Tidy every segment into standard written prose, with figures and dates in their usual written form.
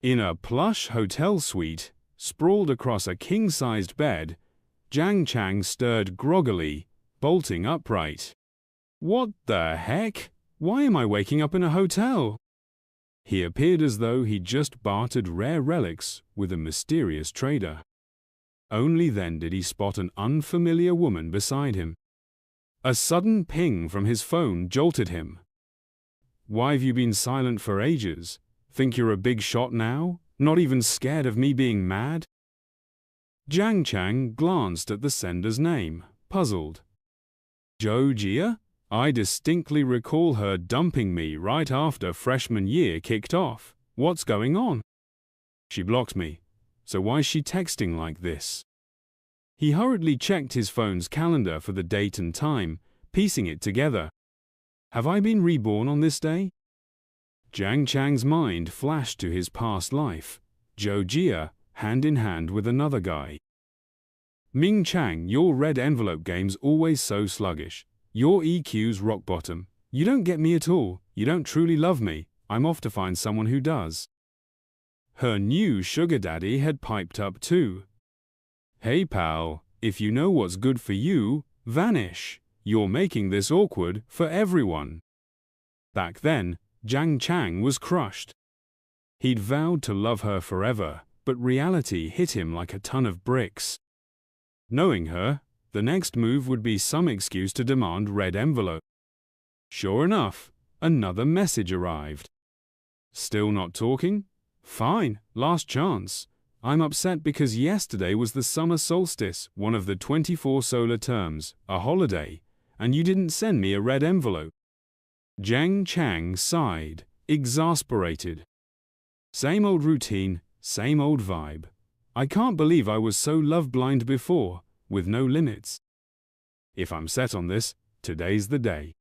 In a plush hotel suite, sprawled across a king-sized bed, Jiang Cheng stirred groggily, bolting upright. What the heck? Why am I waking up in a hotel? He appeared as though he'd just bartered rare relics with a mysterious trader. Only then did he spot an unfamiliar woman beside him. A sudden ping from his phone jolted him. Why have you been silent for ages? Think you're a big shot now? Not even scared of me being mad? Jiang Cheng glanced at the sender's name, puzzled. Jia? I distinctly recall her dumping me right after freshman year kicked off. What's going on? She blocked me, so why's she texting like this? He hurriedly checked his phone's calendar for the date and time, piecing it together. Have I been reborn on this day? Jiang Cheng's mind flashed to his past life. Jia, hand in hand with another guy. Ming Chang, your red envelope game's always so sluggish. Your EQ's rock bottom. You don't get me at all. You don't truly love me. I'm off to find someone who does. Her new sugar daddy had piped up too. Hey pal, if you know what's good for you, vanish. You're making this awkward for everyone. Back then, Jiang Cheng was crushed. He'd vowed to love her forever, but reality hit him like a ton of bricks. Knowing her, the next move would be some excuse to demand red envelope. Sure enough, another message arrived. Still not talking? Fine, last chance. I'm upset because yesterday was the summer solstice, one of the 24 solar terms, a holiday, and you didn't send me a red envelope. Jiang Cheng sighed, exasperated. Same old routine, same old vibe. I can't believe I was so love-blind before, with no limits. If I'm set on this, today's the day.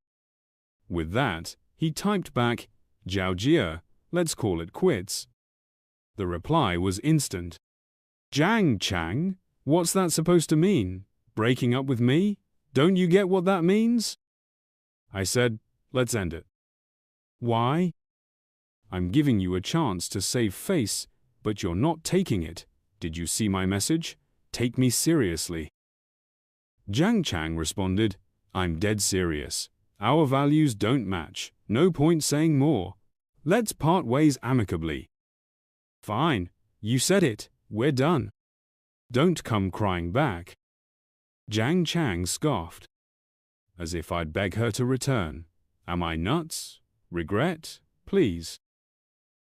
With that, he typed back, Jia, let's call it quits. The reply was instant. Jiang Cheng, what's that supposed to mean? Breaking up with me? Don't you get what that means? I said, let's end it. Why? I'm giving you a chance to save face, but you're not taking it. Did you see my message? Take me seriously. Jiang Cheng responded, I'm dead serious. Our values don't match. No point saying more. Let's part ways amicably. Fine. You said it. We're done. Don't come crying back. Jiang Cheng scoffed. As if I'd beg her to return. Am I nuts? Regret? Please.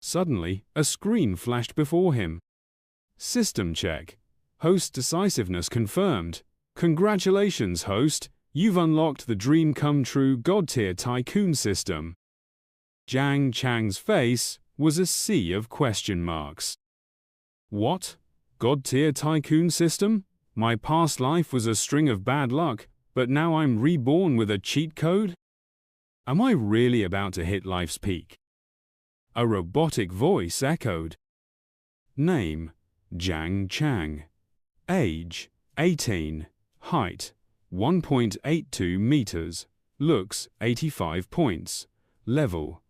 Suddenly, a screen flashed before him. System check. Host decisiveness confirmed. Congratulations, host. You've unlocked the dream come true God-tier tycoon system. Jiang Cheng's face was a sea of question marks. What? God-tier tycoon system? My past life was a string of bad luck, but now I'm reborn with a cheat code? Am I really about to hit life's peak? A robotic voice echoed. Name, Jiang Cheng. Age, 18. Height, 1.82 meters. Looks, 85 points. Level,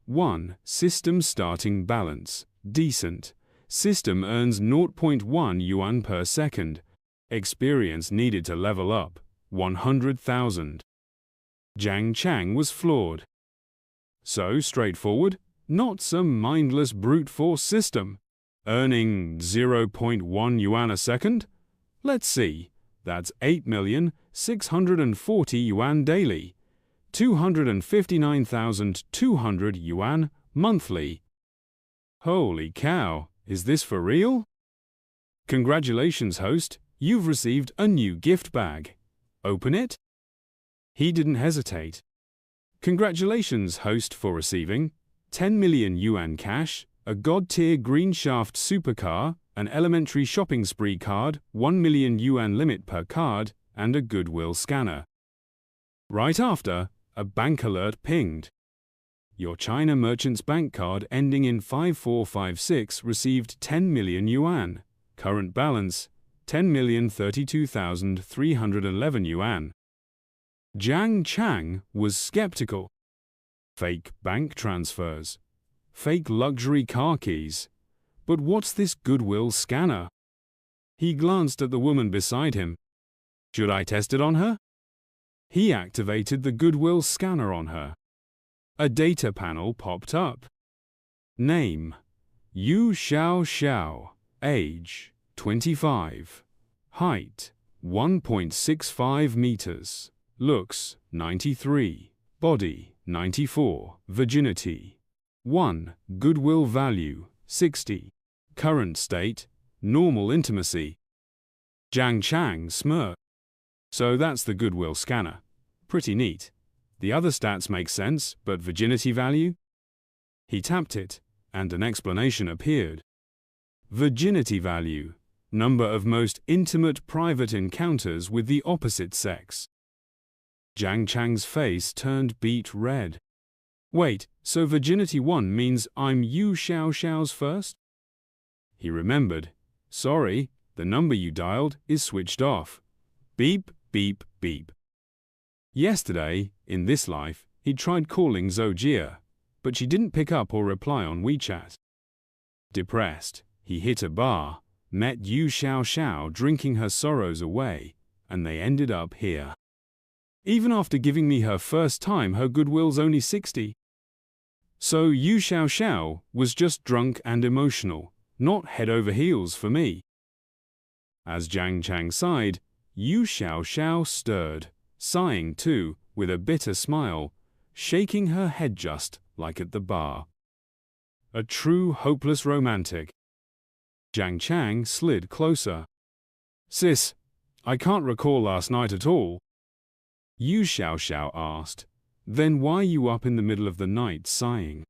1. System starting balance, decent. System earns 0.1 yuan per second. Experience needed to level up, 100,000. Jiang Cheng was floored. So straightforward? Not some mindless brute force system. Earning 0.1 yuan a second? Let's see. That's 8,640 yuan daily. 259,200 yuan monthly. Holy cow, is this for real? Congratulations, host. You've received a new gift bag. Open it? He didn't hesitate. Congratulations, host, for receiving 10 million yuan cash, a God-tier green shaft supercar, an elementary shopping spree card, 1 million yuan limit per card, and a goodwill scanner. Right after, a bank alert pinged. Your China Merchants Bank card ending in 5456 received 10 million yuan. Current balance, 10,032,311 yuan. Jiang Cheng was skeptical. Fake bank transfers. Fake luxury car keys. But what's this goodwill scanner? He glanced at the woman beside him. Should I test it on her? He activated the goodwill scanner on her. A data panel popped up. Name: Yu Xiao Xiao. Age: 25. Height: 1.65 meters. Looks: 93. Body: 94. Virginity: 1. Goodwill value: 60. Current state: normal intimacy. Jiang Cheng smirked. So that's the goodwill scanner. Pretty neat. The other stats make sense, but virginity value? He tapped it, and an explanation appeared. Virginity value: number of most intimate private encounters with the opposite sex. Jiang Cheng's face turned beet red. Wait, so virginity 1 means I'm Yu Xiao Xiao's first? He remembered. Sorry, the number you dialed is switched off. Beep, beep, beep. Yesterday, in this life, he tried calling Zojia, but she didn't pick up or reply on WeChat. Depressed, he hit a bar, met Yu Xiao Xiao drinking her sorrows away, and they ended up here. Even after giving me her first time, her goodwill's only 60. So Yu Xiao Xiao was just drunk and emotional, not head over heels for me. As Jiang Cheng sighed, Yu Xiao Xiao stirred, sighing too, with a bitter smile, shaking her head just like at the bar. A true hopeless romantic. Jiang Cheng slid closer. Sis, I can't recall last night at all. Yu Xiao Xiao asked. Then why you up in the middle of the night sighing?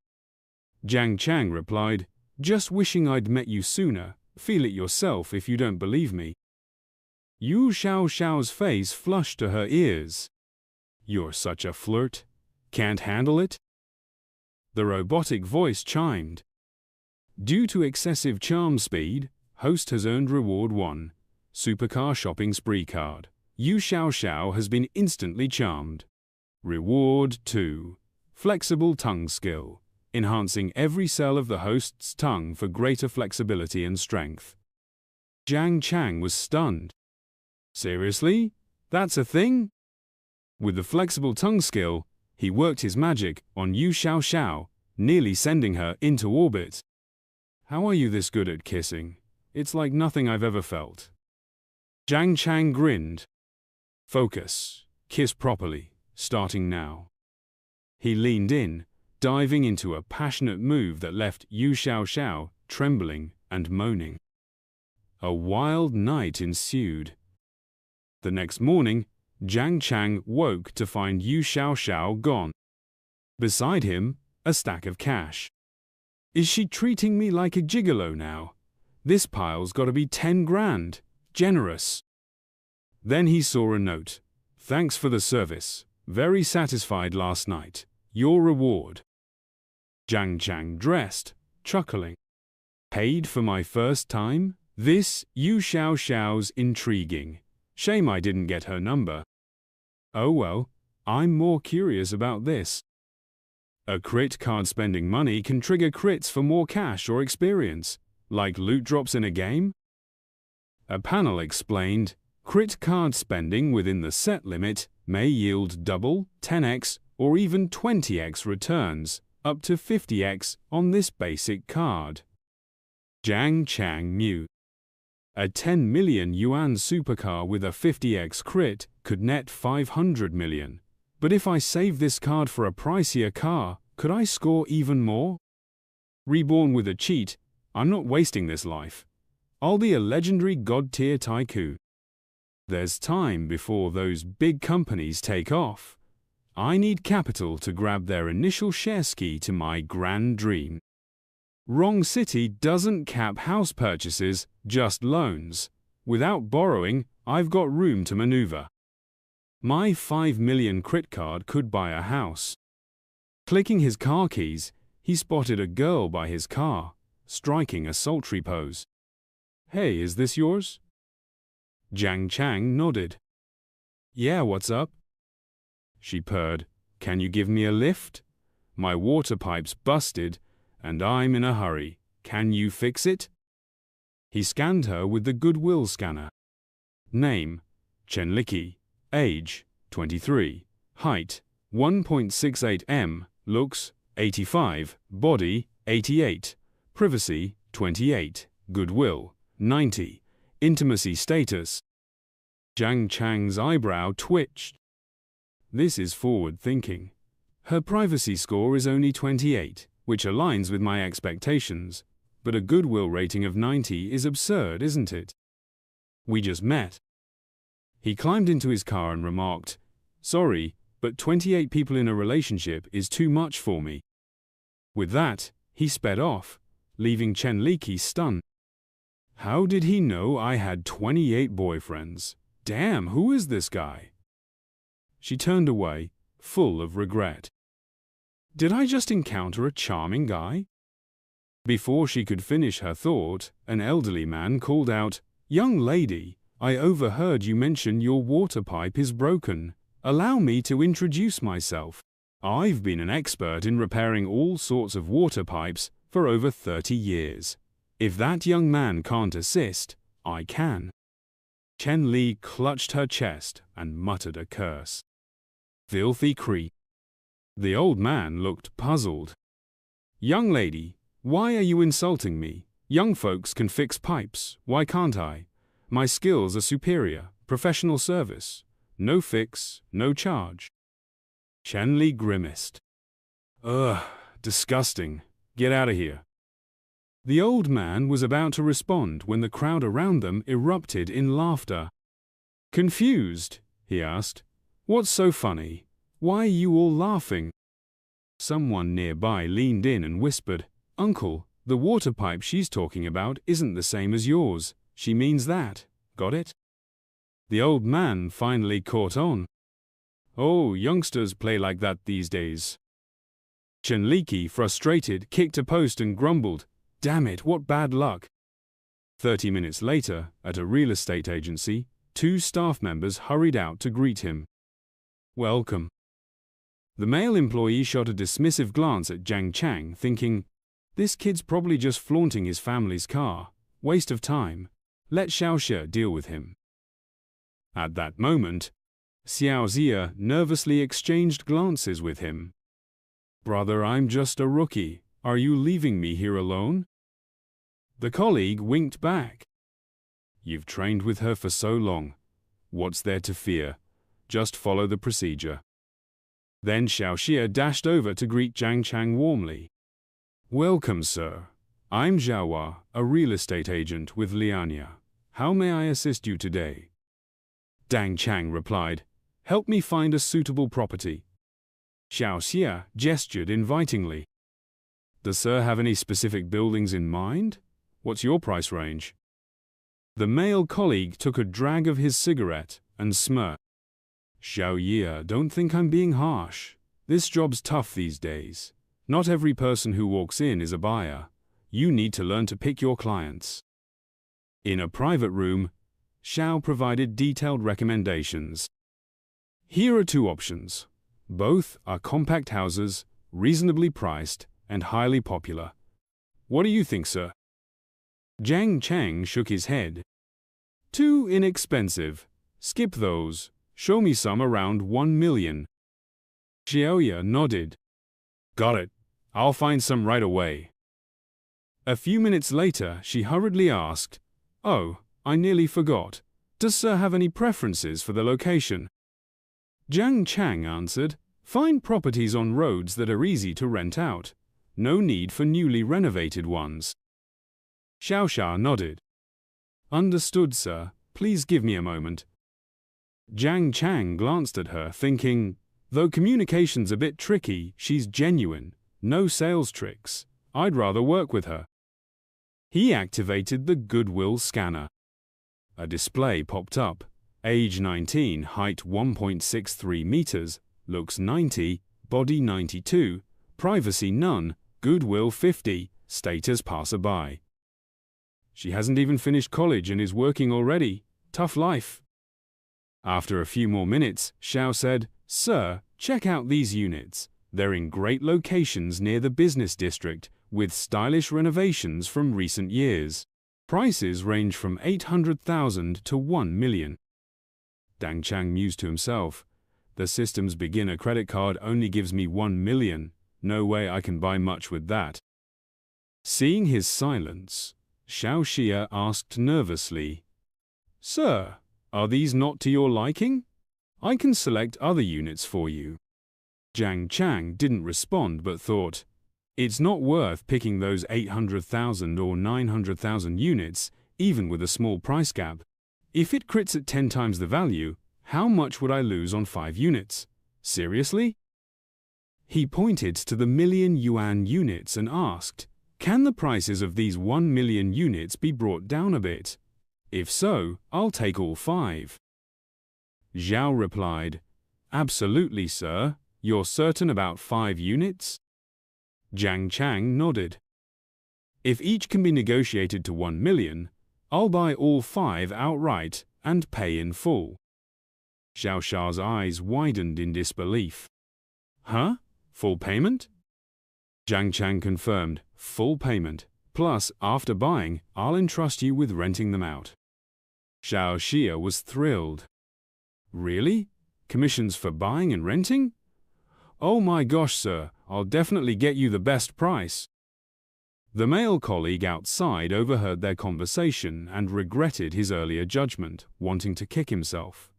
Jiang Cheng replied, just wishing I'd met you sooner. Feel it yourself if you don't believe me. Yu Xiao Xiao's face flushed to her ears. You're such a flirt. Can't handle it? The robotic voice chimed. Due to excessive charm speed, host has earned reward 1, supercar shopping spree card. Yu Xiao Xiao has been instantly charmed. Reward 2, flexible tongue skill, enhancing every cell of the host's tongue for greater flexibility and strength. Jiang Cheng was stunned. Seriously? That's a thing? With the flexible tongue skill, he worked his magic on Yu Xiao Xiao, nearly sending her into orbit. How are you this good at kissing? It's like nothing I've ever felt. Jiang Cheng grinned. Focus. Kiss properly, starting now. He leaned in, diving into a passionate move that left Yu Xiao Xiao trembling and moaning. A wild night ensued. The next morning, Jiang Cheng woke to find Yu Xiao Xiao gone. Beside him, a stack of cash. Is she treating me like a gigolo now? This pile's got to be 10 grand. Generous. Then he saw a note. Thanks for the service. Very satisfied last night. Your reward. Jiang Cheng dressed, chuckling. Paid for my first time? This Yu Xiao Xiao's intriguing. Shame I didn't get her number. Oh well, I'm more curious about this. A crit card spending money can trigger crits for more cash or experience, like loot drops in a game? A panel explained, crit card spending within the set limit may yield double, 10x, or even 20x returns, up to 50x on this basic card. Jiang Cheng knew. A 10 million yuan supercar with a 50x crit could net 500 million. But if I save this card for a pricier car, could I score even more? Reborn with a cheat, I'm not wasting this life. I'll be a legendary god-tier tycoon. There's time before those big companies take off. I need capital to grab their initial share ski to my grand dream. Wrong City doesn't cap house purchases, just loans. Without borrowing, I've got room to maneuver. My 5 million crit card could buy a house. Clicking his car keys, he spotted a girl by his car, striking a sultry pose. Hey, is this yours? Jiang Cheng nodded. Yeah, what's up? She purred. Can you give me a lift? My water pipe's busted, and I'm in a hurry. Can you fix it? He scanned her with the goodwill scanner. Name: Chenliki. Age: 23. Height: 1.68 m. Looks: 85. Body: 88. Privacy: 28. Goodwill: 90. Intimacy status. Jiang Cheng's eyebrow twitched. This is forward thinking. Her privacy score is only 28, which aligns with my expectations, but a goodwill rating of 90 is absurd, isn't it? We just met. He climbed into his car and remarked, "Sorry, but 28 people in a relationship is too much for me." With that, he sped off, leaving Chenliki stunned. How did he know I had 28 boyfriends? Damn, who is this guy? She turned away, full of regret. Did I just encounter a charming guy? Before she could finish her thought, an elderly man called out, "Young lady, I overheard you mention your water pipe is broken. Allow me to introduce myself. I've been an expert in repairing all sorts of water pipes for over 30 years. If that young man can't assist, I can." Chen Li clutched her chest and muttered a curse. Filthy creep. The old man looked puzzled. "Young lady, why are you insulting me? Young folks can fix pipes, why can't I? My skills are superior, professional service. No fix, no charge." Chen Li grimaced. "Ugh, disgusting. Get out of here." The old man was about to respond when the crowd around them erupted in laughter. Confused, he asked, "What's so funny? Why are you all laughing?" Someone nearby leaned in and whispered, "Uncle, the water pipe she's talking about isn't the same as yours. She means that. Got it?" The old man finally caught on. "Oh, youngsters play like that these days." Chenliki, frustrated, kicked a post and grumbled, "Damn it, what bad luck." 30 minutes later, at a real estate agency, 2 staff members hurried out to greet him. "Welcome." The male employee shot a dismissive glance at Jiang Cheng, thinking, "This kid's probably just flaunting his family's car. Waste of time. Let Xiaoxia deal with him." At that moment, Xiao Zia nervously exchanged glances with him. "Brother, I'm just a rookie. Are you leaving me here alone?" The colleague winked back. "You've trained with her for so long. What's there to fear? Just follow the procedure." Then Xiaoxia dashed over to greet Jiang Cheng warmly. "Welcome, sir. I'm Zhaohua, a real estate agent with Lianya. How may I assist you today?" Jiang Cheng replied, "Help me find a suitable property." Xiaoxia gestured invitingly. "Does sir have any specific buildings in mind? What's your price range?" The male colleague took a drag of his cigarette and smirked. "Xiaoye, don't think I'm being harsh. This job's tough these days. Not every person who walks in is a buyer. You need to learn to pick your clients." In a private room, Xiao provided detailed recommendations. "Here are 2 options. Both are compact houses, reasonably priced, and highly popular. What do you think, sir?" Jiang Cheng shook his head. "Too inexpensive. Skip those. Show me some around 1 million. Xiaoya nodded. "Got it. I'll find some right away." A few minutes later, she hurriedly asked, "Oh, I nearly forgot. Does sir have any preferences for the location?" Jiang Cheng answered, "Find properties on roads that are easy to rent out. No need for newly renovated ones." Xiaoxia nodded. "Understood, sir. Please give me a moment." Jiang Cheng glanced at her, thinking, though communication's a bit tricky, she's genuine. No sales tricks. I'd rather work with her. He activated the goodwill scanner. A display popped up. Age 19, height 1.63 meters, looks 90, body 92, privacy none, goodwill 50, status passerby. She hasn't even finished college and is working already. Tough life. After a few more minutes, Xiao said, "Sir, check out these units. They're in great locations near the business district, with stylish renovations from recent years. Prices range from 800,000 to 1 million. Jiang Cheng mused to himself. The system's beginner credit card only gives me 1 million. No way I can buy much with that. Seeing his silence, Xiao Xia asked nervously, "Sir, are these not to your liking? I can select other units for you." Jiang Cheng didn't respond but thought, it's not worth picking those 800,000 or 900,000 units, even with a small price gap. If it crits at 10 times the value, how much would I lose on 5 units? Seriously? He pointed to the million yuan units and asked, can the prices of these 1 million units be brought down a bit? If so, I'll take all 5. Zhao replied, absolutely, sir. You're certain about 5 units? Jiang Cheng nodded. If each can be negotiated to 1 million, I'll buy all 5 outright and pay in full. Xiao Xia's eyes widened in disbelief. Huh? Full payment? Jiang Cheng confirmed, full payment, plus after buying, I'll entrust you with renting them out. Xiao Xia was thrilled. Really? Commissions for buying and renting? Oh my gosh, sir, I'll definitely get you the best price. The male colleague outside overheard their conversation and regretted his earlier judgment, wanting to kick himself.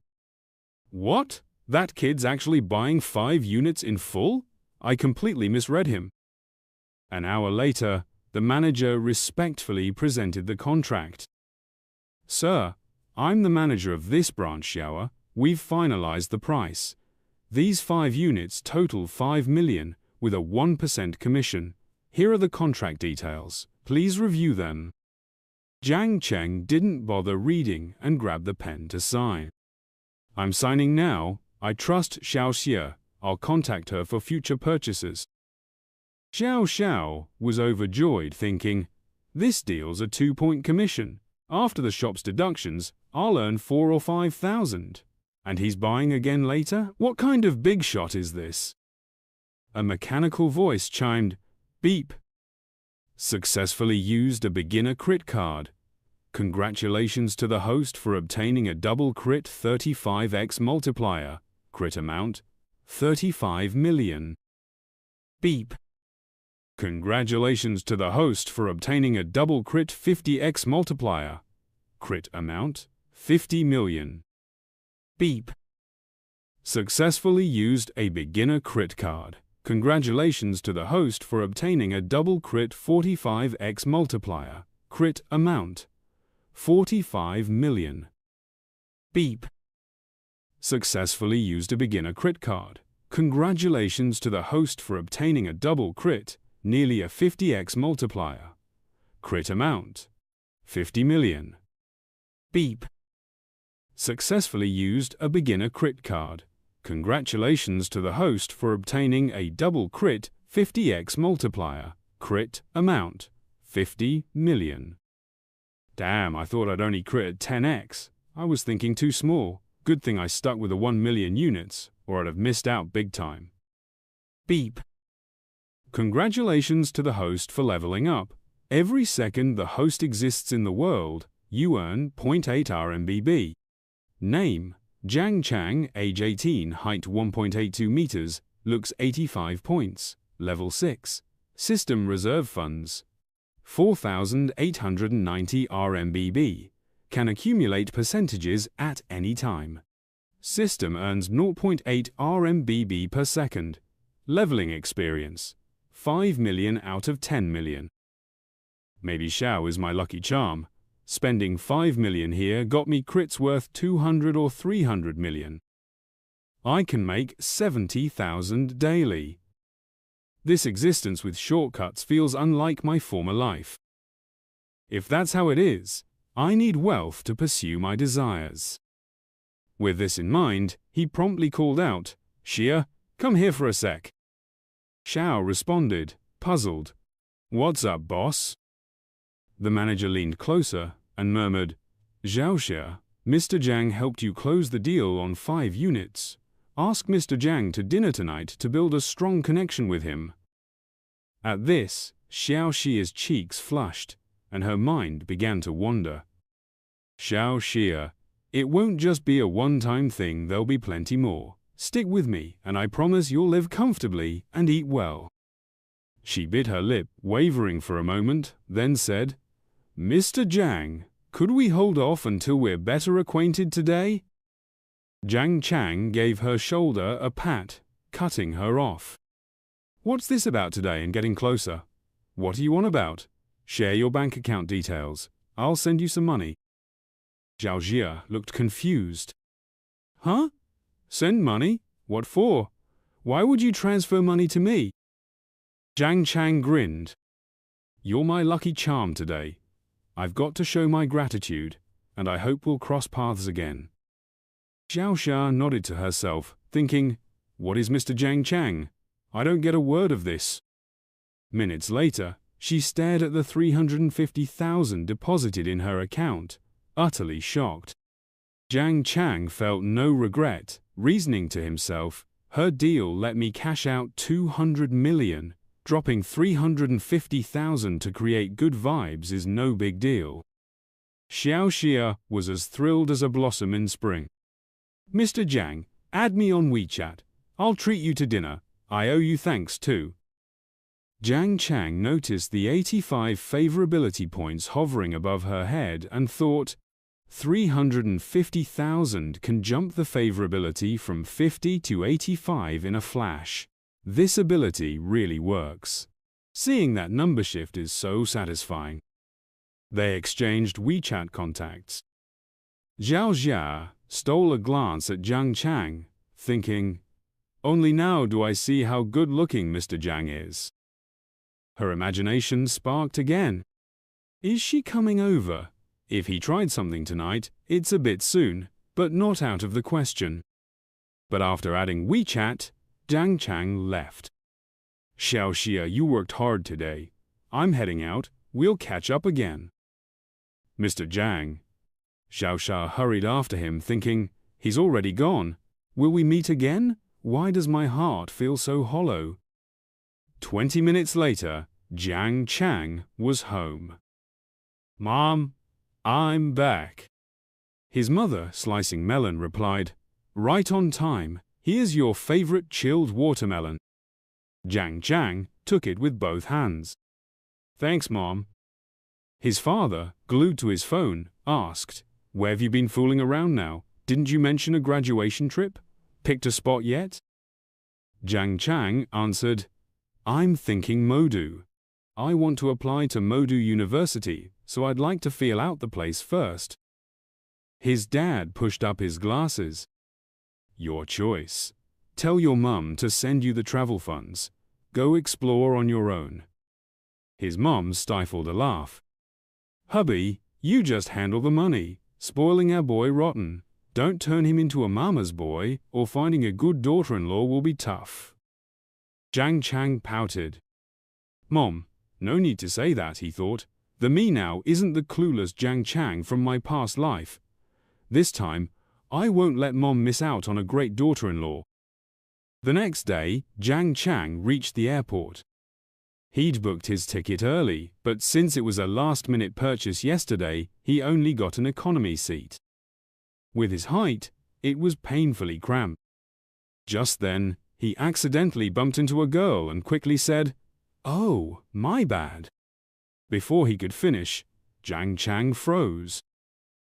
What? That kid's actually buying 5 units in full? I completely misread him. An hour later, the manager respectfully presented the contract. Sir, I'm the manager of this branch, Xiao. We've finalized the price. These 5 units total 5 million, with a 1% commission. Here are the contract details. Please review them. Jiang Cheng didn't bother reading and grabbed the pen to sign. I'm signing now. I trust Xiao Xia. I'll contact her for future purchases. Xiao Xiao was overjoyed, thinking, this deal's a 2-point commission. After the shop's deductions, I'll earn 4,000 or 5,000. And he's buying again later? What kind of big shot is this? A mechanical voice chimed, beep. Successfully used a beginner crit card. Congratulations to the host for obtaining a double crit 35x multiplier. Crit amount, 35 million. Beep. Congratulations to the host for obtaining a double crit 50x multiplier. Crit amount, 50 million. Beep. Successfully used a beginner crit card. Congratulations to the host for obtaining a double crit 45x multiplier. Crit amount, 45 million. Beep. Successfully used a beginner crit card. Congratulations to the host for obtaining a double crit, nearly a 50x multiplier. Crit amount, 50 million. Beep. Successfully used a beginner crit card. Congratulations to the host for obtaining a double crit 50x multiplier. Crit amount, 50 million. Damn, I thought I'd only crit at 10x. I was thinking too small. Good thing I stuck with the 1 million units, or I'd have missed out big time. Beep. Congratulations to the host for leveling up. Every second the host exists in the world, you earn 0.8 RMBB. Name, Jiang Cheng, age 18, height 1.82 meters, looks 85 points, level 6. System reserve funds, 4,890 RMBB. Can accumulate percentages at any time. System earns 0.8 RMBB per second. Leveling experience, 5 million out of 10 million. Maybe Xiao is my lucky charm. Spending 5 million here got me crits worth 200 or 300 million. I can make 70,000 daily. This existence with shortcuts feels unlike my former life. If that's how it is, I need wealth to pursue my desires. With this in mind, he promptly called out, Xia, come here for a sec. Xiao responded, puzzled. What's up, boss? The manager leaned closer and murmured, Xiao Xia, Mr. Jiang helped you close the deal on 5 units. Ask Mr. Jiang to dinner tonight to build a strong connection with him. At this, Xiao Xia's cheeks flushed, and her mind began to wander. Xiao Xia, it won't just be a one-time thing, there'll be plenty more. Stick with me, and I promise you'll live comfortably and eat well. She bit her lip, wavering for a moment, then said, Mr. Jiang, could we hold off until we're better acquainted today? Jiang Cheng gave her shoulder a pat, cutting her off. What's this about today and getting closer? What are you on about? Share your bank account details. I'll send you some money. Xiao Jia looked confused. Huh? Send money? What for? Why would you transfer money to me? Jiang Cheng grinned. You're my lucky charm today. I've got to show my gratitude, and I hope we'll cross paths again. Xiao Xia nodded to herself, thinking, what is Mr. Jiang Cheng? I don't get a word of this. Minutes later, she stared at the 350,000 deposited in her account, utterly shocked. Jiang Cheng felt no regret, reasoning to himself, her deal let me cash out 200 million, dropping 350,000 to create good vibes is no big deal. Xiao Xia was as thrilled as a blossom in spring. Mr. Jiang, add me on WeChat. I'll treat you to dinner. I owe you thanks too. Jiang Cheng noticed the 85 favorability points hovering above her head and thought, 350,000 can jump the favorability from 50 to 85 in a flash. This ability really works. Seeing that number shift is so satisfying. They exchanged WeChat contacts. Xiao Jia stole a glance at Jiang Cheng, thinking, only now do I see how good-looking Mr. Jiang is. Her imagination sparked again. Is she coming over? If he tried something tonight, it's a bit soon, but not out of the question. But after adding WeChat, Jiang Cheng left. Xiao Xia, you worked hard today. I'm heading out. We'll catch up again. Mr. Jiang. Xiao Xia hurried after him, thinking, he's already gone. Will we meet again? Why does my heart feel so hollow? 20 minutes later, Jiang Cheng was home. Mom, I'm back. His mother, slicing melon, replied, right on time. Here's your favorite chilled watermelon. Jiang Cheng took it with both hands. Thanks, Mom. His father, glued to his phone, asked, where have you been fooling around now? Didn't you mention a graduation trip? Picked a spot yet? Jiang Cheng answered, I'm thinking Modu. I want to apply to Modu University, so I'd like to feel out the place first. His dad pushed up his glasses. Your choice. Tell your mum to send you the travel funds. Go explore on your own. His mum stifled a laugh. Hubby, you just handle the money. Spoiling our boy rotten. Don't turn him into a mama's boy, or finding a good daughter-in-law will be tough. Jiang Cheng pouted. Mom, no need to say that, he thought. The me now isn't the clueless Jiang Cheng from my past life. This time, I won't let Mom miss out on a great daughter-in-law. The next day, Jiang Cheng reached the airport. He'd booked his ticket early, but since it was a last-minute purchase yesterday, he only got an economy seat. With his height, it was painfully cramped. Just then, he accidentally bumped into a girl and quickly said, "Oh, my bad." Before he could finish, Jiang Cheng froze.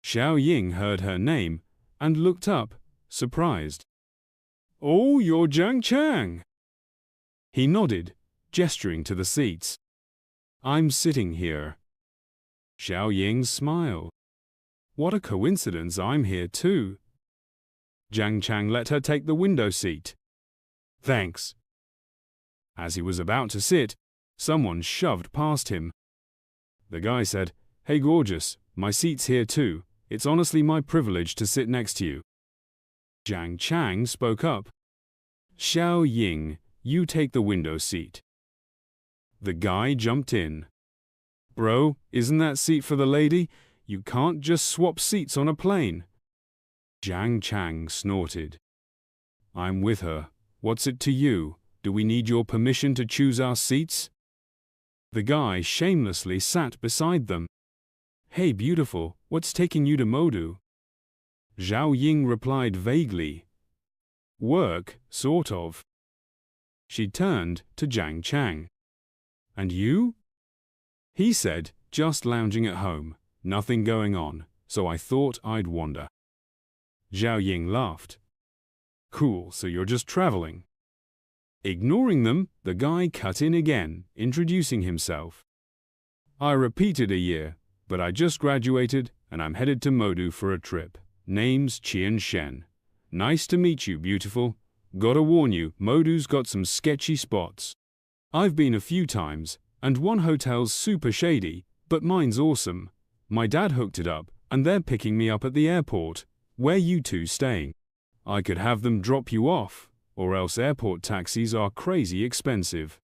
Xiao Ying heard her name and looked up, surprised. "Oh, you're Jiang Cheng." He nodded, gesturing to the seats. "I'm sitting here." Xiao Ying smiled. "What a coincidence, I'm here too." Jiang Cheng let her take the window seat. "Thanks." As he was about to sit, someone shoved past him. The guy said, "Hey gorgeous, my seat's here too. It's honestly my privilege to sit next to you." Jiang Cheng spoke up. "Xiao Ying, you take the window seat." The guy jumped in. "Bro, isn't that seat for the lady? You can't just swap seats on a plane." Jiang Cheng snorted. "I'm with her. What's it to you? Do we need your permission to choose our seats?" The guy shamelessly sat beside them. "Hey beautiful, what's taking you to Modu?" Zhao Ying replied vaguely. "Work, sort of." She turned to Jiang Cheng. "And you?" He said, "Just lounging at home, nothing going on, so I thought I'd wander." Zhao Ying laughed. "Cool, so you're just traveling." Ignoring them, the guy cut in again, introducing himself. "I repeated a year, but I just graduated and I'm headed to Modu for a trip. Name's Qian Shen. Nice to meet you, beautiful. Gotta warn you, Modu's got some sketchy spots. I've been a few times, and one hotel's super shady, but mine's awesome. My dad hooked it up, and they're picking me up at the airport. Where you two staying? I could have them drop you off, or else airport taxis are crazy expensive."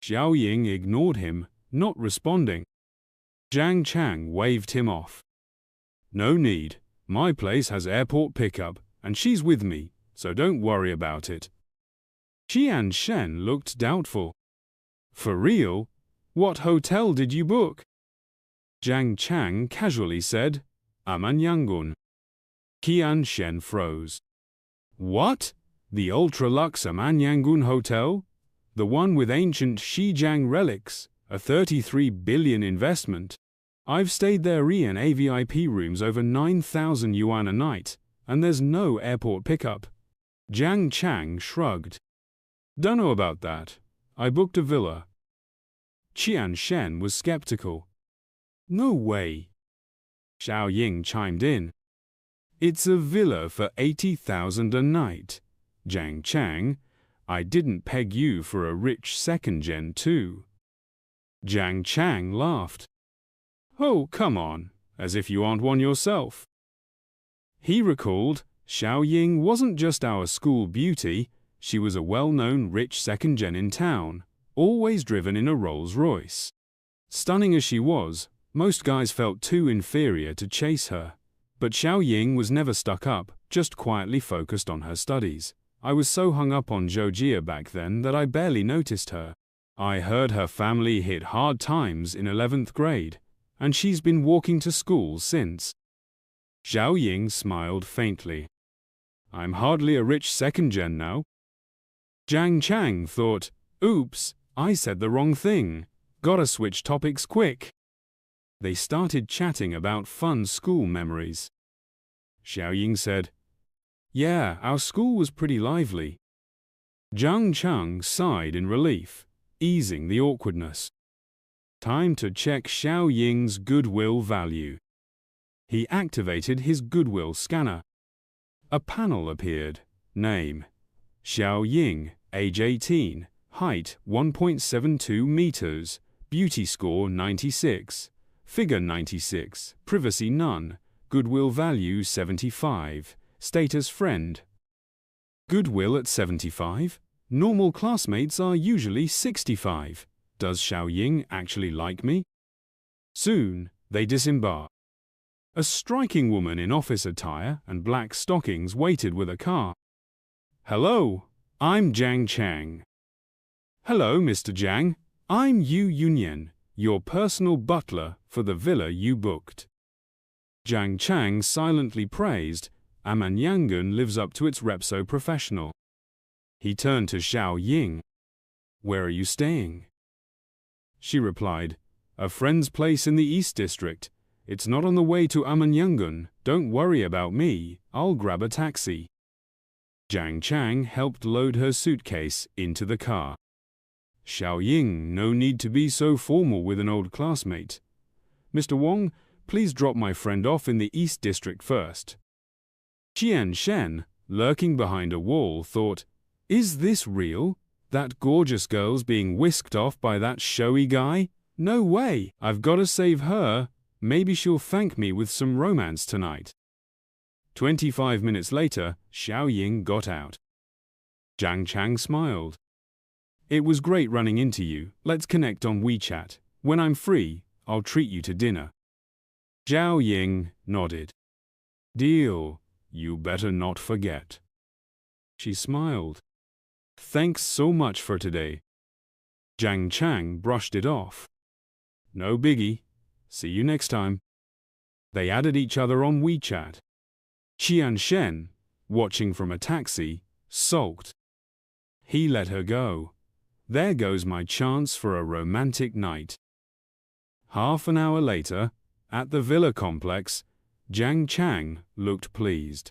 Xiao Ying ignored him, not responding. Jiang Cheng waved him off. "No need. My place has airport pickup, and she's with me, so don't worry about it." Qian Shen looked doubtful. "For real? What hotel did you book?" Jiang Cheng casually said, "Amanyangun." Qian Shen froze. "What? The ultra-luxe Amanyangun Hotel? The one with ancient Xizang relics, a 33 billion investment? I've stayed there in AVIP rooms over 9,000 yuan a night, and there's no airport pickup." Jiang Cheng shrugged. "Don't know about that. I booked a villa." Qian Shen was skeptical. "No way." Xiao Ying chimed in. "It's a villa for 80,000 a night. Jiang Cheng, I didn't peg you for a rich second-gen too." Jiang Cheng laughed. "Oh, come on, as if you aren't one yourself." He recalled, Xiao Ying wasn't just our school beauty, she was a well-known rich second-gen in town, always driven in a Rolls-Royce. Stunning as she was, most guys felt too inferior to chase her. But Xiao Ying was never stuck up, just quietly focused on her studies. I was so hung up on Zhoujia back then that I barely noticed her. I heard her family hit hard times in 11th grade, and she's been walking to school since. Xiao Ying smiled faintly. "I'm hardly a rich second-gen now." Jiang Cheng thought, "Oops, I said the wrong thing. Gotta switch topics quick." They started chatting about fun school memories. Xiao Ying said, "Yeah, our school was pretty lively." Jiang Cheng sighed in relief, easing the awkwardness. Time to check Xiao Ying's goodwill value. He activated his goodwill scanner. A panel appeared. Name: Xiao Ying, age 18, height 1.72 meters, beauty score 96, figure 96, privacy none, goodwill value 75, status friend. Goodwill at 75? Normal classmates are usually 65. Does Xiao Ying actually like me? Soon, they disembarked. A striking woman in office attire and black stockings waited with a car. "Hello, I'm Jiang Cheng." "Hello, Mr. Jiang. I'm Yu Yunyan, your personal butler for the villa you booked." Jiang Cheng silently praised, "Amanyangun lives up to its rep so professional." He turned to Xiao Ying. "Where are you staying?" She replied, "A friend's place in the East District. It's not on the way to Amanyangun. Don't worry about me. I'll grab a taxi." Jiang Cheng helped load her suitcase into the car. "Xiao Ying, no need to be so formal with an old classmate. Mr. Wong, please drop my friend off in the East District first." Qian Shen, lurking behind a wall, thought, "Is this real? That gorgeous girl's being whisked off by that showy guy? No way! I've got to save her. Maybe she'll thank me with some romance tonight." 25 minutes later, Xiao Ying got out. Jiang Cheng smiled. "It was great running into you. Let's connect on WeChat. When I'm free, I'll treat you to dinner." Xiao Ying nodded. "Deal. You better not forget." She smiled. "Thanks so much for today." Jiang Cheng brushed it off. No biggie. See you next time. They added each other on WeChat. Qian Shen, watching from a taxi, sulked. He let her go. There goes my chance for a romantic night. Half an hour later, at the villa complex, Jiang Cheng looked pleased.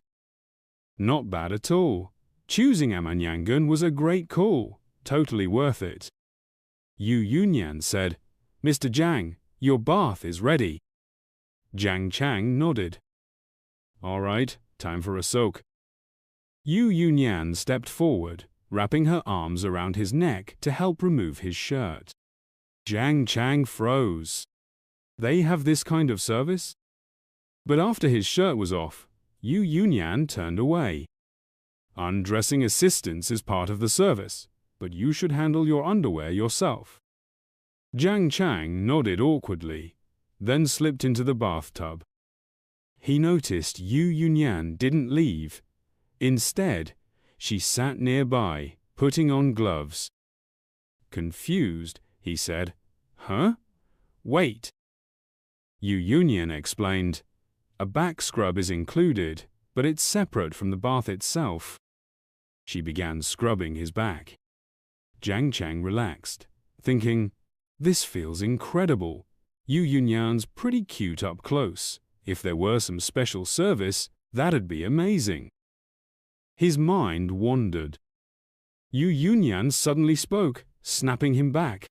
Not bad at all. Choosing Amanyangan was a great call. Totally worth it. Yu Yunyan said, Mr. Jiang, your bath is ready. Jiang Cheng nodded. All right, time for a soak. Yu Yunyan stepped forward, wrapping her arms around his neck to help remove his shirt. Jiang Cheng froze. They have this kind of service? But after his shirt was off, Yu Yunyan turned away. Undressing assistance is part of the service, but you should handle your underwear yourself. Jiang Cheng nodded awkwardly, then slipped into the bathtub. He noticed Yu Yunyan didn't leave. Instead, she sat nearby, putting on gloves. Confused, he said, Huh? Wait. Yu Yunyan explained, a back scrub is included, but it's separate from the bath itself. She began scrubbing his back. Jiang Cheng relaxed, thinking, this feels incredible. Yu Yunyan's pretty cute up close. If there were some special service, that'd be amazing. His mind wandered. Yu Yunyan suddenly spoke, snapping him back.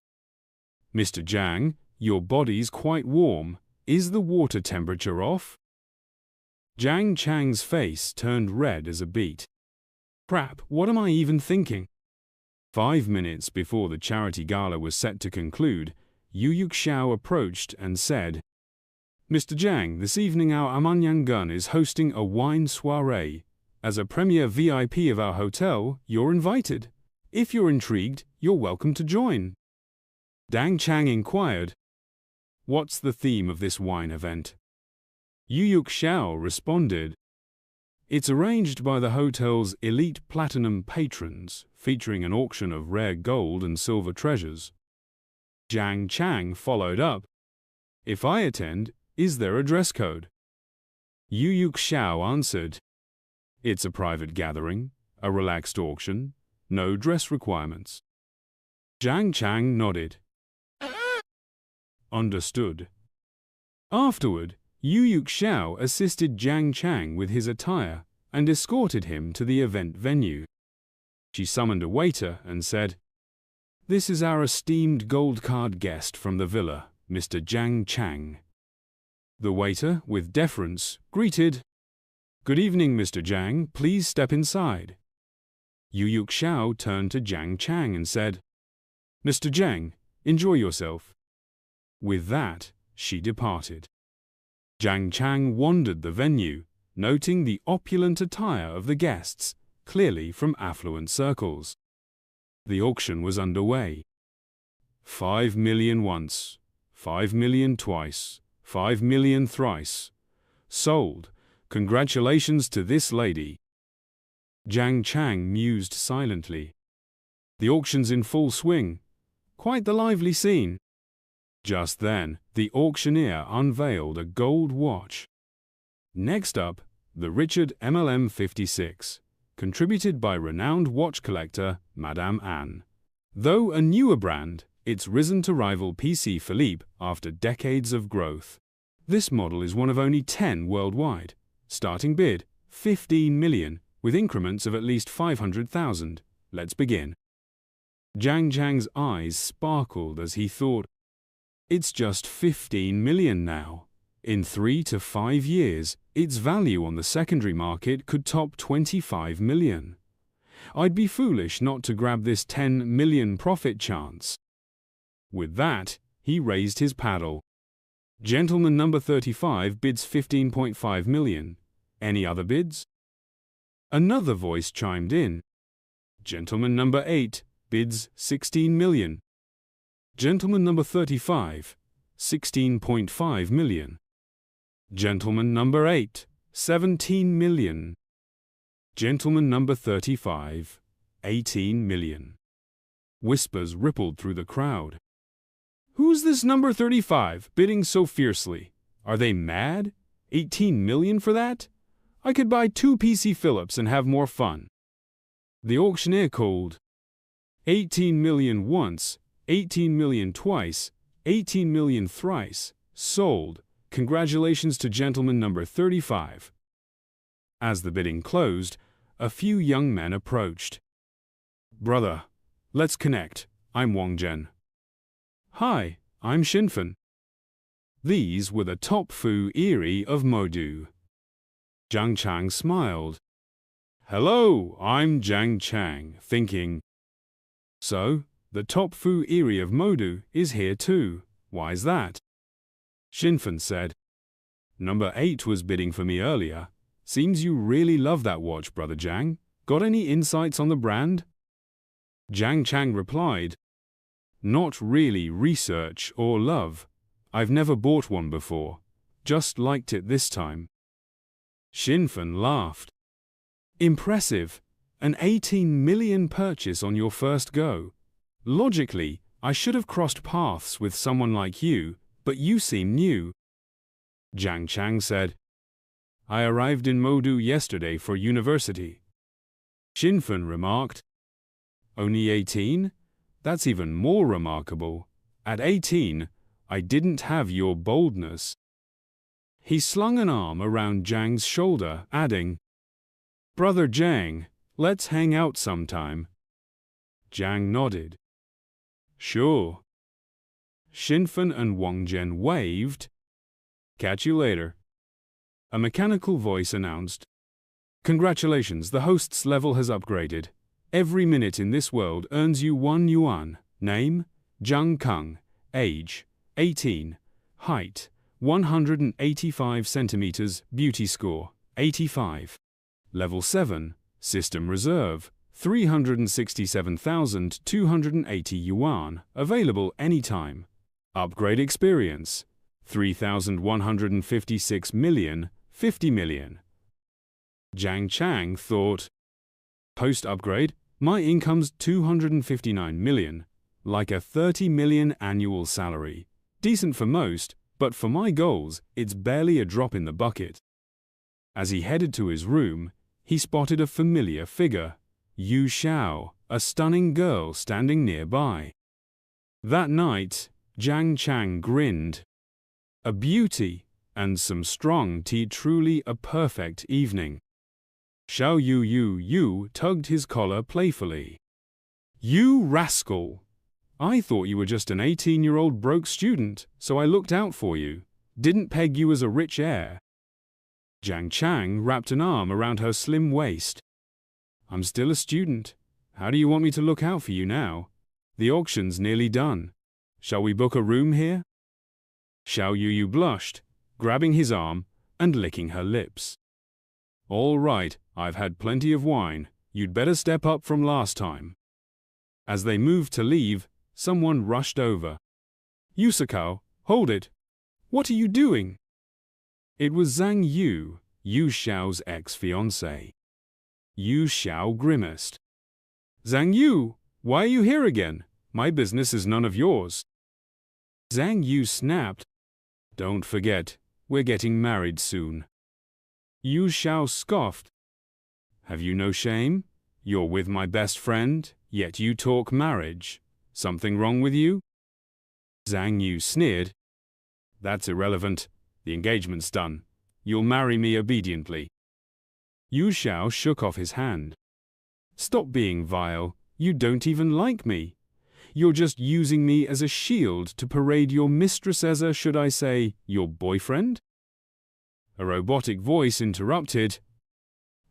Mr. Jiang, your body's quite warm. Is the water temperature off? Jiang Cheng's face turned red as a beet. Crap, what am I even thinking? 5 minutes before the charity gala was set to conclude, Yu Yuxiao approached and said, Mr. Jiang, this evening our Amanyangan is hosting a wine soiree. As a premier VIP of our hotel, you're invited. If you're intrigued, you're welcome to join. Jiang Cheng inquired, what's the theme of this wine event? Yu Yuxiao responded, it's arranged by the hotel's elite platinum patrons, featuring an auction of rare gold and silver treasures. Jiang Cheng followed up, if I attend, is there a dress code? Yu Yuxiao answered, it's a private gathering, a relaxed auction, no dress requirements. Jiang Cheng nodded. Understood. Afterward, Yu Yuxiao assisted Jiang Cheng with his attire and escorted him to the event venue. She summoned a waiter and said, this is our esteemed gold card guest from the villa, Mr. Jiang Cheng. The waiter, with deference, greeted, good evening, Mr. Jiang, please step inside. Yu Yuxiao turned to Jiang Cheng and said, Mr. Jiang, enjoy yourself. With that, she departed. Jiang Cheng wandered the venue, noting the opulent attire of the guests, clearly from affluent circles. The auction was underway. 5 million once, 5 million twice, 5 million thrice. Sold. Congratulations to this lady. Jiang Cheng mused silently. The auction's in full swing. Quite the lively scene. Just then, the auctioneer unveiled a gold watch. Next up, the Richard MLM 56, contributed by renowned watch collector Madame Anne. Though a newer brand, it's risen to rival PC Philippe after decades of growth. This model is one of only 10 worldwide. Starting bid, 15 million, with increments of at least 500,000. Let's begin. Jiang Cheng's eyes sparkled as he thought, it's just 15 million now. In 3 to 5 years, its value on the secondary market could top 25 million. I'd be foolish not to grab this 10 million profit chance. With that, he raised his paddle. Gentleman number 35 bids 15.5 million. Any other bids? Another voice chimed in. Gentleman number 8 bids 16 million. Gentleman number 35, 16.5 million. Gentleman number 8, 17 million. Gentleman number 35, 18 million. Whispers rippled through the crowd. Who's this number 35 bidding so fiercely? Are they mad? 18 million for that? I could buy 2 PC Philips and have more fun. The auctioneer called. 18 million once, 18 million twice, 18 million thrice. Sold. Congratulations to gentleman number 35. As the bidding closed, a few young men approached. Brother, let's connect. I'm Wang Zhen. Hi, I'm Shinfen. These were the top fu eerie of Modu. Jiang Cheng smiled. Hello, I'm Jiang Cheng, thinking. So, the top fu eerie of Modu is here too. Why's that? Shinfen said. Number 8 was bidding for me earlier. Seems you really love that watch, Brother Jiang. Got any insights on the brand? Jiang Cheng replied. Not really research or love. I've never bought one before. Just liked it this time. Shinfen laughed. Impressive. An 18 million purchase on your first go. Logically, I should have crossed paths with someone like you, but you seem new. Jiang Cheng said. I arrived in Modu yesterday for university. Shinfen remarked. Only 18? That's even more remarkable. At 18, I didn't have your boldness. He slung an arm around Jiang's shoulder, adding, Brother Jiang, let's hang out sometime. Jiang nodded. Sure. Shinfen and Wang Zhen waved. Catch you later. A mechanical voice announced. Congratulations, the host's level has upgraded. Every minute in this world earns you 1 yuan. Name? Jiang Cheng. Age? 18. Height? 185 centimeters. Beauty score? 85. Level 7. System reserve? 367,280 yuan. Available anytime. Upgrade experience? 3,156 million. 50 million. Jiang Cheng thought. Post-upgrade, my income's 259 million. Like a 30 million annual salary. Decent for most, but for my goals, it's barely a drop in the bucket. As he headed to his room, he spotted a familiar figure. Yu Xiao, a stunning girl standing nearby. That night, Jiang Cheng grinned. A beauty, and some strong tea, truly a perfect evening. Xiao Yu tugged his collar playfully. You rascal! I thought you were just an 18-year-old broke student, so I looked out for you. Didn't peg you as a rich heir. Jiang Cheng wrapped an arm around her slim waist. I'm still a student. How do you want me to look out for you now? The auction's nearly done. Shall we book a room here? Xiao Yu blushed, grabbing his arm and licking her lips. All right, I've had plenty of wine. You'd better step up from last time. As they moved to leave, someone rushed over. Yusakao, hold it. What are you doing? It was Zhang Yu, Yu Xiao's ex-fiancée. Yu Xiao grimaced. Zhang Yu, why are you here again? My business is none of yours. Zhang Yu snapped. Don't forget, we're getting married soon. Yu Xiao scoffed. Have you no shame? You're with my best friend, yet you talk marriage. Something wrong with you? Zhang Yu sneered. That's irrelevant. The engagement's done. You'll marry me obediently. Yu Xiao shook off his hand. Stop being vile. You don't even like me. You're just using me as a shield to parade your mistress as a, should I say, your boyfriend? A robotic voice interrupted.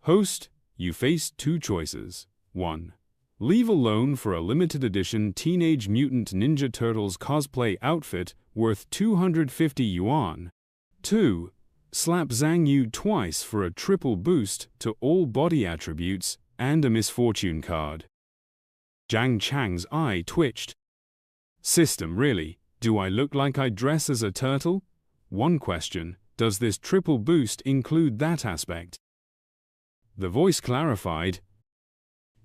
Host, you face 2 choices. 1. Leave alone for a limited edition Teenage Mutant Ninja Turtles cosplay outfit worth 250 yuan. 2. Slap Zhang Yu twice for a triple boost to all body attributes and a misfortune card. Jiang Cheng's eye twitched. System, really? Do I look like I dress as a turtle? One question, does this triple boost include that aspect? The voice clarified.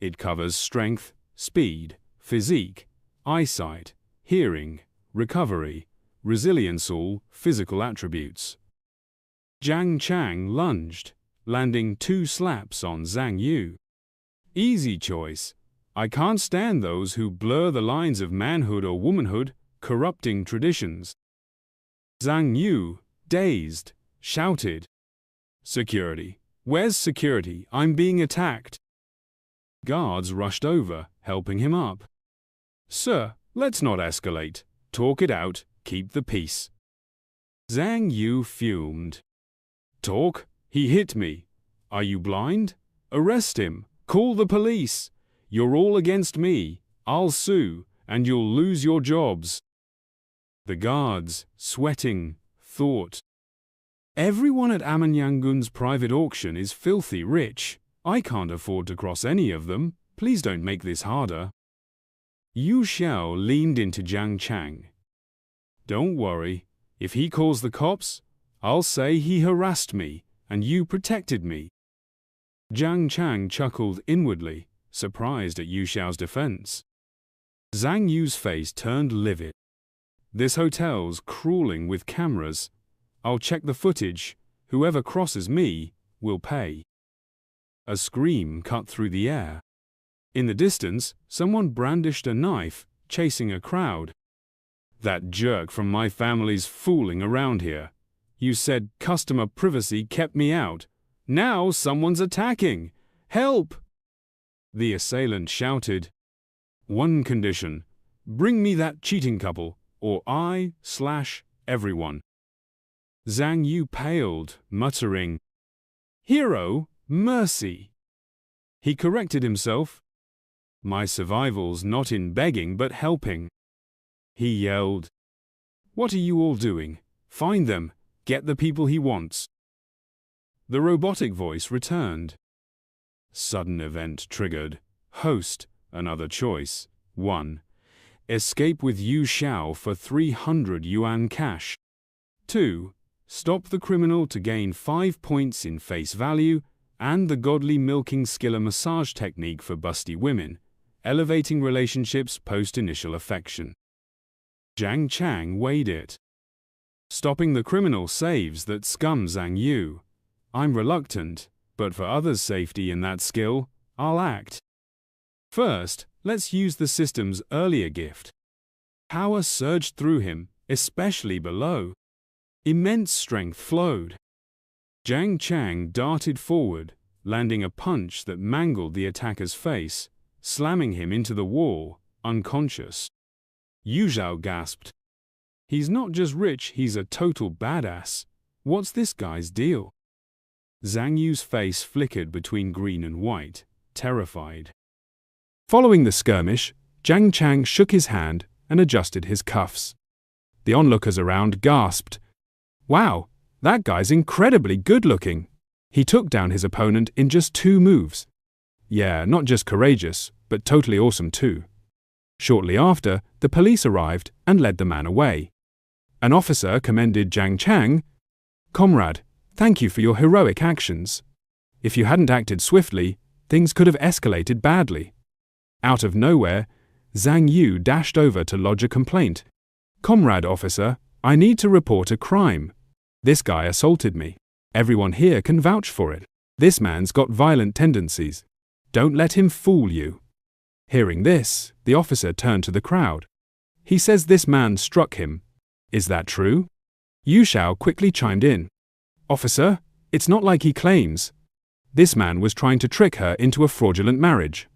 It covers strength, speed, physique, eyesight, hearing, recovery, resilience, all physical attributes. Jiang Cheng lunged, landing 2 slaps on Zhang Yu. Easy choice. I can't stand those who blur the lines of manhood or womanhood, corrupting traditions. Zhang Yu, dazed, shouted, "Security! Where's security? I'm being attacked!" Guards rushed over, helping him up. "Sir, let's not escalate. Talk it out, keep the peace." Zhang Yu fumed. "Talk? He hit me. Are you blind? Arrest him. Call the police. You're all against me. I'll sue, and you'll lose your jobs." The guards, sweating, thought, "Everyone at Amanyangun's private auction is filthy rich. I can't afford to cross any of them. Please don't make this harder." Yu Xiao leaned into Jiang Cheng. "Don't worry. If he calls the cops, I'll say he harassed me and you protected me." Jiang Cheng chuckled inwardly, surprised at Yu Xiao's defense. Zhang Yu's face turned livid. "This hotel's crawling with cameras. I'll check the footage. Whoever crosses me will pay." A scream cut through the air. In the distance, someone brandished a knife, chasing a crowd. "That jerk from my family's fooling around here. You said customer privacy kept me out. Now someone's attacking. Help!" The assailant shouted. "One condition. Bring me that cheating couple, or I/everyone." Zhang Yu paled, muttering, "Hero, mercy." He corrected himself. "My survival's not in begging but helping." He yelled, "What are you all doing? Find them. Get the people he wants." The robotic voice returned. Sudden event triggered. Host, another choice. 1. Escape with Yu Xiao for 300 yuan cash. 2. Stop the criminal to gain 5 points in face value, and the godly milking skiller massage technique for busty women, elevating relationships post-initial affection. Jiang Cheng weighed it. Stopping the criminal saves that scum Zhang Yu. I'm reluctant, but for others' safety in that skill, I'll act. First, let's use the system's earlier gift. Power surged through him, especially below. Immense strength flowed. Jiang Cheng darted forward, landing a punch that mangled the attacker's face, slamming him into the wall, unconscious. Yu Xiao gasped. He's not just rich, he's a total badass. What's this guy's deal? Zhang Yu's face flickered between green and white, terrified. Following the skirmish, Jiang Cheng shook his hand and adjusted his cuffs. The onlookers around gasped. Wow, that guy's incredibly good-looking. He took down his opponent in just 2 moves. Yeah, not just courageous, but totally awesome too. Shortly after, the police arrived and led the man away. An officer commended Jiang Cheng. "Comrade, thank you for your heroic actions. If you hadn't acted swiftly, things could have escalated badly." Out of nowhere, Zhang Yu dashed over to lodge a complaint. "Comrade officer, I need to report a crime. This guy assaulted me. Everyone here can vouch for it. This man's got violent tendencies. Don't let him fool you." Hearing this, the officer turned to the crowd. "He says this man struck him. Is that true?" Yu Xiao quickly chimed in. "Officer, it's not like he claims. This man was trying to trick her into a fraudulent marriage."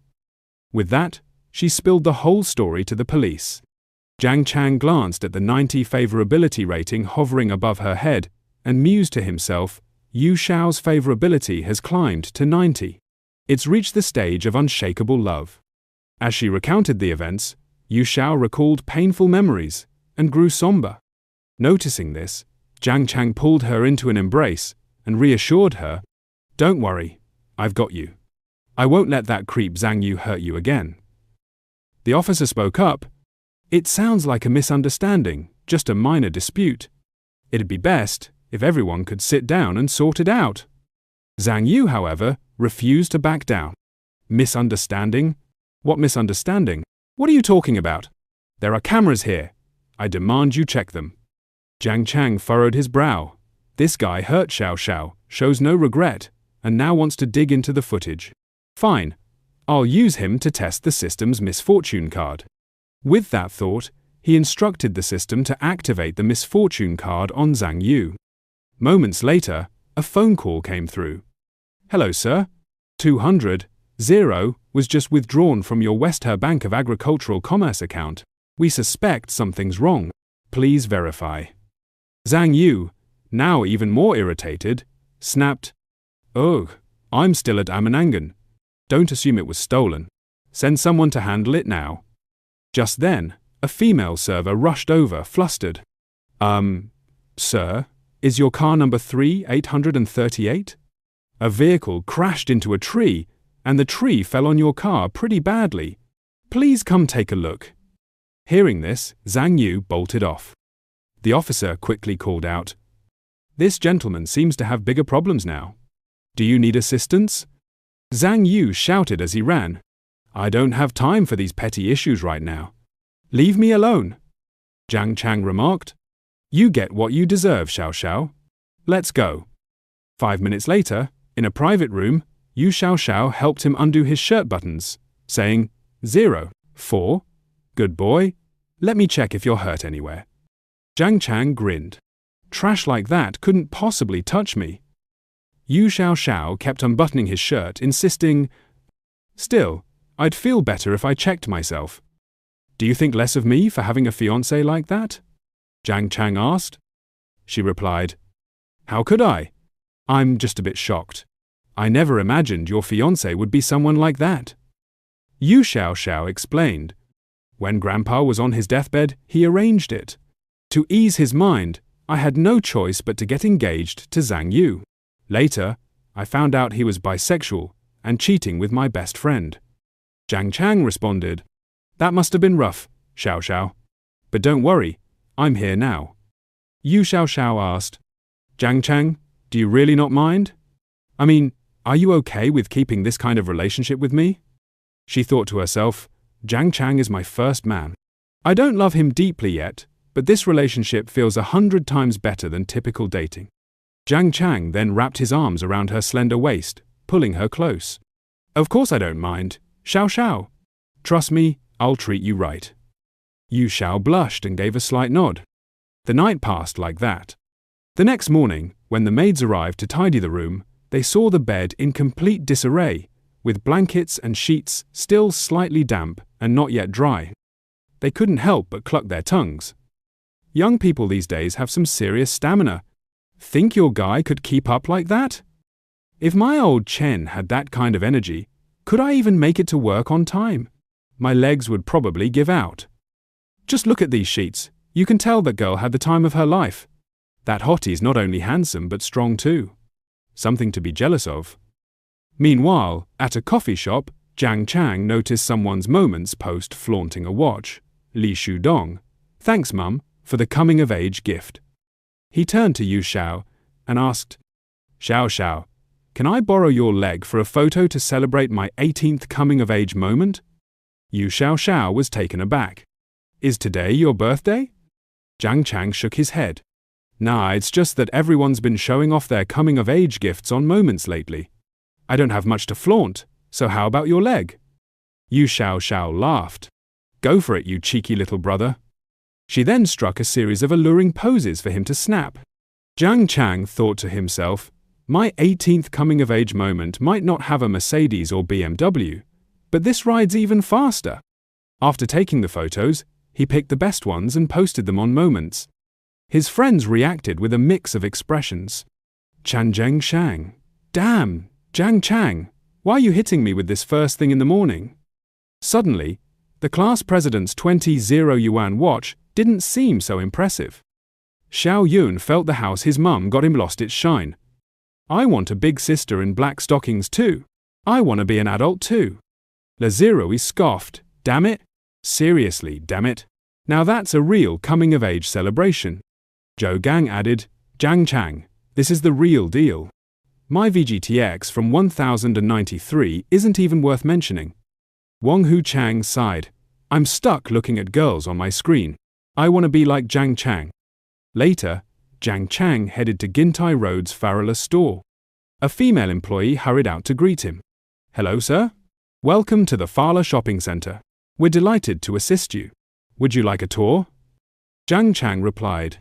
With that, she spilled the whole story to the police. Jiang Cheng glanced at the 90 favorability rating hovering above her head and mused to himself, Yu Xiao's favorability has climbed to 90. It's reached the stage of unshakable love. As she recounted the events, Yu Xiao recalled painful memories and grew somber. Noticing this, Jiang Cheng pulled her into an embrace and reassured her, "Don't worry, I've got you. I won't let that creep Zhang Yu hurt you again." The officer spoke up. "It sounds like a misunderstanding, just a minor dispute. It'd be best if everyone could sit down and sort it out." Zhang Yu, however, refused to back down. "Misunderstanding? What misunderstanding?" What are you talking about? There are cameras here. I demand you check them. Jiang Cheng furrowed his brow. This guy hurt Xiao Xiao, shows no regret, and now wants to dig into the footage. Fine. I'll use him to test the system's misfortune card. With that thought, he instructed the system to activate the misfortune card on Zhang Yu. Moments later, a phone call came through. Hello, sir. 200, 0 was just withdrawn from your Westher Bank of Agricultural Commerce account. We suspect something's wrong. Please verify. Zhang Yu, now even more irritated, snapped, Ugh, I'm still at Amanangan. Don't assume it was stolen. Send someone to handle it now. Just then, a female server rushed over, flustered. Sir, is your car number 3838? A vehicle crashed into a tree, and the tree fell on your car pretty badly. Please come take a look. Hearing this, Zhang Yu bolted off. The officer quickly called out, This gentleman seems to have bigger problems now. Do you need assistance? Zhang Yu shouted as he ran. I don't have time for these petty issues right now. Leave me alone. Jiang Cheng remarked. You get what you deserve, Xiao Xiao. Let's go. 5 minutes later, in a private room, Yu Xiao Xiao helped him undo his shirt buttons, saying, 0, 4. Good boy. Let me check if you're hurt anywhere. Jiang Cheng grinned. Trash like that couldn't possibly touch me. Yu Xiao Xiao kept unbuttoning his shirt, insisting, Still, I'd feel better if I checked myself. Do you think less of me for having a fiancé like that? Jiang Cheng asked. She replied, How could I? I'm just a bit shocked. I never imagined your fiancé would be someone like that. Yu Xiao Xiao explained. When Grandpa was on his deathbed, he arranged it. To ease his mind, I had no choice but to get engaged to Zhang Yu. Later, I found out he was bisexual and cheating with my best friend. Jiang Cheng responded, That must have been rough, Xiao Xiao. But don't worry, I'm here now. Yu Xiao Xiao asked, Jiang Cheng, do you really not mind? I mean, are you okay with keeping this kind of relationship with me? She thought to herself, Jiang Cheng is my first man. I don't love him deeply yet, but this relationship feels 100 times better than typical dating. Jiang Cheng then wrapped his arms around her slender waist, pulling her close. Of course I don't mind, Xiao Xiao. Trust me, I'll treat you right. Yu Xiao blushed and gave a slight nod. The night passed like that. The next morning, when the maids arrived to tidy the room, they saw the bed in complete disarray, with blankets and sheets still slightly damp and not yet dry. They couldn't help but cluck their tongues. Young people these days have some serious stamina. Think your guy could keep up like that? If my old Chen had that kind of energy, could I even make it to work on time? My legs would probably give out. Just look at these sheets. You can tell that girl had the time of her life. That hottie's not only handsome but strong too. Something to be jealous of. Meanwhile, at a coffee shop, Jiang Cheng noticed someone's moments post flaunting a watch. Li Shudong. Thanks, Mum, for the coming-of-age gift. He turned to Yu Xiao and asked, Xiao Xiao, can I borrow your leg for a photo to celebrate my 18th coming-of-age moment? Yu Xiao Xiao was taken aback. Is today your birthday? Jiang Cheng shook his head. Nah, it's just that everyone's been showing off their coming-of-age gifts on Moments lately. I don't have much to flaunt, so how about your leg? Yu Xiao Xiao laughed. Go for it, you cheeky little brother. She then struck a series of alluring poses for him to snap. Jiang Cheng thought to himself, my 18th coming-of-age moment might not have a Mercedes or BMW, but this ride's even faster. After taking the photos, he picked the best ones and posted them on Moments. His friends reacted with a mix of expressions. Chanzheng Shang. Damn, Jiang Cheng, why are you hitting me with this first thing in the morning? Suddenly, the class president's 20 yuan watch didn't seem so impressive. Xiao Yun felt the house his mum got him lost its shine. I want a big sister in black stockings too. I want to be an adult too. Lazirui scoffed. Damn it. Seriously, damn it. Now that's a real coming-of-age celebration. Zhou Gang added, Jiang Cheng, this is the real deal. My VGTX from 1093 isn't even worth mentioning. Wang Hu Chang sighed. I'm stuck looking at girls on my screen. I want to be like Jiang Cheng. Later, Jiang Cheng headed to Gintai Road's Farala store. A female employee hurried out to greet him. "Hello, sir. Welcome to the Farala shopping center. We're delighted to assist you. Would you like a tour?" Jiang Cheng replied,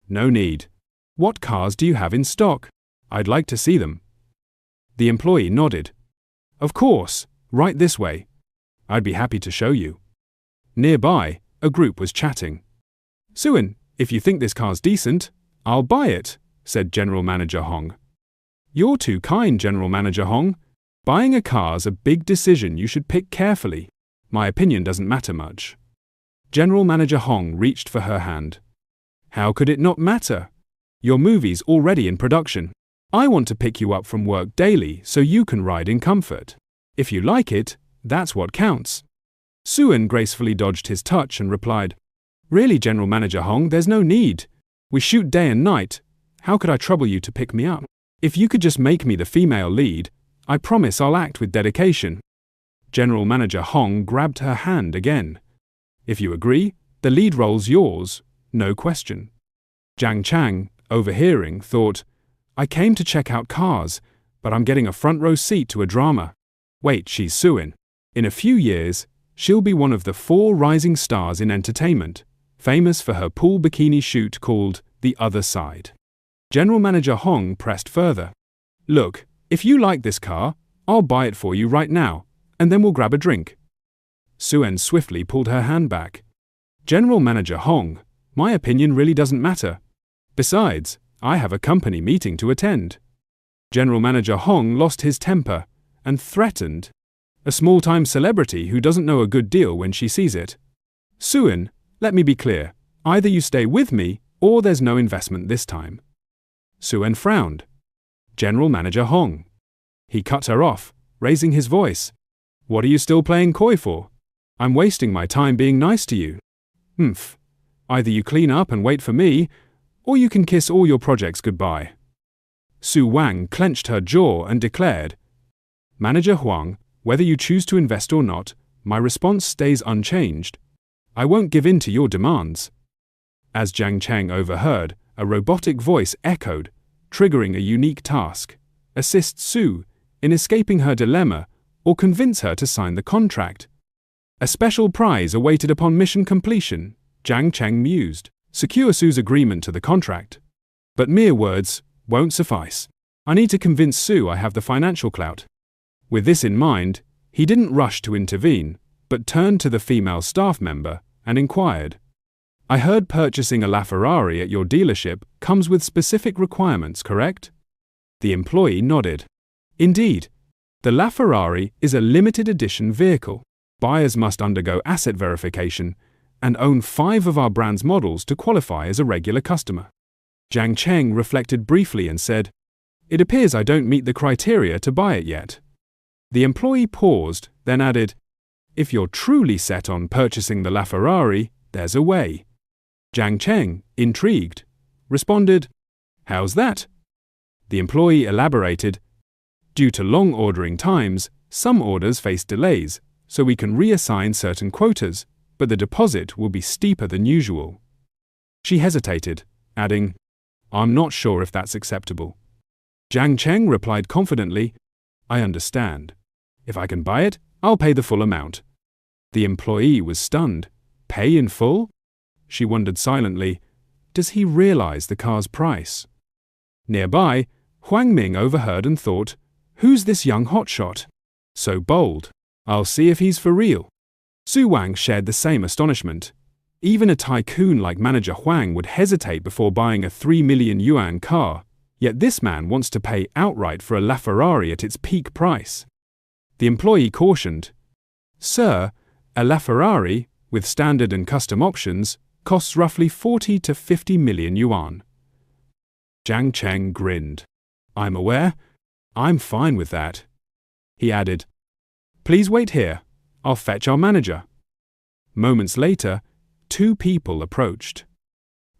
"No need. What cars do you have in stock? I'd like to see them." The employee nodded. "Of course, right this way. I'd be happy to show you." Nearby, a group was chatting. "Suin, if you think this car's decent, I'll buy it," said General Manager Hong. "You're too kind, General Manager Hong. Buying a car's a big decision you should pick carefully. My opinion doesn't matter much." General Manager Hong reached for her hand. "How could it not matter? Your movie's already in production. I want to pick you up from work daily so you can ride in comfort. If you like it, that's what counts." Suin gracefully dodged his touch and replied, "Really, General Manager Hong, there's no need. We shoot day and night. How could I trouble you to pick me up? If you could just make me the female lead, I promise I'll act with dedication." General Manager Hong grabbed her hand again. "If you agree, the lead role's yours, no question." Jiang Cheng, overhearing, thought, "I came to check out cars, but I'm getting a front row seat to a drama. Wait, she's Suin. In a few years, she'll be one of the 4 rising stars in entertainment, famous for her pool bikini shoot called The Other Side." General Manager Hong pressed further. "Look, if you like this car, I'll buy it for you right now, and then we'll grab a drink." Suin swiftly pulled her hand back. "General Manager Hong, my opinion really doesn't matter. Besides, I have a company meeting to attend." General Manager Hong lost his temper and threatened, "A small-time celebrity who doesn't know a good deal when she sees it. Suin, let me be clear. Either you stay with me, or there's no investment this time." Suin frowned. "General Manager Hong." He cut her off, raising his voice. "What are you still playing coy for? I'm wasting my time being nice to you. Either you clean up and wait for me, or you can kiss all your projects goodbye." Su Wang clenched her jaw and declared, "Manager Huang, whether you choose to invest or not, my response stays unchanged. I won't give in to your demands." As Jiang Cheng overheard, a robotic voice echoed, triggering a unique task: assist Su in escaping her dilemma or convince her to sign the contract. "A special prize awaited upon mission completion," Jiang Cheng mused. "Secure Su's agreement to the contract. But mere words won't suffice. I need to convince Su I have the financial clout." With this in mind, he didn't rush to intervene, but turned to the female staff member and inquired, "I heard purchasing a LaFerrari at your dealership comes with specific requirements, correct?" The employee nodded. "Indeed. The LaFerrari is a limited edition vehicle. Buyers must undergo asset verification and own 5 of our brand's models to qualify as a regular customer." Jiang Cheng reflected briefly and said, "It appears I don't meet the criteria to buy it yet." The employee paused, then added, "If you're truly set on purchasing the LaFerrari, there's a way." Jiang Cheng, intrigued, responded, "How's that?" The employee elaborated, "Due to long ordering times, some orders face delays, so we can reassign certain quotas, but the deposit will be steeper than usual." She hesitated, adding, "I'm not sure if that's acceptable." Jiang Cheng replied confidently, "I understand. If I can buy it, I'll pay the full amount." The employee was stunned. Pay in full? She wondered silently, does he realize the car's price? Nearby, Huang Ming overheard and thought, who's this young hotshot? So bold. I'll see if he's for real. Su Wang shared the same astonishment. Even a tycoon like Manager Huang would hesitate before buying a 3 million yuan car, yet this man wants to pay outright for a LaFerrari at its peak price. The employee cautioned, "Sir, a LaFerrari, with standard and custom options, costs roughly 40 to 50 million yuan. Jiang Cheng grinned. "I'm aware. I'm fine with that." He added, "Please wait here. I'll fetch our manager." Moments later, 2 people approached.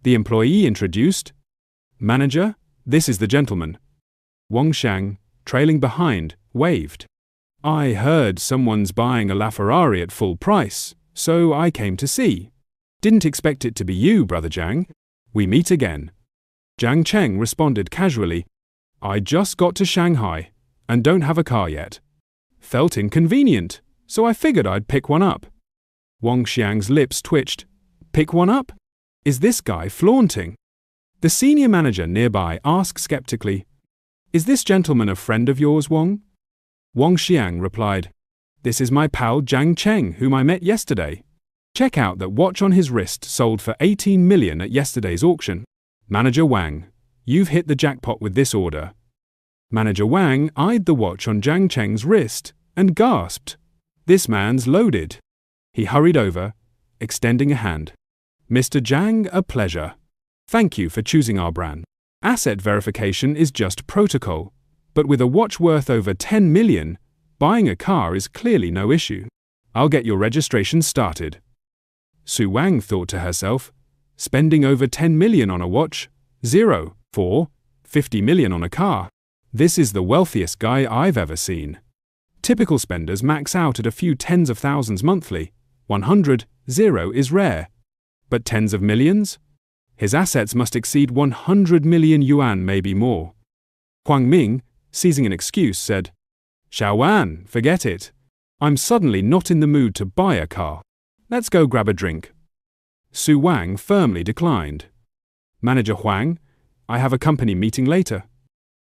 The employee introduced, "Manager, this is the gentleman." Wang Shang, trailing behind, waved. "I heard someone's buying a LaFerrari at full price, So I came to see. Didn't expect it to be you, Brother Jiang. We meet again. Jiang Cheng responded casually. I just got to Shanghai and don't have a car yet. Felt inconvenient, so I figured I'd pick one up. Wang Xiang's lips twitched. Pick one up? Is this guy flaunting? The senior manager nearby asked skeptically, Is this gentleman a friend of yours, Wang? Wang Xiang replied, This is my pal Jiang Cheng, whom I met yesterday. Check out that watch on his wrist sold for 18 million at yesterday's auction. Manager Wang, you've hit the jackpot with this order. Manager Wang eyed the watch on Jiang Cheng's wrist and gasped. This man's loaded. He hurried over, extending a hand. Mr. Jiang, a pleasure. Thank you for choosing our brand. Asset verification is just protocol, but with a watch worth over 10 million, buying a car is clearly no issue. I'll get your registration started. Su Wang thought to herself, spending over 10 million on a watch, 50 million on a car. This is the wealthiest guy I've ever seen. Typical spenders max out at a few tens of thousands monthly. 100 is rare. But tens of millions? His assets must exceed 100 million yuan, maybe more. Huang Ming, seizing an excuse, said, Xiaowan, forget it. I'm suddenly not in the mood to buy a car. Let's go grab a drink. Su Wang firmly declined. Manager Huang, I have a company meeting later.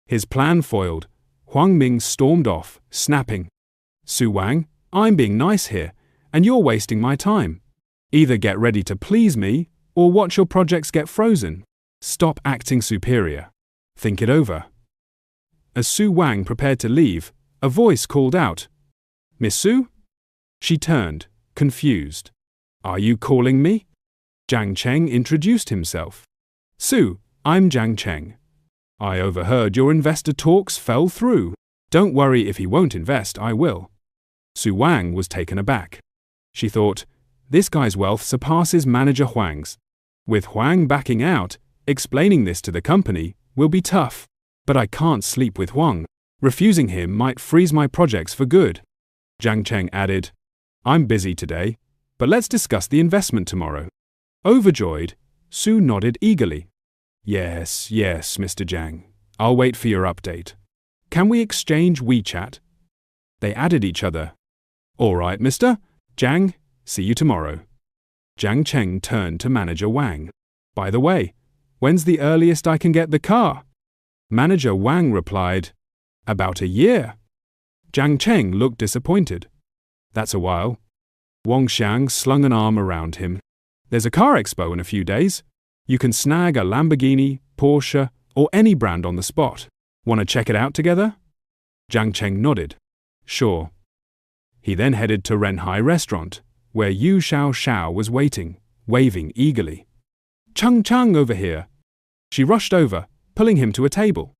His plan foiled, Huang Ming stormed off, snapping, Su Wang, I'm being nice here, and you're wasting my time. Either get ready to please me, or watch your projects get frozen. Stop acting superior. Think it over. As Su Wang prepared to leave, a voice called out, Miss Su? She turned, confused. Are you calling me? Jiang Cheng introduced himself. Su, I'm Jiang Cheng. I overheard your investor talks fell through. Don't worry if he won't invest, I will. Su Wang was taken aback. She thought, this guy's wealth surpasses Manager Huang's. With Huang backing out, explaining this to the company will be tough. But I can't sleep with Huang. Refusing him might freeze my projects for good. Jiang Cheng added, I'm busy today, but let's discuss the investment tomorrow. Overjoyed, Su nodded eagerly. Yes, Mr. Jiang. I'll wait for your update. Can we exchange WeChat? They added each other. All right, Mr. Jiang, see you tomorrow. Jiang Cheng turned to Manager Wang. By the way, when's the earliest I can get the car? Manager Wang replied, About a year. Jiang Cheng looked disappointed. That's a while. Wang Xiang slung an arm around him. There's a car expo in a few days. You can snag a Lamborghini, Porsche, or any brand on the spot. Want to check it out together? Jiang Cheng nodded. Sure. He then headed to Renhai restaurant, where Yu Xiao Xiao was waiting, waving eagerly. Chung over here. She rushed over, pulling him to a table.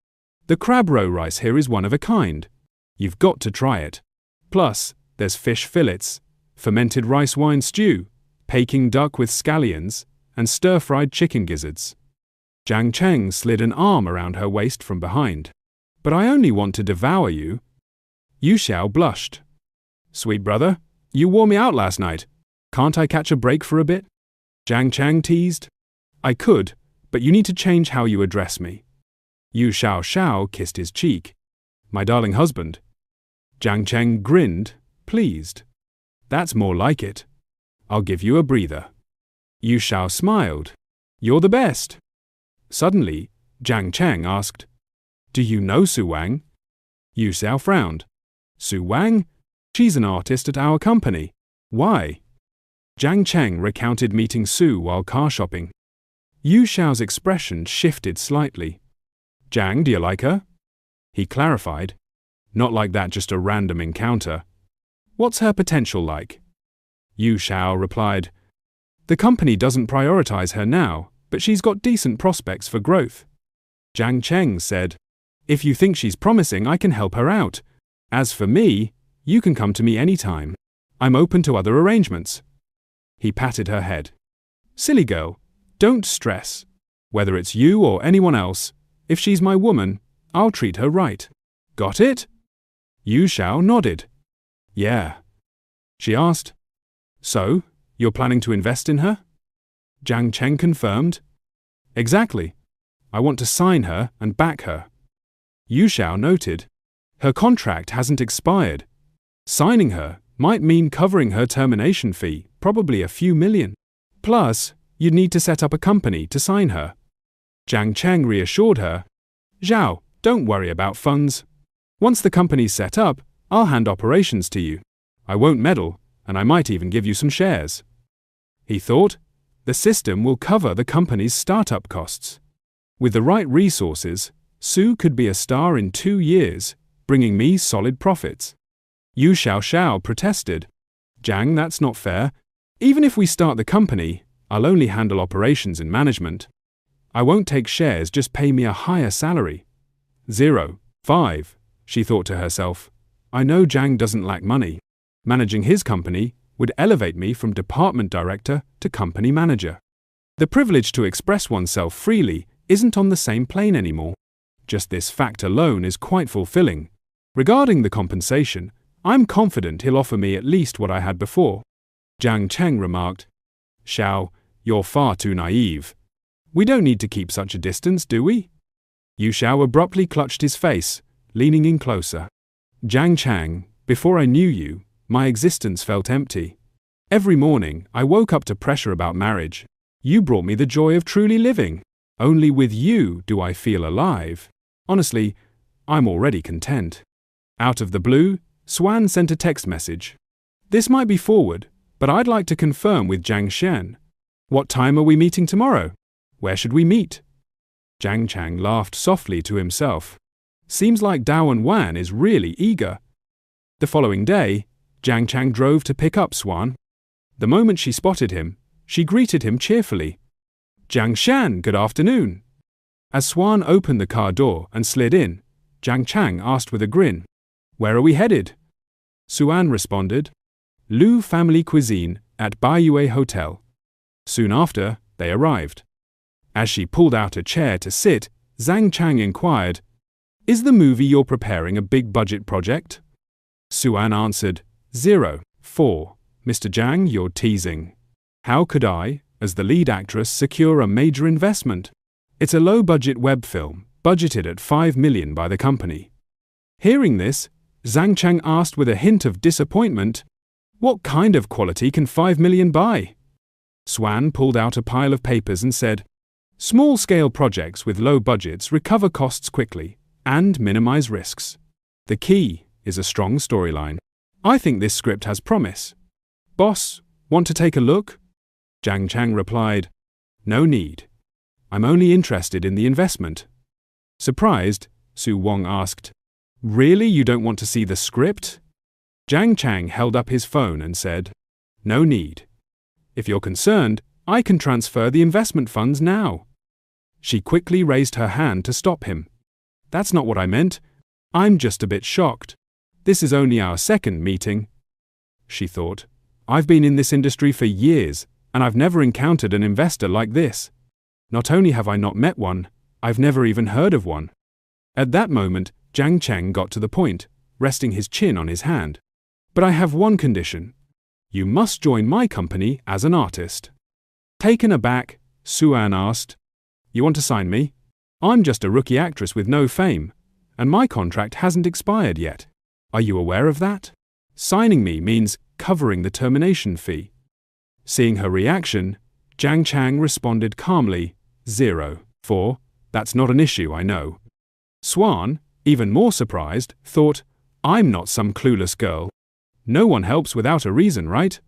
The crab roe rice here is one of a kind. You've got to try it. Plus, there's fish fillets, fermented rice wine stew, Peking duck with scallions, and stir-fried chicken gizzards. Jiang Cheng slid an arm around her waist from behind. But I only want to devour you. Yu Xiao blushed. Sweet brother, you wore me out last night. Can't I catch a break for a bit? Jiang Cheng teased. I could, but you need to change how you address me. Yu Xiao Xiao kissed his cheek. My darling husband. Jiang Cheng grinned, pleased. That's more like it. I'll give you a breather. Yu Xiao smiled. You're the best. Suddenly, Jiang Cheng asked, Do you know Su Wang? Yu Xiao frowned. Su Wang? She's an artist at our company. Why? Jiang Cheng recounted meeting Su while car shopping. Yu Xiao's expression shifted slightly. Jiang, do you like her? He clarified. Not like that, just a random encounter. What's her potential like? Yu Xiao replied, The company doesn't prioritize her now, but she's got decent prospects for growth. Jiang Cheng said, If you think she's promising, I can help her out. As for me, you can come to me anytime. I'm open to other arrangements. He patted her head. Silly girl, don't stress. Whether it's you or anyone else, if she's my woman, I'll treat her right. Got it? Yu Xiao nodded. Yeah. She asked, So, You're planning to invest in her? Jiang Cheng confirmed. Exactly. I want to sign her and back her. Yu Xiao noted. Her contract hasn't expired. Signing her might mean covering her termination fee, probably a few million. Plus, you'd need to set up a company to sign her. Jiang Cheng reassured her. Zhao, don't worry about funds. Once the company's set up, I'll hand operations to you. I won't meddle, and I might even give you some shares. He thought, the system will cover the company's startup costs. With the right resources, Su could be a star in 2 years, bringing me solid profits. Yu Xiao protested. Jiang, that's not fair. Even if we start the company, I'll only handle operations and management. I won't take shares, just pay me a higher salary. 0.5, she thought to herself. I know Jiang doesn't lack money. Managing his company would elevate me from department director to company manager. The privilege to express oneself freely isn't on the same plane anymore. Just this fact alone is quite fulfilling. Regarding the compensation, I'm confident he'll offer me at least what I had before. Jiang Cheng remarked. Xiao, you're far too naive. We don't need to keep such a distance, do we? Yu Xiao abruptly clutched his face, leaning in closer. Jiang Cheng, before I knew you, my existence felt empty. Every morning, I woke up to pressure about marriage. You brought me the joy of truly living. Only with you do I feel alive. Honestly, I'm already content. Out of the blue, Swan sent a text message. This might be forward, but I'd like to confirm with Jiang Shen. What time are we meeting tomorrow? Where should we meet? Jiang Cheng laughed softly to himself. Seems like Dao Wan is really eager. The following day, Jiang Cheng drove to pick up Swan. The moment she spotted him, she greeted him cheerfully. Jiang Shan, good afternoon. As Swan opened the car door and slid in, Jiang Cheng asked with a grin, Where are we headed? Suan responded, Lu Family Cuisine at Baiyue Hotel. Soon after, they arrived. As she pulled out a chair to sit, Zhang Chang inquired, Is the movie you're preparing a big-budget project? Suan answered, 0.4. Mr. Jiang, you're teasing. How could I, as the lead actress, secure a major investment? It's a low-budget web film, budgeted at 5 million by the company. Hearing this, Zhang Chang asked with a hint of disappointment, What kind of quality can 5 million buy? Swan pulled out a pile of papers and said, Small-scale projects with low budgets recover costs quickly and minimize risks. The key is a strong storyline. I think this script has promise. Boss, want to take a look? Jiang Chang replied, No need. I'm only interested in the investment. Surprised, Su Wong asked, Really, you don't want to see the script? Jiang Chang held up his phone and said, No need. If you're concerned, I can transfer the investment funds now. She quickly raised her hand to stop him. That's not what I meant. I'm just a bit shocked. This is only our second meeting. She thought, I've been in this industry for years, and I've never encountered an investor like this. Not only have I not met one, I've never even heard of one. At that moment, Jiang Cheng got to the point, resting his chin on his hand. But I have one condition. You must join my company as an artist. Taken aback, Suan asked, You want to sign me? I'm just a rookie actress with no fame, and my contract hasn't expired yet. Are you aware of that? Signing me means covering the termination fee. Seeing her reaction, Jiang Chang responded calmly, 0.4. That's not an issue, I know. Swan, even more surprised, thought, I'm not some clueless girl. No one helps without a reason, right?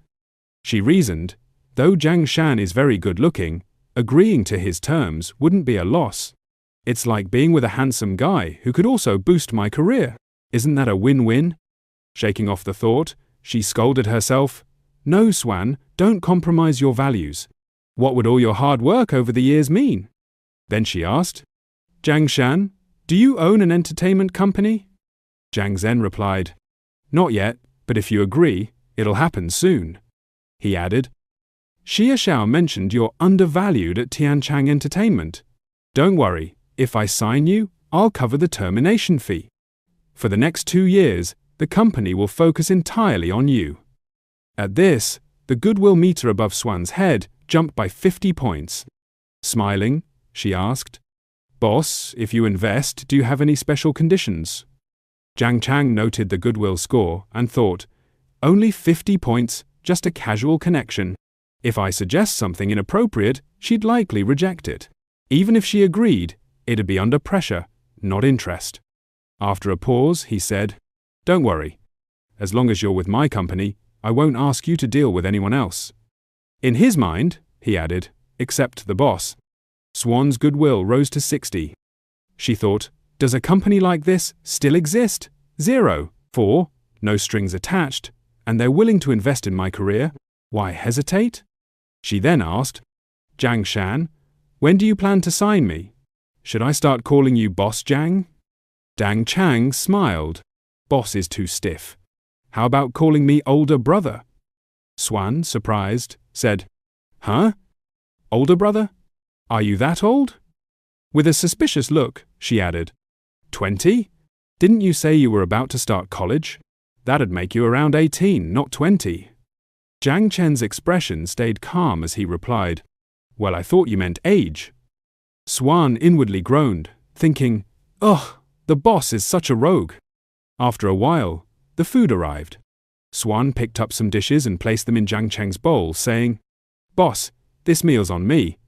She reasoned, though Jiang Shan is very good-looking, agreeing to his terms wouldn't be a loss. It's like being with a handsome guy who could also boost my career. Isn't that a win-win? Shaking off the thought, she scolded herself, No, Swan, don't compromise your values. What would all your hard work over the years mean? Then she asked, Jiang Shan, do you own an entertainment company? Jiang Zhen replied, Not yet, but if you agree, it'll happen soon. He added, Xia Xiao mentioned you're undervalued at Tianchang Entertainment. Don't worry, if I sign you, I'll cover the termination fee. For the next 2 years, the company will focus entirely on you. At this, the goodwill meter above Swan's head jumped by 50 points. Smiling, she asked, "Boss, if you invest, do you have any special conditions?" Jiang Cheng noted the goodwill score and thought, "Only 50 points, just a casual connection. If I suggest something inappropriate, she'd likely reject it. Even if she agreed, it'd be under pressure, not interest." After a pause, he said, "Don't worry. As long as you're with my company, I won't ask you to deal with anyone else." In his mind, he added, "except the boss." Swan's goodwill rose to 60. She thought, does a company like this still exist? 0. 4. No strings attached, and they're willing to invest in my career. Why hesitate? She then asked, "Jiang Shan, when do you plan to sign me? Should I start calling you Boss Jiang?" Jiang Cheng smiled. "Boss is too stiff. How about calling me older brother?" Swan, surprised, said, "Huh? Older brother? Are you that old?" With a suspicious look, she added, 20? Didn't you say you were about to start college? That'd make you around 18, not 20. Jiang Chen's expression stayed calm as he replied, "Well, I thought you meant age." Swan inwardly groaned, thinking, "Ugh, the boss is such a rogue." After a while, the food arrived. Swan picked up some dishes and placed them in Jiang Cheng's bowl, saying, "Boss, this meal's on me.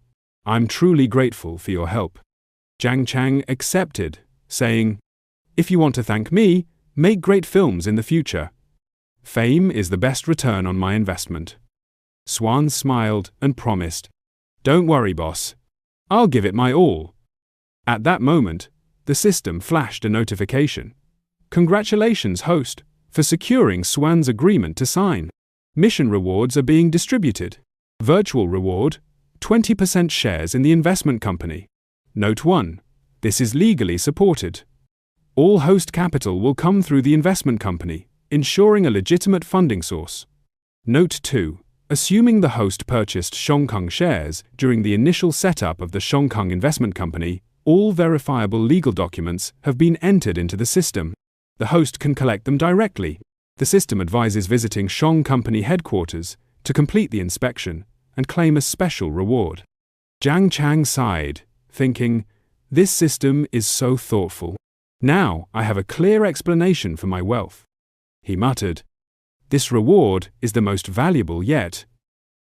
I'm truly grateful for your help." Jiang Cheng accepted, saying, "If you want to thank me, make great films in the future. Fame is the best return on my investment." Swan smiled and promised, "Don't worry, boss. I'll give it my all." At that moment, the system flashed a notification. "Congratulations, host, for securing Swan's agreement to sign. Mission rewards are being distributed. Virtual reward, 20% shares in the investment company. Note 1. This is legally supported. All host capital will come through the investment company, ensuring a legitimate funding source. Note 2. Assuming the host purchased Shongkong shares during the initial setup of the Shongkong Investment Company, all verifiable legal documents have been entered into the system. The host can collect them directly. The system advises visiting Shong Company headquarters to complete the inspection and claim a special reward." Jiang Cheng sighed, thinking, "This system is so thoughtful. Now I have a clear explanation for my wealth." He muttered, "This reward is the most valuable yet."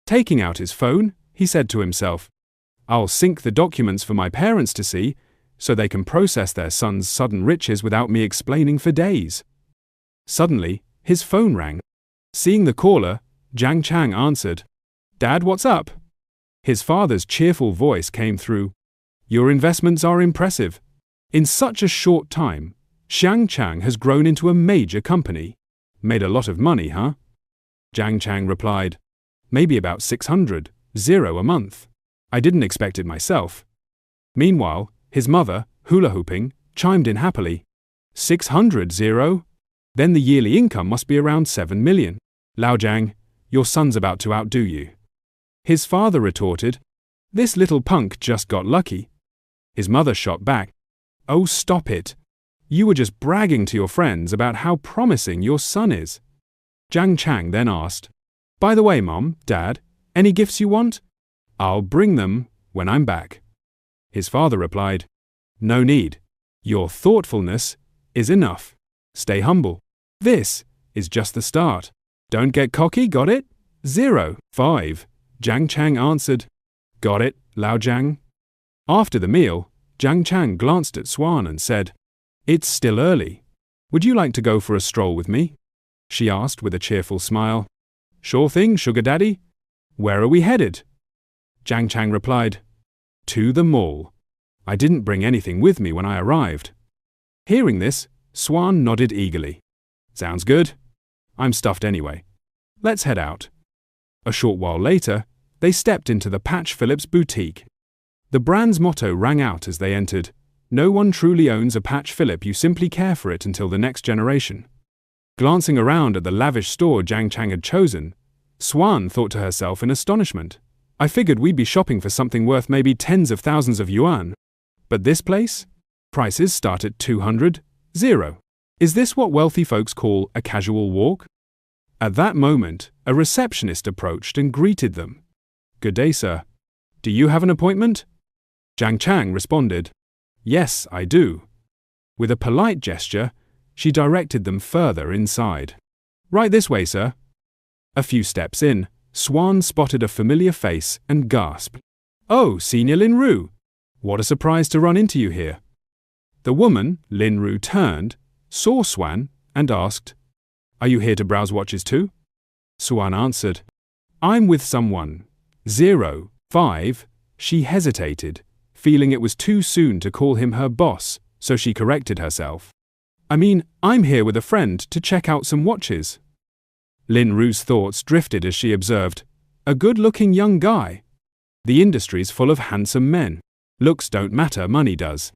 Taking out his phone, he said to himself, "I'll sync the documents for my parents to see, so they can process their son's sudden riches without me explaining for days." Suddenly, his phone rang. Seeing the caller, Jiang Cheng answered, "Dad, what's up?" His father's cheerful voice came through, "Your investments are impressive. In such a short time, Jiang Cheng has grown into a major company. Made a lot of money, huh?" Jiang Cheng replied, "Maybe about 600 a month. I didn't expect it myself." Meanwhile, his mother, hula hooping, chimed in happily, 600? Then the yearly income must be around 7 million. Lao Jiang, your son's about to outdo you." His father retorted, "This little punk just got lucky." His mother shot back, "Oh, stop it. You were just bragging to your friends about how promising your son is." Jiang Cheng then asked, "By the way, Mom, Dad, any gifts you want? I'll bring them when I'm back." His father replied, "No need. Your thoughtfulness is enough. Stay humble. This is just the start. Don't get cocky, got it? 5. Jiang Cheng answered, "Got it, Lao Jiang." After the meal, Jiang Cheng glanced at Swan and said, "It's still early. Would you like to go for a stroll with me?" She asked with a cheerful smile. "Sure thing, sugar daddy. Where are we headed?" Jiang Cheng replied, "To the mall. I didn't bring anything with me when I arrived." Hearing this, Swan nodded eagerly. "Sounds good. I'm stuffed anyway. Let's head out." A short while later, they stepped into the Patch Phillips boutique. The brand's motto rang out as they entered, "No one truly owns a Patch Phillip, you simply care for it until the next generation." Glancing around at the lavish store Jiang Cheng had chosen, Swan thought to herself in astonishment, "I figured we'd be shopping for something worth maybe tens of thousands of yuan. But this place? Prices start at 200. Is this what wealthy folks call a casual walk?" At that moment, a receptionist approached and greeted them. "Good day, sir. Do you have an appointment?" Jiang Cheng responded, "Yes, I do." With a polite gesture, she directed them further inside. "Right this way, sir." A few steps in, Swan spotted a familiar face and gasped, "Oh, Senior Lin Ru! What a surprise to run into you here." The woman, Lin Ru, turned, saw Swan, and asked, "Are you here to browse watches too?" Swan answered, "I'm with someone. 05. She hesitated, feeling it was too soon to call him her boss, so she corrected herself. I'm here with a friend to check out some watches." Lin Ru's thoughts drifted as she observed, "A good-looking young guy. The industry's full of handsome men. Looks don't matter, money does."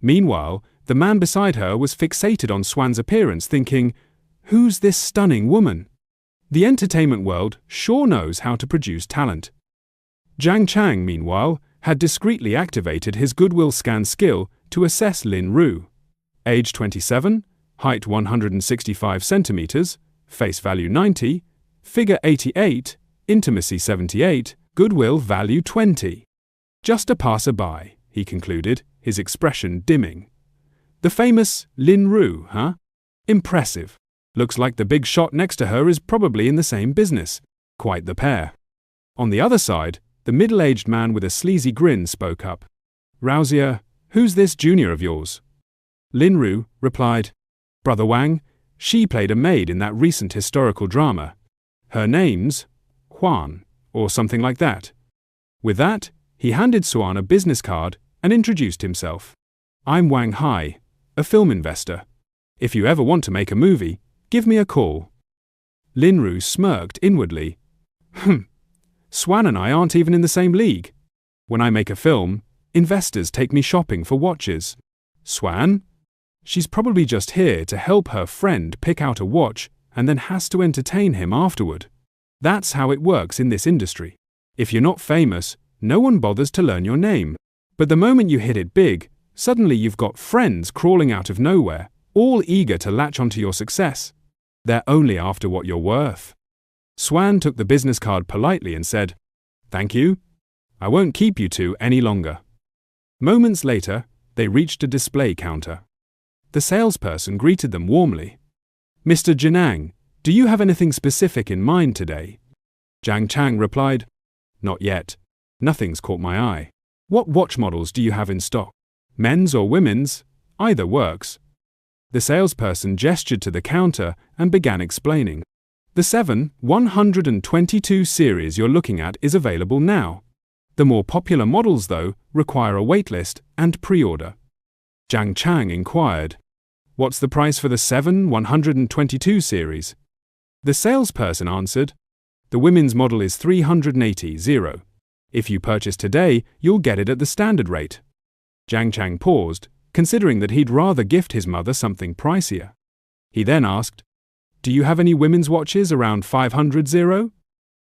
Meanwhile, the man beside her was fixated on Swan's appearance, thinking, "Who's this stunning woman? The entertainment world sure knows how to produce talent." Jiang Cheng, meanwhile, had discreetly activated his goodwill scan skill to assess Lin Ru. Age 27, height 165 centimeters, face value 90, figure 88, intimacy 78, goodwill value 20. "Just a passerby," he concluded, his expression dimming. "The famous Lin Ru, huh? Impressive. Looks like the big shot next to her is probably in the same business. Quite the pair." On the other side, the middle-aged man with a sleazy grin spoke up. "Rousier, who's this junior of yours?" Lin Ru replied, "Brother Wang, she played a maid in that recent historical drama. Her name's Huan, or something like that." With that, he handed Swan a business card and introduced himself. "I'm Wang Hai, a film investor. If you ever want to make a movie, give me a call." Lin Ru smirked inwardly. Swan and I aren't even in the same league. When I make a film, investors take me shopping for watches. Swan? She's probably just here to help her friend pick out a watch and then has to entertain him afterward. That's how it works in this industry. If you're not famous, no one bothers to learn your name. But the moment you hit it big, suddenly you've got friends crawling out of nowhere, all eager to latch onto your success. They're only after what you're worth. Swan took the business card politely and said, "Thank you. I won't keep you two any longer." Moments later, they reached a display counter. The salesperson greeted them warmly. "Mr. Jiang, do you have anything specific in mind today?" Jiang Cheng replied, "Not yet. Nothing's caught my eye. What watch models do you have in stock? Men's or women's? Either works." The salesperson gestured to the counter and began explaining. "The 122 series you're looking at is available now. The more popular models, though, require a waitlist and pre-order." Jiang Cheng inquired, "What's the price for the 122 series?" The salesperson answered, "The women's model is 380. If you purchase today, you'll get it at the standard rate." Jiang Cheng paused, considering that he'd rather gift his mother something pricier. He then asked, "Do you have any women's watches around 500?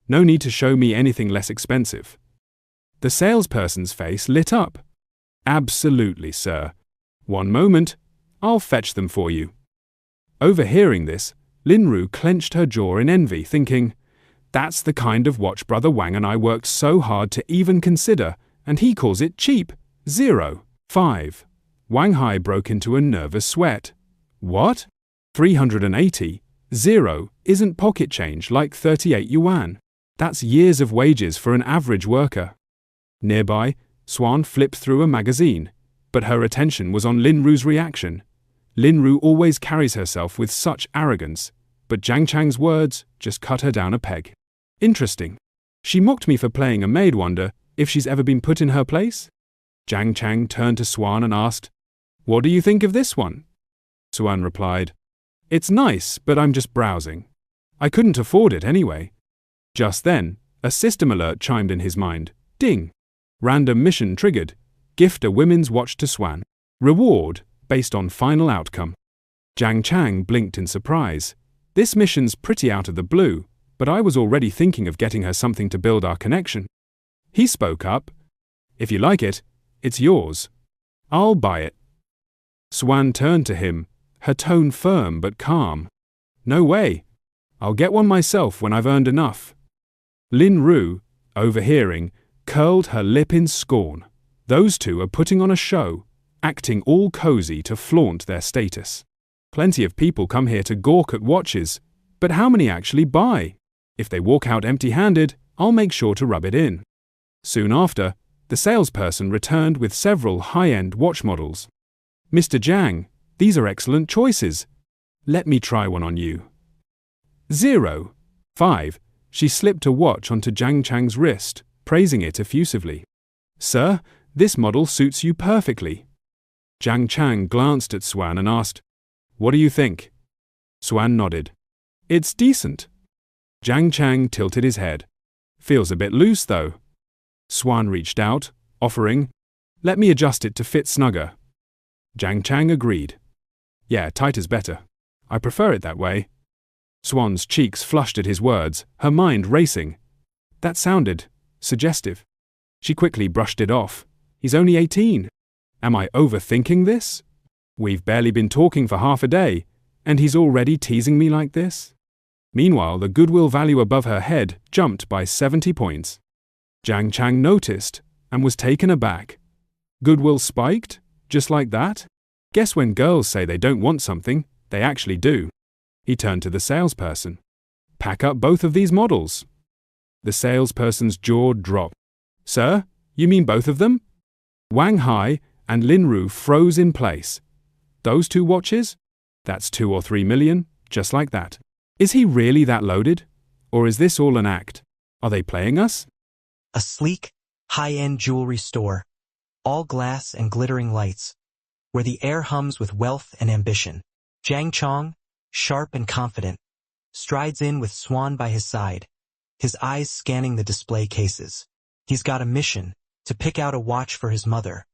No need to show me anything less expensive." The salesperson's face lit up. "Absolutely, sir. One moment, I'll fetch them for you." Overhearing this, Lin Ru clenched her jaw in envy, thinking, "That's the kind of watch Brother Wang and I worked so hard to even consider, and he calls it cheap. 05. Wang Hai broke into a nervous sweat. "What? 380? Isn't pocket change like 38 yuan. That's years of wages for an average worker." Nearby, Swan flipped through a magazine, but her attention was on Lin Ru's reaction. Lin Ru always carries herself with such arrogance, but Jiang Cheng's words just cut her down a peg. Interesting. She mocked me for playing a maid. Wonder if she's ever been put in her place? Jiang Cheng turned to Swan and asked, "What do you think of this one?" Swan replied, "It's nice, but I'm just browsing. I couldn't afford it anyway." Just then, a system alert chimed in his mind. Ding! Random mission triggered. Gift a women's watch to Swan. Reward based on final outcome. Jiang Cheng blinked in surprise. This mission's pretty out of the blue, but I was already thinking of getting her something to build our connection. He spoke up. "If you like it, it's yours. I'll buy it." Swan turned to him, her tone firm but calm. "No way. I'll get one myself when I've earned enough. Lin Ru, overhearing, curled her lip in scorn. Those two are putting on a show, acting all cozy to flaunt their status. Plenty of people come here to gawk at watches, but how many actually buy? If they walk out empty-handed, I'll make sure to rub it in. Soon after, the salesperson returned with several high-end watch models. Mr. Jiang, these are excellent choices. Let me try one on you. 5. She slipped a watch onto Jiang Cheng's wrist, praising it effusively. Sir, this model suits you perfectly. Jiang Cheng glanced at Swan and asked, What do you think? Swan nodded. It's decent. Jiang Cheng tilted his head. Feels a bit loose, though. Swan reached out, offering, Let me adjust it to fit snugger. Jiang Cheng agreed. Yeah, tight is better. I prefer it that way. Swan's cheeks flushed at his words, her mind racing. That sounded suggestive. She quickly brushed it off. He's only 18. Am I overthinking this? We've barely been talking for half a day, and he's already teasing me like this? Meanwhile, the goodwill value above her head jumped by 70 points. Jiang Cheng noticed and was taken aback. Goodwill spiked? Just like that? Guess when girls say they don't want something, they actually do. He turned to the salesperson. Pack up both of these models. The salesperson's jaw dropped. Sir, you mean both of them? Wang Hai and Lin Ru froze in place. Those two watches? That's 2 or 3 million, just like that. Is he really that loaded? Or is this all an act? Are they playing us? A sleek, high-end jewelry store, all glass and glittering lights, where the air hums with wealth and ambition. Jiang Cheng, sharp and confident, strides in with Swan by his side, his eyes scanning the display cases. He's got a mission, to pick out a watch for his mother.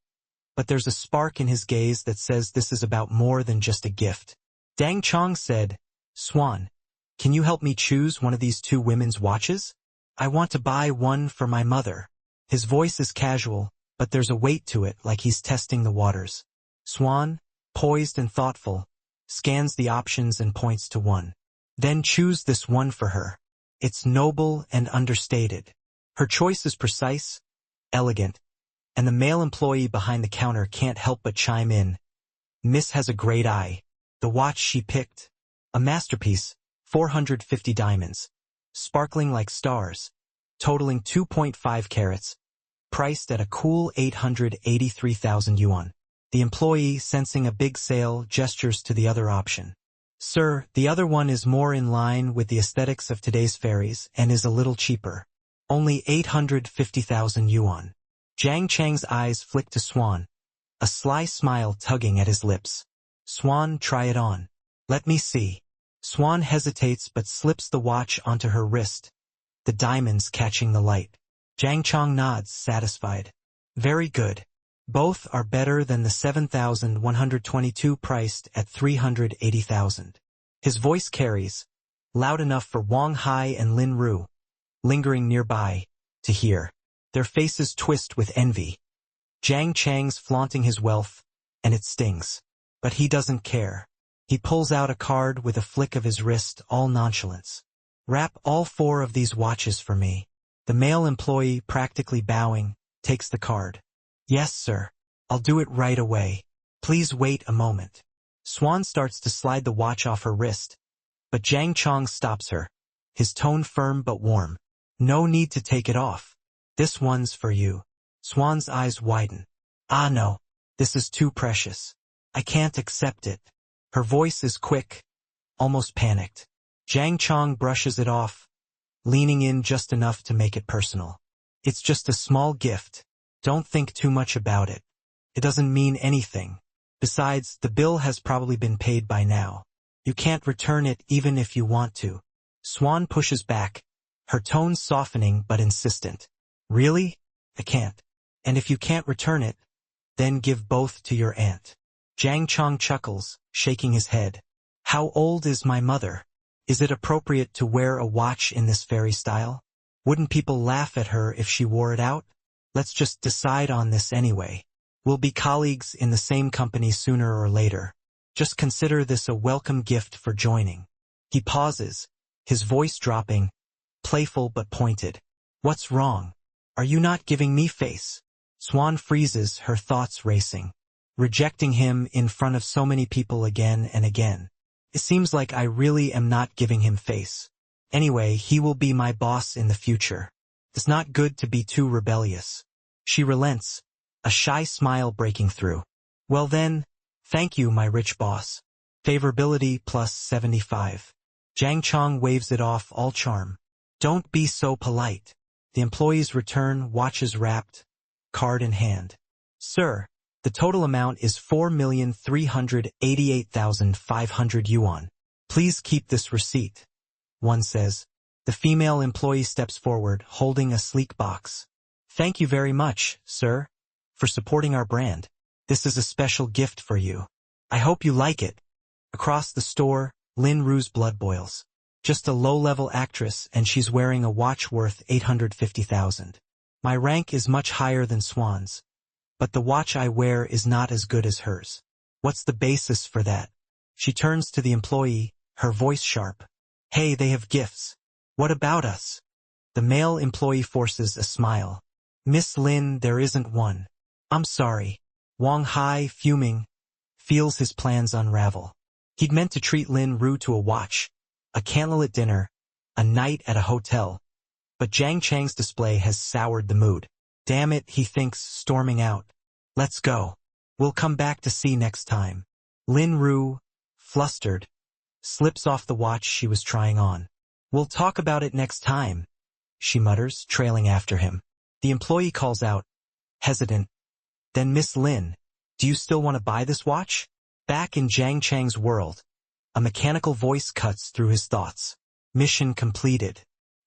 But there's a spark in his gaze that says this is about more than just a gift. Jiang Cheng said, Swan, can you help me choose one of these two women's watches? I want to buy one for my mother. His voice is casual, but there's a weight to it, like he's testing the waters. Swan, poised and thoughtful, scans the options and points to one. Then choose this one for her. It's noble and understated. Her choice is precise, elegant, and the male employee behind the counter can't help but chime in. Miss has a great eye. The watch she picked, a masterpiece, 450 diamonds, sparkling like stars, totaling 2.5 carats, priced at a cool 883,000 yuan. The employee, sensing a big sale, gestures to the other option. Sir, the other one is more in line with the aesthetics of today's fairies and is a little cheaper. Only 850,000 yuan. Jiang Cheng's eyes flick to Swan, a sly smile tugging at his lips. Swan, try it on. Let me see. Swan hesitates but slips the watch onto her wrist, the diamonds catching the light. Jiang Cheng nods, satisfied. Very good. Both are better than the 7,122 priced at 380,000. His voice carries, loud enough for Wang Hai and Lin Ru, lingering nearby, to hear. Their faces twist with envy. Jiang Cheng's flaunting his wealth, and it stings. But he doesn't care. He pulls out a card with a flick of his wrist, all nonchalance. Wrap all 4 of these watches for me. The male employee, practically bowing, takes the card. Yes, sir. I'll do it right away. Please wait a moment. Swan starts to slide the watch off her wrist, but Jiang Cheng stops her, his tone firm but warm. No need to take it off. This one's for you. Swan's eyes widen. Ah no, this is too precious. I can't accept it. Her voice is quick, almost panicked. Jiang Cheng brushes it off, leaning in just enough to make it personal. It's just a small gift. Don't think too much about it. It doesn't mean anything. Besides, the bill has probably been paid by now. You can't return it even if you want to. Swan pushes back, her tone softening but insistent. Really? I can't. And if you can't return it, then give both to your aunt. Jiang Cheng chuckles, shaking his head. How old is my mother? Is it appropriate to wear a watch in this fairy style? Wouldn't people laugh at her if she wore it out? Let's just decide on this anyway. We'll be colleagues in the same company sooner or later. Just consider this a welcome gift for joining. He pauses, his voice dropping, playful but pointed. What's wrong? Are you not giving me face? Swan freezes, her thoughts racing. Rejecting him in front of so many people again and again. It seems like I really am not giving him face. Anyway, he will be my boss in the future. It's not good to be too rebellious. She relents, a shy smile breaking through. Well then, thank you, my rich boss. Favorability plus 75. Jiang Cheng waves it off, all charm. Don't be so polite. The employees return, watches wrapped, card in hand. Sir, the total amount is 4,388,500 yuan. Please keep this receipt. One says. The female employee steps forward, holding a sleek box. Thank you very much, sir, for supporting our brand. This is a special gift for you. I hope you like it. Across the store, Lin Ru's blood boils. Just a low-level actress, and she's wearing a watch worth 850,000. My rank is much higher than Swan's, but the watch I wear is not as good as hers. What's the basis for that? She turns to the employee, her voice sharp. Hey, they have gifts. What about us? The male employee forces a smile. Miss Lin, there isn't one. I'm sorry. Wang Hai, fuming, feels his plans unravel. He'd meant to treat Lin Ru to a watch, a candlelit dinner, a night at a hotel. But Jiang Cheng's display has soured the mood. Damn it, he thinks, storming out. Let's go. We'll come back to see next time. Lin Ru, flustered, slips off the watch she was trying on. We'll talk about it next time, she mutters, trailing after him. The employee calls out, hesitant. Then Miss Lin, do you still want to buy this watch? Back in Jiang Cheng's world, a mechanical voice cuts through his thoughts. Mission completed.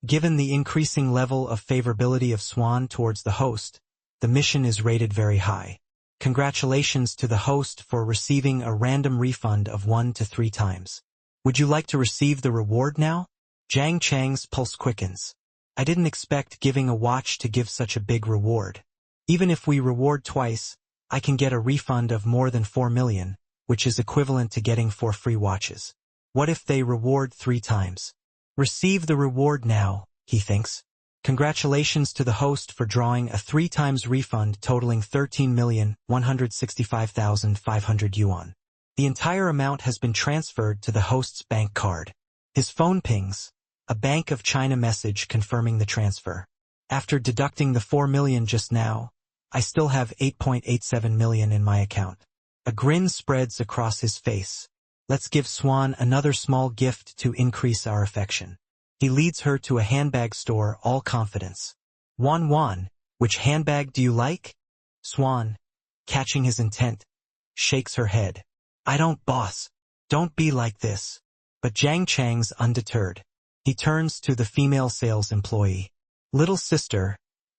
Given the increasing level of favorability of Swan towards the host, the mission is rated very high. Congratulations to the host for receiving a random refund of 1 to 3 times. Would you like to receive the reward now? Jiang Cheng's pulse quickens. I didn't expect giving a watch to give such a big reward. Even if we reward twice, I can get a refund of more than 4 million, which is equivalent to getting 4 free watches. What if they reward 3 times? Receive the reward now, he thinks. Congratulations to the host for drawing a 3 times refund totaling 13,165,500 yuan. The entire amount has been transferred to the host's bank card. His phone pings, a Bank of China message confirming the transfer. After deducting the 4 million just now, I still have 8.87 million in my account. A grin spreads across his face. Let's give Swan another small gift to increase our affection. He leads her to a handbag store, all confidence. Wan, which handbag do you like? Swan, catching his intent, shakes her head. I don't, boss. Don't be like this. But Jiang Cheng's undeterred. He turns to the female sales employee. Little sister,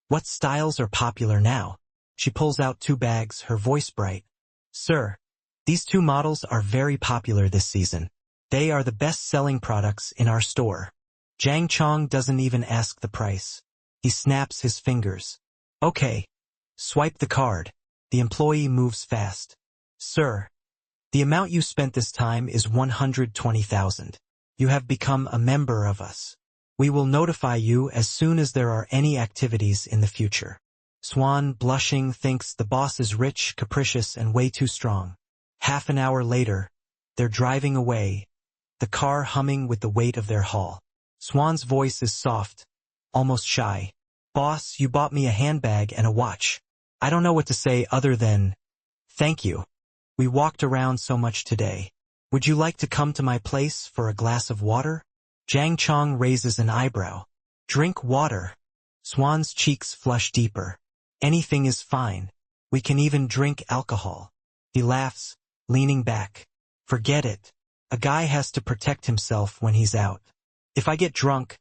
what styles are popular now? She pulls out 2 bags, her voice bright. Sir, these 2 models are very popular this season. They are the best-selling products in our store. Jiang Cheng doesn't even ask the price. He snaps his fingers. Okay. Swipe the card. The employee moves fast. Sir, the amount you spent this time is 120,000. You have become a member of us. We will notify you as soon as there are any activities in the future. Swan, blushing, thinks the boss is rich, capricious, and way too strong. Half an hour later, they're driving away, the car humming with the weight of their haul. Swan's voice is soft, almost shy. Boss, you bought me a handbag and a watch. I don't know what to say other than, thank you. We walked around so much today. Would you like to come to my place for a glass of water? Jiang Cheng raises an eyebrow. Drink water. Swan's cheeks flush deeper. Anything is fine. We can even drink alcohol. He laughs, leaning back. Forget it. A guy has to protect himself when he's out. If I get drunk,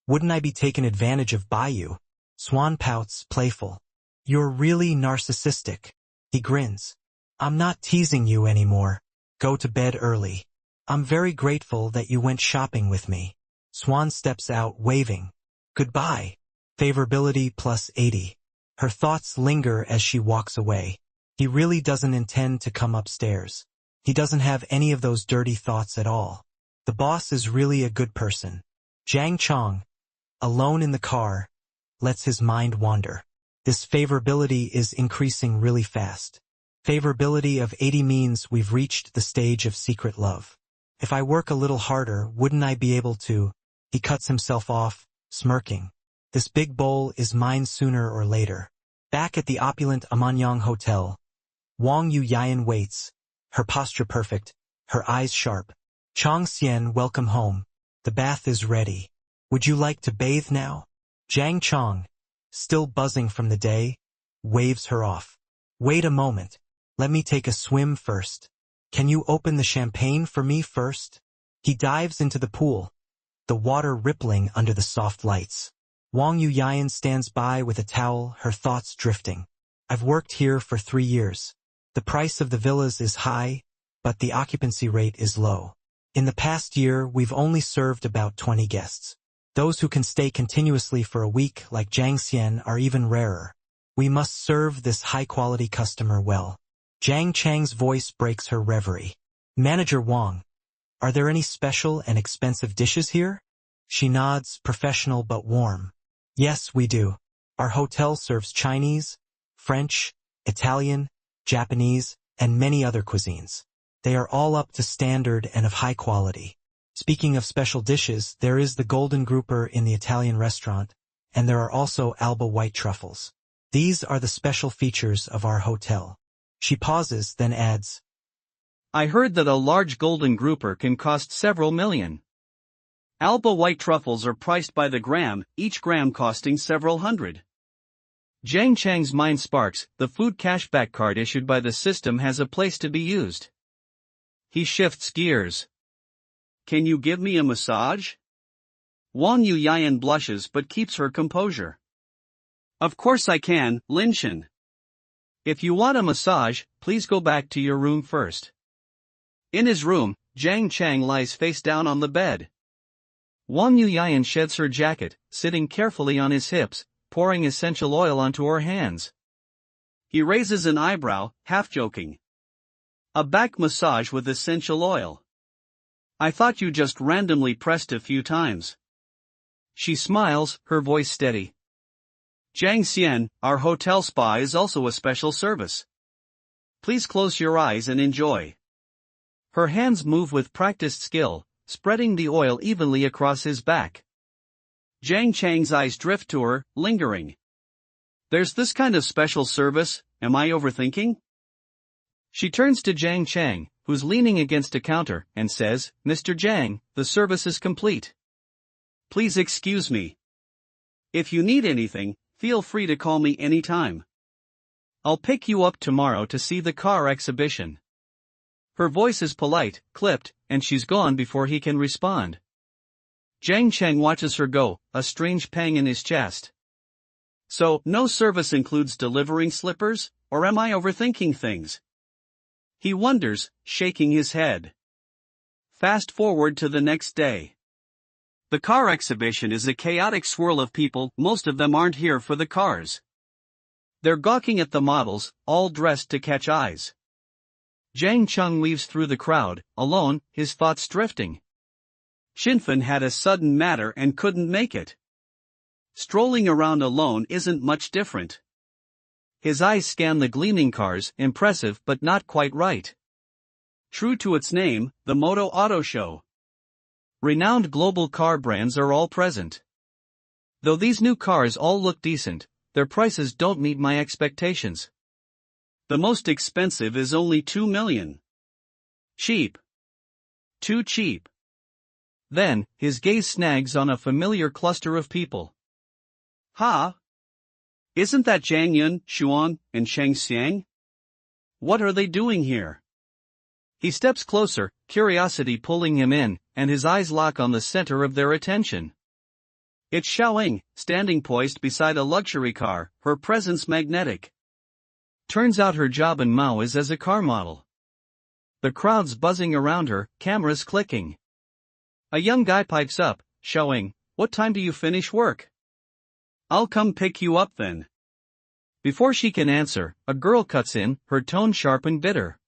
wouldn't I be taken advantage of by you? Swan pouts, playful. You're really narcissistic. He grins. I'm not teasing you anymore. Go to bed early. I'm very grateful that you went shopping with me. Swan steps out, waving. Goodbye. Favorability plus 80. Her thoughts linger as she walks away. He really doesn't intend to come upstairs. He doesn't have any of those dirty thoughts at all. The boss is really a good person. Jiang Cheng, alone in the car, lets his mind wander. This favorability is increasing really fast. Favorability of 80 means we've reached the stage of secret love. If I work a little harder, wouldn't I be able to? He cuts himself off, smirking. This big bowl is mine sooner or later. Back at the opulent Amanyang Hotel, Wang Yuyan waits, her posture perfect, her eyes sharp. Chang Xian, welcome home. The bath is ready. Would you like to bathe now? Jiang Cheng, still buzzing from the day, waves her off. Wait a moment. Let me take a swim first. Can you open the champagne for me first? He dives into the pool, the water rippling under the soft lights. Wang Yuyan stands by with a towel, her thoughts drifting. I've worked here for 3 years. The price of the villas is high, but the occupancy rate is low. In the past year, we've only served about 20 guests. Those who can stay continuously for a week, like Jiang Xian, are even rarer. We must serve this high-quality customer well. Jiang Cheng's voice breaks her reverie. Manager Wang, are there any special and expensive dishes here? She nods, professional but warm. Yes, we do. Our hotel serves Chinese, French, Italian, Japanese, and many other cuisines. They are all up to standard and of high quality. Speaking of special dishes, there is the golden grouper in the Italian restaurant, and there are also Alba white truffles. These are the special features of our hotel. She pauses, then adds, I heard that a large golden grouper can cost several million. Alba white truffles are priced by the gram, each gram costing several hundred. Jiang Cheng's mind sparks, the food cashback card issued by the system has a place to be used. He shifts gears. Can you give me a massage? Wang Yuyan blushes but keeps her composure. Of course I can, Linshan. If you want a massage, please go back to your room first. In his room, Jiang Cheng lies face down on the bed. Wang Yuyan sheds her jacket, sitting carefully on his hips, pouring essential oil onto her hands. He raises an eyebrow, half joking. A back massage with essential oil. I thought you just randomly pressed a few times. She smiles, her voice steady. Jiang Xian, our hotel spa is also a special service. Please close your eyes and enjoy. Her hands move with practiced skill, spreading the oil evenly across his back. Jiang Cheng's eyes drift to her, lingering. There's this kind of special service, am I overthinking? She turns to Jiang Cheng, who's leaning against a counter, and says, Mr. Jiang, the service is complete. Please excuse me. If you need anything, feel free to call me anytime. I'll pick you up tomorrow to see the car exhibition. Her voice is polite, clipped, and she's gone before he can respond. Jiang Cheng watches her go, a strange pang in his chest. So, no service includes delivering slippers, or am I overthinking things? He wonders, shaking his head. Fast forward to the next day. The car exhibition is a chaotic swirl of people, most of them aren't here for the cars. They're gawking at the models, all dressed to catch eyes. Jiang Cheng weaves through the crowd, alone, his thoughts drifting. Shinfen had a sudden matter and couldn't make it. Strolling around alone isn't much different. His eyes scan the gleaming cars, impressive but not quite right. True to its name, the Modu Auto Show. Renowned global car brands are all present. Though these new cars all look decent, their prices don't meet my expectations. The most expensive is only 2 million. Cheap. Too cheap. Then, his gaze snags on a familiar cluster of people. Ha! Isn't that Zhang Yun, Xuan, and Sheng Xiang? What are they doing here? He steps closer, curiosity pulling him in, and his eyes lock on the center of their attention. It's Xiaoying, standing poised beside a luxury car, her presence magnetic. Turns out her job in Mao is as a car model. The crowd's buzzing around her, cameras clicking. A young guy pipes up, Xiaoying, what time do you finish work? I'll come pick you up then. Before she can answer, a girl cuts in, her tone sharp and bitter.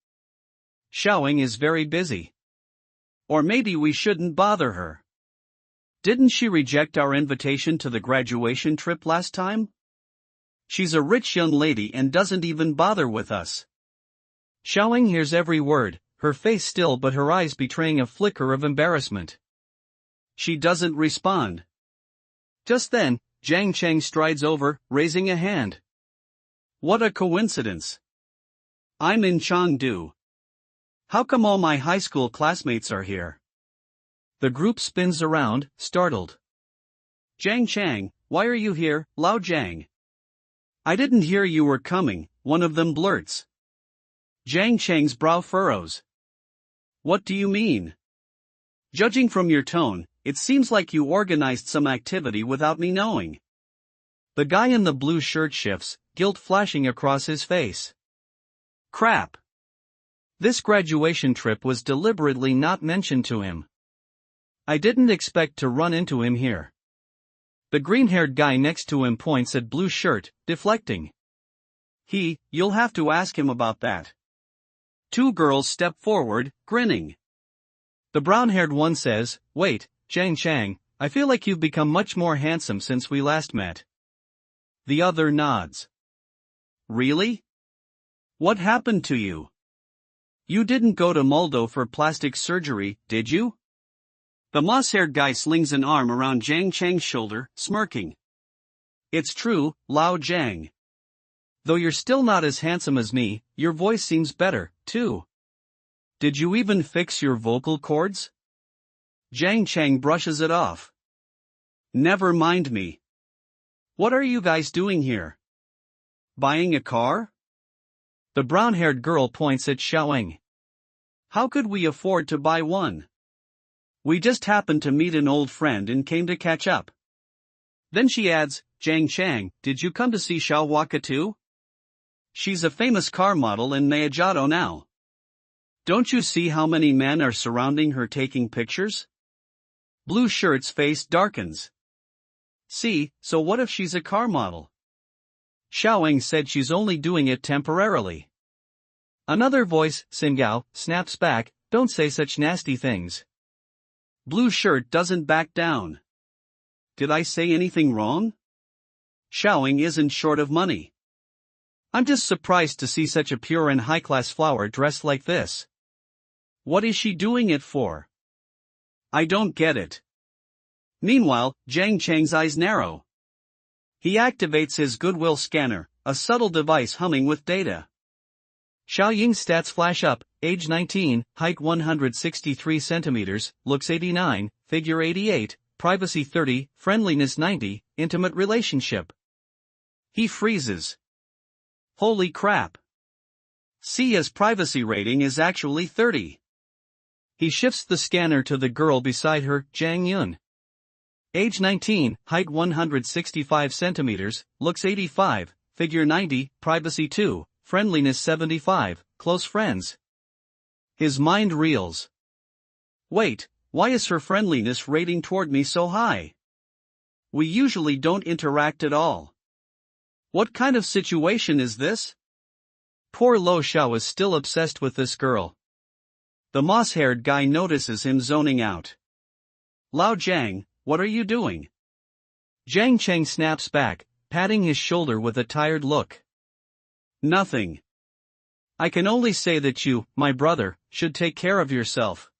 Xiaoying is very busy. Or maybe we shouldn't bother her. Didn't she reject our invitation to the graduation trip last time? She's a rich young lady and doesn't even bother with us. Xiaoying hears every word, her face still but her eyes betraying a flicker of embarrassment. She doesn't respond. Just then, Jiang Cheng strides over, raising a hand. What a coincidence. I'm in Chengdu. How come all my high school classmates are here? The group spins around, startled. Jiang Cheng, why are you here, Lao Jiang? I didn't hear you were coming, one of them blurts. Jiang Cheng's brow furrows. What do you mean? Judging from your tone, it seems like you organized some activity without me knowing. The guy in the blue shirt shifts, guilt flashing across his face. Crap. This graduation trip was deliberately not mentioned to him. I didn't expect to run into him here. The green-haired guy next to him points at blue shirt, deflecting. You'll have to ask him about that. Two girls step forward, grinning. The brown-haired one says, wait, Jiang Cheng, I feel like you've become much more handsome since we last met. The other nods. Really? What happened to you? You didn't go to Modu for plastic surgery, did you? The moss-haired guy slings an arm around Jiang Cheng's shoulder, smirking. It's true, Lao Jiang. Though you're still not as handsome as me, your voice seems better, too. Did you even fix your vocal cords? Jiang Cheng brushes it off. Never mind me. What are you guys doing here? Buying a car? The brown-haired girl points at Xiaoying. How could we afford to buy one? We just happened to meet an old friend and came to catch up. Then she adds, Jiang Cheng, did you come to see Xiaowaka too? She's a famous car model in Nayajado now. Don't you see how many men are surrounding her taking pictures? Blue shirt's face darkens. See, so what if she's a car model? Xiaoying said she's only doing it temporarily. Another voice, Singao, snaps back, don't say such nasty things. Blue shirt doesn't back down. Did I say anything wrong? Xiaoying isn't short of money. I'm just surprised to see such a pure and high-class flower dressed like this. What is she doing it for? I don't get it. Meanwhile, Jiang Cheng's eyes narrow. He activates his goodwill scanner, a subtle device humming with data. Xiaoying's stats flash up, age 19, height 163 centimeters, looks 89, figure 88, privacy 30, friendliness 90, intimate relationship. He freezes. Holy crap. Sia's privacy rating is actually 30. He shifts the scanner to the girl beside her, Jiang Yun. Age 19, height 165 centimeters, looks 85, figure 90, privacy 2, friendliness 75, close friends. His mind reels. Wait, why is her friendliness rating toward me so high? We usually don't interact at all. What kind of situation is this? Poor Lo Xiao is still obsessed with this girl. The moss-haired guy notices him zoning out. Lao Jiang, what are you doing? Jiang Cheng snaps back, patting his shoulder with a tired look. Nothing. I can only say that you, my brother, should take care of yourself.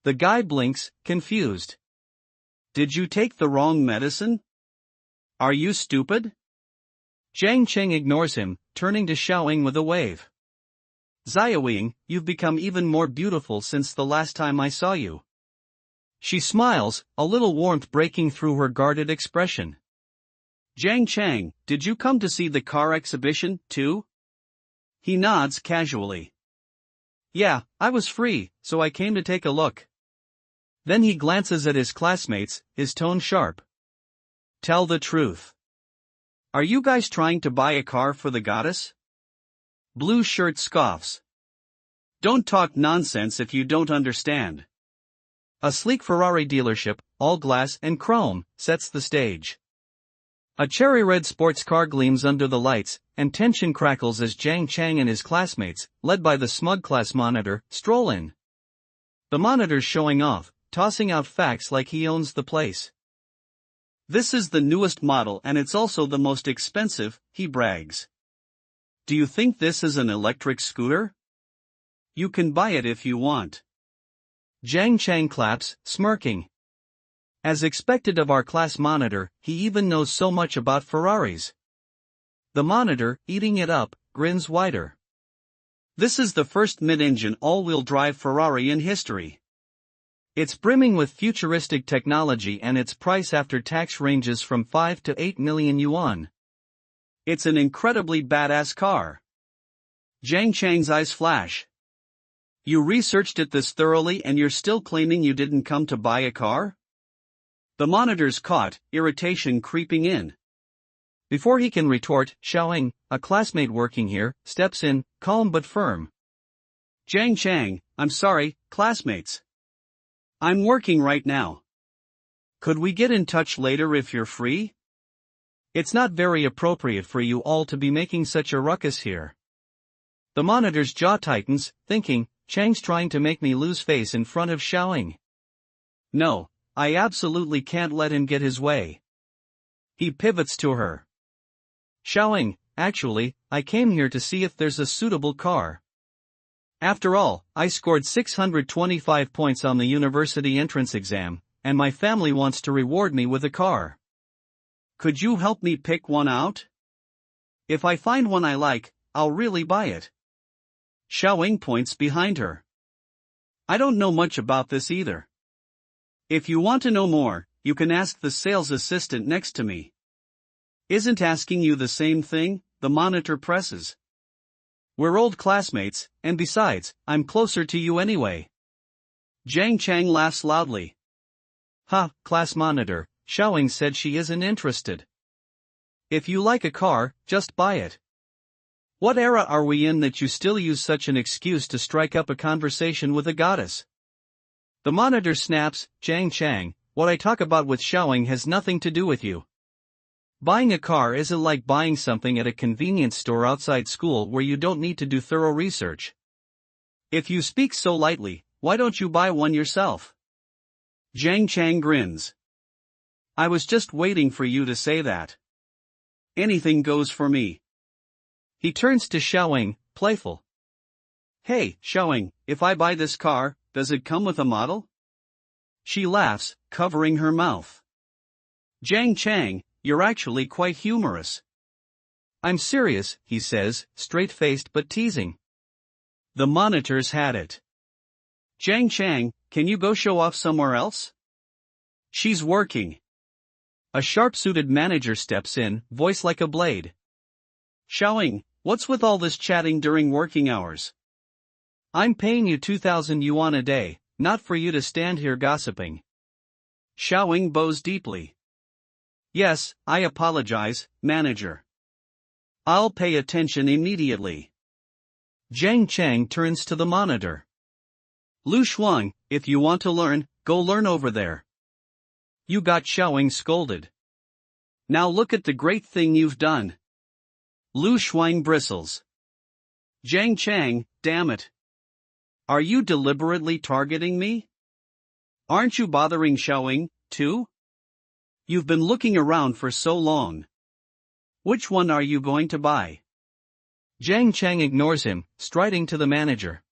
The guy blinks, confused. Did you take the wrong medicine? Are you stupid? Jiang Cheng ignores him, turning to Xiaoying with a wave. Xiaoying, you've become even more beautiful since the last time I saw you. She smiles, a little warmth breaking through her guarded expression. Jiang Cheng, did you come to see the car exhibition, too? He nods casually. Yeah, I was free, so I came to take a look. Then he glances at his classmates, his tone sharp. Tell the truth. Are you guys trying to buy a car for the goddess? Blue shirt scoffs. Don't talk nonsense if you don't understand. A sleek Ferrari dealership, all glass and chrome, sets the stage. A cherry-red sports car gleams under the lights, and tension crackles as Jiang Cheng and his classmates, led by the smug class monitor, stroll in. The monitor's showing off, tossing out facts like he owns the place. This is the newest model and it's also the most expensive, he brags. Do you think this is an electric scooter? You can buy it if you want. Jiang Cheng claps, smirking. As expected of our class monitor, he even knows so much about Ferraris. The monitor, eating it up, grins wider. This is the first mid-engine all-wheel drive Ferrari in history. It's brimming with futuristic technology and its price after tax ranges from 5 to 8 million yuan. It's an incredibly badass car. Jiang Cheng's eyes flash. You researched it this thoroughly and you're still claiming you didn't come to buy a car? The monitor's caught, irritation creeping in. Before he can retort, Xiaoying, a classmate working here, steps in, calm but firm. Jiang Cheng, I'm sorry, classmates. I'm working right now. Could we get in touch later if you're free? It's not very appropriate for you all to be making such a ruckus here. The monitor's jaw tightens, thinking, Chang's trying to make me lose face in front of Xiaoying. No, I absolutely can't let him get his way. He pivots to her. Xiaoying, actually, I came here to see if there's a suitable car. After all, I scored 625 points on the university entrance exam, and my family wants to reward me with a car. Could you help me pick one out? If I find one I like, I'll really buy it. Xiaoying points behind her. I don't know much about this either. If you want to know more, you can ask the sales assistant next to me. Isn't asking you the same thing? The monitor presses. We're old classmates, and besides, I'm closer to you anyway. Jiang Cheng laughs loudly. Ha, class monitor, Xiaoying said she isn't interested. If you like a car, just buy it. What era are we in that you still use such an excuse to strike up a conversation with a goddess? The monitor snaps, Jiang Cheng, what I talk about with Xiaoying has nothing to do with you. Buying a car isn't like buying something at a convenience store outside school where you don't need to do thorough research. If you speak so lightly, why don't you buy one yourself? Jiang Cheng grins. I was just waiting for you to say that. Anything goes for me. He turns to Xiaoying, playful. Hey, Xiaoying, if I buy this car, does it come with a model? She laughs, covering her mouth. Jiang Cheng, you're actually quite humorous. I'm serious, he says, straight-faced but teasing. The monitors had it. Jiang Cheng, can you go show off somewhere else? She's working. A sharp-suited manager steps in, voice like a blade. Xiaoying, what's with all this chatting during working hours? I'm paying you 2,000 yuan a day, not for you to stand here gossiping. Xiaoying bows deeply. Yes, I apologize, manager. I'll pay attention immediately. Jiang Cheng turns to the monitor. Lu Shuang, if you want to learn, go learn over there. You got Xiaoying scolded. Now look at the great thing you've done. Lu Shuang bristles. Jiang Cheng, damn it. Are you deliberately targeting me? Aren't you bothering Xiaoying, too? You've been looking around for so long. Which one are you going to buy? Jiang Cheng ignores him, striding to the manager.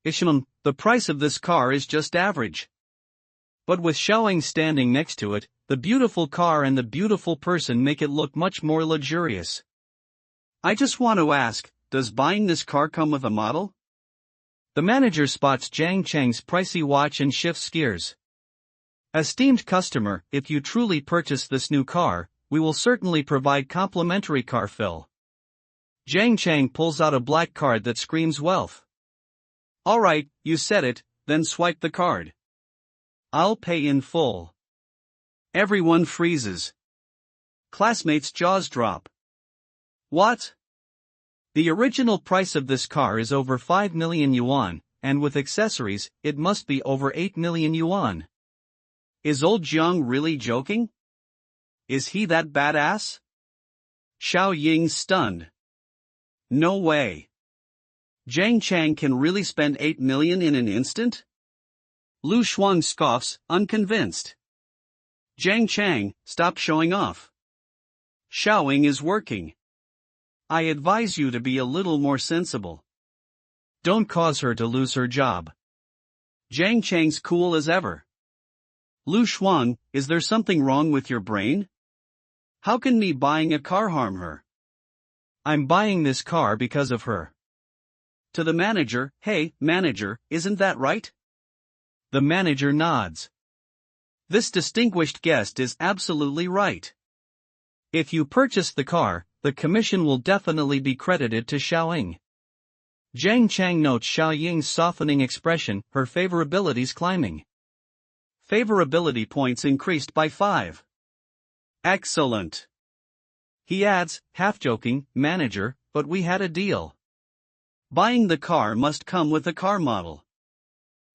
Isham, the price of this car is just average. But with Xiaoying standing next to it, the beautiful car and the beautiful person make it look much more luxurious. I just want to ask, does buying this car come with a model? The manager spots Jiang Cheng's pricey watch and shifts gears. Esteemed customer, if you truly purchase this new car, we will certainly provide complimentary car fill. Jiang Cheng pulls out a black card that screams wealth. Alright, you said it, then swipe the card. I'll pay in full. Everyone freezes. Classmates' jaws drop. What? The original price of this car is over 5 million yuan, and with accessories, it must be over 8 million yuan. Is old Jiang really joking? Is he that badass? Xiaoying stunned. No way. Jiang Cheng can really spend 8 million in an instant? Lu Shuang scoffs, unconvinced. Jiang Cheng, stop showing off. Xiaoying is working. I advise you to be a little more sensible. Don't cause her to lose her job. Jiang Cheng's cool as ever. Lu Shuang, is there something wrong with your brain? How can me buying a car harm her? I'm buying this car because of her. To the manager, hey, manager, isn't that right? The manager nods. This distinguished guest is absolutely right. If you purchase the car, the commission will definitely be credited to Xiaoying. Jiang Cheng notes Xiaoying's softening expression, her favorabilities climbing. Favorability points increased by 5. Excellent. He adds, half-joking, manager, but we had a deal. Buying the car must come with a car model.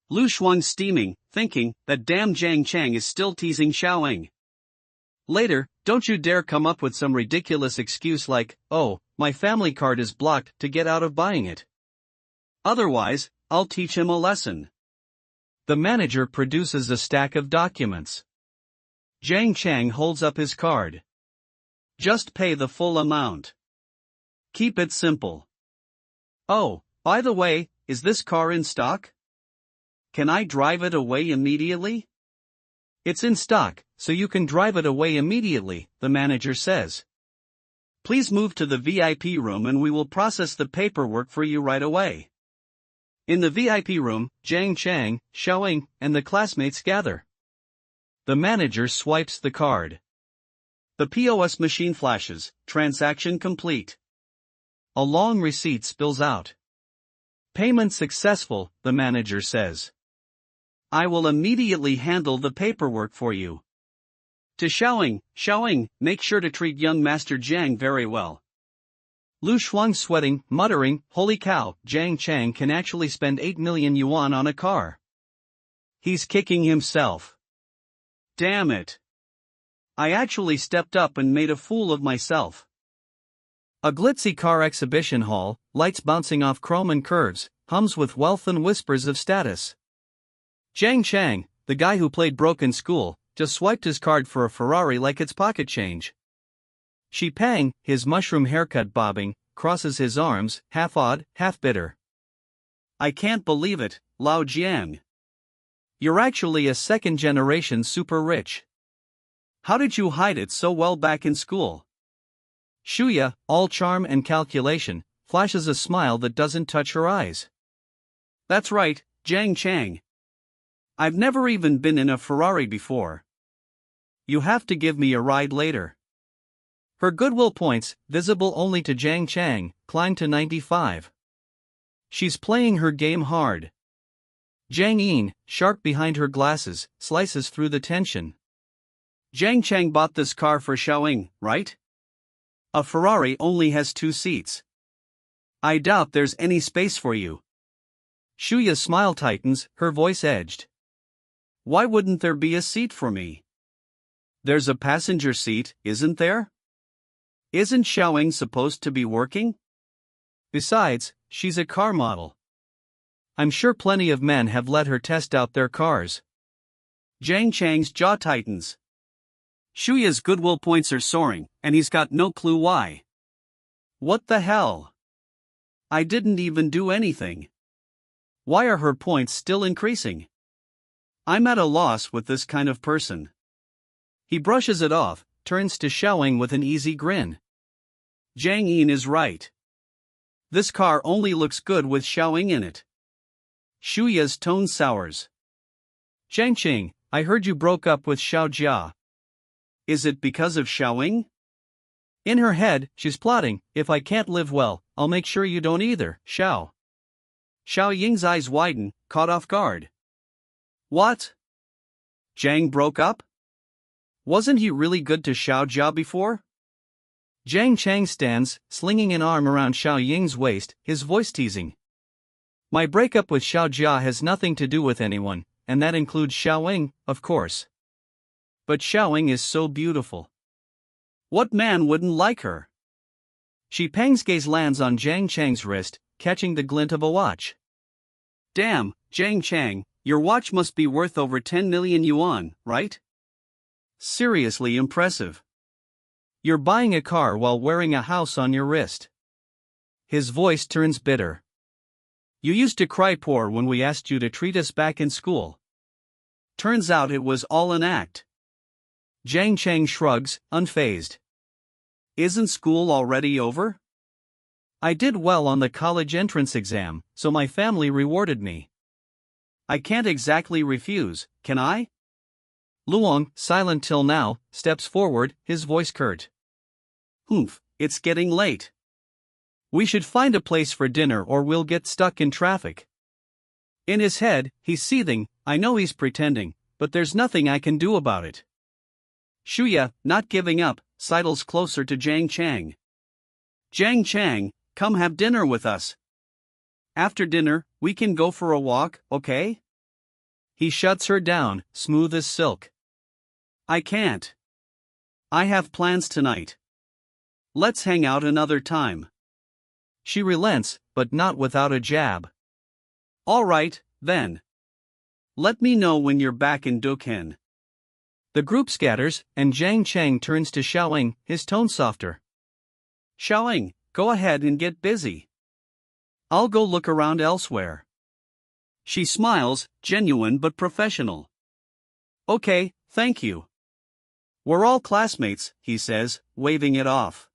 Lu Shuang steaming, thinking that damn Jiang Cheng is still teasing Xiaoying. Later, don't you dare come up with some ridiculous excuse like, oh, my family card is blocked to get out of buying it. Otherwise, I'll teach him a lesson. The manager produces a stack of documents. Jiang Cheng holds up his card. Just pay the full amount. Keep it simple. Oh, by the way, is this car in stock? Can I drive it away immediately? It's in stock, so you can drive it away immediately, the manager says. Please move to the VIP room and we will process the paperwork for you right away. In the VIP room, Jiang Cheng, Xiaoying, and the classmates gather. The manager swipes the card. The POS machine flashes, transaction complete. A long receipt spills out. Payment successful, the manager says. I will immediately handle the paperwork for you. To Xiaoying, make sure to treat young Master Jiang very well. Lu Shuang sweating, muttering, holy cow, Jiang Cheng can actually spend 8 million yuan on a car. He's kicking himself. Damn it. I actually stepped up and made a fool of myself. A glitzy car exhibition hall, lights bouncing off chrome and curves, hums with wealth and whispers of status. Jiang Cheng, the guy who played broke in school, just swiped his card for a Ferrari like it's pocket change. Shi Pang, his mushroom haircut bobbing, crosses his arms, half odd, half bitter. I can't believe it, Lao Jiang. You're actually a second-generation super rich. How did you hide it so well back in school? Shuya, all charm and calculation, flashes a smile that doesn't touch her eyes. That's right, Jiang Cheng. I've never even been in a Ferrari before. You have to give me a ride later. Her goodwill points, visible only to Jiang Cheng, climb to 95. She's playing her game hard. Jiang Yin, sharp behind her glasses, slices through the tension. Jiang Cheng bought this car for Xiaoying, right? A Ferrari only has 2 seats. I doubt there's any space for you. Shuya's smile tightens, her voice edged. Why wouldn't there be a seat for me? There's a passenger seat, isn't there? Isn't Xiaoying supposed to be working? Besides, she's a car model. I'm sure plenty of men have let her test out their cars. Jiang Cheng's jaw tightens. Shuya's goodwill points are soaring, and he's got no clue why. What the hell? I didn't even do anything. Why are her points still increasing? I'm at a loss with this kind of person. He brushes it off, turns to Xiaoying with an easy grin. Jiang Yin is right. This car only looks good with Xiaoying in it. Shuya's tone sours. Jiangqing, I heard you broke up with Xiao Jia. Is it because of Xiaoying? In her head, she's plotting, if I can't live well, I'll make sure you don't either, Xiao. Xiaoying's eyes widen, caught off guard. What? Jiang broke up? Wasn't he really good to Xiao Jia before? Jiang Cheng stands, slinging an arm around Xiaoying's waist, his voice teasing. My breakup with Xiao Jia has nothing to do with anyone, and that includes Xiaoying, of course. But Xiaoying is so beautiful. What man wouldn't like her? Shi Peng's gaze lands on Jiang Cheng's wrist, catching the glint of a watch. Damn, Jiang Cheng, your watch must be worth over 10 million yuan, right? Seriously impressive. You're buying a car while wearing a house on your wrist. His voice turns bitter. You used to cry poor when we asked you to treat us back in school. Turns out it was all an act. Jiang Cheng shrugs, unfazed. Isn't school already over? I did well on the college entrance exam, so my family rewarded me. I can't exactly refuse, can I? Luong, silent till now, steps forward, his voice curt. Humph, it's getting late. We should find a place for dinner or we'll get stuck in traffic. In his head, he's seething. I know he's pretending, but there's nothing I can do about it. Shuya, not giving up, sidles closer to Jiang Cheng. Jiang Cheng, come have dinner with us. After dinner, we can go for a walk, okay? He shuts her down, smooth as silk. I can't. I have plans tonight. Let's hang out another time. She relents, but not without a jab. All right, then. Let me know when you're back in Dukhan. The group scatters, and Jiang Cheng turns to Xiaoying, his tone softer. Xiaoying, go ahead and get busy. I'll go look around elsewhere. She smiles, genuine but professional. Okay, thank you. We're all classmates, he says, waving it off.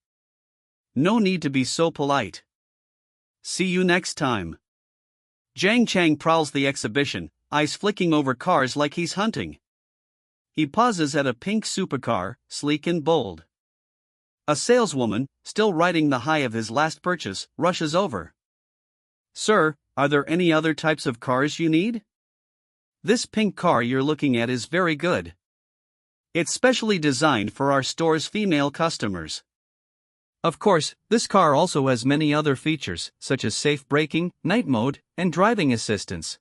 No need to be so polite. See you next time. Jiang Cheng prowls the exhibition, eyes flicking over cars like he's hunting. He pauses at a pink supercar, sleek and bold. A saleswoman, still riding the high of his last purchase, rushes over. Sir, are there any other types of cars you need? This pink car you're looking at is very good. It's specially designed for our store's female customers. Of course, this car also has many other features, such as safe braking, night mode, and driving assistance.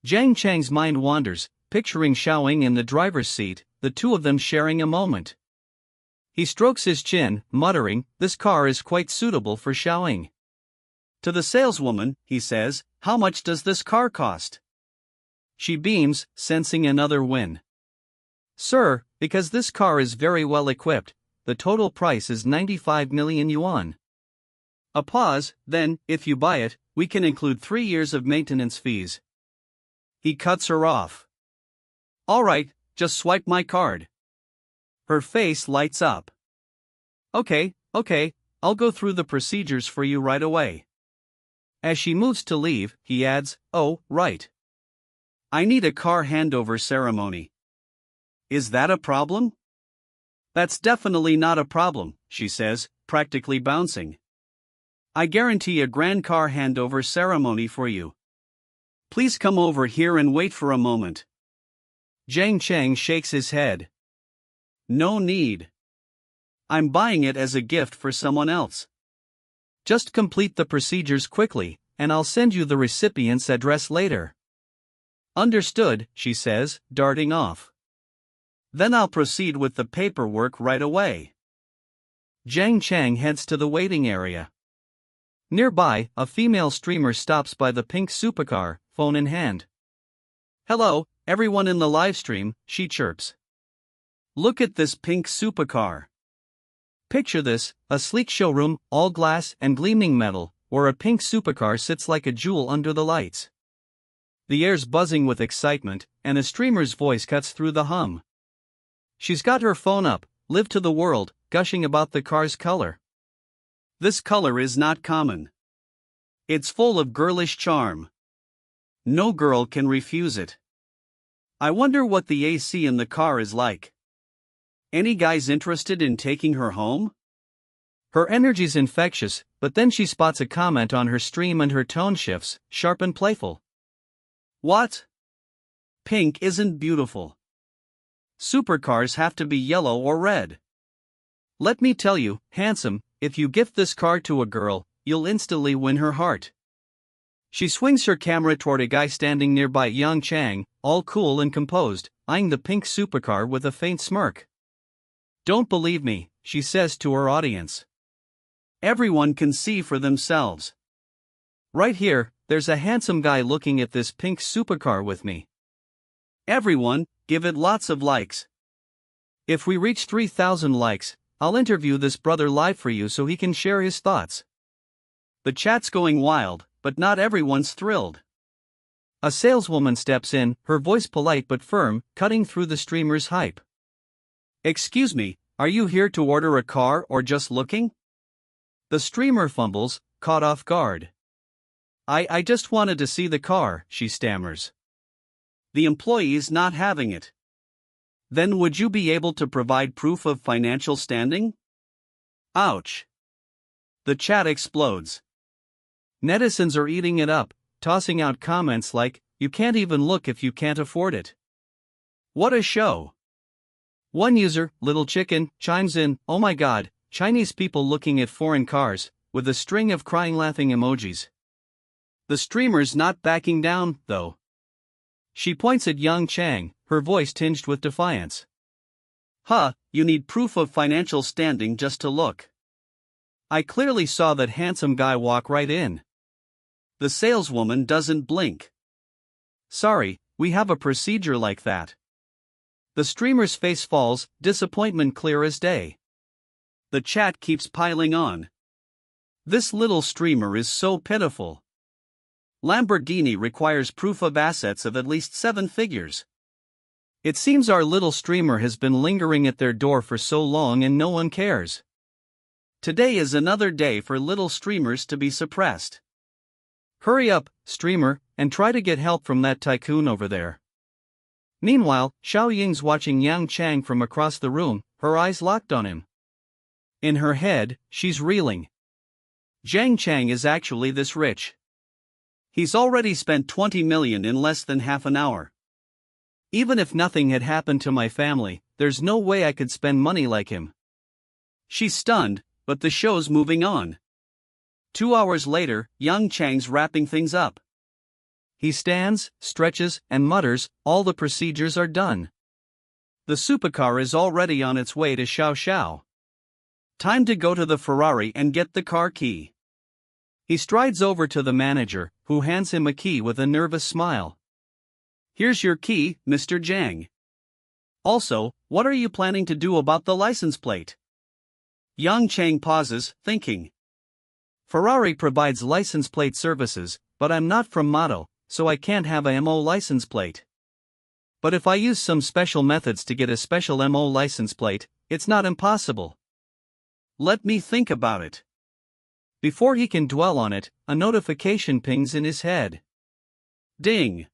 Jiang Cheng's mind wanders, picturing Xiaoying in the driver's seat, the two of them sharing a moment. He strokes his chin, muttering, this car is quite suitable for Xiaoying. To the saleswoman, he says, how much does this car cost? She beams, sensing another win. Sir, because this car is very well equipped, the total price is 95 million yuan. A pause, then, if you buy it, we can include 3 years of maintenance fees. He cuts her off. All right, just swipe my card. Her face lights up. Okay, I'll go through the procedures for you right away. As she moves to leave, he adds, oh, right. I need a car handover ceremony. Is that a problem? That's definitely not a problem, she says, practically bouncing. I guarantee a grand car handover ceremony for you. Please come over here and wait for a moment. Jiang Cheng shakes his head. No need. I'm buying it as a gift for someone else. Just complete the procedures quickly, and I'll send you the recipient's address later. Understood, she says, darting off. Then I'll proceed with the paperwork right away. Jiang Cheng heads to the waiting area. Nearby, a female streamer stops by the pink supercar, phone in hand. Hello, everyone in the livestream, she chirps. Look at this pink supercar. Picture this, a sleek showroom, all glass and gleaming metal, where a pink supercar sits like a jewel under the lights. The air's buzzing with excitement, and a streamer's voice cuts through the hum. She's got her phone up, live to the world, gushing about the car's color. This color is not common. It's full of girlish charm. No girl can refuse it. I wonder what the AC in the car is like. Any guys interested in taking her home? Her energy's infectious, but then she spots a comment on her stream and her tone shifts, sharp and playful. What? Pink isn't beautiful. Supercars have to be yellow or red. Let me tell you, handsome, if you gift this car to a girl, you'll instantly win her heart. She swings her camera toward a guy standing nearby, Jiang Cheng, all cool and composed, eyeing the pink supercar with a faint smirk. Don't believe me, she says to her audience. Everyone can see for themselves. Right here, there's a handsome guy looking at this pink supercar with me. Everyone, give it lots of likes. If we reach 3,000 likes, I'll interview this brother live for you so he can share his thoughts. The chat's going wild, but not everyone's thrilled. A saleswoman steps in, her voice polite but firm, cutting through the streamer's hype. Excuse me, are you here to order a car or just looking? The streamer fumbles, caught off guard. I just wanted to see the car, she stammers. The employee's not having it. Then would you be able to provide proof of financial standing? Ouch. The chat explodes. Netizens are eating it up, tossing out comments like, you can't even look if you can't afford it. What a show. One user, Little Chicken, chimes in, oh my god, Chinese people looking at foreign cars, with a string of crying laughing emojis. The streamer's not backing down, though. She points at Jiang Cheng, her voice tinged with defiance. Huh, you need proof of financial standing just to look. I clearly saw that handsome guy walk right in. The saleswoman doesn't blink. Sorry, we have a procedure like that. The streamer's face falls, disappointment clear as day. The chat keeps piling on. This little streamer is so pitiful. Lamborghini requires proof of assets of at least 7 figures. It seems our little streamer has been lingering at their door for so long and no one cares. Today is another day for little streamers to be suppressed. Hurry up, streamer, and try to get help from that tycoon over there. Meanwhile, Xiao Ying's watching Jiang Cheng from across the room, her eyes locked on him. In her head, she's reeling. Jiang Cheng is actually this rich. He's already spent 20 million in less than half an hour. Even if nothing had happened to my family, there's no way I could spend money like him. She's stunned, but the show's moving on. 2 hours later, Jiang Cheng's wrapping things up. He stands, stretches, and mutters, all the procedures are done. The supercar is already on its way to Xiao Xiao. Time to go to the Ferrari and get the car key. He strides over to the manager, who hands him a key with a nervous smile. Here's your key, Mr. Jiang. Also, what are you planning to do about the license plate? Jiang Cheng pauses, thinking. Ferrari provides license plate services, but I'm not from Modu, so I can't have a MO license plate. But if I use some special methods to get a special MO license plate, it's not impossible. Let me think about it. Before he can dwell on it, a notification pings in his head. Ding!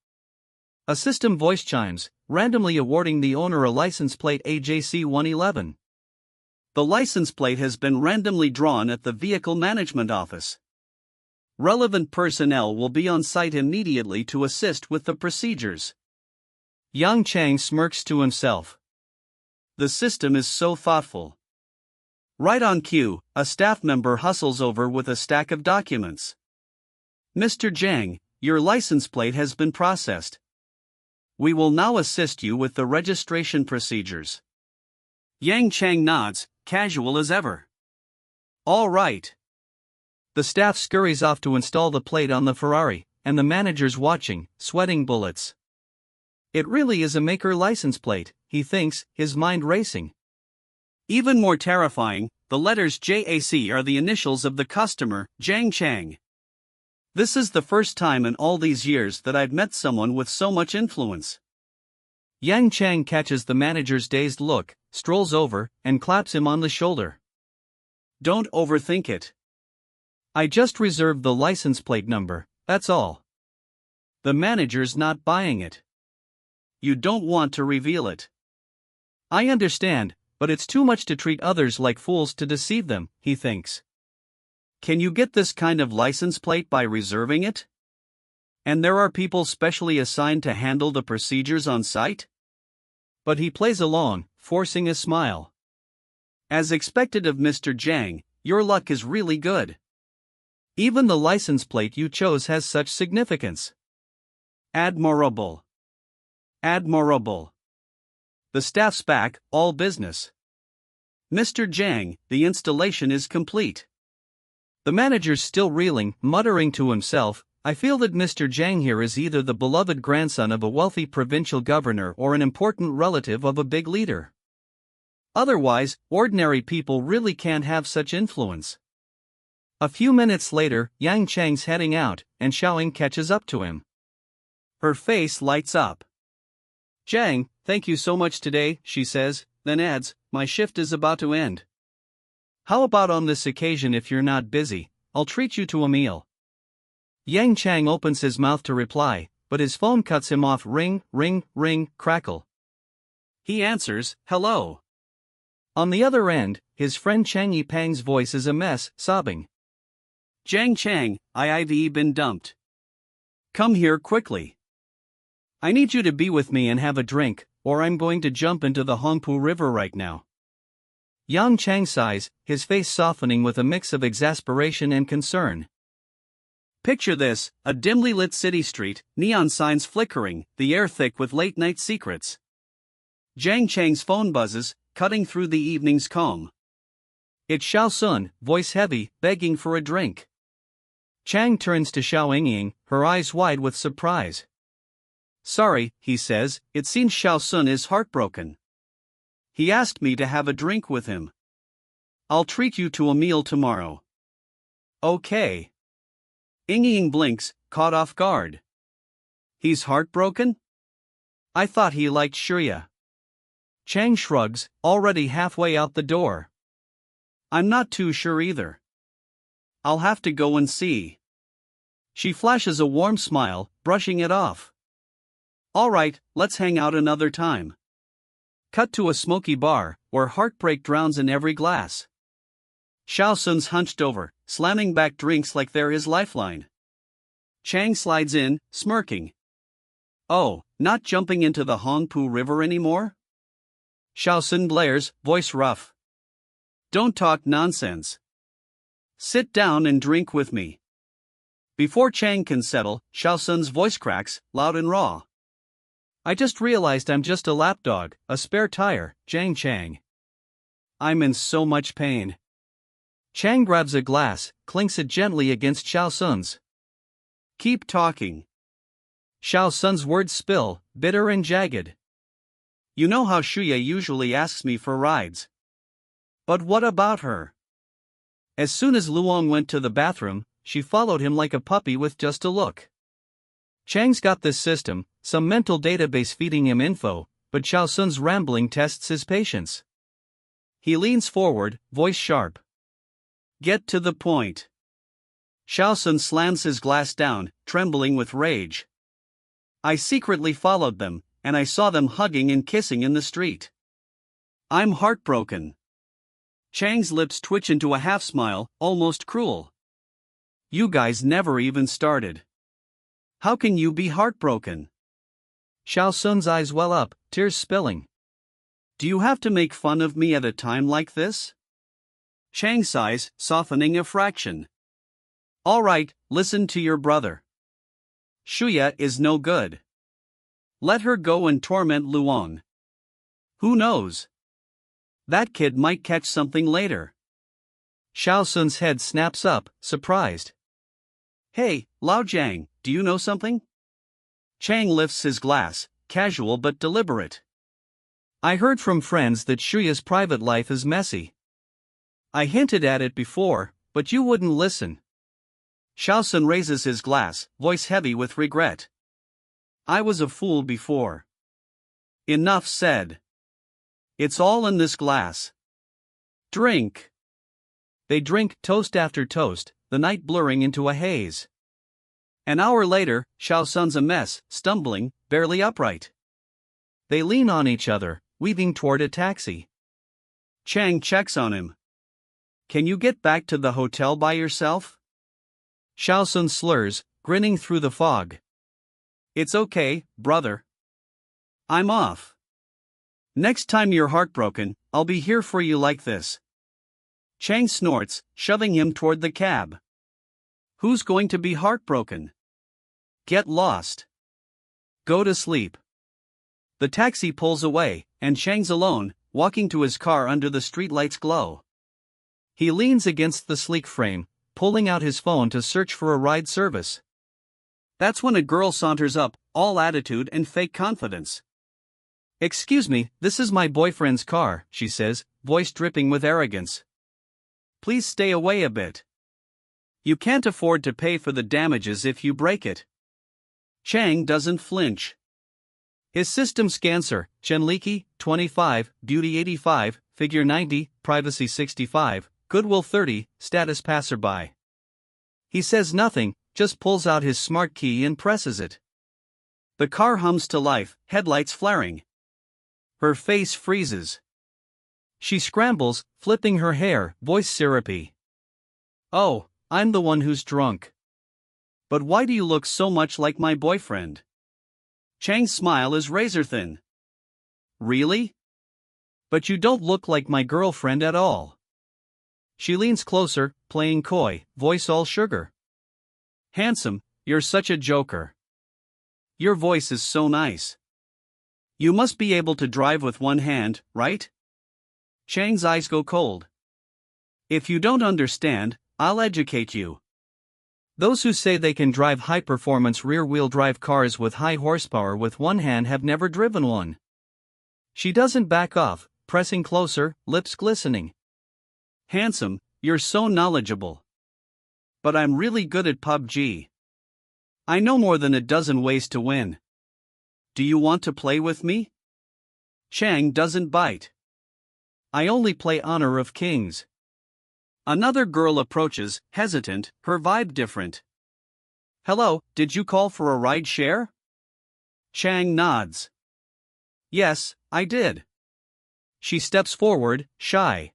A system voice chimes, randomly awarding the owner a license plate AJC111. The license plate has been randomly drawn at the Vehicle Management Office. Relevant personnel will be on site immediately to assist with the procedures. Jiang Cheng smirks to himself. The system is so thoughtful. Right on cue, a staff member hustles over with a stack of documents. Mr. Jiang, your license plate has been processed. We will now assist you with the registration procedures. Jiang Cheng nods, casual as ever. All right. The staff scurries off to install the plate on the Ferrari, and the manager's watching, sweating bullets. It really is a maker license plate, he thinks, his mind racing. Even more terrifying, the letters JAC are the initials of the customer, Jiang Cheng. This is the first time in all these years that I've met someone with so much influence. Jiang Cheng catches the manager's dazed look, strolls over, and claps him on the shoulder. Don't overthink it. I just reserved the license plate number, that's all. The manager's not buying it. You don't want to reveal it. I understand, but it's too much to treat others like fools to deceive them, he thinks. Can you get this kind of license plate by reserving it? And there are people specially assigned to handle the procedures on site? But he plays along, forcing a smile. As expected of Mr. Jiang, your luck is really good. Even the license plate you chose has such significance. Admirable. Admirable. The staff's back, all business. Mr. Jiang, the installation is complete. The manager's still reeling, muttering to himself, I feel that Mr. Jiang here is either the beloved grandson of a wealthy provincial governor or an important relative of a big leader. Otherwise, ordinary people really can't have such influence. A few minutes later, Yang Cheng's heading out, and Xiaoying catches up to him. Her face lights up. "Jiang, thank you so much today," she says, then adds, "My shift is about to end. How about on this occasion, if you're not busy, I'll treat you to a meal." Yang Cheng opens his mouth to reply, but his phone cuts him off. Ring, ring, ring, crackle. He answers, "Hello." On the other end, his friend Chang Yipang's voice is a mess, sobbing. "Jiang Cheng, I've been dumped. Come here quickly. I need you to be with me and have a drink, or I'm going to jump into the Hongpu River right now." Yang Cheng sighs, his face softening with a mix of exasperation and concern. Picture this: a dimly lit city street, neon signs flickering, the air thick with late-night secrets. Jiang Cheng's phone buzzes, cutting through the evening's calm. It's Xiao Sun, voice heavy, begging for a drink. Chang turns to Xiao Yingying, her eyes wide with surprise. "Sorry," he says, "it seems Xiao Sun is heartbroken. He asked me to have a drink with him. I'll treat you to a meal tomorrow." "Okay." Yingying blinks, caught off guard. "He's heartbroken? I thought he liked Shuya." Chang shrugs, already halfway out the door. "I'm not too sure either. I'll have to go and see." She flashes a warm smile, brushing it off. "All right, let's hang out another time." Cut to a smoky bar, where heartbreak drowns in every glass. Xiao Sun's hunched over, slamming back drinks like they're his lifeline. Chang slides in, smirking. "Oh, not jumping into the Hongpu River anymore?" Xiao Sun blares, voice rough. "Don't talk nonsense. Sit down and drink with me." Before Chang can settle, Xiao Sun's voice cracks, loud and raw. "I just realized I'm just a lapdog, a spare tire, Jiang Cheng. I'm in so much pain." Chang grabs a glass, clinks it gently against Xiao Sun's. "Keep talking." Xiao Sun's words spill, bitter and jagged. "You know how Shuya usually asks me for rides. But what about her? As soon as Luong went to the bathroom, she followed him like a puppy with just a look. Chang's got this system, some mental database feeding him info, but Xiao Sun's rambling tests his patience. He leans forward, voice sharp. Get to the point." Xiao Sun slams his glass down, trembling with rage. "I secretly followed them, and I saw them hugging and kissing in the street. I'm heartbroken." Chang's lips twitch into a half smile, almost cruel. "You guys never even started. How can you be heartbroken?" Xiao Sun's eyes well up, tears spilling. "Do you have to make fun of me at a time like this?" Chang sighs, softening a fraction. "All right, listen to your brother. Shuya is no good. Let her go and torment Luong. Who knows? That kid might catch something later." Xiao Sun's head snaps up, surprised. "Hey, Lao Jiang, do you know something?" Chang lifts his glass, casual but deliberate. "I heard from friends that Shuya's private life is messy. I hinted at it before, but you wouldn't listen." Xiao Sun raises his glass, voice heavy with regret. "I was a fool before. Enough said. It's all in this glass. Drink." They drink, toast after toast, the night blurring into a haze. An hour later, Xiao Sun's a mess, stumbling, barely upright. They lean on each other, weaving toward a taxi. Chang checks on him. "Can you get back to the hotel by yourself?" Xiao Sun slurs, grinning through the fog. "It's okay, brother. I'm off. Next time you're heartbroken, I'll be here for you like this." Chang snorts, shoving him toward the cab. "Who's going to be heartbroken? Get lost. Go to sleep." The taxi pulls away, and Chang's alone, walking to his car under the streetlight's glow. He leans against the sleek frame, pulling out his phone to search for a ride service. That's when a girl saunters up, all attitude and fake confidence. "Excuse me, this is my boyfriend's car," she says, voice dripping with arrogance. "Please stay away a bit. You can't afford to pay for the damages if you break it." Chang doesn't flinch. His system scans her: Chenliki, 25, beauty 85, figure 90, privacy 65, goodwill 30, status passerby. He says nothing, just pulls out his smart key and presses it. The car hums to life, headlights flaring. Her face freezes. She scrambles, flipping her hair, voice syrupy. "Oh, I'm the one who's drunk. But why do you look so much like my boyfriend?" Chang's smile is razor thin. "Really? But you don't look like my girlfriend at all." She leans closer, playing coy, voice all sugar. "Handsome, you're such a joker. Your voice is so nice. You must be able to drive with one hand, right?" Chang's eyes go cold. "If you don't understand, I'll educate you. Those who say they can drive high-performance rear-wheel drive cars with high horsepower with one hand have never driven one." She doesn't back off, pressing closer, lips glistening. "Handsome, you're so knowledgeable. But I'm really good at PUBG. I know more than a dozen ways to win. Do you want to play with me?" Chang doesn't bite. "I only play Honor of Kings." Another girl approaches, hesitant, her vibe different. "Hello, did you call for a ride share?" Chang nods. "Yes, I did." She steps forward, shy.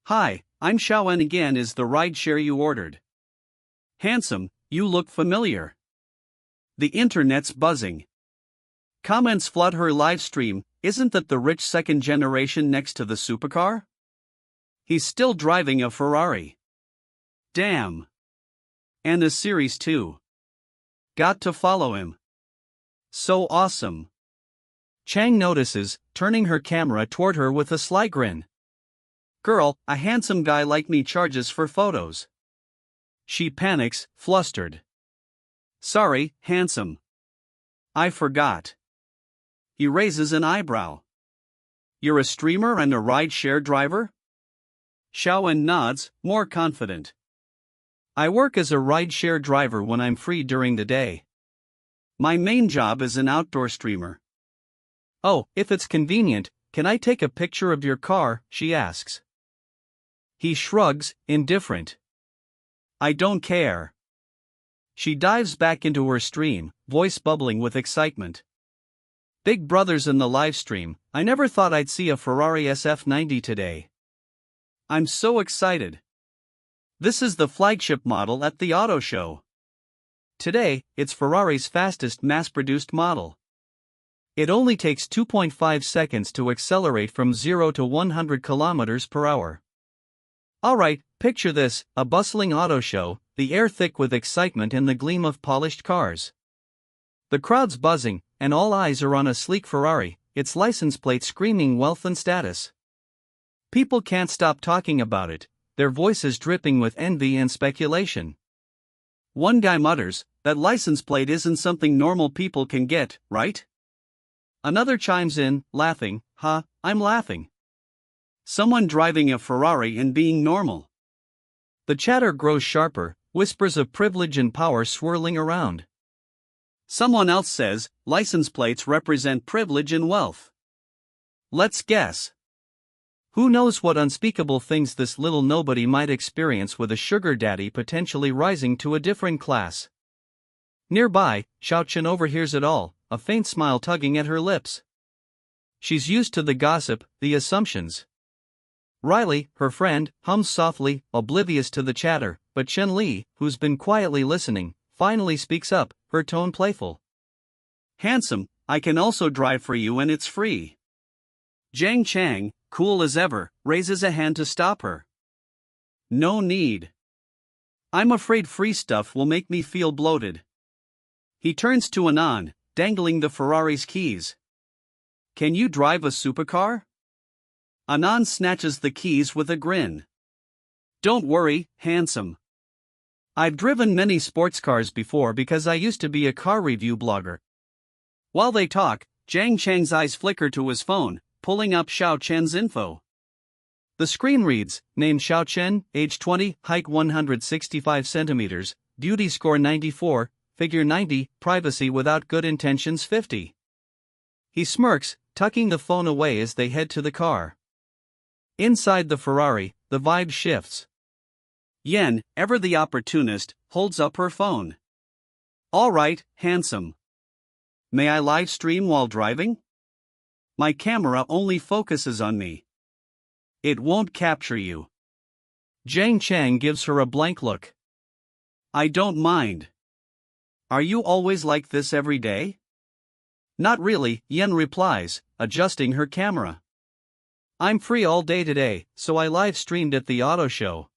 "Hi, I'm Xiaowen again. Is the ride share you ordered?" "Handsome, you look familiar." The internet's buzzing. Comments flood her live stream. "Isn't that the rich second generation next to the supercar? He's still driving a Ferrari. Damn. And a Series 2. Got to follow him. So awesome." Chang notices, turning her camera toward her with a sly grin. "Girl, a handsome guy like me charges for photos." She panics, flustered. "Sorry, handsome. I forgot." He raises an eyebrow. "You're a streamer and a ride-share driver?" Xiaowen nods, more confident. "I work as a ride-share driver when I'm free during the day. My main job is an outdoor streamer." "Oh, if it's convenient, can I take a picture of your car?" she asks. He shrugs, indifferent. "I don't care." She dives back into her stream, voice bubbling with excitement. "Big Brother's in the livestream. I never thought I'd see a Ferrari SF90 today. I'm so excited. This is the flagship model at the auto show. Today, it's Ferrari's fastest mass-produced model. It only takes 2.5 seconds to accelerate from 0 to 100 kilometers per hour. Alright, picture this, a bustling auto show, the air thick with excitement and the gleam of polished cars. The crowd's buzzing, and all eyes are on a sleek Ferrari, its license plate screaming wealth and status. People can't stop talking about it, their voices dripping with envy and speculation. One guy mutters, "That license plate isn't something normal people can get, right?" Another chimes in, laughing, "Huh, I'm laughing. Someone driving a Ferrari and being normal." The chatter grows sharper, whispers of privilege and power swirling around. Someone else says, "License plates represent privilege and wealth." Let's guess. Who knows what unspeakable things this little nobody might experience with a sugar daddy potentially rising to a different class. Nearby, Xiaochen overhears it all, a faint smile tugging at her lips. She's used to the gossip, the assumptions. Riley, her friend, hums softly, oblivious to the chatter, but Chen Li, who's been quietly listening, finally speaks up, her tone playful. "Handsome, I can also drive for you and it's free." Jiang Cheng, cool as ever, raises a hand to stop her. "No need. I'm afraid free stuff will make me feel bloated." He turns to Anand, dangling the Ferrari's keys. "Can you drive a supercar?" Anand snatches the keys with a grin. "Don't worry, handsome. I've driven many sports cars before because I used to be a car review blogger. While they talk, Jiang Cheng's eyes flicker to his phone, pulling up Xiao Chen's info. The screen reads, name Xiao Chen, age 20, height 165 centimeters, beauty score 94, figure 90, privacy without good intentions 50. He smirks, tucking the phone away as they head to the car. Inside the Ferrari, the vibe shifts. Yen, ever the opportunist, holds up her phone. All right, handsome. May I live stream while driving? My camera only focuses on me. It won't capture you. Jiang Cheng gives her a blank look. I don't mind. Are you always like this every day? Not really, Yen replies, adjusting her camera. I'm free all day today, so I live streamed at the auto show.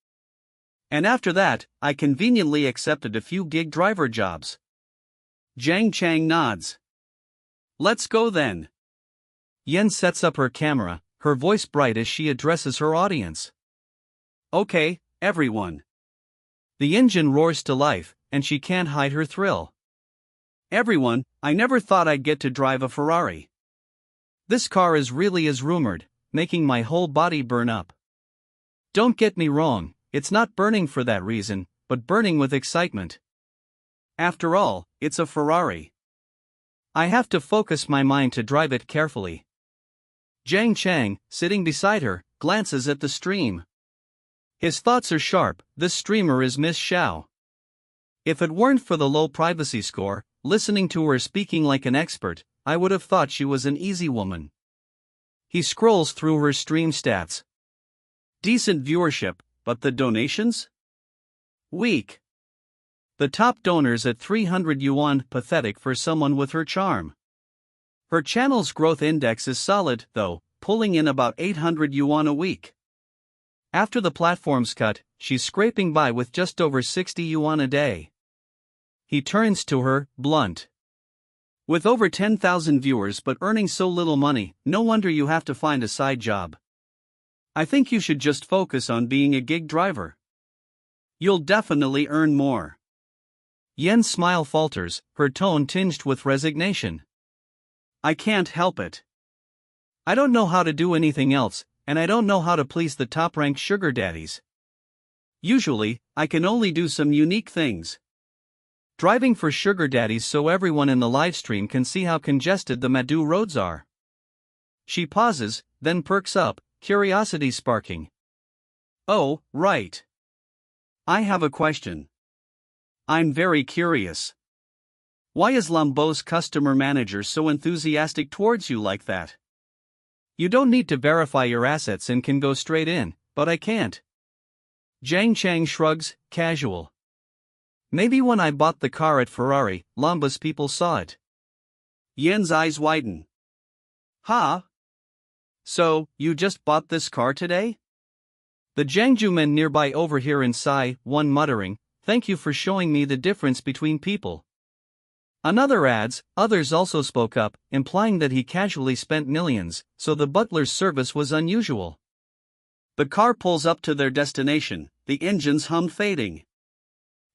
And after that, I conveniently accepted a few gig driver jobs. Jiang Cheng nods. Let's go then. Yen sets up her camera, her voice bright as she addresses her audience. Okay, everyone. The engine roars to life, and she can't hide her thrill. Everyone, I never thought I'd get to drive a Ferrari. This car is really as rumored, making my whole body burn up. Don't get me wrong, it's not burning for that reason, but burning with excitement. After all, it's a Ferrari. I have to focus my mind to drive it carefully. Jiang Cheng, sitting beside her, glances at the stream. His thoughts are sharp, this streamer is Miss Xiao. If it weren't for the low privacy score, listening to her speaking like an expert, I would have thought she was an easy woman. He scrolls through her stream stats. Decent viewership, but the donations? Weak. The top donors at 300 yuan, pathetic for someone with her charm. Her channel's growth index is solid, though, pulling in about 800 yuan a week. After the platform's cut, she's scraping by with just over 60 yuan a day. He turns to her, blunt. With over 10,000 viewers but earning so little money, no wonder you have to find a side job. I think you should just focus on being a gig driver. You'll definitely earn more. Yen's smile falters, her tone tinged with resignation. I can't help it. I don't know how to do anything else, and I don't know how to please the top-ranked sugar daddies. Usually, I can only do some unique things. Driving for sugar daddies so everyone in the livestream can see how congested the Modu roads are. She pauses, then perks up, curiosity sparking. Oh, right. I have a question. I'm very curious. Why is Lambeau's customer manager so enthusiastic towards you like that? You don't need to verify your assets and can go straight in, but I can't. Jiang Cheng shrugs, casual. Maybe when I bought the car at Ferrari, Lambeau's people saw it. Yen's eyes widen. Huh? So, you just bought this car today? The Jiangju men nearby overhear and sigh, one muttering, thank you for showing me the difference between people. Another adds, others also spoke up, implying that he casually spent millions, so the butler's service was unusual. The car pulls up to their destination, the engine's hum fading.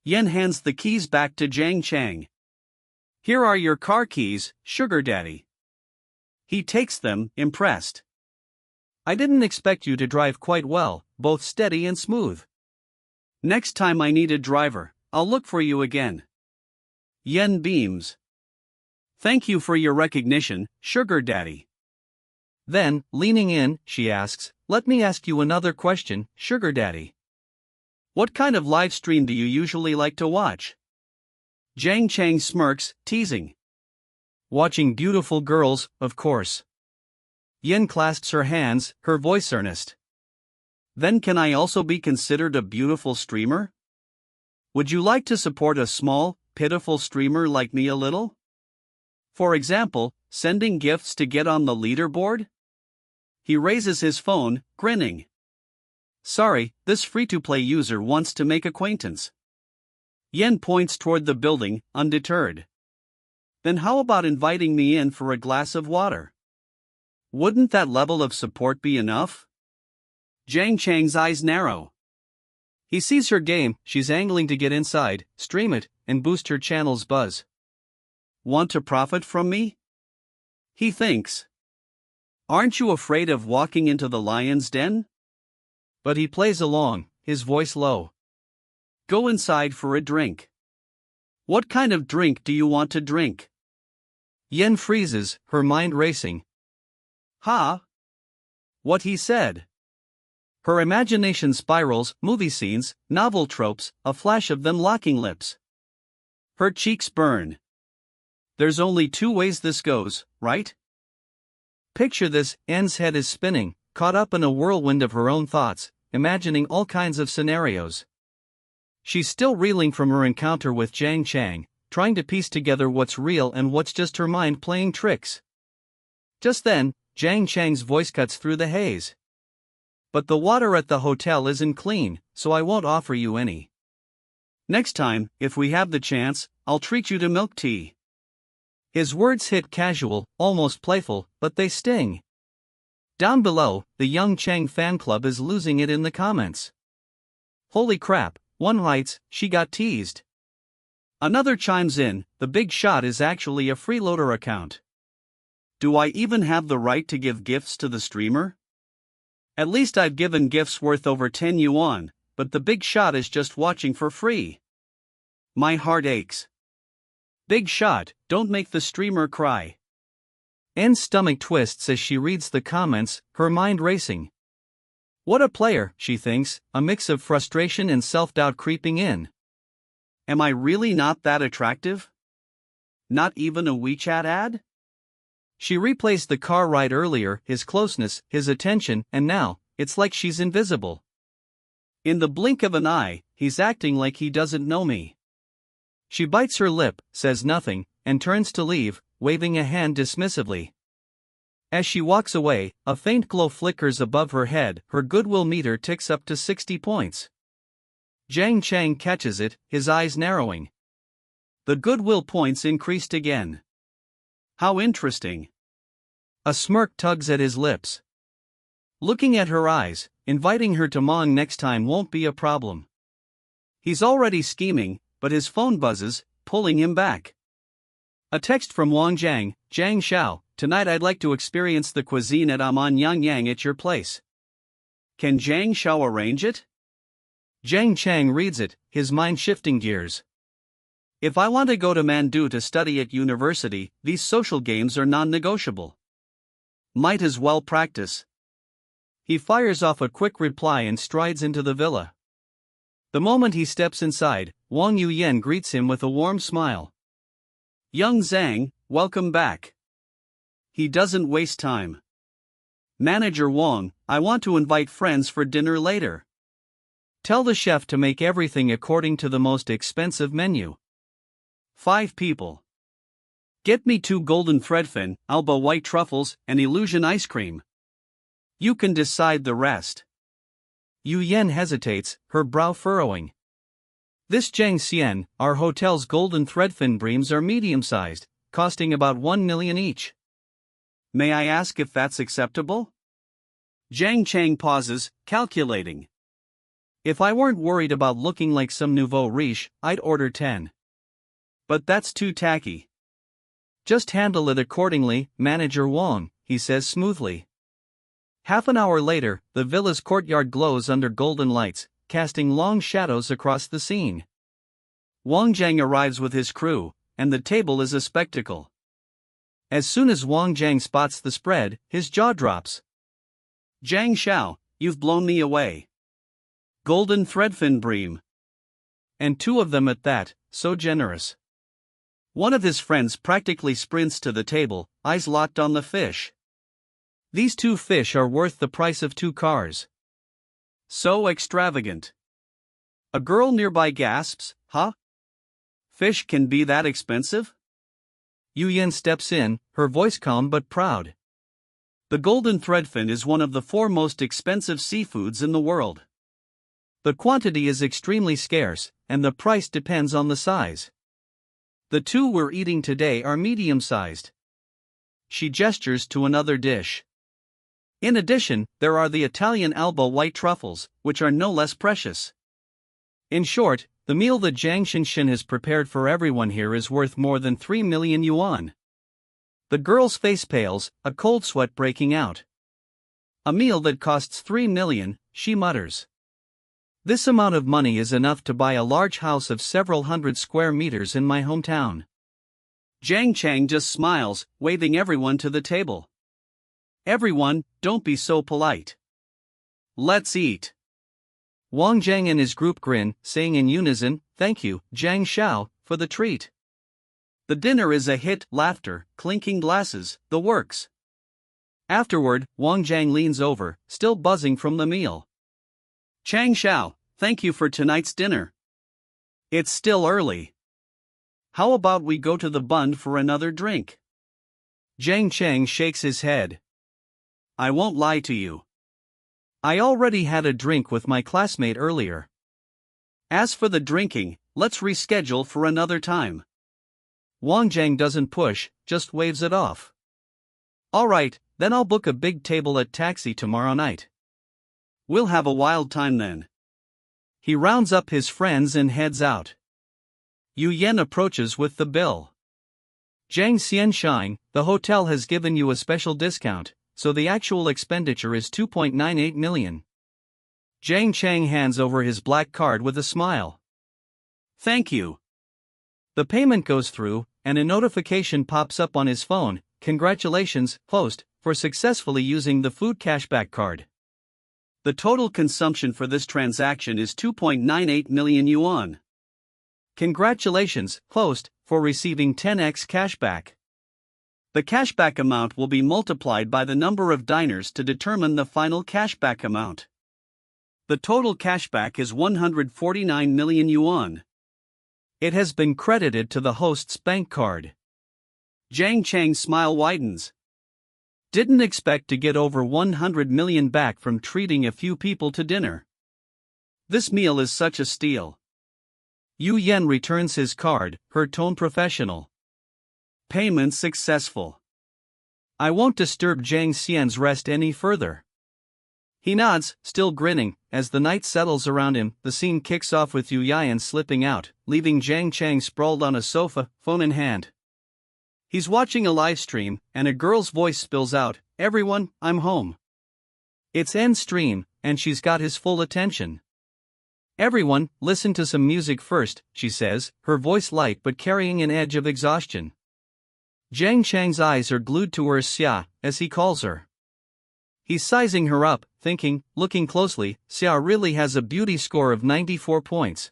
Yen hands the keys back to Jiang Cheng. Here are your car keys, sugar daddy. He takes them, impressed. I didn't expect you to drive quite well, both steady and smooth. Next time I need a driver, I'll look for you again. Yen beams. Thank you for your recognition, sugar daddy. Then, leaning in, she asks, let me ask you another question, sugar daddy. What kind of live stream do you usually like to watch? Jiang Cheng smirks, teasing. Watching beautiful girls, of course. Yen clasps her hands, her voice earnest. Then can I also be considered a beautiful streamer? Would you like to support a small, pitiful streamer like me a little? For example, sending gifts to get on the leaderboard? He raises his phone, grinning. Sorry, this free-to-play user wants to make acquaintance. Yen points toward the building, undeterred. Then how about inviting me in for a glass of water? Wouldn't that level of support be enough? Jiang Cheng's eyes narrow. He sees her game, she's angling to get inside, stream it, and boost her channel's buzz. Want to profit from me? He thinks. Aren't you afraid of walking into the lion's den? But he plays along, his voice low. Go inside for a drink. What kind of drink do you want to drink? Yen freezes, her mind racing. Ha! What he said. Her imagination spirals, movie scenes, novel tropes, a flash of them locking lips. Her cheeks burn. There's only two ways this goes, right? Picture this, Yen's head is spinning, caught up in a whirlwind of her own thoughts, imagining all kinds of scenarios. She's still reeling from her encounter with Jiang Cheng, trying to piece together what's real and what's just her mind playing tricks. Just then, Jiang Cheng's voice cuts through the haze. But the water at the hotel isn't clean, so I won't offer you any. Next time, if we have the chance, I'll treat you to milk tea. His words hit casual, almost playful, but they sting. Down below, the Young Cheng fan club is losing it in the comments. Holy crap, one writes, she got teased. Another chimes in, the big shot is actually a freeloader account. Do I even have the right to give gifts to the streamer? At least I've given gifts worth over 10 yuan, but the big shot is just watching for free. My heart aches. Big shot, don't make the streamer cry. Anne's stomach twists as she reads the comments, her mind racing. What a player, she thinks, a mix of frustration and self-doubt creeping in. Am I really not that attractive? Not even a WeChat ad? She replays the car ride earlier, his closeness, his attention, and now, it's like she's invisible. In the blink of an eye, he's acting like he doesn't know me. She bites her lip, says nothing, and turns to leave, waving a hand dismissively. As she walks away, a faint glow flickers above her head, her goodwill meter ticks up to 60 points. Jiang Cheng catches it, his eyes narrowing. The goodwill points increased again. How interesting. A smirk tugs at his lips. Looking at her eyes, inviting her to Mong next time won't be a problem. He's already scheming, but his phone buzzes, pulling him back. A text from Wang Jiang, Jiang Xiao, tonight I'd like to experience the cuisine at Aman Yang Yang at your place. Can Jiang Xiao arrange it? Jiang Cheng reads it, his mind shifting gears. If I want to go to Mandu to study at university, these social games are non-negotiable. Might as well practice. He fires off a quick reply and strides into the villa. The moment he steps inside, Wang Yuyen greets him with a warm smile. Young Zhang, welcome back. He doesn't waste time. Manager Wang, I want to invite friends for dinner later. Tell the chef to make everything according to the most expensive menu. 5 people. Get me 2 golden threadfin, Alba white truffles, and illusion ice cream. You can decide the rest. Yu Yen hesitates, her brow furrowing. This Zhang Xian, our hotel's golden threadfin breams are medium-sized, costing about 1 million each. May I ask if that's acceptable? Jiang Cheng pauses, calculating. If I weren't worried about looking like some nouveau riche, I'd order 10. But that's too tacky. Just handle it accordingly, Manager Wang, he says smoothly. Half an hour later, the villa's courtyard glows under golden lights, casting long shadows across the scene. Wang Jiang arrives with his crew, and the table is a spectacle. As soon as Wang Jiang spots the spread, his jaw drops. Jiang Xiao, you've blown me away. Golden threadfin bream. And 2 of them at that, so generous. One of his friends practically sprints to the table, eyes locked on the fish. These 2 fish are worth the price of 2 cars. So extravagant. A girl nearby gasps, huh? Fish can be that expensive? Yu Yen steps in, her voice calm but proud. The golden threadfin is one of the 4 most expensive seafoods in the world. The quantity is extremely scarce, and the price depends on the size. The 2 we're eating today are medium-sized. She gestures to another dish. In addition, there are the Italian Alba white truffles, which are no less precious. In short, the meal that Jiang Cheng has prepared for everyone here is worth more than 3 million yuan. The girl's face pales, a cold sweat breaking out. A meal that costs 3 million, she mutters. This amount of money is enough to buy a large house of several hundred square meters in my hometown. Jiang Cheng just smiles, waving everyone to the table. Everyone, don't be so polite. Let's eat. Wang Jiang and his group grin, saying in unison, "Thank you, Jiang Xiao, for the treat." The dinner is a hit, laughter, clinking glasses, the works. Afterward, Wang Jiang leans over, still buzzing from the meal. "Chang Xiao, thank you for tonight's dinner. It's still early. How about we go to the bund for another drink?" Jiang Cheng shakes his head. "I won't lie to you. I already had a drink with my classmate earlier. As for the drinking, let's reschedule for another time." Wang Jiang doesn't push, just waves it off. "Alright, then I'll book a big table at Taxi tomorrow night. We'll have a wild time then." He rounds up his friends and heads out. Yu Yan approaches with the bill. "Jiang Xianshine, the hotel has given you a special discount, so the actual expenditure is 2.98 million. Jiang Cheng hands over his black card with a smile. "Thank you." The payment goes through, and a notification pops up on his phone. "Congratulations, host, for successfully using the food cashback card. The total consumption for this transaction is 2.98 million yuan. Congratulations, host, for receiving 10x cashback. The cashback amount will be multiplied by the number of diners to determine the final cashback amount. The total cashback is 149 million yuan. It has been credited to the host's bank card." Jiang Cheng's smile widens. Didn't expect to get over 100 million back from treating a few people to dinner. This meal is such a steal. Yu Yan returns his card, her tone professional. Payment successful. I won't disturb Jiang Xian's rest any further. He nods, still grinning. As the night settles around him, the scene kicks off with Yu Yan slipping out, leaving Jiang Cheng sprawled on a sofa, phone in hand. He's watching a live stream, and a girl's voice spills out, "Everyone, I'm home." It's end stream, and she's got his full attention. "Everyone, listen to some music first," she says, her voice light but carrying an edge of exhaustion. Jiang Cheng's eyes are glued to her Xia, as he calls her. He's sizing her up, thinking, looking closely, Xia really has a beauty score of 94 points.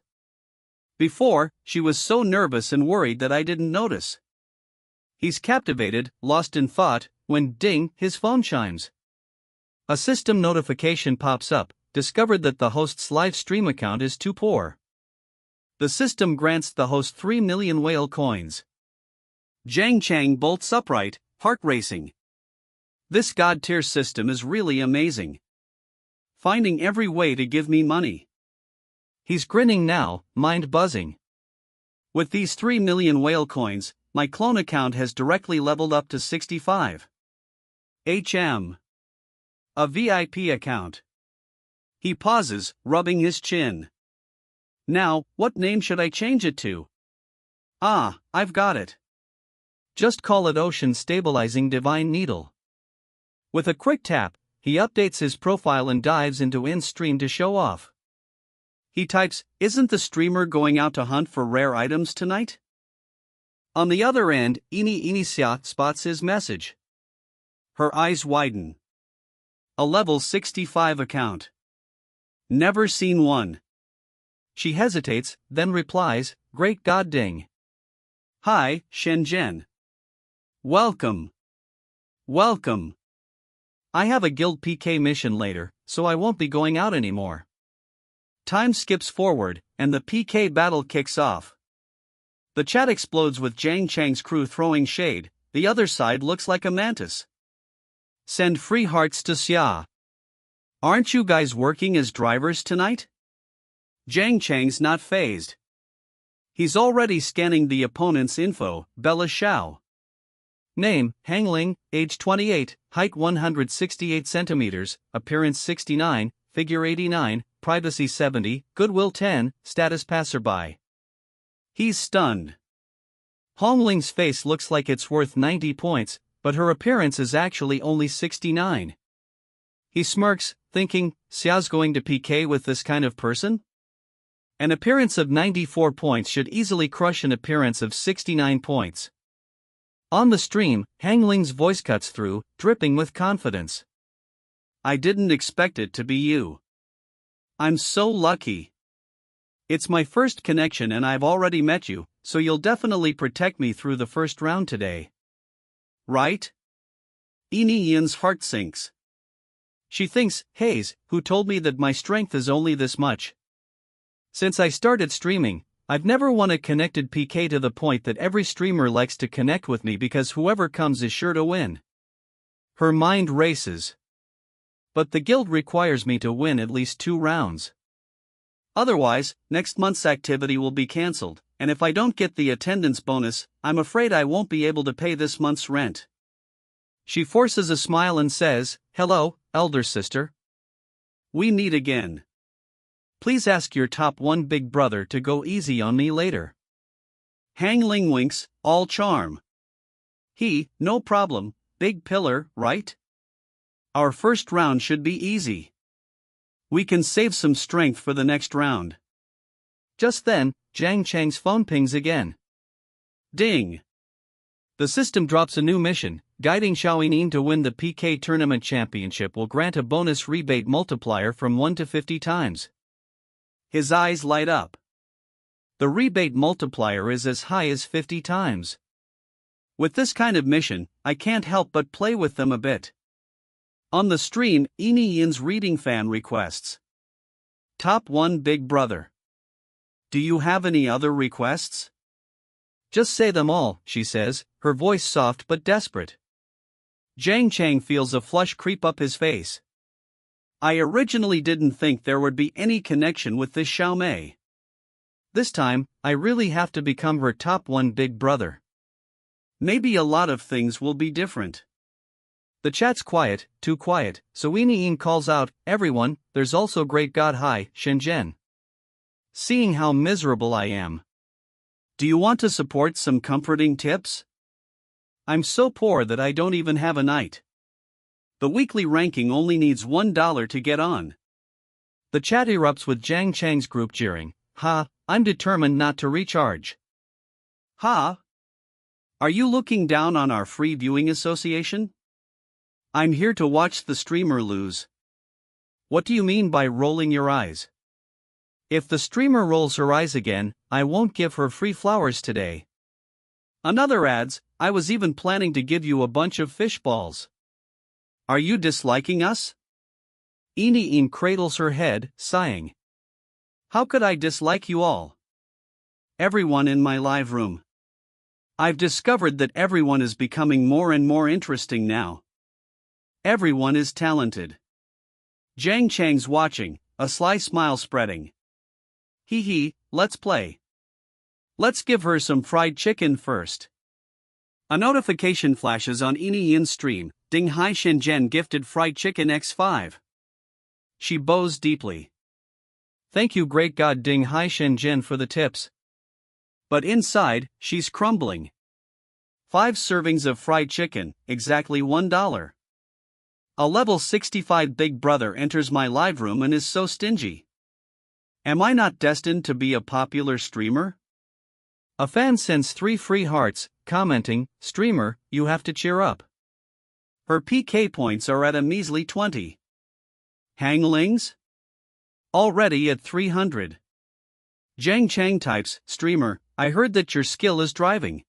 Before, she was so nervous and worried that I didn't notice. He's captivated, lost in thought, when ding, his phone chimes. A system notification pops up, discovered that the host's live stream account is too poor. The system grants the host 3 million whale coins. Jiang Cheng bolts upright, heart racing. This god-tier system is really amazing. Finding every way to give me money. He's grinning now, mind buzzing. With these 3 million whale coins, my clone account has directly leveled up to 65. HM. A VIP account. He pauses, rubbing his chin. Now, what name should I change it to? Ah, I've got it. Just call it Ocean Stabilizing Divine Needle. With a quick tap, he updates his profile and dives into in-stream to show off. He types, "Isn't the streamer going out to hunt for rare items tonight?" On the other end, Xia spots his message. Her eyes widen. A level 65 account. Never seen one. She hesitates, then replies, "Great God ding. Hi, Shenzhen. Welcome. Welcome. I have a guild PK mission later, so I won't be going out anymore." Time skips forward, and the PK battle kicks off. The chat explodes with Jiang Cheng's crew throwing shade. The other side looks like a mantis. Send free hearts to Xia. Aren't you guys working as drivers tonight? Jiang Cheng's not fazed. He's already scanning the opponent's info. Bella Xiao. Name, Hangling, age 28, height 168 centimeters, appearance 69, figure 89, privacy 70, goodwill 10, status passerby. He's stunned. Hongling's face looks like it's worth 90 points, but her appearance is actually only 69. He smirks, thinking, Xiao's going to PK with this kind of person? An appearance of 94 points should easily crush an appearance of 69 points. On the stream, Hangling's voice cuts through, dripping with confidence. I didn't expect it to be you. I'm so lucky. It's my first connection and I've already met you, so you'll definitely protect me through the first round today. Right? Yin's heart sinks. She thinks, Hayes, who told me that my strength is only this much. Since I started streaming, I've never won a connected PK to the point that every streamer likes to connect with me because whoever comes is sure to win. Her mind races. But the guild requires me to win at least 2 rounds. Otherwise, next month's activity will be cancelled, and if I don't get the attendance bonus, I'm afraid I won't be able to pay this month's rent. She forces a smile and says, Hello, elder sister. We meet again. Please ask your top 1 big brother to go easy on me later. Hangling winks, all charm. No problem, big pillar, right? Our first round should be easy. We can save some strength for the next round. Just then, Jiang Cheng's phone pings again. Ding! The system drops a new mission. Guiding Xiaoyin to win the PK tournament championship will grant a bonus rebate multiplier from 1 to 50 times. His eyes light up. The rebate multiplier is as high as 50 times. With this kind of mission, I can't help but play with them a bit. On the stream, Yin's reading fan requests. Top 1 big brother. Do you have any other requests? Just say them all, she says, her voice soft but desperate. Jiang Cheng feels a flush creep up his face. I originally didn't think there would be any connection with this Xiaomei. This time, I really have to become her top 1 big brother. Maybe a lot of things will be different. The chat's quiet, too quiet, so Yin calls out, Everyone, there's also Great God Hai, Shenzhen. Seeing how miserable I am. Do you want to support some comforting tips? I'm so poor that I don't even have a night. The weekly ranking only needs $1 to get on. The chat erupts with Jiang Cheng's group jeering, I'm determined not to recharge. Are you looking down on our free viewing association? I'm here to watch the streamer lose. What do you mean by rolling your eyes? If the streamer rolls her eyes again, I won't give her free flowers today. Another adds, I was even planning to give you a bunch of fish balls. Are you disliking us? Yin cradles her head, sighing. How could I dislike you all? Everyone in my live room. I've discovered that everyone is becoming more and more interesting now. Everyone is talented. Jiang Cheng's watching, a sly smile spreading. Let's play. Let's give her some fried chicken first. A notification flashes on Yin's stream, Ding Hai Shenzhen gifted fried chicken x5. She bows deeply. Thank you Great God Ding Hai Shenzhen for the tips. But inside, she's crumbling. 5 servings of fried chicken, exactly $1. A level 65 big brother enters my live room and is so stingy. Am I not destined to be a popular streamer? A fan sends 3 free hearts, commenting, Streamer, you have to cheer up. Her PK points are at a measly 20. Hanglings? Already at 300. Jiang Cheng types, Streamer, I heard that your skill is driving.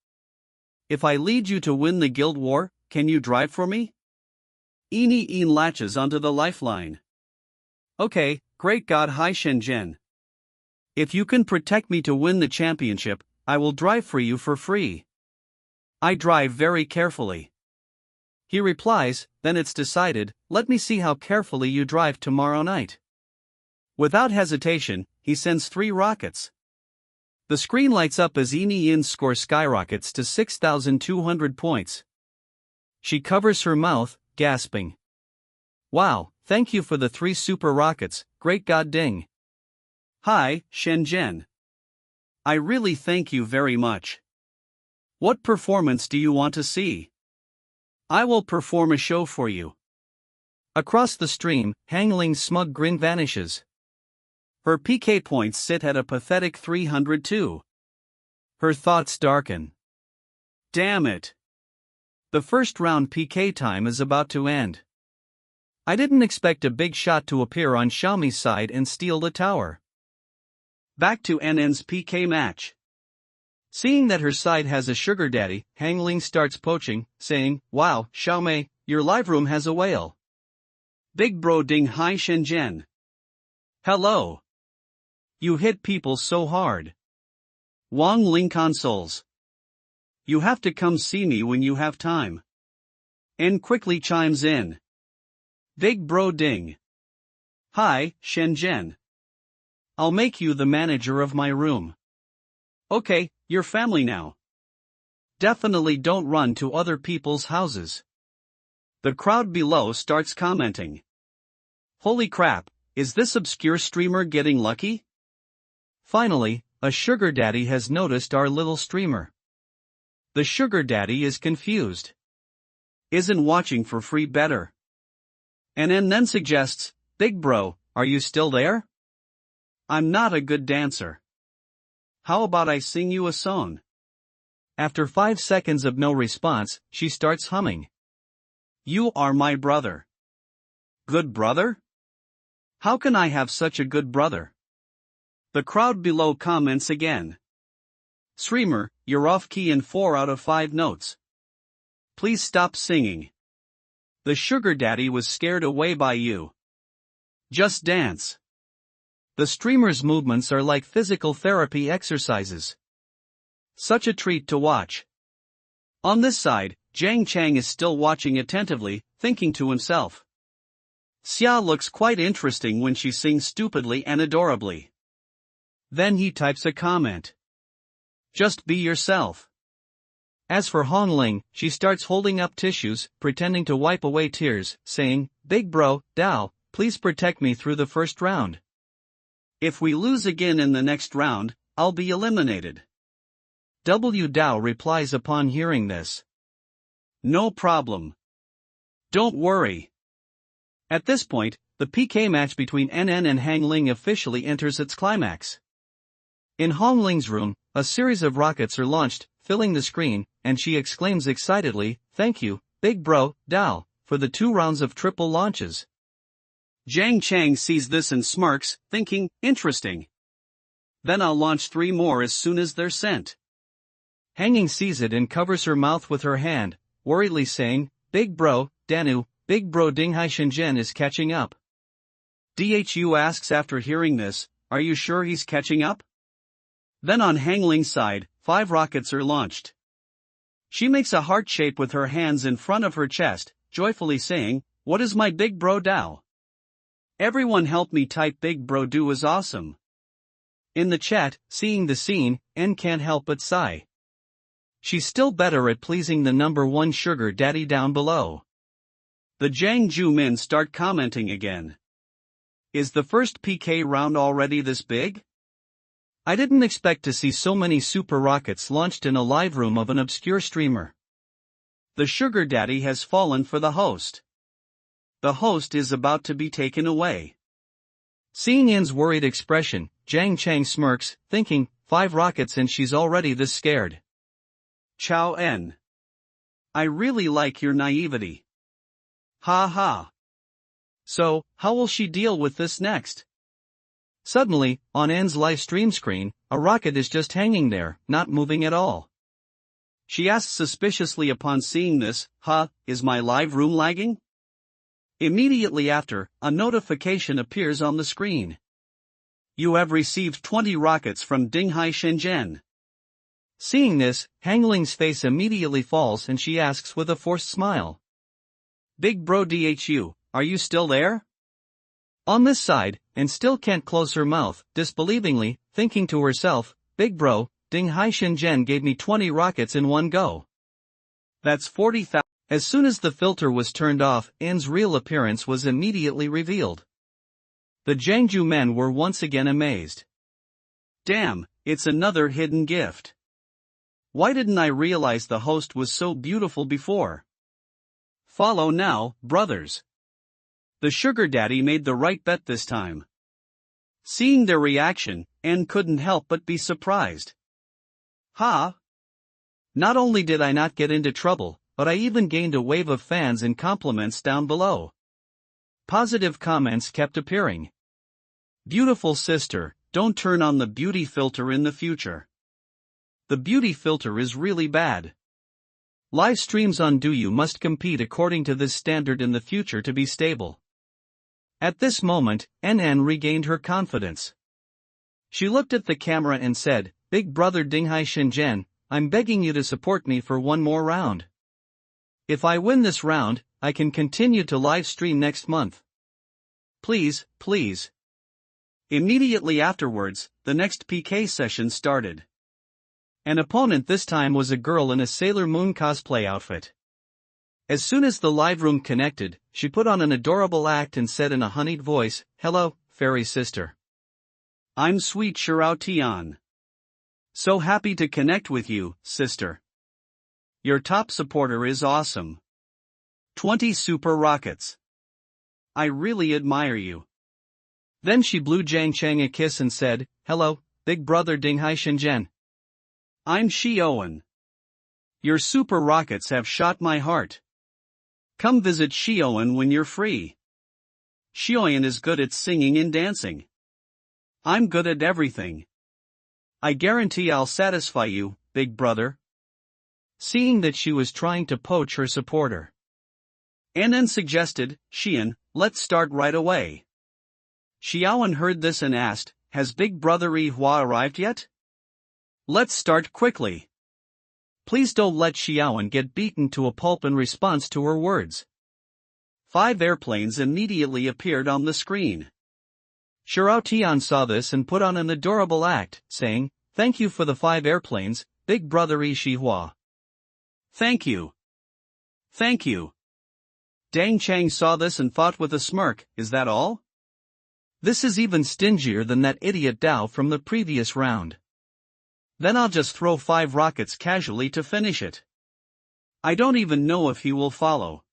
If I lead you to win the guild war, can you drive for me? Yin latches onto the lifeline. Okay, Great God Hai Shenzhen. If you can protect me to win the championship, I will drive for you for free. I drive very carefully. He replies, then it's decided, let me see how carefully you drive tomorrow night. Without hesitation, he sends 3 rockets. The screen lights up as Yin's score skyrockets to 6,200 points. She covers her mouth, gasping. Wow, thank you for the 3 super rockets, great god ding. Hi, Shenzhen. I really thank you very much. What performance do you want to see? I will perform a show for you. Across the stream, Hang Ling's smug grin vanishes. Her PK points sit at a pathetic 302. Her thoughts darken. Damn it. The first round PK time is about to end. I didn't expect a big shot to appear on Xiaomi's side and steal the tower. Back to NN's PK match. Seeing that her side has a sugar daddy, Hang Ling starts poaching, saying, "Wow, Xiaomi, your live room has a whale." Big bro ding hi Shenzhen. Hello. You hit people so hard. Wang Ling consoles. You have to come see me when you have time. N quickly chimes in. Big bro ding. Hi, Shenzhen. I'll make you the manager of my room. Okay, you're family now. Definitely don't run to other people's houses. The crowd below starts commenting. Holy crap, is this obscure streamer getting lucky? Finally, a sugar daddy has noticed our little streamer. The sugar daddy is confused. Isn't watching for free better? And then suggests, "Big bro, are you still there? I'm not a good dancer. How about I sing you a song?" After 5 seconds of no response, she starts humming. You are my brother. Good brother? How can I have such a good brother? The crowd below comments again. Streamer, you're off key in 4 out of 5 notes. Please stop singing. The sugar daddy was scared away by you. Just dance. The streamer's movements are like physical therapy exercises. Such a treat to watch. On this side, Jiang Cheng is still watching attentively, thinking to himself. Xia looks quite interesting when she sings stupidly and adorably. Then he types a comment. Just be yourself. As for Hong Ling, she starts holding up tissues, pretending to wipe away tears, saying, "Big bro, Dao, please protect me through the first round. If we lose again in the next round, I'll be eliminated." W. Dao replies upon hearing this. No problem. Don't worry. At this point, the PK match between NN and Hang Ling officially enters its climax. In Hong Ling's room, a series of rockets are launched, filling the screen, and she exclaims excitedly, "Thank you, big bro, Dao, for the 2 rounds of triple launches." Jiang Cheng sees this and smirks, thinking, interesting. Then I'll launch 3 more as soon as they're sent. Hanging sees it and covers her mouth with her hand, worriedly saying, "Big bro, Danu, big bro Dinghai Shenzhen is catching up." Dhu asks after hearing this, "Are you sure he's catching up?" Then on Hang Ling's side, 5 rockets are launched. She makes a heart shape with her hands in front of her chest, joyfully saying, "What is my big bro Dao? Everyone help me type big bro do is awesome." In the chat, seeing the scene, N can't help but sigh. She's still better at pleasing the number 1 sugar daddy down below. The Jiang Ju men start commenting again. Is the first PK round already this big? I didn't expect to see so many super rockets launched in a live room of an obscure streamer. The sugar daddy has fallen for the host. The host is about to be taken away. Seeing N's worried expression, Jiang Cheng smirks, thinking, 5 rockets and she's already this scared. Chow N. I really like your naivety. Ha ha. So, how will she deal with this next? Suddenly, on N's live stream screen, a rocket is just hanging there, not moving at all. She asks suspiciously upon seeing this, is my live room lagging? Immediately after, a notification appears on the screen. You have received 20 rockets from Dinghai Shenzhen. Seeing this, Hang Ling's face immediately falls and she asks with a forced smile. Big bro Dhu, are you still there? On this side, and still can't close her mouth, disbelievingly, thinking to herself, Big bro, Dinghai Shenzhen gave me 20 rockets in one go. That's 40,000. As soon as the filter was turned off, An's real appearance was immediately revealed. The Jiangju men were once again amazed. Damn, it's another hidden gift. Why didn't I realize the host was so beautiful before? Follow now, brothers. The sugar daddy made the right bet this time. Seeing their reaction, An couldn't help but be surprised. Ha! Not only did I not get into trouble, but I even gained a wave of fans and compliments down below. Positive comments kept appearing. Beautiful sister, don't turn on the beauty filter in the future. The beauty filter is really bad. Live streams on Douyu must compete according to this standard in the future to be stable. At this moment, NN regained her confidence. She looked at the camera and said, Big brother Dinghai Shenzhen, I'm begging you to support me for one more round. If I win this round, I can continue to live stream next month. Please, please. Immediately afterwards, the next PK session started. An opponent this time was a girl in a Sailor Moon cosplay outfit. As soon as the live room connected, she put on an adorable act and said in a honeyed voice, Hello, fairy sister. I'm sweet Shirao Tian. So happy to connect with you, sister. Your top supporter is awesome. 20 super rockets. I really admire you. Then she blew Jiang Cheng a kiss and said, Hello, big brother Dinghai Shenzhen. I'm Shioan. Your super rockets have shot my heart. Come visit Shioan when you're free. Shioan is good at singing and dancing. I'm good at everything. I guarantee I'll satisfy you, big brother. Seeing that she was trying to poach her supporter, Ann suggested, Xian, let's start right away. Xiaoan heard this and asked, Has big brother Yi Hua arrived yet? Let's start quickly. Please don't let Xiaoan get beaten to a pulp in response to her words. 5 airplanes immediately appeared on the screen. Shirao Tian saw this and put on an adorable act, saying, Thank you for the 5 airplanes, big brother Yi Shihua. Thank you. Thank you. Dang Chang saw this and thought with a smirk, Is that all? This is even stingier than that idiot Dao from the previous round. Then I'll just throw 5 rockets casually to finish it. I don't even know if he will follow.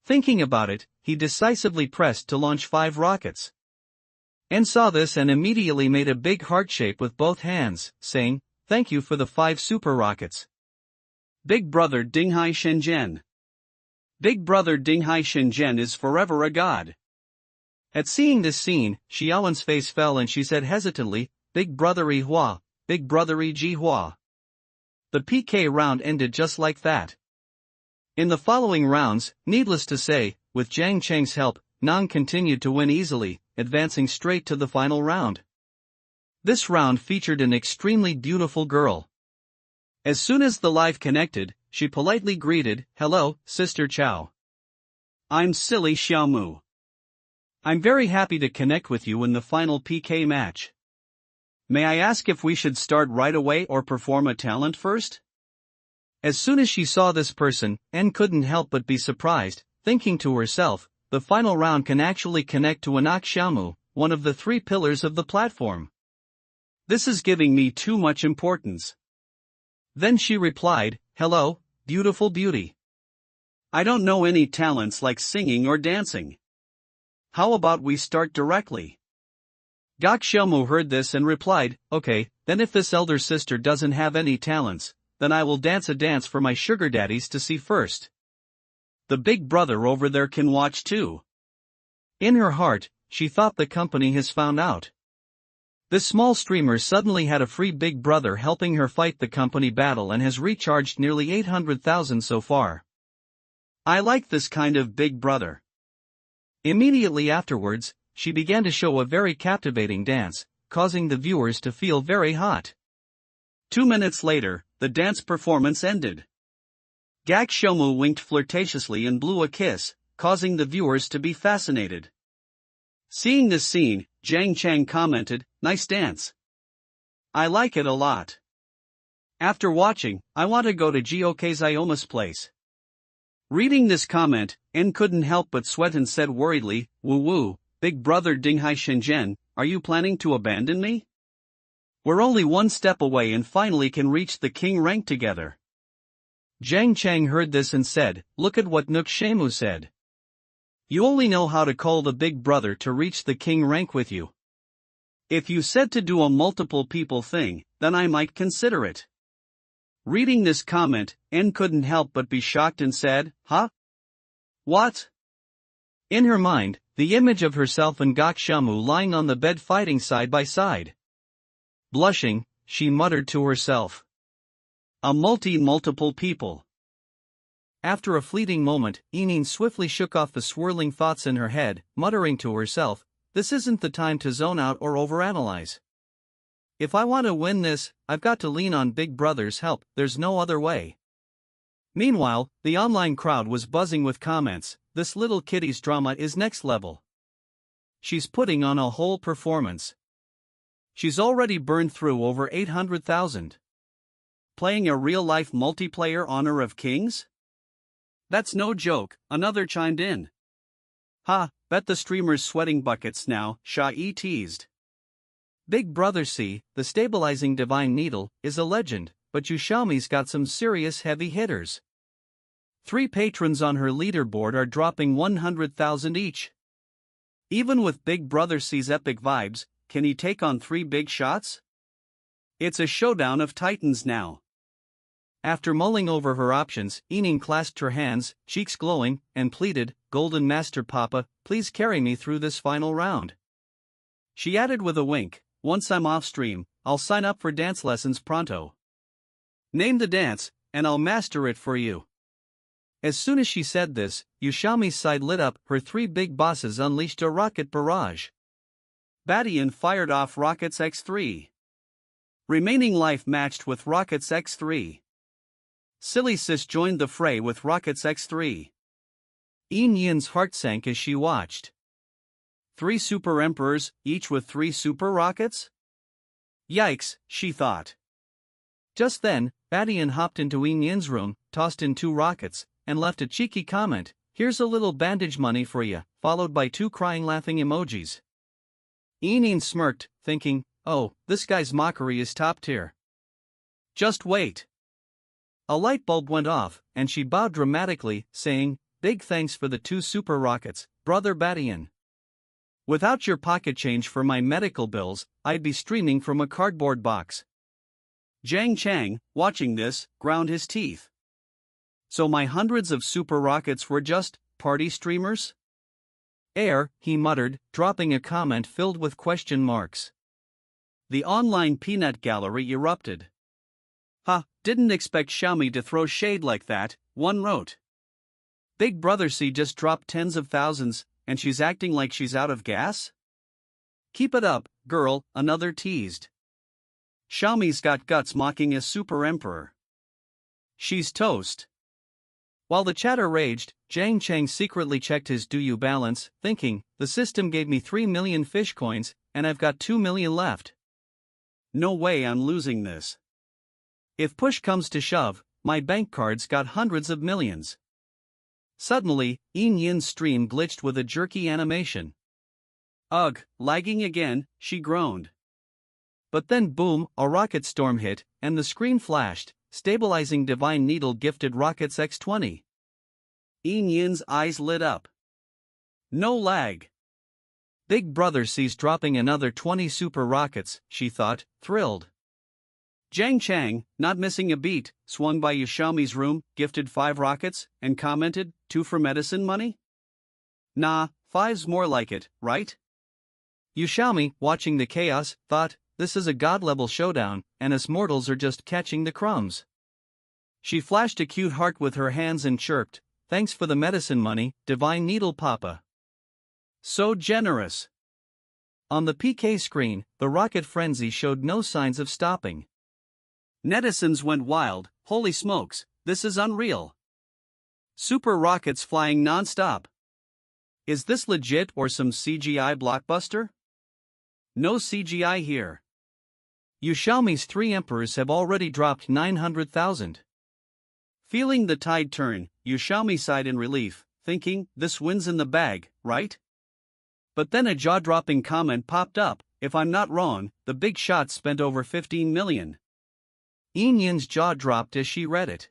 Thinking about it, he decisively pressed to launch 5 rockets. And saw this and immediately made a big heart shape with both hands, saying, Thank you for the 5 super rockets. Big brother Dinghai Shenzhen. Big brother Dinghai Shenzhen is forever a god. At seeing this scene, Xiaoan's face fell and she said hesitantly, Big brother Yi Hua, big brother Yi Jihua. The PK round ended just like that. In the following rounds, needless to say, with Jiang Cheng's help, Nan continued to win easily, advancing straight to the final round. This round featured an extremely beautiful girl. As soon as the live connected, she politely greeted, Hello, Sister Chow. I'm silly Xiaomu. I'm very happy to connect with you in the final PK match. May I ask if we should start right away or perform a talent first? As soon as she saw this person, N couldn't help but be surprised, thinking to herself, the final round can actually connect to Anak Xiaomu, one of the 3 pillars of the platform. This is giving me too much importance. Then she replied, Hello, beautiful beauty. I don't know any talents like singing or dancing. How about we start directly? Gak Xiaomu heard this and replied, Okay, then if this elder sister doesn't have any talents, then I will dance a dance for my sugar daddies to see first. The big brother over there can watch too. In her heart, she thought the company has found out. This small streamer suddenly had a free big brother helping her fight the company battle and has recharged nearly 800,000 so far. I like this kind of big brother. Immediately afterwards, she began to show a very captivating dance, causing the viewers to feel very hot. 2 minutes later, the dance performance ended. Gak Xiaomu winked flirtatiously and blew a kiss, causing the viewers to be fascinated. Seeing this scene, Jiang Cheng commented, Nice dance. I like it a lot. After watching, I want to go to Gioke Zioma's place. Reading this comment, N couldn't help but sweat and said worriedly, "Woo woo, big brother Dinghai Shenzhen, are you planning to abandon me? We're only one step away and finally can reach the king rank together." Jiang Cheng heard this and said, "Look at what Nook Shemu said. You only know how to call the big brother to reach the king rank with you. If you said to do a multiple people thing, then I might consider it." Reading this comment, N couldn't help but be shocked and said, "Huh? What?" In her mind, the image of herself and Gok Shamu lying on the bed fighting side by side. Blushing, she muttered to herself, "A multiple people." After a fleeting moment, Enin swiftly shook off the swirling thoughts in her head, muttering to herself, "This isn't the time to zone out or overanalyze. If I want to win this, I've got to lean on Big Brother's help, there's no other way." Meanwhile, the online crowd was buzzing with comments, "This little kittie's drama is next level. She's putting on a whole performance. She's already burned through over 800,000. Playing a real-life multiplayer Honor of Kings? That's no joke," another chimed in. "Ha, bet the streamer's sweating buckets now," Shai teased. Big Brother C, the stabilizing divine needle, is a legend, but Xiaomi's got some serious heavy hitters. 3 patrons on her leaderboard are dropping 100,000 each. Even with Big Brother C's epic vibes, can he take on 3 big shots? It's a showdown of titans now. After mulling over her options, Enin clasped her hands, cheeks glowing, and pleaded, "Golden Master Papa, please carry me through this final round." She added with a wink, "Once I'm off stream, I'll sign up for dance lessons pronto. Name the dance, and I'll master it for you." As soon as she said this, Xiaomi's side lit up, her 3 big bosses unleashed a rocket barrage. Badian fired off rockets X3. Remaining life matched with rockets X3. Silly Sis joined the fray with rockets X3. Yin Yin's heart sank as she watched. 3 super emperors, each with 3 super rockets? Yikes, she thought. Just then, Badian hopped into Yin Yin's room, tossed in 2 rockets, and left a cheeky comment, "Here's a little bandage money for ya," followed by 2 crying laughing emojis. Yin Yin smirked, thinking, "Oh, this guy's mockery is top tier. Just wait." A light bulb went off, and she bowed dramatically, saying, "Big thanks for the 2 super rockets, Brother Badian. Without your pocket change for my medical bills, I'd be streaming from a cardboard box." Jiang Cheng, watching this, ground his teeth. So my hundreds of super rockets were just party streamers? He muttered, dropping a comment filled with question marks. The online peanut gallery erupted. "Ha, didn't expect Xiaomi to throw shade like that," one wrote. "Big Brother C just dropped tens of thousands, and she's acting like she's out of gas? Keep it up, girl," another teased. "Xiaomi's got guts mocking a super emperor. She's toast." While the chatter raged, Jiang Cheng secretly checked his "do you" balance, thinking, "The system gave me 3 million fish coins, and I've got 2 million left. No way I'm losing this. If push comes to shove, my bank card's got hundreds of millions." Suddenly, Yin Yin's stream glitched with a jerky animation. "Ugh, lagging again," she groaned. But then boom, a rocket storm hit, and the screen flashed, stabilizing divine needle gifted rockets X20. Yin Yin's eyes lit up. No lag. Big Brother C's dropping another 20 super rockets, she thought, thrilled. Jiang Cheng, not missing a beat, swung by Xiaomi's room, gifted 5 rockets, and commented, 2 for medicine money? Nah, 5's more like it, right? Xiaomi, watching the chaos, thought, this is a god-level showdown, and us mortals are just catching the crumbs. She flashed a cute heart with her hands and chirped, thanks for the medicine money, Divine Needle Papa. So generous. On the PK screen, the rocket frenzy showed no signs of stopping. Netizens went wild, holy smokes, this is unreal. Super rockets flying non-stop. Is this legit or some CGI blockbuster? No CGI here. Xiaomi's 3 emperors have already dropped 900,000. Feeling the tide turn, Yu Xiaomi sighed in relief, thinking, this win's in the bag, right? But then a jaw-dropping comment popped up, if I'm not wrong, the big shot spent over 15 million. Yin's jaw dropped as she read it.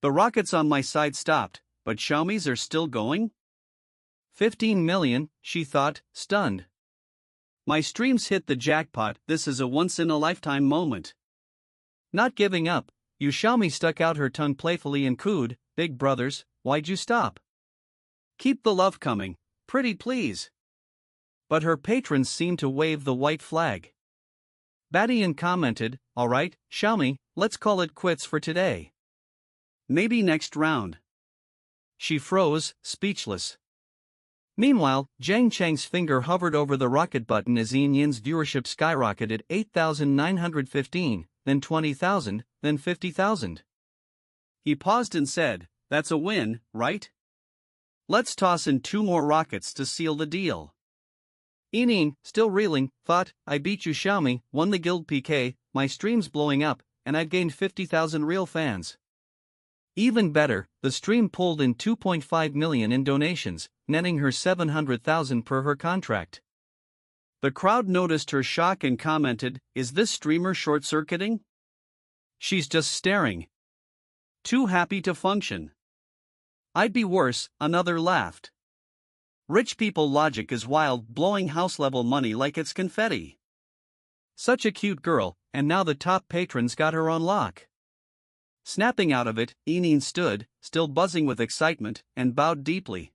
The rockets on my side stopped, but Xiaomi's are still going? 15 million, she thought, stunned. My streams hit the jackpot, this is a once-in-a-lifetime moment. Not giving up, Yu Xiaomi stuck out her tongue playfully and cooed, big brothers, why'd you stop? Keep the love coming, pretty please. But her patrons seemed to wave the white flag. Badian commented, alright, Xiaomi, let's call it quits for today. Maybe next round. She froze, speechless. Meanwhile, Jiang Cheng's finger hovered over the rocket button as Yin's viewership skyrocketed 8,915, then 20,000, then 50,000. He paused and said, that's a win, right? Let's toss in 2 more rockets to seal the deal. Yin, still reeling, thought, I beat you Xiaomi, won the guild PK, my stream's blowing up, and I've gained 50,000 real fans. Even better, the stream pulled in 2.5 million in donations, netting her 700,000 per her contract. The crowd noticed her shock and commented, is this streamer short-circuiting? She's just staring. Too happy to function. I'd be worse, another laughed. Rich people logic is wild, blowing house-level money like it's confetti. Such a cute girl, and now the top patrons got her on lock. Snapping out of it, Yin stood, still buzzing with excitement, and bowed deeply.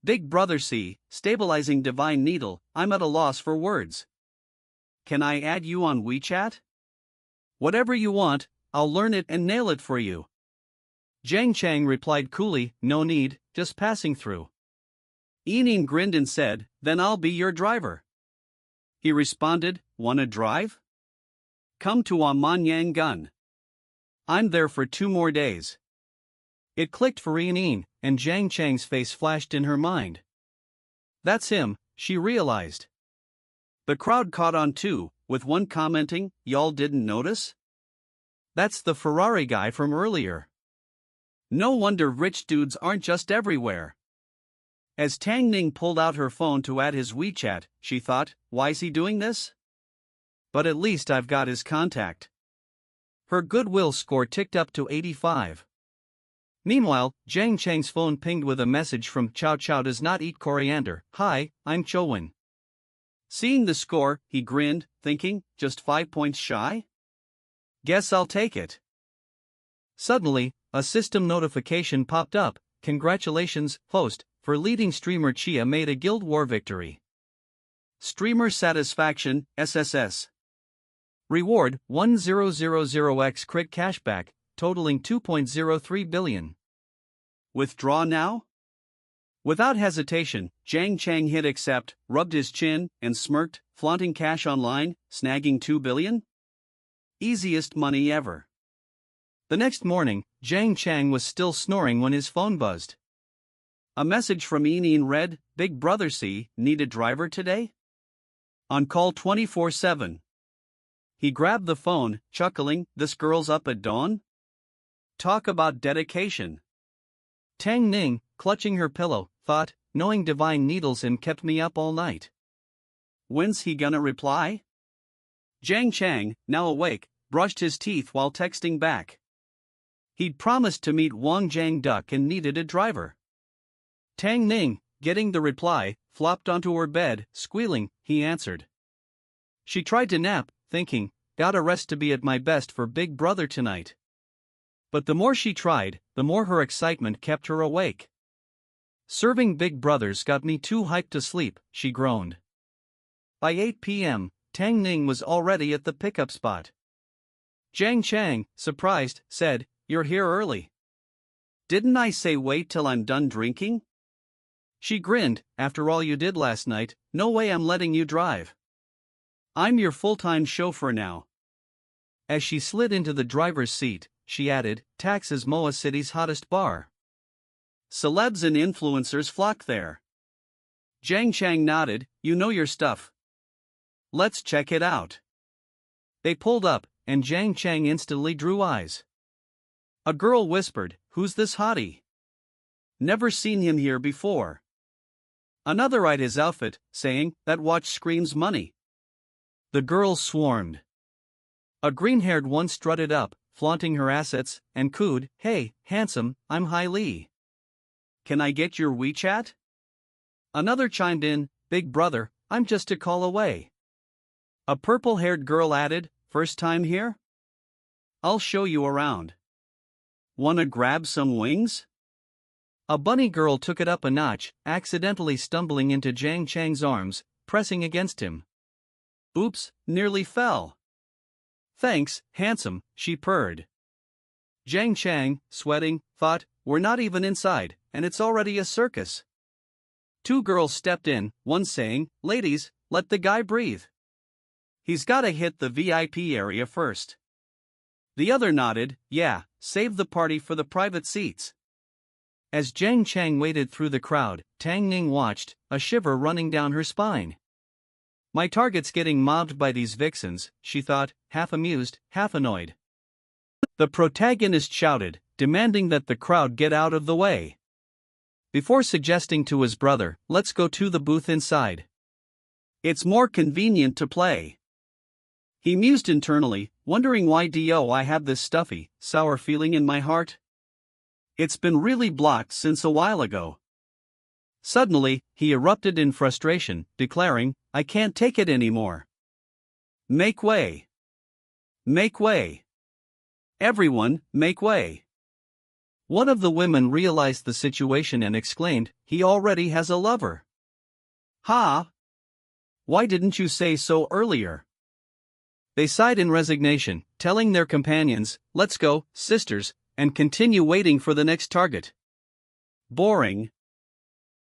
Big brother C, stabilizing divine needle, I'm at a loss for words. Can I add you on WeChat? Whatever you want, I'll learn it and nail it for you. Jiang Cheng replied coolly, no need, just passing through. Yin grinned and said, then I'll be your driver. He responded, wanna drive? Come to Manyang Gun. I'm there for 2 more days. It clicked for Yin, and Jiang Cheng's face flashed in her mind. That's him, she realized. The crowd caught on too, with one commenting, y'all didn't notice? That's the Ferrari guy from earlier. No wonder rich dudes aren't just everywhere. As Tang Ning pulled out her phone to add his WeChat, she thought, why's he doing this? But at least I've got his contact. Her goodwill score ticked up to 85. Meanwhile, Jiang Cheng's phone pinged with a message from Chow Chow does not eat coriander. Hi, I'm Chowin. Seeing the score, he grinned, thinking, just 5 points shy? Guess I'll take it. Suddenly, a system notification popped up, congratulations, host, for leading streamer Chia made a Guild War victory. Streamer Satisfaction, SSS. Reward, 1000x crit cashback, totaling 2.03 billion. Withdraw now? Without hesitation, Jiang Cheng hit accept, rubbed his chin, and smirked, flaunting cash online, snagging 2 billion? Easiest money ever. The next morning, Jiang Cheng was still snoring when his phone buzzed. A message from Yin read, Big Brother C, need a driver today? On call 24/7. He grabbed the phone, chuckling, this girl's up at dawn? Talk about dedication. Tang Ning, clutching her pillow, thought, knowing divine needles him kept me up all night. When's he gonna reply? Jiang Cheng, now awake, brushed his teeth while texting back. He'd promised to meet Wang Jiang Duck and needed a driver. Tang Ning, getting the reply, flopped onto her bed, squealing, he answered. She tried to nap, thinking, gotta rest to be at my best for Big Brother tonight. But the more she tried, the more her excitement kept her awake. Serving Big Brothers got me too hyped to sleep, she groaned. By 8 p.m., Tang Ning was already at the pickup spot. Jiang Cheng, surprised, said, you're here early. Didn't I say wait till I'm done drinking? She grinned, after all you did last night, no way I'm letting you drive. I'm your full-time chauffeur now. As she slid into the driver's seat, she added, Tax is Moa City's hottest bar. Celebs and influencers flock there. Jiang Cheng nodded, you know your stuff. Let's check it out. They pulled up, and Jiang Cheng instantly drew eyes. A girl whispered, "Who's this hottie? Never seen him here before." Another eyed his outfit, saying, "That watch screams money." The girls swarmed. A green-haired one strutted up, flaunting her assets, and cooed, "Hey, handsome, I'm Hai Li. Can I get your WeChat?" Another chimed in, "Big brother, I'm just a call away." A purple-haired girl added, "First time here? I'll show you around. Wanna grab some wings?" A bunny girl took it up a notch, accidentally stumbling into Jiang Cheng's arms, pressing against him. "Oops, nearly fell." "Thanks, handsome," she purred. Jiang Cheng, sweating, thought, "We're not even inside, and it's already a circus." Two girls stepped in, one saying, "Ladies, let the guy breathe. He's gotta hit the VIP area first." The other nodded, "Yeah, save the party for the private seats." As Jiang Cheng waded through the crowd, Tang Ning watched, a shiver running down her spine. My target's getting mobbed by these vixens, she thought, half amused, half annoyed. The protagonist shouted, demanding that the crowd get out of the way. Before suggesting to his brother, "Let's go to the booth inside. It's more convenient to play." He mused internally, wondering why I have this stuffy, sour feeling in my heart. It's been really blocked since a while ago. Suddenly, he erupted in frustration, declaring, "I can't take it anymore. Make way! Make way! Everyone, make way!" One of the women realized the situation and exclaimed, "He already has a lover." "Ha! Why didn't you say so earlier?" They sighed in resignation, telling their companions, "Let's go, sisters, and continue waiting for the next target." Boring.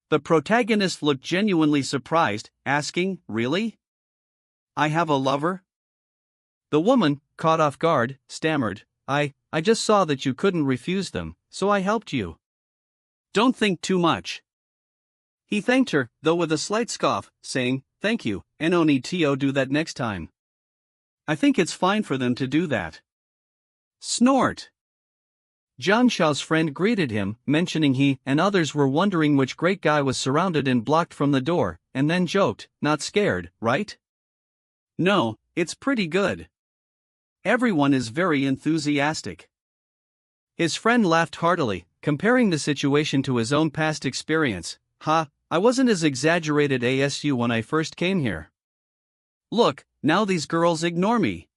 The protagonist looked genuinely surprised, asking, "Really? I have a lover?" The woman, caught off guard, stammered, I just saw that you couldn't refuse them, so I helped you. Don't think too much." He thanked her, though with a slight scoff, saying, "Thank you, and no need to do that next time. I think it's fine for them to do that." Snort. Zhang Xiao's friend greeted him, mentioning he and others were wondering which great guy was surrounded and blocked from the door, and then joked, "Not scared, right?" "No, it's pretty good. Everyone is very enthusiastic." His friend laughed heartily, comparing the situation to his own past experience. I wasn't as exaggerated as you when I first came here. Look, now these girls ignore me.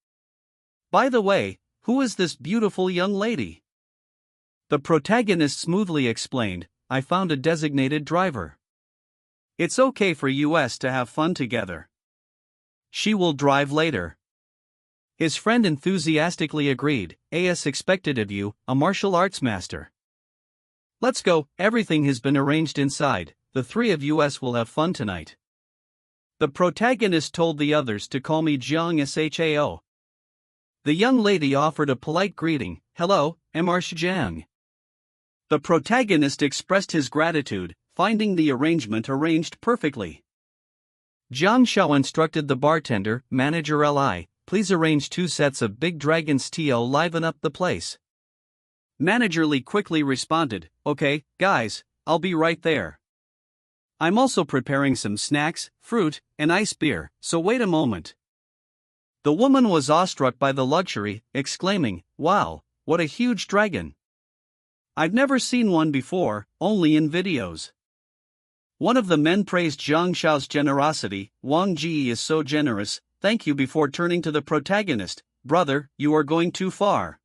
By the way, who is this beautiful young lady?" The protagonist smoothly explained, "I found a designated driver. It's okay for us to have fun together. She will drive later." His friend enthusiastically agreed, "As expected of you, a martial arts master. Let's go, everything has been arranged inside, the three of us will have fun tonight." The protagonist told the others to call me Jiang Shao. The young lady offered a polite greeting, "Hello, Mr. Jiang." The protagonist expressed his gratitude, finding the arrangement arranged perfectly. Jiang Shao instructed the bartender, "Manager Li, please arrange 2 sets of big dragons to liven up the place." Manager Li quickly responded, "Okay, guys, I'll be right there. I'm also preparing some snacks, fruit, and ice beer, so wait a moment." The woman was awestruck by the luxury, exclaiming, "Wow, what a huge dragon. I've never seen one before, only in videos." One of the men praised Zhang Xiao's generosity. "Wang Ji is so generous, thank you," before turning to the protagonist, "Brother, you are going too far.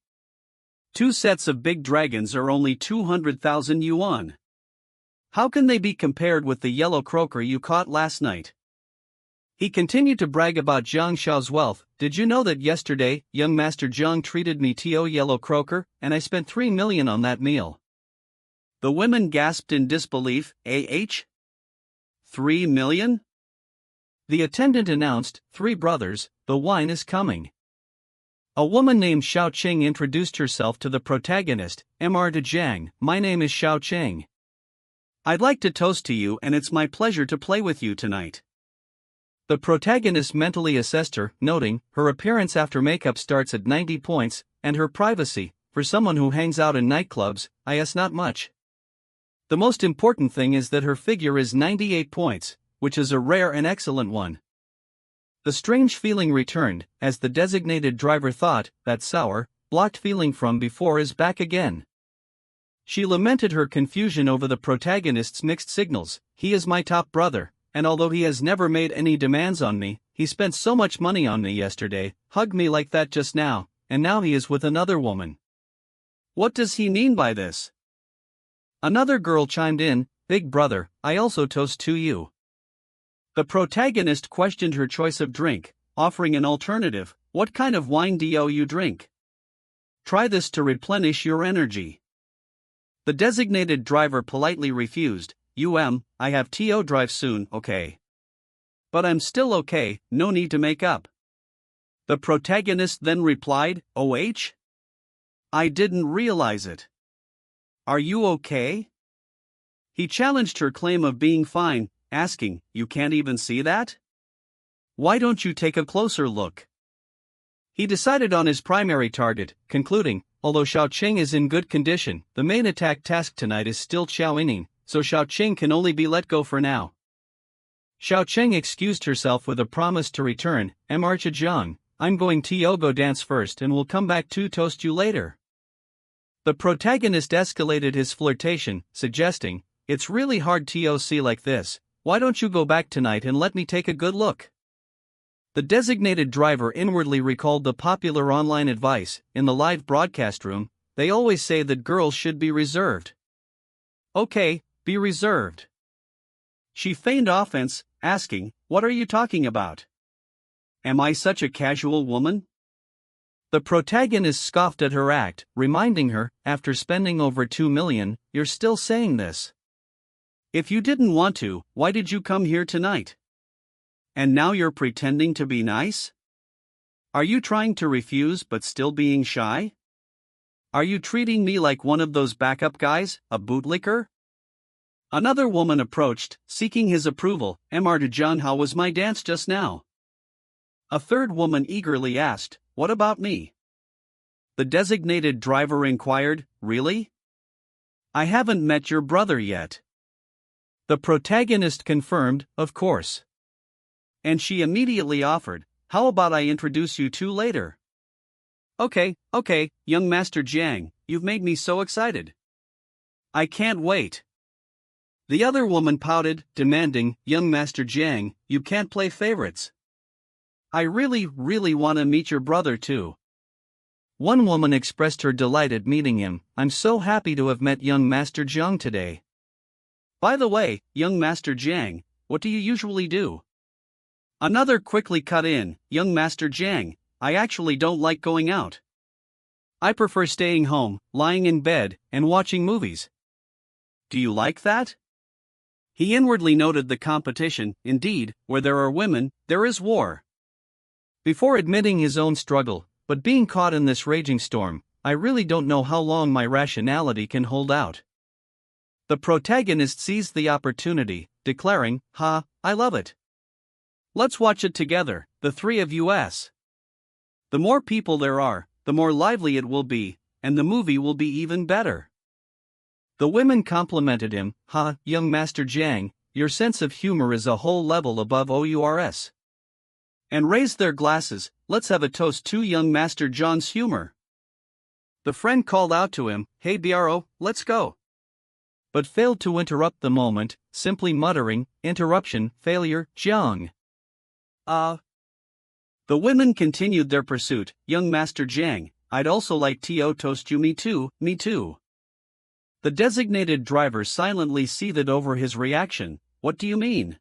2 sets of big dragons are only 200,000 yuan. How can they be compared with the yellow croaker you caught last night?" He continued to brag about Zhang Xiao's wealth. "Did you know that yesterday, young Master Zhang treated me to yellow croaker, and I spent 3 million on that meal?" The women gasped in disbelief. 3 million? The attendant announced, "3 brothers, the wine is coming." A woman named Xiao Qing introduced herself to the protagonist, "Mr. Jiang, my name is Xiao Qing. I'd like to toast to you, and it's my pleasure to play with you tonight." The protagonist mentally assessed her, noting, her appearance after makeup starts at 90 points, and her privacy, for someone who hangs out in nightclubs, is not much. The most important thing is that her figure is 98 points, which is a rare and excellent one. The strange feeling returned, as the designated driver thought, that sour, blocked feeling from before is back again. She lamented her confusion over the protagonist's mixed signals. He is my top brother, and although he has never made any demands on me, he spent so much money on me yesterday, hugged me like that just now, and now he is with another woman. What does he mean by this? Another girl chimed in, Big brother, I also toast to you. The protagonist questioned her choice of drink, offering an alternative. What kind of wine do you drink? Try this to replenish your energy. The designated driver politely refused. I have to drive soon, okay. But I'm still okay, no need to make up. The protagonist then replied, OH? I didn't realize it. Are you okay? He challenged her claim of being fine, asking, You can't even see that? Why don't you take a closer look? He decided on his primary target, concluding, although Xiao Cheng is in good condition, the main attack task tonight is still Xiao Yining, so Xiao Cheng can only be let go for now. Xiao Cheng excused herself with a promise to return. Marcha Jiang, I'm going to go dance first and will come back to toast you later. The protagonist escalated his flirtation, suggesting, It's really hard to see like this, why don't you go back tonight and let me take a good look? The designated driver inwardly recalled the popular online advice, in the live broadcast room, they always say that girls should be reserved. Okay, be reserved. She feigned offense, asking, What are you talking about? Am I such a casual woman? The protagonist scoffed at her act, reminding her, after spending over 2 million, you're still saying this. If you didn't want to, why did you come here tonight? And now you're pretending to be nice? Are you trying to refuse but still being shy? Are you treating me like one of those backup guys, a bootlicker? Another woman approached, seeking his approval. John, how was my dance just now? A third woman eagerly asked, What about me? The designated driver inquired, Really? I haven't met your brother yet. The protagonist confirmed, Of course. And she immediately offered, How about I introduce you two later? Okay, young Master Jiang, you've made me so excited. I can't wait. The other woman pouted, demanding, Young Master Jiang, you can't play favorites. I really want to meet your brother too. One woman expressed her delight at meeting him. I'm so happy to have met young Master Jiang today. By the way, young Master Jiang, what do you usually do? Another quickly cut in, Young Master Jiang, I actually don't like going out. I prefer staying home, lying in bed, and watching movies. Do you like that? He inwardly noted the competition. Indeed, where there are women, there is war. Before admitting his own struggle, but being caught in this raging storm, I really don't know how long my rationality can hold out. The protagonist seized the opportunity, declaring, I love it. Let's watch it together, the three of us. The more people there are, the more lively it will be, and the movie will be even better. The women complimented him, young Master Jiang, your sense of humor is a whole level above yours. And raised their glasses, let's have a toast to young Master Jiang's humor. The friend called out to him, Hey bro, let's go. But failed to interrupt the moment, simply muttering, Interruption, failure, Jiang. The women continued their pursuit, Young Master Jiang, I'd also like to toast you. Me too. The designated driver silently seethed over his reaction. What do you mean?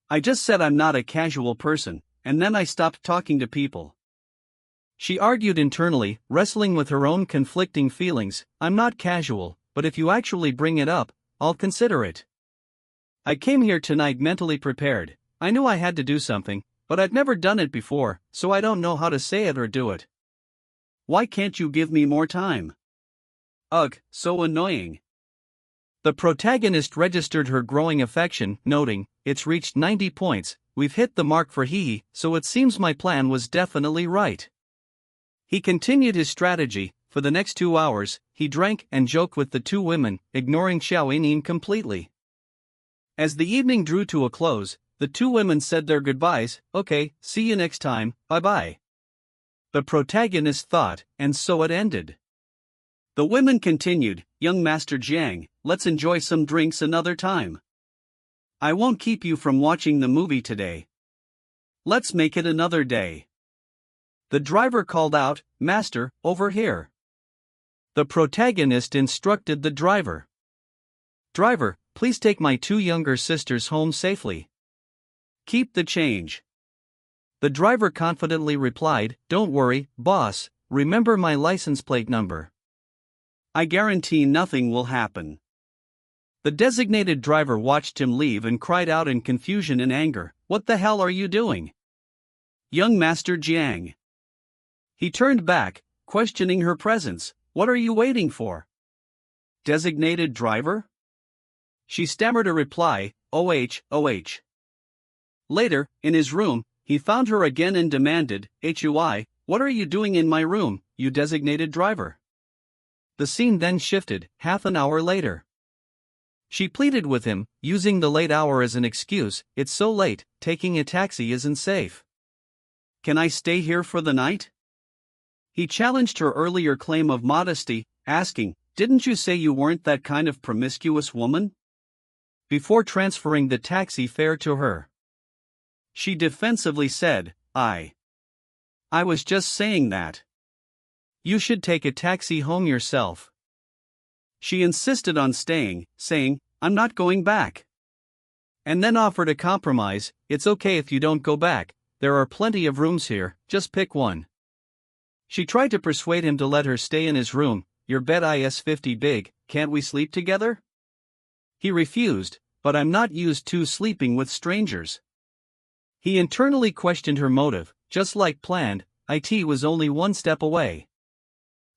I just said I'm not a casual person, and then I stopped talking to people. She argued internally, wrestling with her own conflicting feelings. I'm not casual, but if you actually bring it up, I'll consider it. I came here tonight mentally prepared. I knew I had to do something, but I've never done it before, so I don't know how to say it or do it. Why can't you give me more time? Ugh, so annoying. The protagonist registered her growing affection, noting, It's reached 90 points, we've hit the mark for so it seems my plan was definitely right. He continued his strategy, for the next 2 hours, he drank and joked with the two women, ignoring Xiao Yinyin completely. As the evening drew to a close, the two women said their goodbyes. Okay, see you next time, bye-bye. The protagonist thought, and so it ended. The women continued, young Master Jiang, let's enjoy some drinks another time. I won't keep you from watching the movie today. Let's make it another day. The driver called out, Master, over here. The protagonist instructed the driver. Driver, please take my two younger sisters home safely. Keep the change. The driver confidently replied, don't worry, boss, remember my license plate number. I guarantee nothing will happen. The designated driver watched him leave and cried out in confusion and anger, what the hell are you doing? Young Master Jiang. He turned back, questioning her presence. What are you waiting for? Designated driver? She stammered a reply, OH. Later, in his room, he found her again and demanded, HUI, what are you doing in my room, you designated driver? The scene then shifted, half an hour later. She pleaded with him, using the late hour as an excuse, it's so late, taking a taxi isn't safe. Can I stay here for the night? He challenged her earlier claim of modesty, asking, didn't you say you weren't that kind of promiscuous woman? Before transferring the taxi fare to her. She defensively said, I was just saying that. You should take a taxi home yourself. She insisted on staying, saying, I'm not going back. And then offered a compromise, it's okay if you don't go back, there are plenty of rooms here, just pick one. She tried to persuade him to let her stay in his room, your bed is 50 big, can't we sleep together? He refused, but I'm not used to sleeping with strangers. He internally questioned her motive, just like planned, it was only one step away.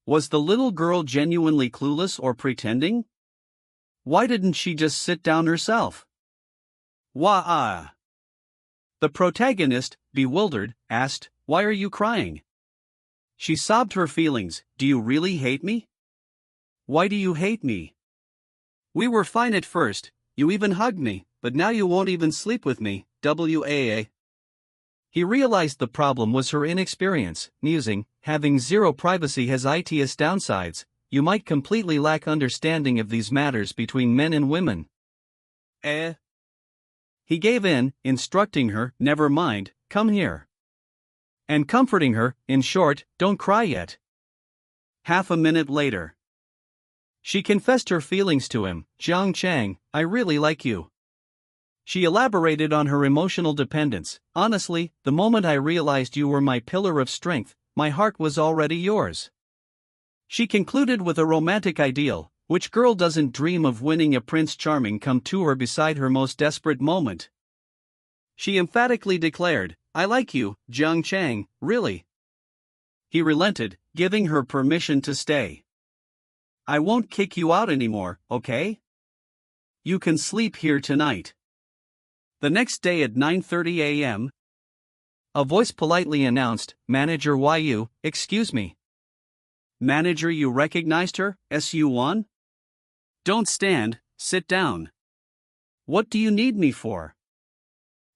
Was the little girl genuinely clueless or pretending? Why didn't she just sit down herself? Why? The protagonist, bewildered, asked, why are you crying? She sobbed her feelings, do you really hate me? Why do you hate me? We were fine at first, you even hugged me, but now you won't even sleep with me, WAA. He realized the problem was her inexperience, musing, having zero privacy has its downsides, you might completely lack understanding of these matters between men and women. He gave in, instructing her, never mind, come here. And comforting her, in short, don't cry yet. Half a minute later. She confessed her feelings to him, Jiang Cheng, I really like you. She elaborated on her emotional dependence, honestly, the moment I realized you were my pillar of strength, my heart was already yours. She concluded with a romantic ideal, which girl doesn't dream of winning a Prince Charming come to her beside her most desperate moment? She emphatically declared, I like you, Jiang Cheng, really. He relented, giving her permission to stay. I won't kick you out anymore, okay? You can sleep here tonight. The next day at 9:30 a.m., a voice politely announced, Manager Yu, excuse me. Manager, you recognized her, SU1? Don't stand, sit down. What do you need me for?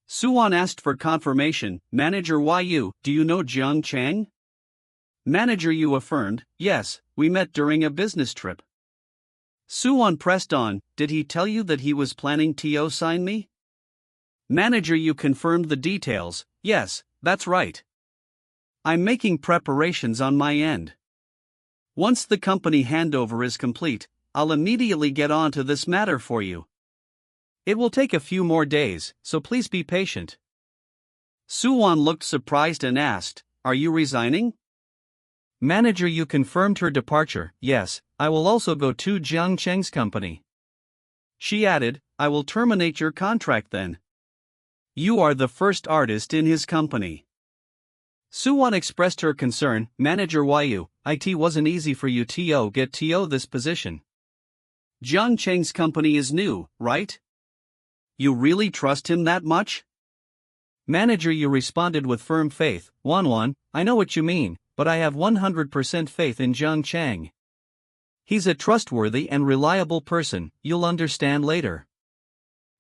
Suwon asked for confirmation, Manager Yu, do you know Jiang Cheng? Manager Yu affirmed, yes, we met during a business trip. Suwon pressed on, did he tell you that he was planning to sign me? Manager Yu confirmed the details, yes, that's right. I'm making preparations on my end. Once the company handover is complete, I'll immediately get on to this matter for you. It will take a few more days, so please be patient. Suwon looked surprised and asked, are you resigning? Manager Yu confirmed her departure, yes, I will also go to Jiang Cheng's company. She added, I will terminate your contract then. You are the first artist in his company. Suwon expressed her concern, Manager Yu, it wasn't easy for you to get this position. Jiang Cheng's company is new, right? You really trust him that much? Manager Yu responded with firm faith, Wanwan, I know what you mean, but I have 100% faith in Jiang Cheng. He's a trustworthy and reliable person, you'll understand later.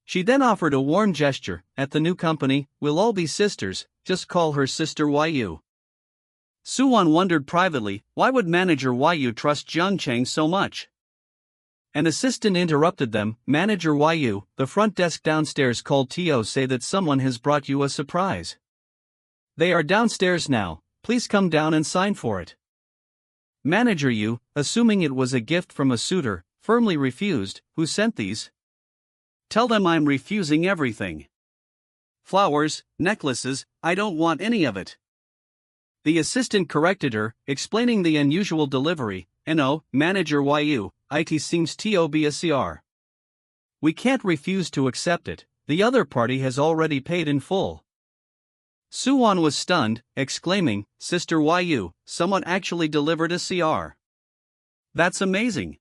She then offered a warm gesture. At the new company, we'll all be sisters, just call her Sister Yu. Suwon wondered privately, why would manager Yu trust Jiang Cheng so much? An assistant interrupted them. Manager Yu, the front desk downstairs called To say that someone has brought you a surprise. They are downstairs now, please come down and sign for it. Manager Yu, assuming it was a gift from a suitor, firmly refused. Who sent these? Tell them I'm refusing everything. Flowers, necklaces, I don't want any of it. The assistant corrected her, explaining the unusual delivery. No, Manager Yu, it seems to be a CR. We can't refuse to accept it, the other party has already paid in full. Suwon was stunned, exclaiming, Sister Yu, someone actually delivered a CR. That's amazing.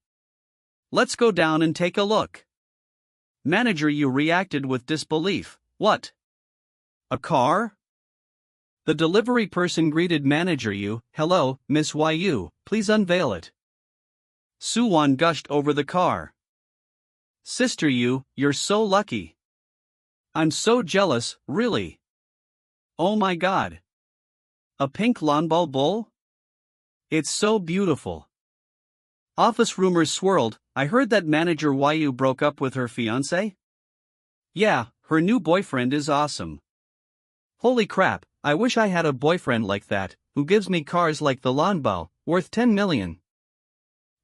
Let's go down and take a look. Manager Yu reacted with disbelief. What? A car? The delivery person greeted Manager Yu. Hello, Miss Yu, please unveil it. Suwon gushed over the car. Sister Yu, you're so lucky. I'm so jealous, really. Oh my god. A pink lawnball bowl? It's so beautiful. Office rumors swirled. I heard that Manager Yu broke up with her fiancé? Yeah, her new boyfriend is awesome. Holy crap, I wish I had a boyfriend like that, who gives me cars like the lawnbow, worth 10 million.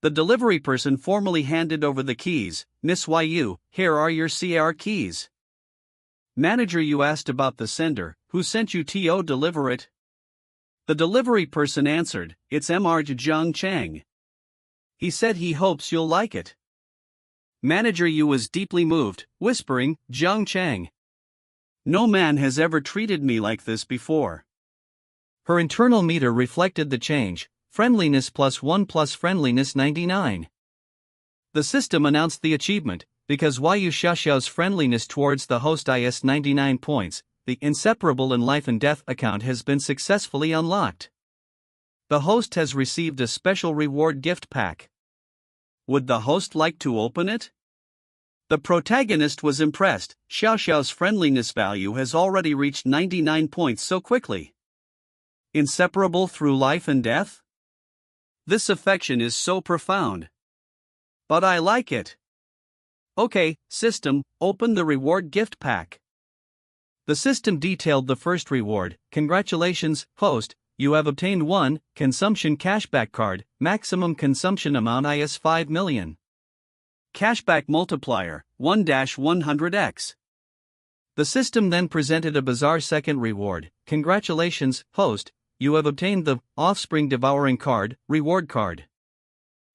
The delivery person formally handed over the keys. Miss Yu, here are your CR keys. Manager Yu asked about the sender. Who sent you to deliver it? The delivery person answered, it's Jiang Cheng. He said he hopes you'll like it. Manager Yu was deeply moved, whispering, Jiang Cheng. No man has ever treated me like this before. Her internal meter reflected the change. Friendliness +1 plus friendliness 99. The system announced the achievement, because Yu Xiaoxiao's friendliness towards the host is 99 points, the inseparable in life and death account has been successfully unlocked. The host has received a special reward gift pack. Would the host like to open it? The protagonist was impressed. Xiaoxiao's friendliness value has already reached 99 points so quickly. Inseparable through life and death? This affection is so profound. But I like it. Okay, system, open the reward gift pack. The system detailed the first reward. Congratulations, host, you have obtained 1 consumption cashback card, maximum consumption amount is 5 million. Cashback multiplier, 1-100x. The system then presented a bizarre second reward. Congratulations, host, you have obtained the Offspring Devouring Card, Reward Card.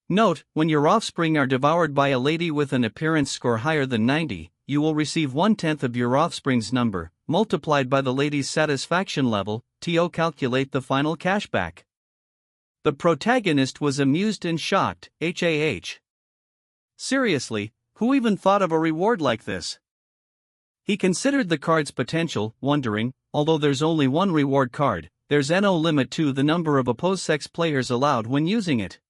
Note, when your offspring are devoured by a lady with an appearance score higher than 90, you will receive 1/10 of your offspring's number, multiplied by the lady's satisfaction level, to calculate the final cashback. The protagonist was amused and shocked, Seriously, who even thought of a reward like this? He considered the card's potential, wondering, although there's only one reward card, there's no limit to the number of opposed-sex players allowed when using it.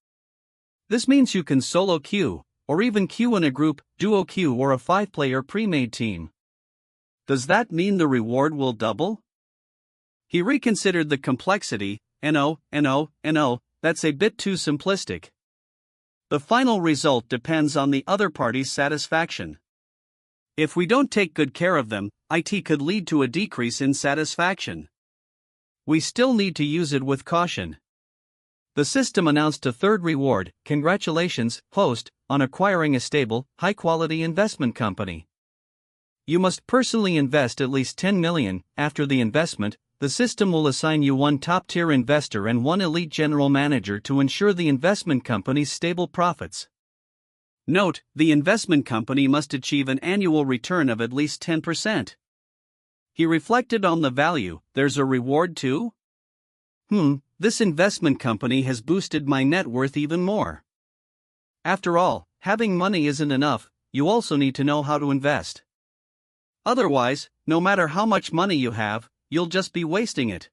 This means you can solo queue, or even queue in a group, duo queue or a 5-player pre-made team. Does that mean the reward will double? He reconsidered the complexity. That's a bit too simplistic. The final result depends on the other party's satisfaction. If we don't take good care of them, it could lead to a decrease in satisfaction. We still need to use it with caution. The system announced a third reward. Congratulations, host, on acquiring a stable, high-quality investment company. You must personally invest at least 10 million. After the investment, the system will assign you 1 top-tier investor and 1 elite general manager to ensure the investment company's stable profits. Note, the investment company must achieve an annual return of at least 10%. He reflected on the value. There's a reward too? This investment company has boosted my net worth even more. After all, having money isn't enough, you also need to know how to invest. Otherwise, no matter how much money you have, you'll just be wasting it.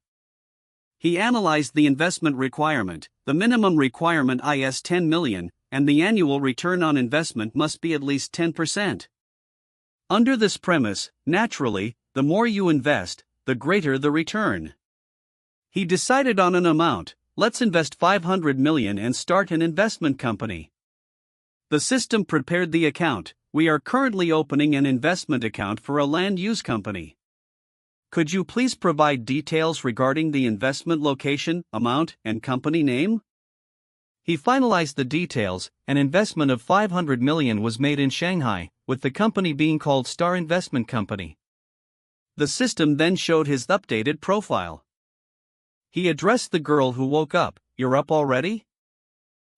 He analyzed the investment requirement. The minimum requirement is 10 million, and the annual return on investment must be at least 10%. Under this premise, naturally, the more you invest, the greater the return. He decided on an amount. Let's invest 500 million and start an investment company. The system prepared the account. We are currently opening an investment account for a land use company. Could you please provide details regarding the investment location, amount, and company name? He finalized the details. An investment of 500 million was made in Shanghai, with the company being called Star Investment Company. The system then showed his updated profile. He addressed the girl who woke up. You're up already?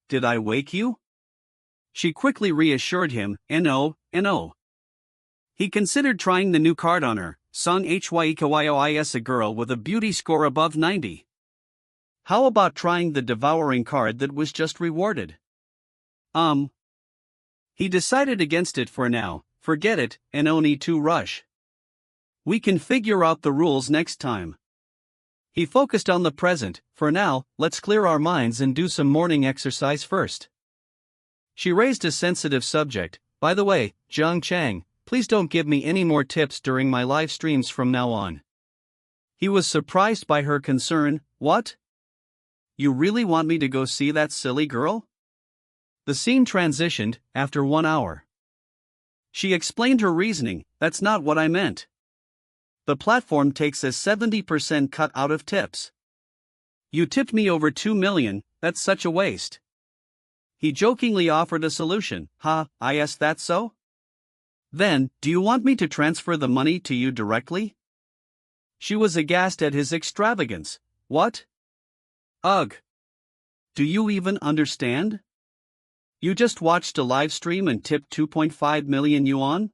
Did I wake you? She quickly reassured him, no. He considered trying the new card on her, Song Hyekoyos, a girl with a beauty score above 90. How about trying the devouring card that was just rewarded? He decided against it for now. Forget it, and no need to rush. We can figure out the rules next time. He focused on the present. For now, let's clear our minds and do some morning exercise first. She raised a sensitive subject. By the way, Jiang Cheng, please don't give me any more tips during my live streams from now on. He was surprised by her concern. What? You really want me to go see that silly girl? The scene transitioned after 1 hour. She explained her reasoning. That's not what I meant. The platform takes a 70% cut out of tips. You tipped me over 2 million, that's such a waste. He jokingly offered a solution. Is that so? Then, do you want me to transfer the money to you directly? She was aghast at his extravagance. What? Ugh. Do you even understand? You just watched a live stream and tipped 2.5 million yuan?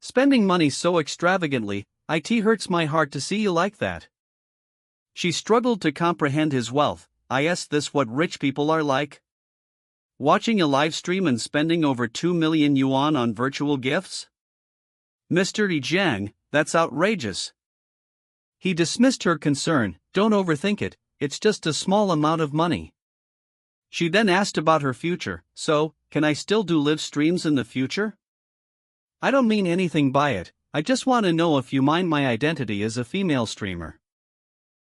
Spending money so extravagantly, it hurts my heart to see you like that. She struggled to comprehend his wealth. Is this what rich people are like? Watching a live stream and spending over 2 million yuan on virtual gifts? Mr. Jiang, that's outrageous. He dismissed her concern. Don't overthink it, it's just a small amount of money. She then asked about her future. So, can I still do live streams in the future? I don't mean anything by it. I just want to know if you mind my identity as a female streamer.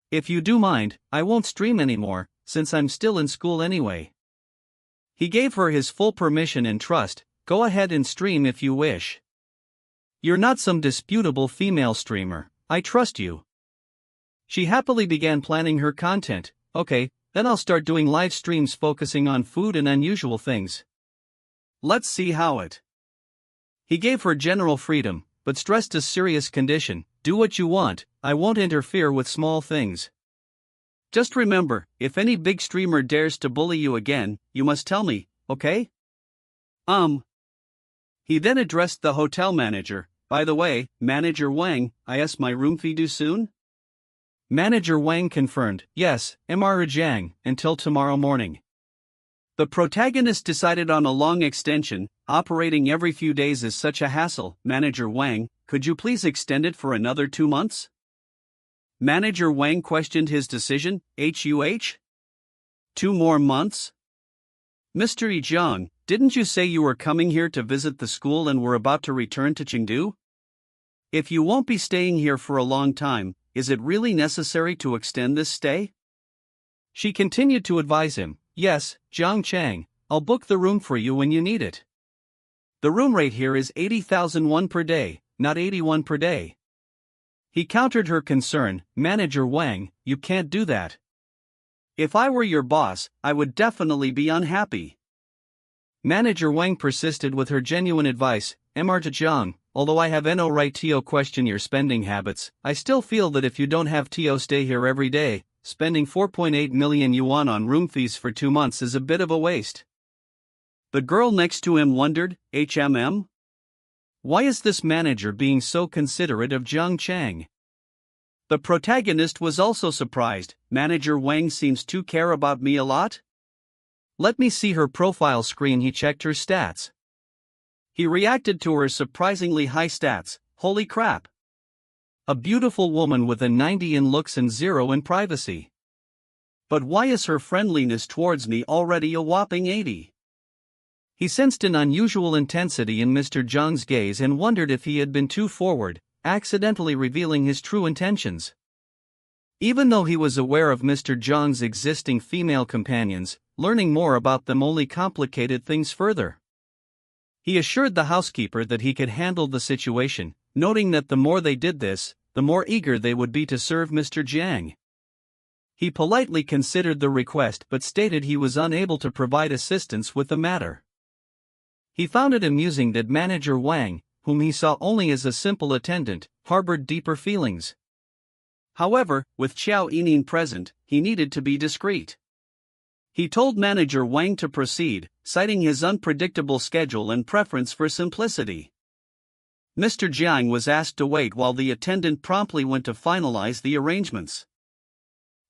If you do mind, I won't stream anymore, since I'm still in school anyway. He gave her his full permission and trust. Go ahead and stream if you wish. You're not some disputable female streamer, I trust you. She happily began planning her content. Okay, then I'll start doing live streams focusing on food and unusual things. Let's see how it. He gave her general freedom, but stressed a serious condition. Do what you want, I won't interfere with small things. Just remember, if any big streamer dares to bully you again, you must tell me, okay? He then addressed the hotel manager. By the way, Manager Wang, is my room fee due soon? Manager Wang confirmed, yes, Mr. Jiang, until tomorrow morning. The protagonist decided on a long extension. Operating every few days is such a hassle. Manager Wang, could you please extend it for another 2 months? Manager Wang questioned his decision. 2 more months? Mr. Jiang, didn't you say you were coming here to visit the school and were about to return to Chengdu? If you won't be staying here for a long time, is it really necessary to extend this stay? She continued to advise him. Yes, Jiang Cheng, I'll book the room for you when you need it. The room rate here is 80,000 won per day, not 81 per day. He countered her concern. Manager Wang, you can't do that. If I were your boss, I would definitely be unhappy. Manager Wang persisted with her genuine advice. Mr. Jiang, although I have no right to question your spending habits, I still feel that if you don't have to stay here every day, spending 4.8 million yuan on room fees for 2 months is a bit of a waste. The girl next to him wondered, why is this manager being so considerate of Jiang Cheng? The protagonist was also surprised. Manager Wang seems to care about me a lot. Let me see her profile screen. He checked her stats. He reacted to her surprisingly high stats. Holy crap! A beautiful woman with a 90 in looks and 0 in privacy. But why is her friendliness towards me already a whopping 80? He sensed an unusual intensity in Mr. Jiang's gaze and wondered if he had been too forward, accidentally revealing his true intentions. Even though he was aware of Mr. Jiang's existing female companions, learning more about them only complicated things further. He assured the housekeeper that he could handle the situation, noting that the more they did this, the more eager they would be to serve Mr. Jiang. He politely considered the request but stated he was unable to provide assistance with the matter. He found it amusing that manager Wang, whom he saw only as a simple attendant, harbored deeper feelings. However, with Xiao Yining present, he needed to be discreet. He told manager Wang to proceed, citing his unpredictable schedule and preference for simplicity. Mr. Jiang was asked to wait while the attendant promptly went to finalize the arrangements.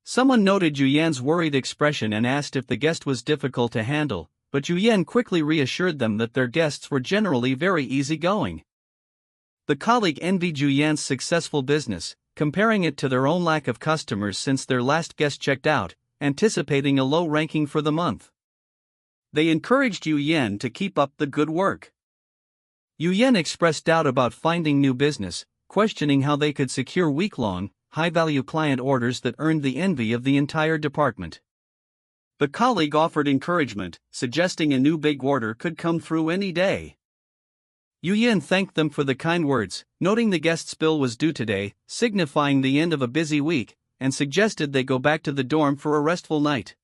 Someone noted Yu Yan's worried expression and asked if the guest was difficult to handle, but Yu Yan quickly reassured them that their guests were generally very easygoing. The colleague envied Yu Yan's successful business, comparing it to their own lack of customers since their last guest checked out, anticipating a low ranking for the month. They encouraged Yu Yan to keep up the good work. Yu Yan expressed doubt about finding new business, questioning how they could secure week-long, high-value client orders that earned the envy of the entire department. The colleague offered encouragement, suggesting a new big order could come through any day. Yu Yan thanked them for the kind words, noting the guest's bill was due today, signifying the end of a busy week, and suggested they go back to the dorm for a restful night.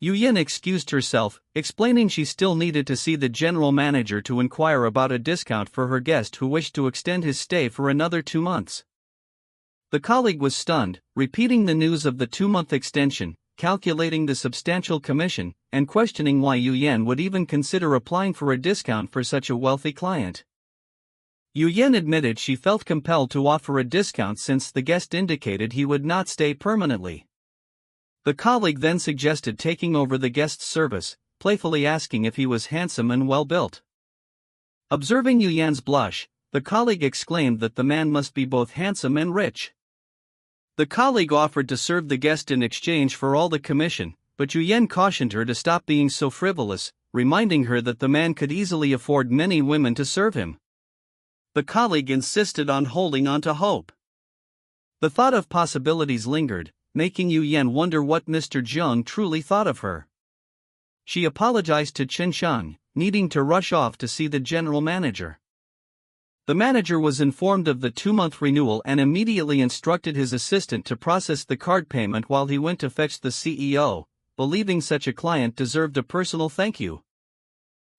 Yu Yan excused herself, explaining she still needed to see the general manager to inquire about a discount for her guest who wished to extend his stay for another 2 months. The colleague was stunned, repeating the news of the 2-month extension, calculating the substantial commission, and questioning why Yu Yan would even consider applying for a discount for such a wealthy client. Yu Yan admitted she felt compelled to offer a discount since the guest indicated he would not stay permanently. The colleague then suggested taking over the guest's service, playfully asking if he was handsome and well-built. Observing Yu Yan's blush, the colleague exclaimed that the man must be both handsome and rich. The colleague offered to serve the guest in exchange for all the commission, but Yu Yan cautioned her to stop being so frivolous, reminding her that the man could easily afford many women to serve him. The colleague insisted on holding on to hope. The thought of possibilities lingered, making Yu Yan wonder what Mr. Jiang truly thought of her. She apologized to Chen Shang, needing to rush off to see the general manager. The manager was informed of the 2-month renewal and immediately instructed his assistant to process the card payment while he went to fetch the CEO, believing such a client deserved a personal thank you.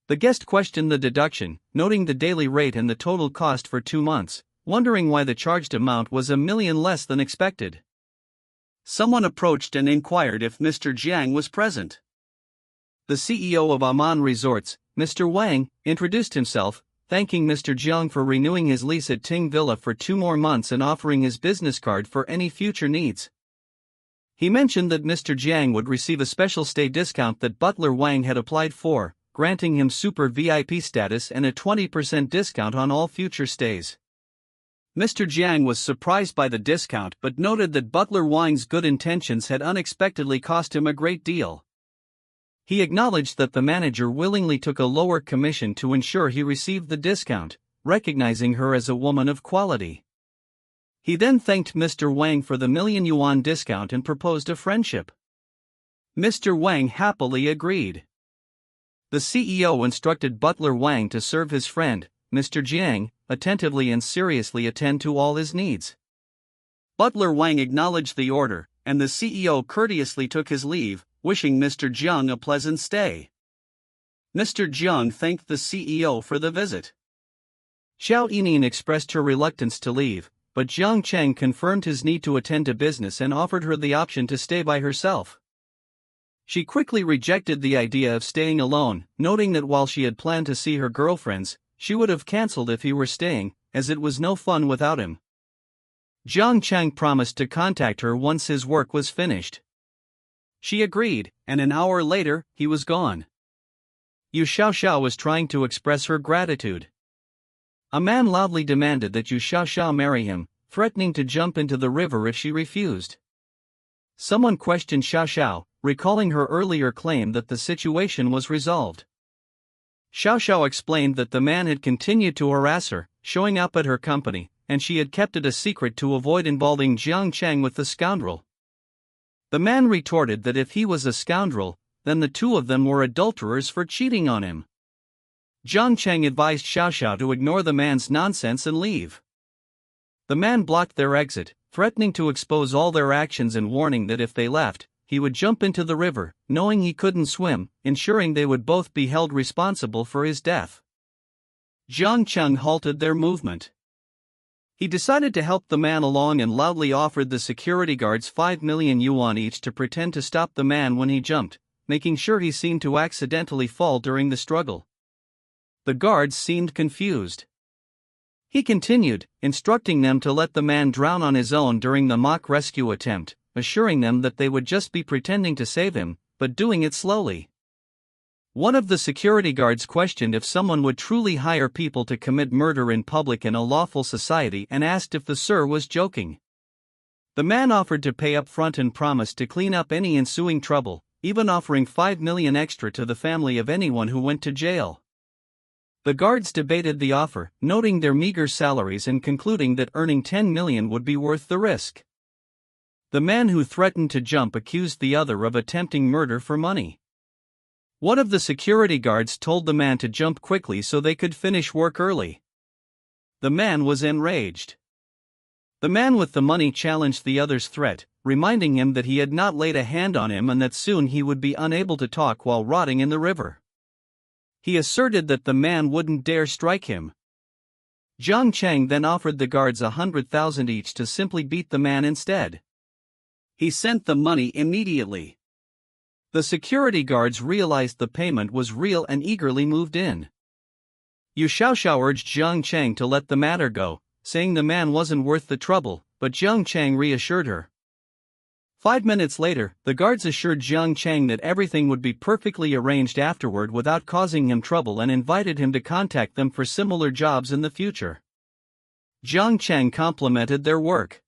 The guest questioned the deduction, noting the daily rate and the total cost for 2 months, wondering why the charged amount was $1 million less than expected. Someone approached and inquired if Mr. Jiang was present. The CEO of Aman Resorts, Mr. Wang, introduced himself, thanking Mr. Jiang for renewing his lease at Ting Villa for 2 more months and offering his business card for any future needs. He mentioned that Mr. Jiang would receive a special stay discount that Butler Wang had applied for, granting him super VIP status and a 20% discount on all future stays. Mr. Jiang was surprised by the discount but noted that Butler Wang's good intentions had unexpectedly cost him a great deal. He acknowledged that the manager willingly took a lower commission to ensure he received the discount, recognizing her as a woman of quality. He then thanked Mr. Wang for the $1,000,000 discount and proposed a friendship. Mr. Wang happily agreed. The CEO instructed Butler Wang to serve his friend, Mr. Jiang, attentively and seriously attend to all his needs. Butler Wang acknowledged the order, and the CEO courteously took his leave, wishing Mr. Jiang a pleasant stay. Mr. Jiang thanked the CEO for the visit. Xiao Yining expressed her reluctance to leave, but Jiang Cheng confirmed his need to attend to business and offered her the option to stay by herself. She quickly rejected the idea of staying alone, noting that while she had planned to see her girlfriends, she would have cancelled if he were staying, as it was no fun without him. Jiang Cheng promised to contact her once his work was finished. She agreed, and an hour later, he was gone. Yu Xiaoxiao was trying to express her gratitude. A man loudly demanded that Yu Xiaoxiao marry him, threatening to jump into the river if she refused. someone questioned Xiao Xiao, recalling her earlier claim that the situation was resolved. Xiao Xiao explained that the man had continued to harass her, showing up at her company, and she had kept it a secret to avoid involving Jiang Cheng with the scoundrel. The man retorted that if he was a scoundrel, then the two of them were adulterers for cheating on him. Jiang Cheng advised Xiao Xiao to ignore the man's nonsense and leave. The man blocked their exit, threatening to expose all their actions and warning that if they left, he would jump into the river, knowing he couldn't swim, ensuring they would both be held responsible for his death. Jiang Cheng halted their movement. He decided to help the man along and loudly offered the security guards 5 million yuan each to pretend to stop the man when he jumped, making sure he seemed to accidentally fall during the struggle. The guards seemed confused. He continued, instructing them to let the man drown on his own during the mock rescue attempt, assuring them that they would just be pretending to save him, but doing it slowly. One of the security guards questioned if someone would truly hire people to commit murder in public in a lawful society and asked if the sir was joking. The man offered to pay up front and promised to clean up any ensuing trouble, even offering 5 million extra to the family of anyone who went to jail. The guards debated the offer, noting their meager salaries and concluding that earning 10 million would be worth the risk. The man who threatened to jump accused the other of attempting murder for money. One of the security guards told the man to jump quickly so they could finish work early. The man was enraged. The man with the money challenged the other's threat, reminding him that he had not laid a hand on him and that soon he would be unable to talk while rotting in the river. He asserted that the man wouldn't dare strike him. Jiang Cheng then offered the guards 100,000 each to simply beat the man instead. He sent the money immediately. The security guards realized the payment was real and eagerly moved in. Yu Xiaoxiao urged Jiang Cheng to let the matter go, saying the man wasn't worth the trouble, but Jiang Cheng reassured her. 5 minutes later, the guards assured Jiang Cheng that everything would be perfectly arranged afterward without causing him trouble and invited him to contact them for similar jobs in the future. Jiang Cheng complimented their work.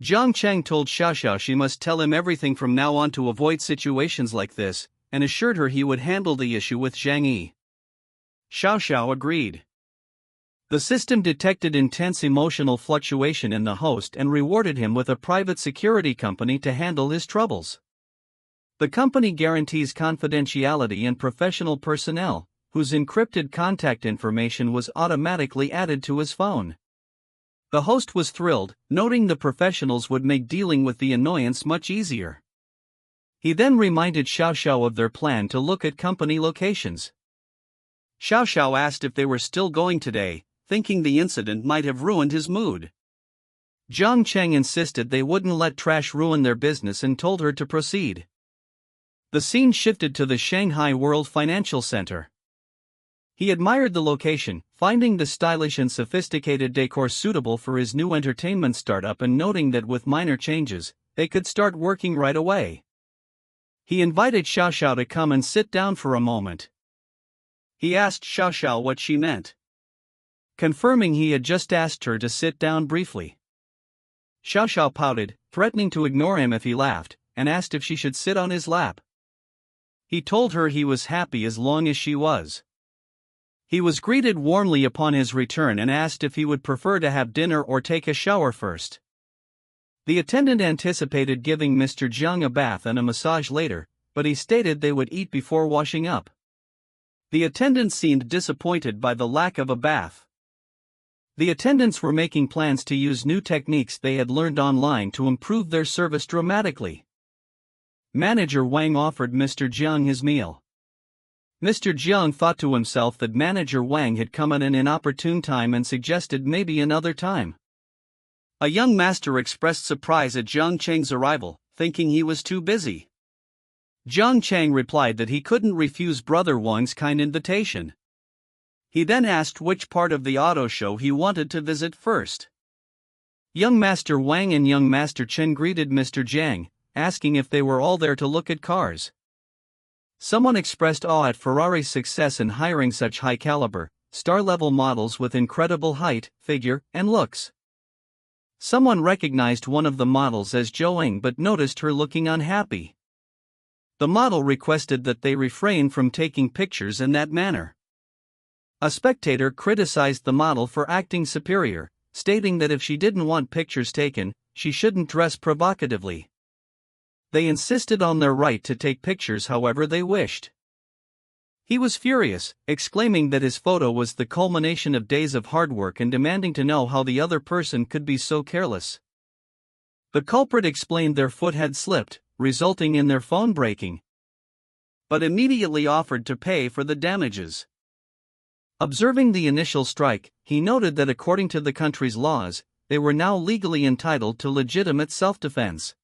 Jiang Cheng told Xiaoxiao she must tell him everything from now on to avoid situations like this, and assured her he would handle the issue with Zhang Yi. Xiaoxiao agreed. The system detected intense emotional fluctuation in the host and rewarded him with a private security company to handle his troubles. The company guarantees confidentiality and professional personnel, whose encrypted contact information was automatically added to his phone. The host was thrilled, noting the professionals would make dealing with the annoyance much easier. He then reminded Xiaoxiao of their plan to look at company locations. Xiaoxiao asked if they were still going today, thinking the incident might have ruined his mood. Jiang Cheng insisted they wouldn't let trash ruin their business and told her to proceed. The scene shifted to the Shanghai World Financial Center. He admired the location, finding the stylish and sophisticated decor suitable for his new entertainment startup and noting that with minor changes, they could start working right away. He invited Xiaoxiao to come and sit down for a moment. He asked Xiaoxiao what she meant, confirming he had just asked her to sit down briefly. Xiaoxiao pouted, threatening to ignore him if he laughed, and asked if she should sit on his lap. He told her he was happy as long as she was. He was greeted warmly upon his return and asked if he would prefer to have dinner or take a shower first. The attendant anticipated giving Mr. Jiang a bath and a massage later, but he stated they would eat before washing up. The attendant seemed disappointed by the lack of a bath. The attendants were making plans to use new techniques they had learned online to improve their service dramatically. Manager Wang offered Mr. Jiang his meal. Mr. Jiang thought to himself that Manager Wang had come at an inopportune time and suggested maybe another time. A young master expressed surprise at Jiang Cheng's arrival, thinking he was too busy. Jiang Cheng replied that he couldn't refuse Brother Wang's kind invitation. He then asked which part of the auto show he wanted to visit first. Young Master Wang and Young Master Chen greeted Mr. Jiang, asking if they were all there to look at cars. Someone expressed awe at Ferrari's success in hiring such high-caliber, star-level models with incredible height, figure, and looks. Someone recognized one of the models as Joang but noticed her looking unhappy. The model requested that they refrain from taking pictures in that manner. A spectator criticized the model for acting superior, stating that if she didn't want pictures taken, she shouldn't dress provocatively. They insisted on their right to take pictures however they wished. He was furious, exclaiming that his photo was the culmination of days of hard work and demanding to know how the other person could be so careless. The culprit explained their foot had slipped, resulting in their phone breaking, but immediately offered to pay for the damages. Observing the initial strike, he noted that according to the country's laws, they were now legally entitled to legitimate self-defense.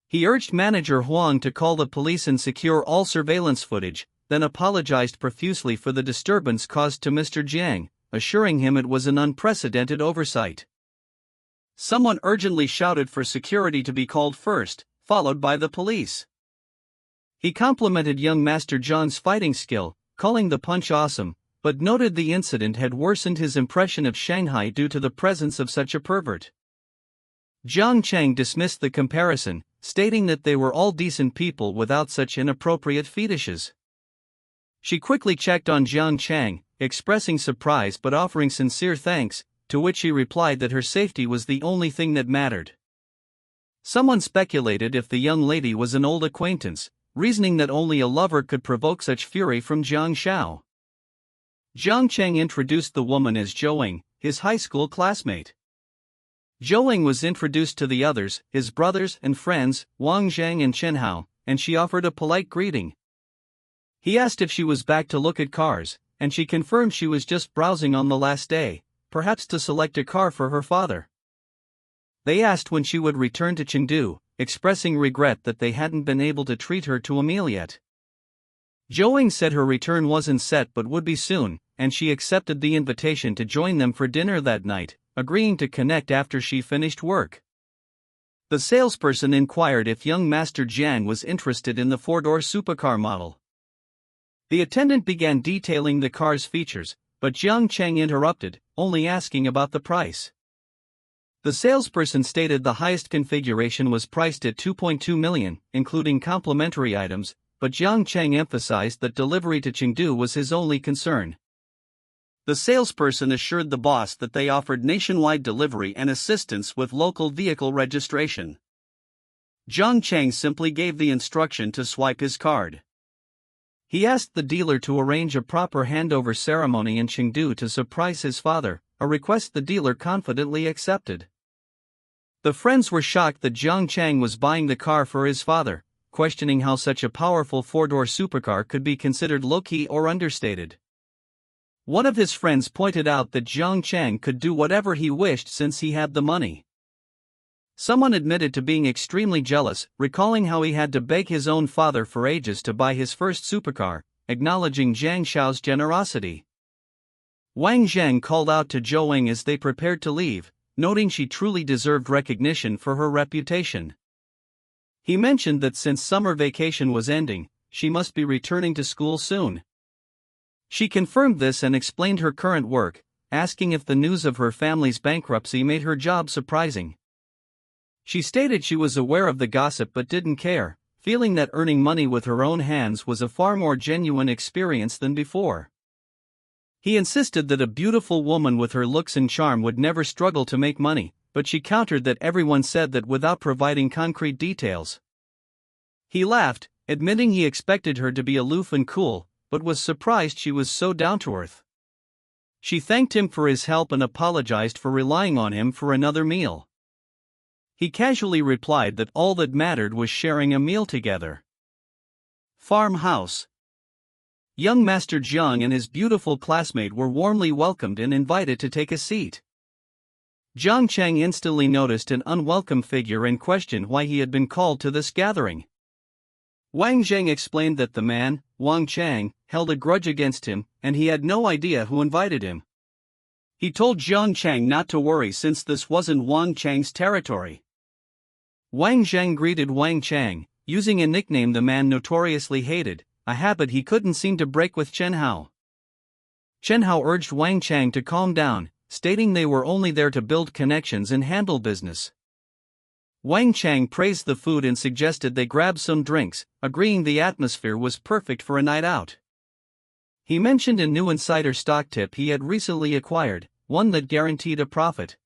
He urged manager Huang to call the police and secure all surveillance footage, then apologized profusely for the disturbance caused to Mr. Jiang, assuring him it was an unprecedented oversight. Someone urgently shouted for security to be called first, followed by the police. He complimented young Master John's fighting skill, calling the punch awesome, but noted the incident had worsened his impression of Shanghai due to the presence of such a pervert. Jiang Cheng dismissed the comparison, stating that they were all decent people without such inappropriate fetishes. She quickly checked on Jiang Cheng, expressing surprise but offering sincere thanks, to which he replied that her safety was the only thing that mattered. Someone speculated if the young lady was an old acquaintance, reasoning that only a lover could provoke such fury from Jiang Shao. Jiang Cheng introduced the woman as Joang, his high school classmate. Joang was introduced to the others, his brothers and friends, Wang Zhang and Chen Hao, and she offered a polite greeting. He asked if she was back to look at cars, and she confirmed she was just browsing on the last day, perhaps to select a car for her father. They asked when she would return to Chengdu, expressing regret that they hadn't been able to treat her to a meal yet. Joang said her return wasn't set but would be soon, and she accepted the invitation to join them for dinner that night, agreeing to connect after she finished work. The salesperson inquired if young Master Jiang was interested in the four-door supercar model. The attendant began detailing the car's features, but Jiang Cheng interrupted, only asking about the price. The salesperson stated the highest configuration was priced at 2.2 million, including complimentary items, but Jiang Cheng emphasized that delivery to Chengdu was his only concern. The salesperson assured the boss that they offered nationwide delivery and assistance with local vehicle registration. Jiang Cheng simply gave the instruction to swipe his card. He asked the dealer to arrange a proper handover ceremony in Chengdu to surprise his father, a request the dealer confidently accepted. The friends were shocked that Jiang Cheng was buying the car for his father, questioning how such a powerful four-door supercar could be considered low-key or understated. One of his friends pointed out that Jiang Cheng could do whatever he wished since he had the money. Someone admitted to being extremely jealous, recalling how he had to beg his own father for ages to buy his first supercar, acknowledging Jiang Shao's generosity. Wang Zhang called out to Joang as they prepared to leave, noting she truly deserved recognition for her reputation. He mentioned that since summer vacation was ending, she must be returning to school soon. She confirmed this and explained her current work, asking if the news of her family's bankruptcy made her job surprising. She stated she was aware of the gossip but didn't care, feeling that earning money with her own hands was a far more genuine experience than before. He insisted that a beautiful woman with her looks and charm would never struggle to make money, but she countered that everyone said that without providing concrete details. He laughed, admitting he expected her to be aloof and cool, but was surprised she was so down-to-earth. She thanked him for his help and apologized for relying on him for another meal. He casually replied that all that mattered was sharing a meal together. Farmhouse. Young Master Jiang and his beautiful classmate were warmly welcomed and invited to take a seat. Jiang Cheng instantly noticed an unwelcome figure and questioned why he had been called to this gathering. Wang Zhang explained that the man, Wang Chang, held a grudge against him, and he had no idea who invited him. He told Jiang Cheng not to worry since this wasn't Wang Chang's territory. Wang Zhang greeted Wang Chang, using a nickname the man notoriously hated, a habit he couldn't seem to break with Chen Hao. Chen Hao urged Wang Chang to calm down, stating they were only there to build connections and handle business. Wang Chang praised the food and suggested they grab some drinks, agreeing the atmosphere was perfect for a night out. He mentioned a new insider stock tip he had recently acquired, one that guaranteed a profit.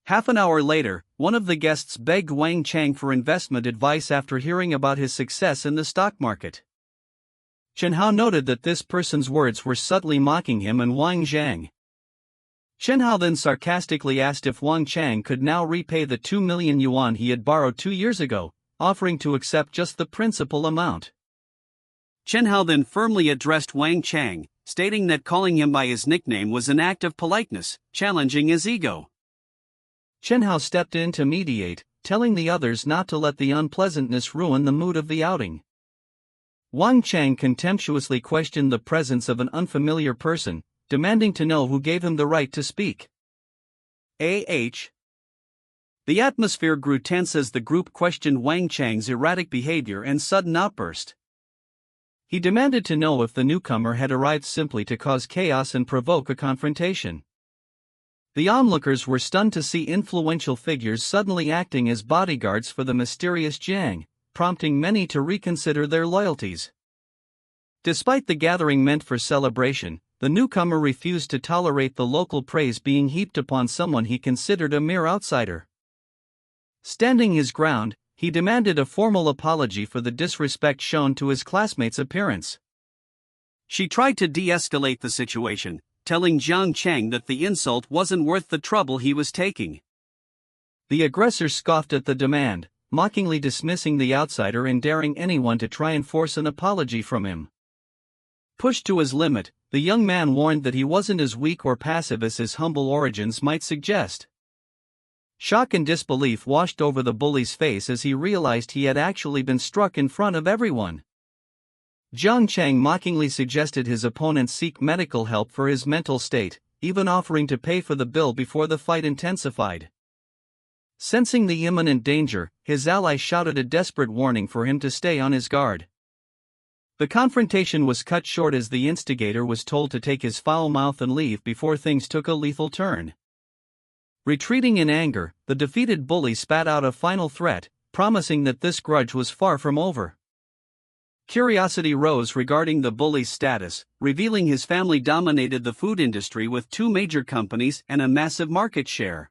Half an hour later, one of the guests begged Wang Chang for investment advice after hearing about his success in the stock market. Chen Hao noted that this person's words were subtly mocking him and Wang Zhang. Chen Hao then sarcastically asked if Wang Chang could now repay the 2 million yuan he had borrowed 2 years ago, offering to accept just the principal amount. Chen Hao then firmly addressed Wang Chang, stating that calling him by his nickname was an act of politeness, challenging his ego. Chen Hao stepped in to mediate, telling the others not to let the unpleasantness ruin the mood of the outing. Wang Chang contemptuously questioned the presence of an unfamiliar person, demanding to know who gave him the right to speak. The atmosphere grew tense as the group questioned Wang Chang's erratic behavior and sudden outburst. He demanded to know if the newcomer had arrived simply to cause chaos and provoke a confrontation. The onlookers were stunned to see influential figures suddenly acting as bodyguards for the mysterious Jiang, prompting many to reconsider their loyalties. Despite the gathering meant for celebration, the newcomer refused to tolerate the local praise being heaped upon someone he considered a mere outsider. Standing his ground, he demanded a formal apology for the disrespect shown to his classmate's appearance. She tried to de-escalate the situation, telling Jiang Cheng that the insult wasn't worth the trouble he was taking. The aggressor scoffed at the demand, mockingly dismissing the outsider and daring anyone to try and force an apology from him. Pushed to his limit, the young man warned that he wasn't as weak or passive as his humble origins might suggest. Shock and disbelief washed over the bully's face as he realized he had actually been struck in front of everyone. Jiang Cheng mockingly suggested his opponent seek medical help for his mental state, even offering to pay for the bill before the fight intensified. Sensing the imminent danger, his ally shouted a desperate warning for him to stay on his guard. The confrontation was cut short as the instigator was told to take his foul mouth and leave before things took a lethal turn. Retreating in anger, the defeated bully spat out a final threat, promising that this grudge was far from over. Curiosity rose regarding the bully's status, revealing his family dominated the food industry with 2 major companies and a massive market share.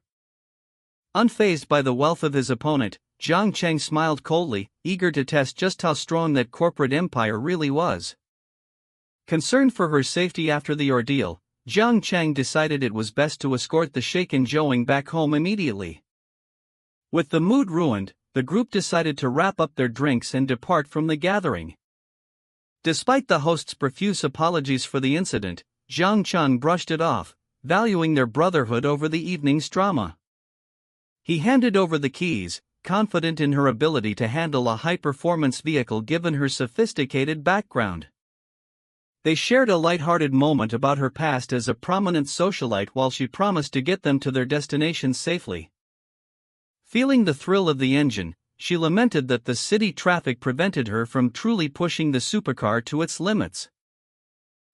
Unfazed by the wealth of his opponent, Jiang Cheng smiled coldly, eager to test just how strong that corporate empire really was. Concerned for her safety after the ordeal, Jiang Cheng decided it was best to escort the shaken Zhouing back home immediately. With the mood ruined, the group decided to wrap up their drinks and depart from the gathering. Despite the host's profuse apologies for the incident, Jiang Cheng brushed it off, valuing their brotherhood over the evening's drama. He handed over the keys, confident in her ability to handle a high-performance vehicle given her sophisticated background. They shared a light-hearted moment about her past as a prominent socialite while she promised to get them to their destination safely. Feeling the thrill of the engine, she lamented that the city traffic prevented her from truly pushing the supercar to its limits.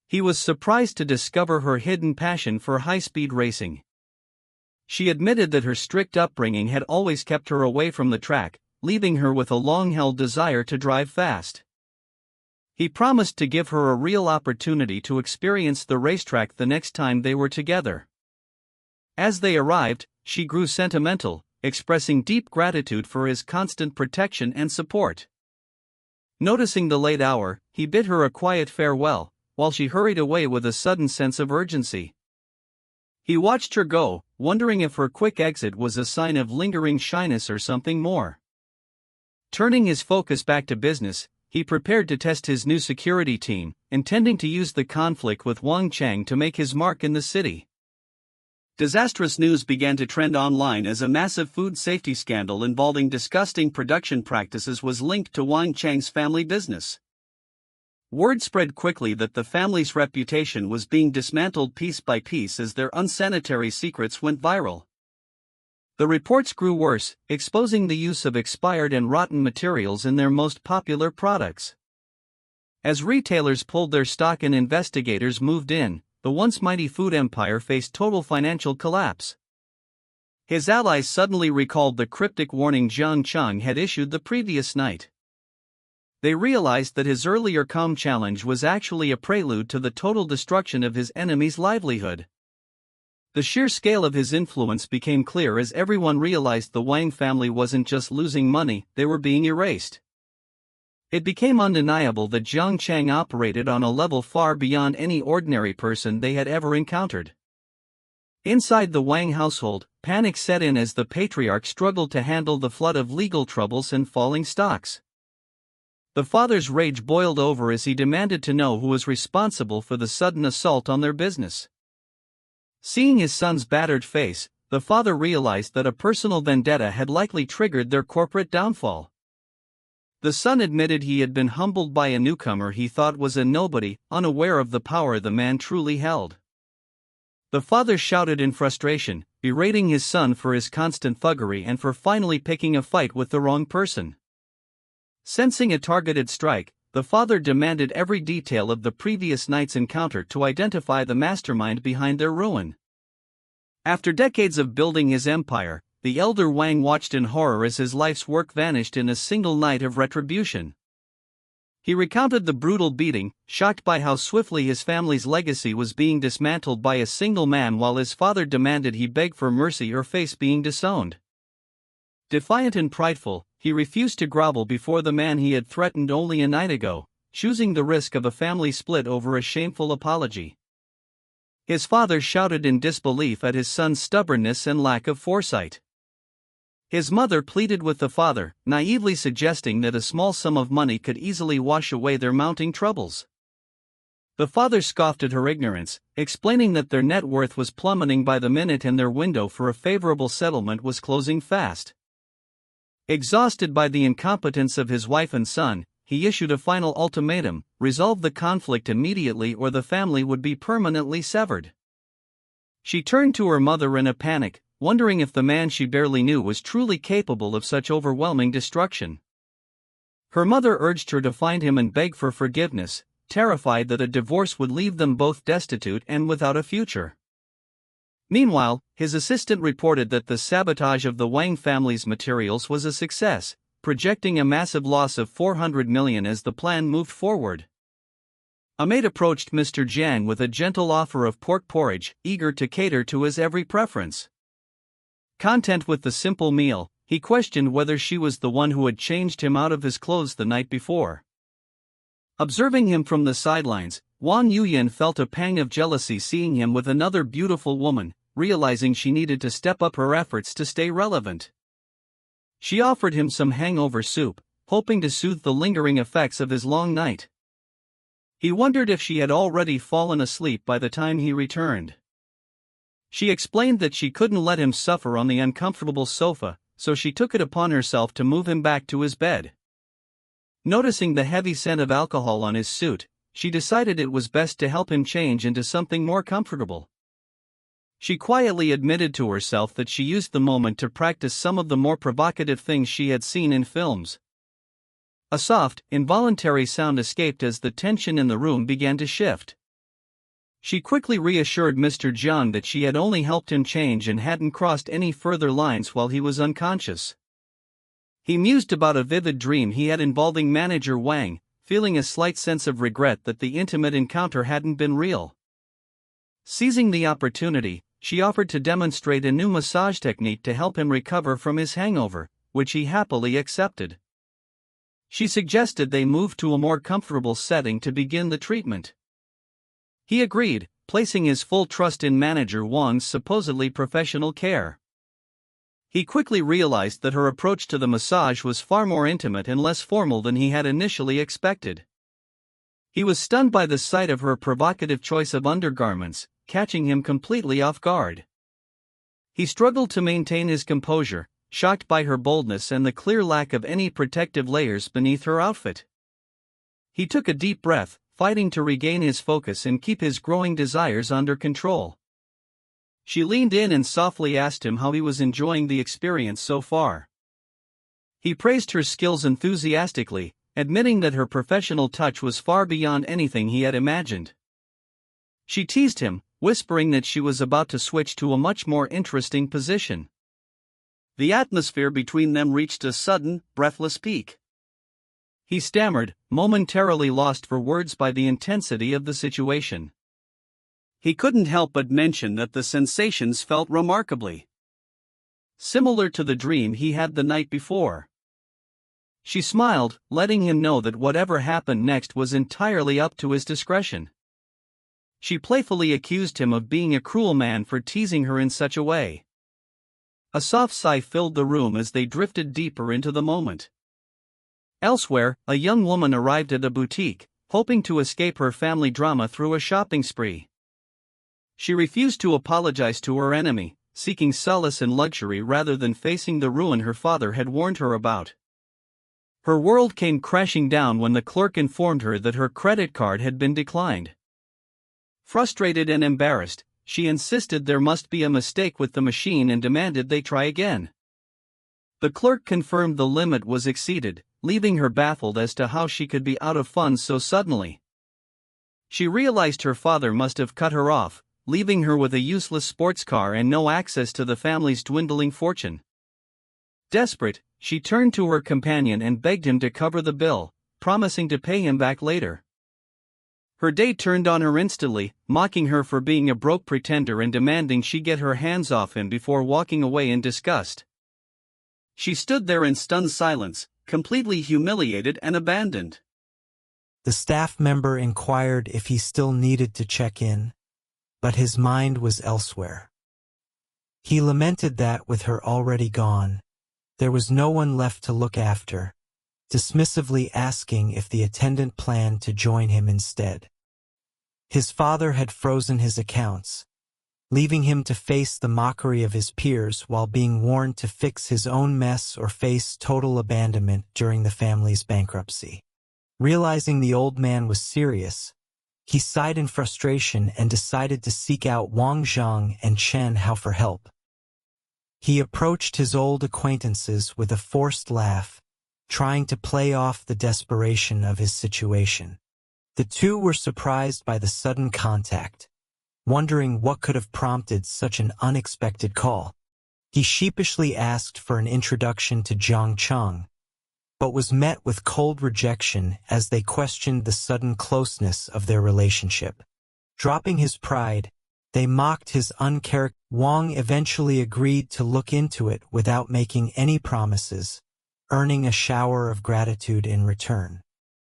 He was surprised to discover her hidden passion for high-speed racing. She admitted that her strict upbringing had always kept her away from the track, leaving her with a long-held desire to drive fast. He promised to give her a real opportunity to experience the racetrack the next time they were together. As they arrived, she grew sentimental, expressing deep gratitude for his constant protection and support. Noticing the late hour, he bid her a quiet farewell, while she hurried away with a sudden sense of urgency. He watched her go, wondering if her quick exit was a sign of lingering shyness or something more. Turning his focus back to business, he prepared to test his new security team, intending to use the conflict with Wang Chang to make his mark in the city. Disastrous news began to trend online as a massive food safety scandal involving disgusting production practices was linked to Wang Chang's family business. Word spread quickly that the family's reputation was being dismantled piece by piece as their unsanitary secrets went viral. The reports grew worse, exposing the use of expired and rotten materials in their most popular products. As retailers pulled their stock and investigators moved in, the once mighty food empire faced total financial collapse. His allies suddenly recalled the cryptic warning Jiang Cheng had issued the previous night. They realized that his earlier calm challenge was actually a prelude to the total destruction of his enemy's livelihood. The sheer scale of his influence became clear as everyone realized the Wang family wasn't just losing money, they were being erased. It became undeniable that Jiang Cheng operated on a level far beyond any ordinary person they had ever encountered. Inside the Wang household, panic set in as the patriarch struggled to handle the flood of legal troubles and falling stocks. The father's rage boiled over as he demanded to know who was responsible for the sudden assault on their business. Seeing his son's battered face, the father realized that a personal vendetta had likely triggered their corporate downfall. The son admitted he had been humbled by a newcomer he thought was a nobody, unaware of the power the man truly held. The father shouted in frustration, berating his son for his constant thuggery and for finally picking a fight with the wrong person. Sensing a targeted strike, the father demanded every detail of the previous night's encounter to identify the mastermind behind their ruin. After decades of building his empire, the elder Wang watched in horror as his life's work vanished in a single night of retribution. He recounted the brutal beating, shocked by how swiftly his family's legacy was being dismantled by a single man while his father demanded he beg for mercy or face being disowned. Defiant and prideful, he refused to grovel before the man he had threatened only a night ago, choosing the risk of a family split over a shameful apology. His father shouted in disbelief at his son's stubbornness and lack of foresight. His mother pleaded with the father, naively suggesting that a small sum of money could easily wash away their mounting troubles. The father scoffed at her ignorance, explaining that their net worth was plummeting by the minute and their window for a favorable settlement was closing fast. Exhausted by the incompetence of his wife and son, he issued a final ultimatum: resolve the conflict immediately or the family would be permanently severed. She turned to her mother in a panic, wondering if the man she barely knew was truly capable of such overwhelming destruction. Her mother urged her to find him and beg for forgiveness, terrified that a divorce would leave them both destitute and without a future. Meanwhile, his assistant reported that the sabotage of the Wang family's materials was a success, projecting a massive loss of 400 million as the plan moved forward. A maid approached Mr. Jiang with a gentle offer of pork porridge, eager to cater to his every preference. Content with the simple meal, he questioned whether she was the one who had changed him out of his clothes the night before. Observing him from the sidelines, Wang Yuyan felt a pang of jealousy seeing him with another beautiful woman, realizing she needed to step up her efforts to stay relevant. She offered him some hangover soup, hoping to soothe the lingering effects of his long night. He wondered if she had already fallen asleep by the time he returned. She explained that she couldn't let him suffer on the uncomfortable sofa, so she took it upon herself to move him back to his bed. Noticing the heavy scent of alcohol on his suit, she decided it was best to help him change into something more comfortable. She quietly admitted to herself that she used the moment to practice some of the more provocative things she had seen in films. A soft, involuntary sound escaped as the tension in the room began to shift. She quickly reassured Mr. Jiang that she had only helped him change and hadn't crossed any further lines while he was unconscious. He mused about a vivid dream he had involving manager Wang, feeling a slight sense of regret that the intimate encounter hadn't been real. Seizing the opportunity, she offered to demonstrate a new massage technique to help him recover from his hangover, which he happily accepted. She suggested they move to a more comfortable setting to begin the treatment. He agreed, placing his full trust in manager Wang's supposedly professional care. He quickly realized that her approach to the massage was far more intimate and less formal than he had initially expected. He was stunned by the sight of her provocative choice of undergarments, catching him completely off guard. He struggled to maintain his composure, shocked by her boldness and the clear lack of any protective layers beneath her outfit. He took a deep breath, fighting to regain his focus and keep his growing desires under control. She leaned in and softly asked him how he was enjoying the experience so far. He praised her skills enthusiastically, admitting that her professional touch was far beyond anything he had imagined. She teased him, whispering that she was about to switch to a much more interesting position. The atmosphere between them reached a sudden, breathless peak. He stammered, momentarily lost for words by the intensity of the situation. He couldn't help but mention that the sensations felt remarkably similar to the dream he had the night before. She smiled, letting him know that whatever happened next was entirely up to his discretion. She playfully accused him of being a cruel man for teasing her in such a way. A soft sigh filled the room as they drifted deeper into the moment. Elsewhere, a young woman arrived at a boutique, hoping to escape her family drama through a shopping spree. She refused to apologize to her enemy, seeking solace in luxury rather than facing the ruin her father had warned her about. Her world came crashing down when the clerk informed her that her credit card had been declined. Frustrated and embarrassed, she insisted there must be a mistake with the machine and demanded they try again. The clerk confirmed the limit was exceeded, leaving her baffled as to how she could be out of funds so suddenly. She realized her father must have cut her off, leaving her with a useless sports car and no access to the family's dwindling fortune. Desperate, she turned to her companion and begged him to cover the bill, promising to pay him back later. Her date turned on her instantly, mocking her for being a broke pretender and demanding she get her hands off him before walking away in disgust. She stood there in stunned silence, completely humiliated and abandoned. The staff member inquired if he still needed to check in, but his mind was elsewhere. He lamented that with her already gone, there was no one left to look after, dismissively asking if the attendant planned to join him instead. His father had frozen his accounts, leaving him to face the mockery of his peers while being warned to fix his own mess or face total abandonment during the family's bankruptcy. Realizing the old man was serious, he sighed in frustration and decided to seek out Wang Zhang and Chen Hao for help. He approached his old acquaintances with a forced laugh, trying to play off the desperation of his situation. The two were surprised by the sudden contact, wondering what could have prompted such an unexpected call. He sheepishly asked for an introduction to Jiang Cheng, but was met with cold rejection as they questioned the sudden closeness of their relationship. Dropping his pride, they mocked his uncharacteristic. Wang eventually agreed to look into it without making any promises, earning a shower of gratitude in return.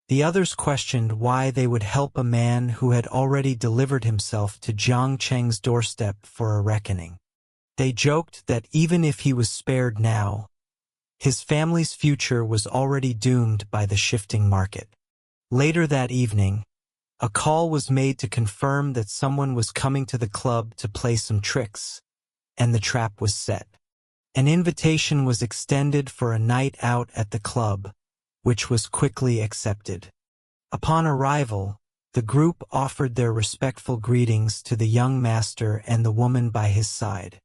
The others questioned why they would help a man who had already delivered himself to Jiang Cheng's doorstep for a reckoning. They joked that even if he was spared now, his family's future was already doomed by the shifting market. Later that evening, a call was made to confirm that someone was coming to the club to play some tricks, and the trap was set. An invitation was extended for a night out at the club, which was quickly accepted. Upon arrival, the group offered their respectful greetings to the young master and the woman by his side.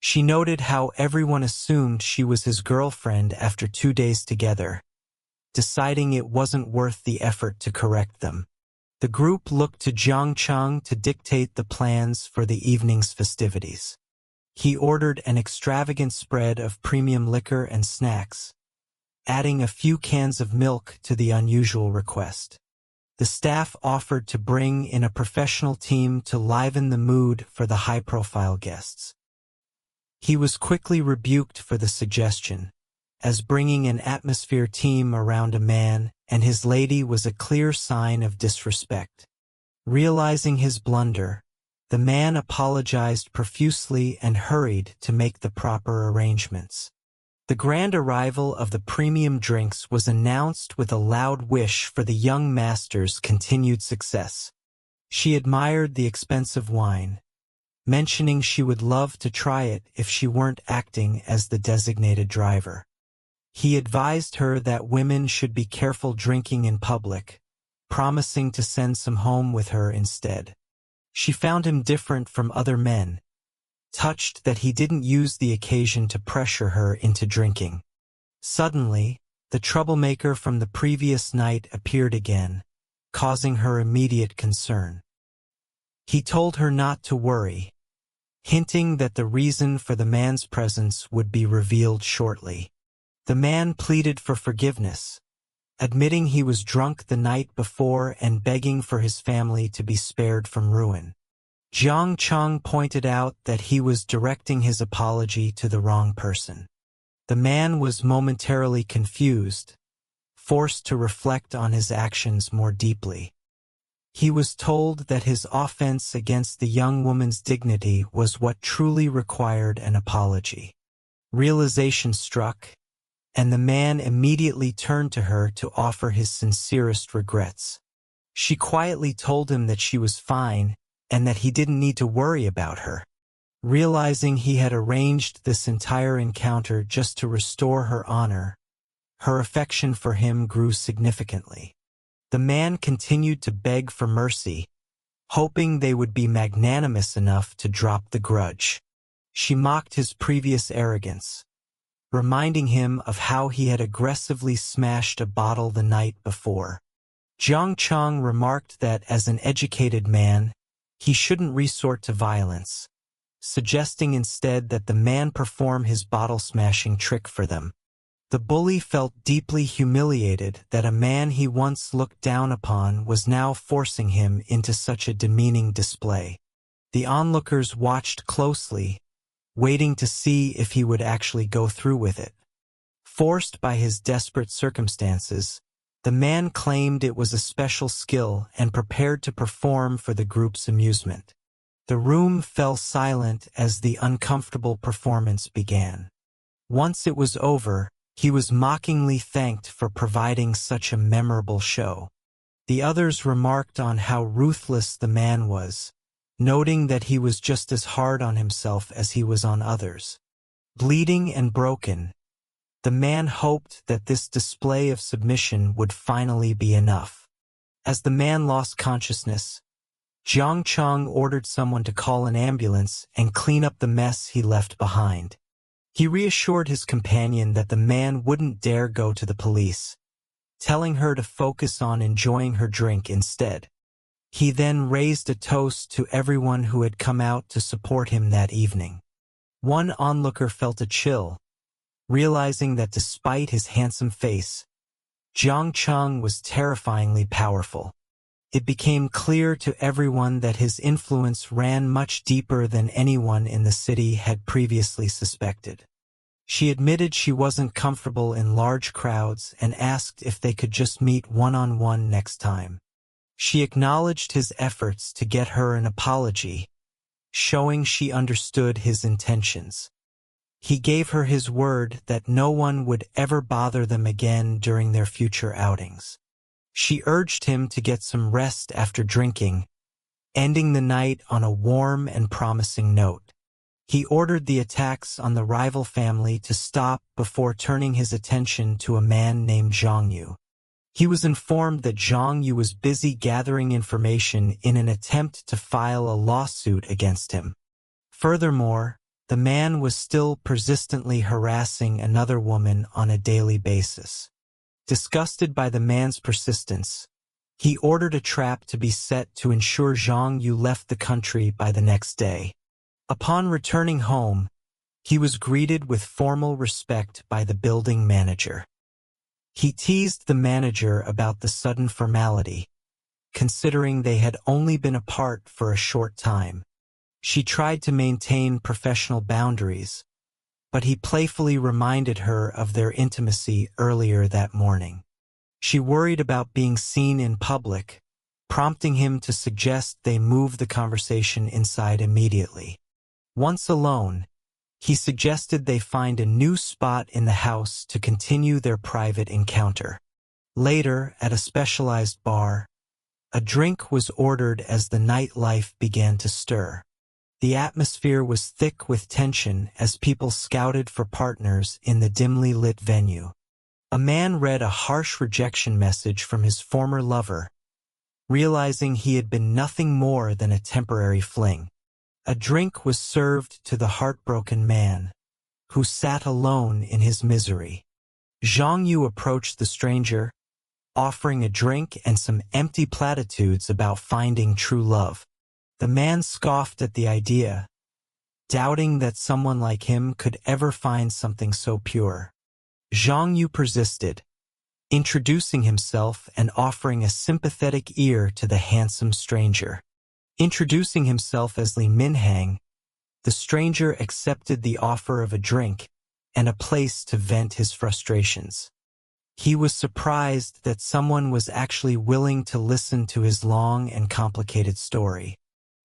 She noted how everyone assumed she was his girlfriend after 2 days together, deciding it wasn't worth the effort to correct them. The group looked to Jiang Cheng to dictate the plans for the evening's festivities. He ordered an extravagant spread of premium liquor and snacks, adding a few cans of milk to the unusual request. The staff offered to bring in a professional team to liven the mood for the high-profile guests. He was quickly rebuked for the suggestion, as bringing an atmosphere team around a man and his lady was a clear sign of disrespect. Realizing his blunder, the man apologized profusely and hurried to make the proper arrangements. The grand arrival of the premium drinks was announced with a loud wish for the young master's continued success. She admired the expensive wine, mentioning she would love to try it if she weren't acting as the designated driver. He advised her that women should be careful drinking in public, promising to send some home with her instead. She found him different from other men, touched that he didn't use the occasion to pressure her into drinking. Suddenly, the troublemaker from the previous night appeared again, causing her immediate concern. He told her not to worry, hinting that the reason for the man's presence would be revealed shortly. The man pleaded for forgiveness, admitting he was drunk the night before and begging for his family to be spared from ruin. Jiang Cheng pointed out that he was directing his apology to the wrong person. The man was momentarily confused, forced to reflect on his actions more deeply. He was told that his offense against the young woman's dignity was what truly required an apology. Realization struck, and the man immediately turned to her to offer his sincerest regrets. She quietly told him that she was fine and that he didn't need to worry about her. Realizing he had arranged this entire encounter just to restore her honor, her affection for him grew significantly. The man continued to beg for mercy, hoping they would be magnanimous enough to drop the grudge. She mocked his previous arrogance, reminding him of how he had aggressively smashed a bottle the night before. Jiang Cheng remarked that as an educated man, he shouldn't resort to violence, suggesting instead that the man perform his bottle-smashing trick for them. The bully felt deeply humiliated that a man he once looked down upon was now forcing him into such a demeaning display. The onlookers watched closely, waiting to see if he would actually go through with it. Forced by his desperate circumstances, the man claimed it was a special skill and prepared to perform for the group's amusement. The room fell silent as the uncomfortable performance began. Once it was over, he was mockingly thanked for providing such a memorable show. The others remarked on how ruthless the man was, noting that he was just as hard on himself as he was on others. Bleeding and broken, the man hoped that this display of submission would finally be enough. As the man lost consciousness, Jiang Cheng ordered someone to call an ambulance and clean up the mess he left behind. He reassured his companion that the man wouldn't dare go to the police, telling her to focus on enjoying her drink instead. He then raised a toast to everyone who had come out to support him that evening. One onlooker felt a chill, realizing that despite his handsome face, Jiang Cheng was terrifyingly powerful. It became clear to everyone that his influence ran much deeper than anyone in the city had previously suspected. She admitted she wasn't comfortable in large crowds and asked if they could just meet one-on-one next time. She acknowledged his efforts to get her an apology, showing she understood his intentions. He gave her his word that no one would ever bother them again during their future outings. She urged him to get some rest after drinking, ending the night on a warm and promising note. He ordered the attacks on the rival family to stop before turning his attention to a man named Zhang Yu. He was informed that Zhang Yu was busy gathering information in an attempt to file a lawsuit against him. Furthermore, the man was still persistently harassing another woman on a daily basis. Disgusted by the man's persistence, he ordered a trap to be set to ensure Zhang Yu left the country by the next day. Upon returning home, he was greeted with formal respect by the building manager. He teased the manager about the sudden formality, considering they had only been apart for a short time. She tried to maintain professional boundaries, but he playfully reminded her of their intimacy earlier that morning. She worried about being seen in public, prompting him to suggest they move the conversation inside immediately. Once alone, he suggested they find a new spot in the house to continue their private encounter. Later, at a specialized bar, a drink was ordered as the nightlife began to stir. The atmosphere was thick with tension as people scouted for partners in the dimly lit venue. A man read a harsh rejection message from his former lover, realizing he had been nothing more than a temporary fling. A drink was served to the heartbroken man, who sat alone in his misery. Zhang Yu approached the stranger, offering a drink and some empty platitudes about finding true love. The man scoffed at the idea, doubting that someone like him could ever find something so pure. Zhang Yu persisted, introducing himself and offering a sympathetic ear to the handsome stranger. Introducing himself as Li Minhang, the stranger accepted the offer of a drink and a place to vent his frustrations. He was surprised that someone was actually willing to listen to his long and complicated story.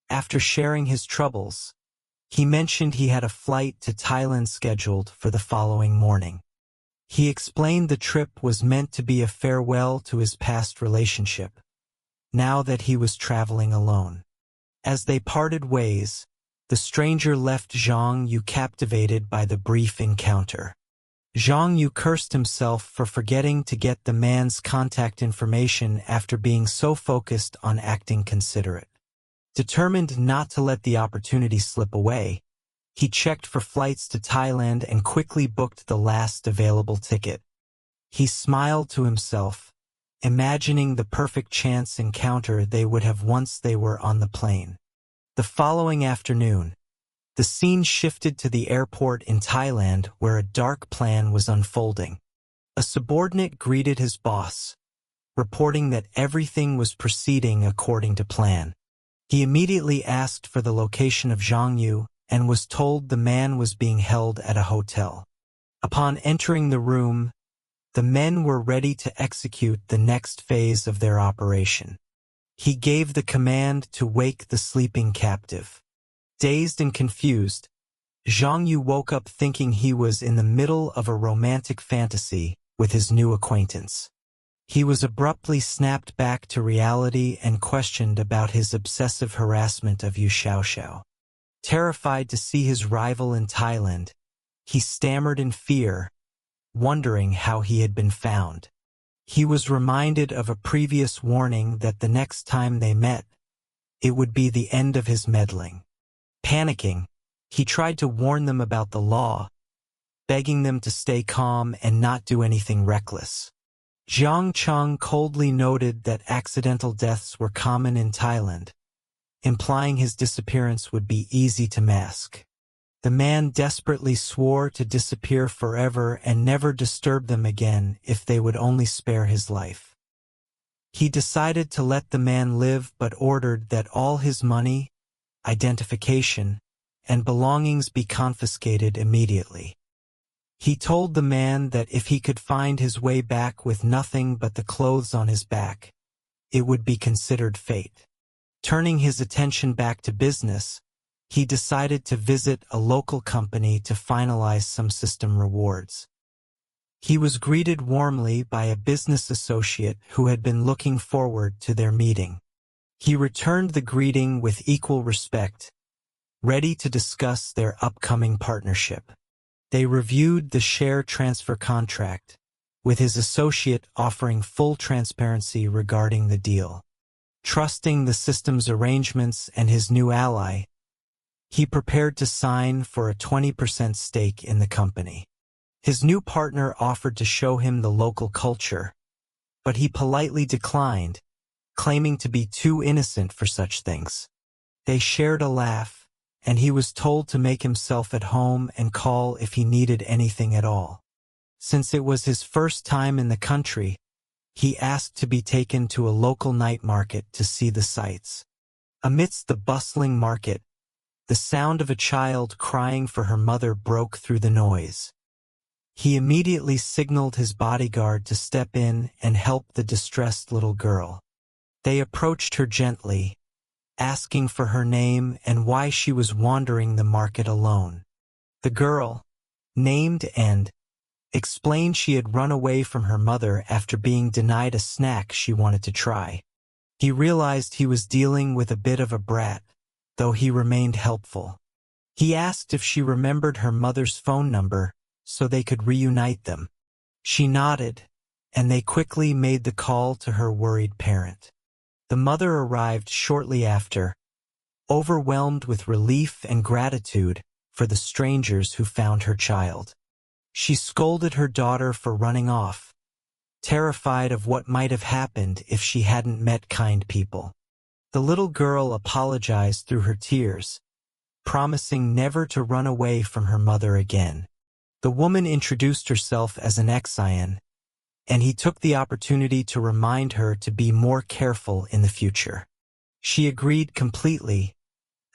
After sharing his troubles, he mentioned he had a flight to Thailand scheduled for the following morning. He explained the trip was meant to be a farewell to his past relationship, now that he was traveling alone. As they parted ways, the stranger left Zhang Yu captivated by the brief encounter. Zhang Yu cursed himself for forgetting to get the man's contact information after being so focused on acting considerate. Determined not to let the opportunity slip away, he checked for flights to Thailand and quickly booked the last available ticket. He smiled to himself, imagining the perfect chance encounter they would have once they were on the plane. The following afternoon, the scene shifted to the airport in Thailand where a dark plan was unfolding. A subordinate greeted his boss, reporting that everything was proceeding according to plan. He immediately asked for the location of Zhang Yu and was told the man was being held at a hotel. Upon entering the room, the men were ready to execute the next phase of their operation. He gave the command to wake the sleeping captive. Dazed and confused, Zhang Yu woke up thinking he was in the middle of a romantic fantasy with his new acquaintance. He was abruptly snapped back to reality and questioned about his obsessive harassment of Yu Xiaoxiao. Terrified to see his rival in Thailand, he stammered in fear, wondering how he had been found. He was reminded of a previous warning that the next time they met, it would be the end of his meddling. Panicking, he tried to warn them about the law, begging them to stay calm and not do anything reckless. Jiang Cheng coldly noted that accidental deaths were common in Thailand, implying his disappearance would be easy to mask. The man desperately swore to disappear forever and never disturb them again if they would only spare his life. He decided to let the man live but ordered that all his money, identification, and belongings be confiscated immediately. He told the man that if he could find his way back with nothing but the clothes on his back, it would be considered fate. Turning his attention back to business, he decided to visit a local company to finalize some system rewards. He was greeted warmly by a business associate who had been looking forward to their meeting. He returned the greeting with equal respect, ready to discuss their upcoming partnership. They reviewed the share transfer contract, with his associate offering full transparency regarding the deal. Trusting the system's arrangements and his new ally, he prepared to sign for a 20% stake in the company. His new partner offered to show him the local culture, but he politely declined, claiming to be too innocent for such things. They shared a laugh, and he was told to make himself at home and call if he needed anything at all. Since it was his first time in the country, he asked to be taken to a local night market to see the sights. Amidst the bustling market, the sound of a child crying for her mother broke through the noise. He immediately signaled his bodyguard to step in and help the distressed little girl. They approached her gently, asking for her name and why she was wandering the market alone. The girl, named and explained she had run away from her mother after being denied a snack she wanted to try. He realized he was dealing with a bit of a brat, though he remained helpful. He asked if she remembered her mother's phone number so they could reunite them. She nodded, and they quickly made the call to her worried parent. The mother arrived shortly after, overwhelmed with relief and gratitude for the strangers who found her child. She scolded her daughter for running off, terrified of what might have happened if she hadn't met kind people. The little girl apologized through her tears, promising never to run away from her mother again. The woman introduced herself as an ex-Ian, and he took the opportunity to remind her to be more careful in the future. She agreed completely,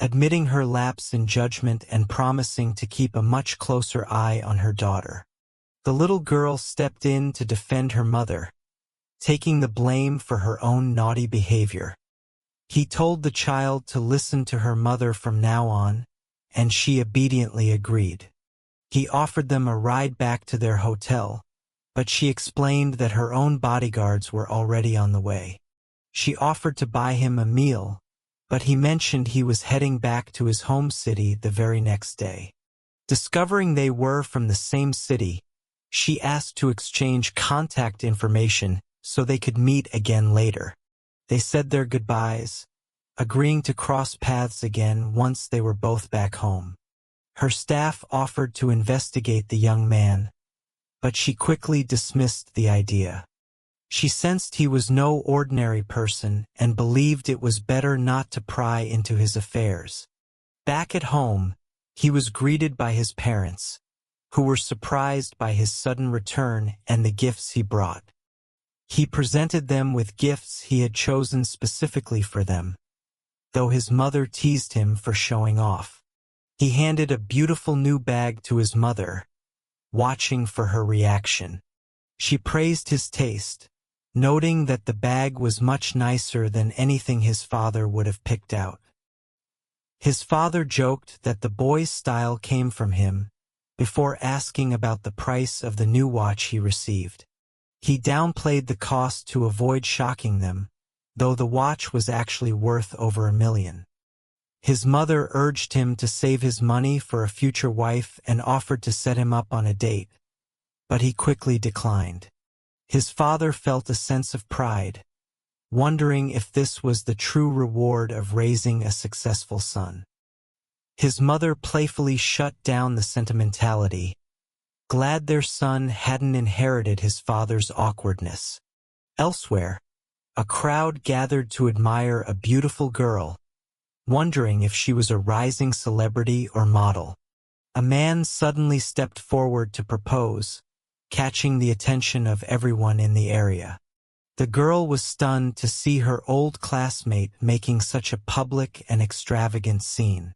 admitting her lapse in judgment and promising to keep a much closer eye on her daughter. The little girl stepped in to defend her mother, taking the blame for her own naughty behavior. He told the child to listen to her mother from now on, and she obediently agreed. He offered them a ride back to their hotel, but she explained that her own bodyguards were already on the way. She offered to buy him a meal, but he mentioned he was heading back to his home city the very next day. Discovering they were from the same city, she asked to exchange contact information so they could meet again later. They said their goodbyes, agreeing to cross paths again once they were both back home. Her staff offered to investigate the young man, but she quickly dismissed the idea. She sensed he was no ordinary person and believed it was better not to pry into his affairs. Back at home, he was greeted by his parents, who were surprised by his sudden return and the gifts he brought. He presented them with gifts he had chosen specifically for them, though his mother teased him for showing off. He handed a beautiful new bag to his mother, watching for her reaction. She praised his taste, noting that the bag was much nicer than anything his father would have picked out. His father joked that the boy's style came from him, before asking about the price of the new watch he received. He downplayed the cost to avoid shocking them, though the watch was actually worth over $1 million. His mother urged him to save his money for a future wife and offered to set him up on a date, but he quickly declined. His father felt a sense of pride, wondering if this was the true reward of raising a successful son. His mother playfully shut down the sentimentality, glad their son hadn't inherited his father's awkwardness. Elsewhere, a crowd gathered to admire a beautiful girl, wondering if she was a rising celebrity or model. A man suddenly stepped forward to propose, catching the attention of everyone in the area. The girl was stunned to see her old classmate making such a public and extravagant scene.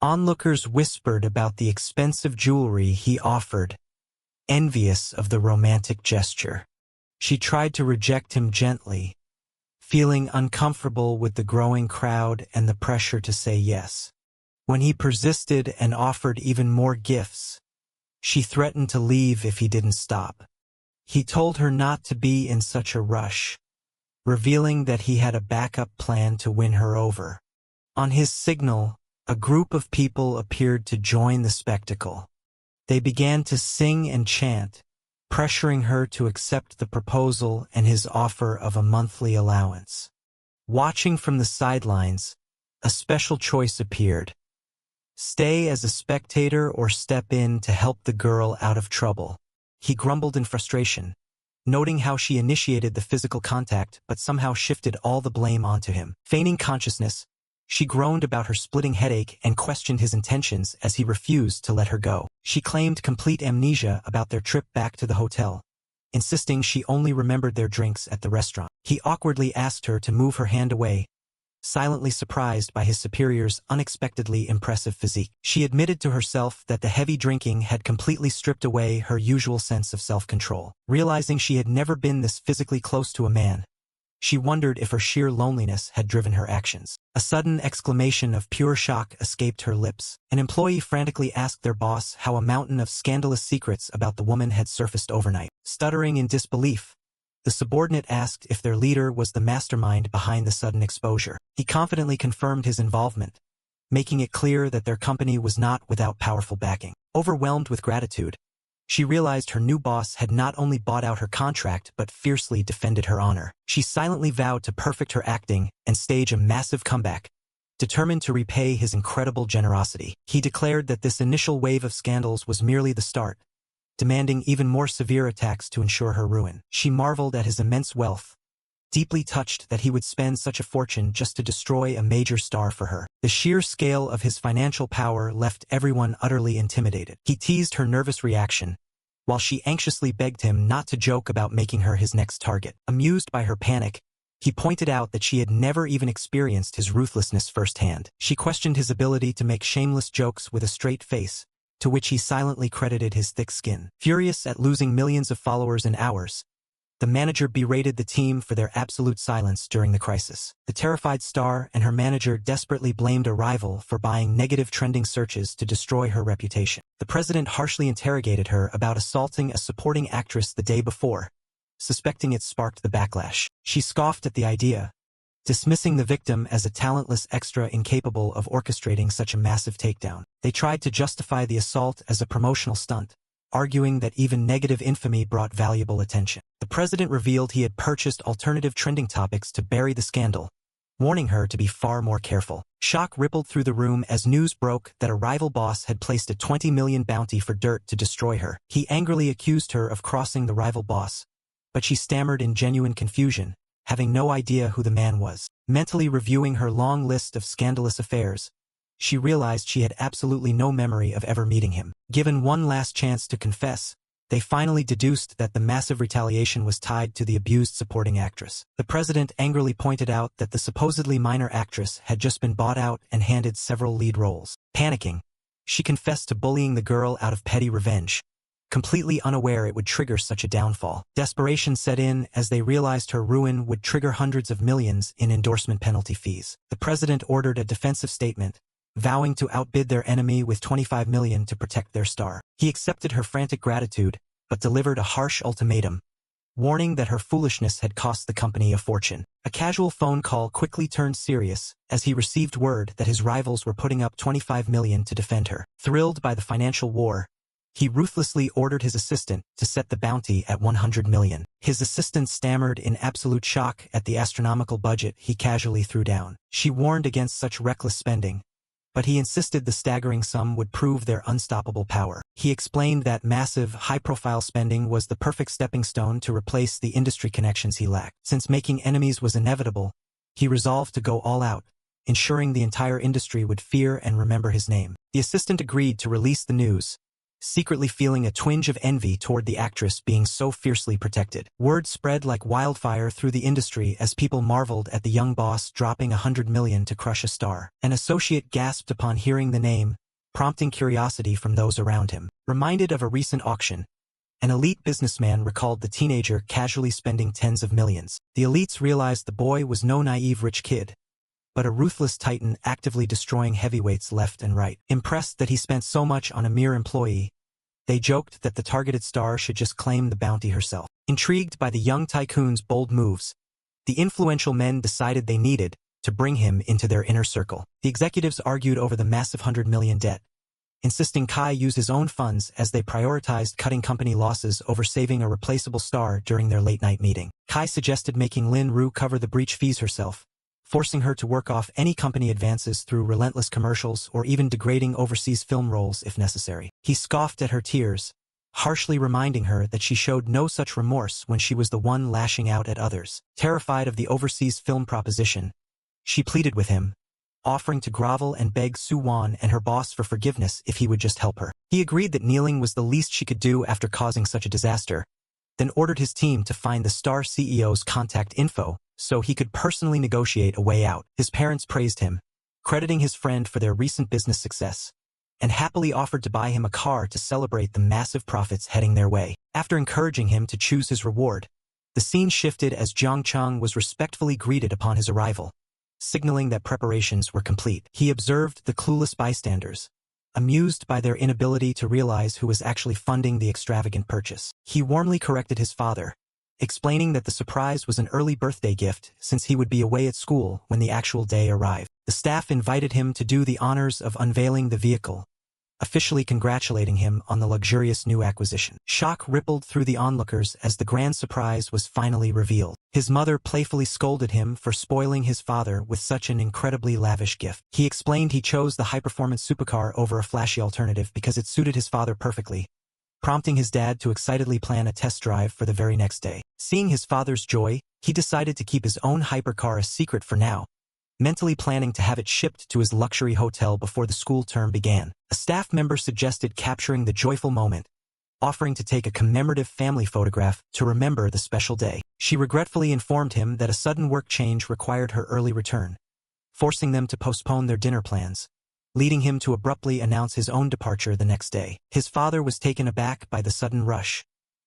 Onlookers whispered about the expensive jewelry he offered, envious of the romantic gesture. She tried to reject him gently, feeling uncomfortable with the growing crowd and the pressure to say yes. When he persisted and offered even more gifts, she threatened to leave if he didn't stop. He told her not to be in such a rush, revealing that he had a backup plan to win her over. On his signal, a group of people appeared to join the spectacle. They began to sing and chant, pressuring her to accept the proposal and his offer of a monthly allowance. Watching from the sidelines, a special choice appeared: stay as a spectator or step in to help the girl out of trouble. He grumbled in frustration, noting how she initiated the physical contact but somehow shifted all the blame onto him. Feigning consciousness, she groaned about her splitting headache and questioned his intentions as he refused to let her go. She claimed complete amnesia about their trip back to the hotel, insisting she only remembered their drinks at the restaurant. He awkwardly asked her to move her hand away, silently surprised by his superior's unexpectedly impressive physique. She admitted to herself that the heavy drinking had completely stripped away her usual sense of self-control. Realizing she had never been this physically close to a man, she wondered if her sheer loneliness had driven her actions. A sudden exclamation of pure shock escaped her lips. An employee frantically asked their boss how a mountain of scandalous secrets about the woman had surfaced overnight. Stuttering in disbelief, the subordinate asked if their leader was the mastermind behind the sudden exposure. He confidently confirmed his involvement, making it clear that their company was not without powerful backing. Overwhelmed with gratitude, she realized her new boss had not only bought out her contract but fiercely defended her honor. She silently vowed to perfect her acting and stage a massive comeback, determined to repay his incredible generosity. He declared that this initial wave of scandals was merely the start, demanding even more severe attacks to ensure her ruin. She marveled at his immense wealth, deeply touched that he would spend such a fortune just to destroy a major star for her. The sheer scale of his financial power left everyone utterly intimidated. He teased her nervous reaction, while she anxiously begged him not to joke about making her his next target. Amused by her panic, he pointed out that she had never even experienced his ruthlessness firsthand. She questioned his ability to make shameless jokes with a straight face, to which he silently credited his thick skin. Furious at losing millions of followers in hours, the manager berated the team for their absolute silence during the crisis. The terrified star and her manager desperately blamed a rival for buying negative trending searches to destroy her reputation. The president harshly interrogated her about assaulting a supporting actress the day before, suspecting it sparked the backlash. She scoffed at the idea, dismissing the victim as a talentless extra incapable of orchestrating such a massive takedown. They tried to justify the assault as a promotional stunt, arguing that even negative infamy brought valuable attention. The president revealed he had purchased alternative trending topics to bury the scandal, warning her to be far more careful. Shock rippled through the room as news broke that a rival boss had placed a 20 million bounty for dirt to destroy her. He angrily accused her of crossing the rival boss, but she stammered in genuine confusion, having no idea who the man was. Mentally reviewing her long list of scandalous affairs, she realized she had absolutely no memory of ever meeting him. Given one last chance to confess, they finally deduced that the massive retaliation was tied to the abused supporting actress. The president angrily pointed out that the supposedly minor actress had just been bought out and handed several lead roles. Panicking, she confessed to bullying the girl out of petty revenge, completely unaware it would trigger such a downfall. Desperation set in as they realized her ruin would trigger hundreds of millions in endorsement penalty fees. The president ordered a defensive statement, vowing to outbid their enemy with 25 million to protect their star. He accepted her frantic gratitude, but delivered a harsh ultimatum, warning that her foolishness had cost the company a fortune. A casual phone call quickly turned serious as he received word that his rivals were putting up 25 million to defend her. Thrilled by the financial war, he ruthlessly ordered his assistant to set the bounty at 100 million. His assistant stammered in absolute shock at the astronomical budget he casually threw down. She warned against such reckless spending, but he insisted the staggering sum would prove their unstoppable power. He explained that massive, high-profile spending was the perfect stepping stone to replace the industry connections he lacked. Since making enemies was inevitable, he resolved to go all out, ensuring the entire industry would fear and remember his name. The assistant agreed to release the news, secretly feeling a twinge of envy toward the actress being so fiercely protected. Word spread like wildfire through the industry as people marveled at the young boss dropping 100 million to crush a star. An associate gasped upon hearing the name, prompting curiosity from those around him. Reminded of a recent auction, an elite businessman recalled the teenager casually spending tens of millions. The elites realized the boy was no naive rich kid, but a ruthless titan actively destroying heavyweights left and right. Impressed that he spent so much on a mere employee, they joked that the targeted star should just claim the bounty herself. Intrigued by the young tycoon's bold moves, the influential men decided they needed to bring him into their inner circle. The executives argued over the massive 100 million debt, insisting Kai use his own funds as they prioritized cutting company losses over saving a replaceable star during their late-night meeting. Kai suggested making Lin Ru cover the breach fees herself, forcing her to work off any company advances through relentless commercials or even degrading overseas film roles if necessary. He scoffed at her tears, harshly reminding her that she showed no such remorse when she was the one lashing out at others. Terrified of the overseas film proposition, she pleaded with him, offering to grovel and beg Su Wan and her boss for forgiveness if he would just help her. He agreed that kneeling was the least she could do after causing such a disaster, then ordered his team to find the Star CEO's contact info so he could personally negotiate a way out. His parents praised him, crediting his friend for their recent business success, and happily offered to buy him a car to celebrate the massive profits heading their way. After encouraging him to choose his reward, the scene shifted as Jiang Cheng was respectfully greeted upon his arrival, signaling that preparations were complete. He observed the clueless bystanders, amused by their inability to realize who was actually funding the extravagant purchase. He warmly corrected his father, explaining that the surprise was an early birthday gift since he would be away at school when the actual day arrived. The staff invited him to do the honors of unveiling the vehicle, officially congratulating him on the luxurious new acquisition. Shock rippled through the onlookers as the grand surprise was finally revealed. His mother playfully scolded him for spoiling his father with such an incredibly lavish gift. He explained he chose the high-performance supercar over a flashy alternative because it suited his father perfectly, prompting his dad to excitedly plan a test drive for the very next day. Seeing his father's joy, he decided to keep his own hypercar a secret for now, mentally planning to have it shipped to his luxury hotel before the school term began. A staff member suggested capturing the joyful moment, offering to take a commemorative family photograph to remember the special day. She regretfully informed him that a sudden work change required her early return, forcing them to postpone their dinner plans, leading him to abruptly announce his own departure the next day. His father was taken aback by the sudden rush,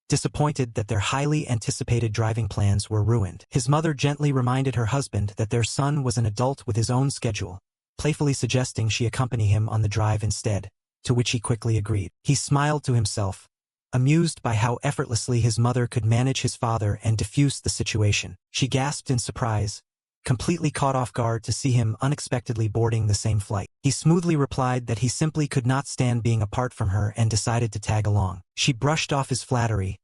disappointed that their highly anticipated driving plans were ruined. His mother gently reminded her husband that their son was an adult with his own schedule, playfully suggesting she accompany him on the drive instead, to which he quickly agreed. He smiled to himself, amused by how effortlessly his mother could manage his father and diffuse the situation. She gasped in surprise, completely caught off guard to see him unexpectedly boarding the same flight. He smoothly replied that he simply could not stand being apart from her and decided to tag along. She brushed off his flattery,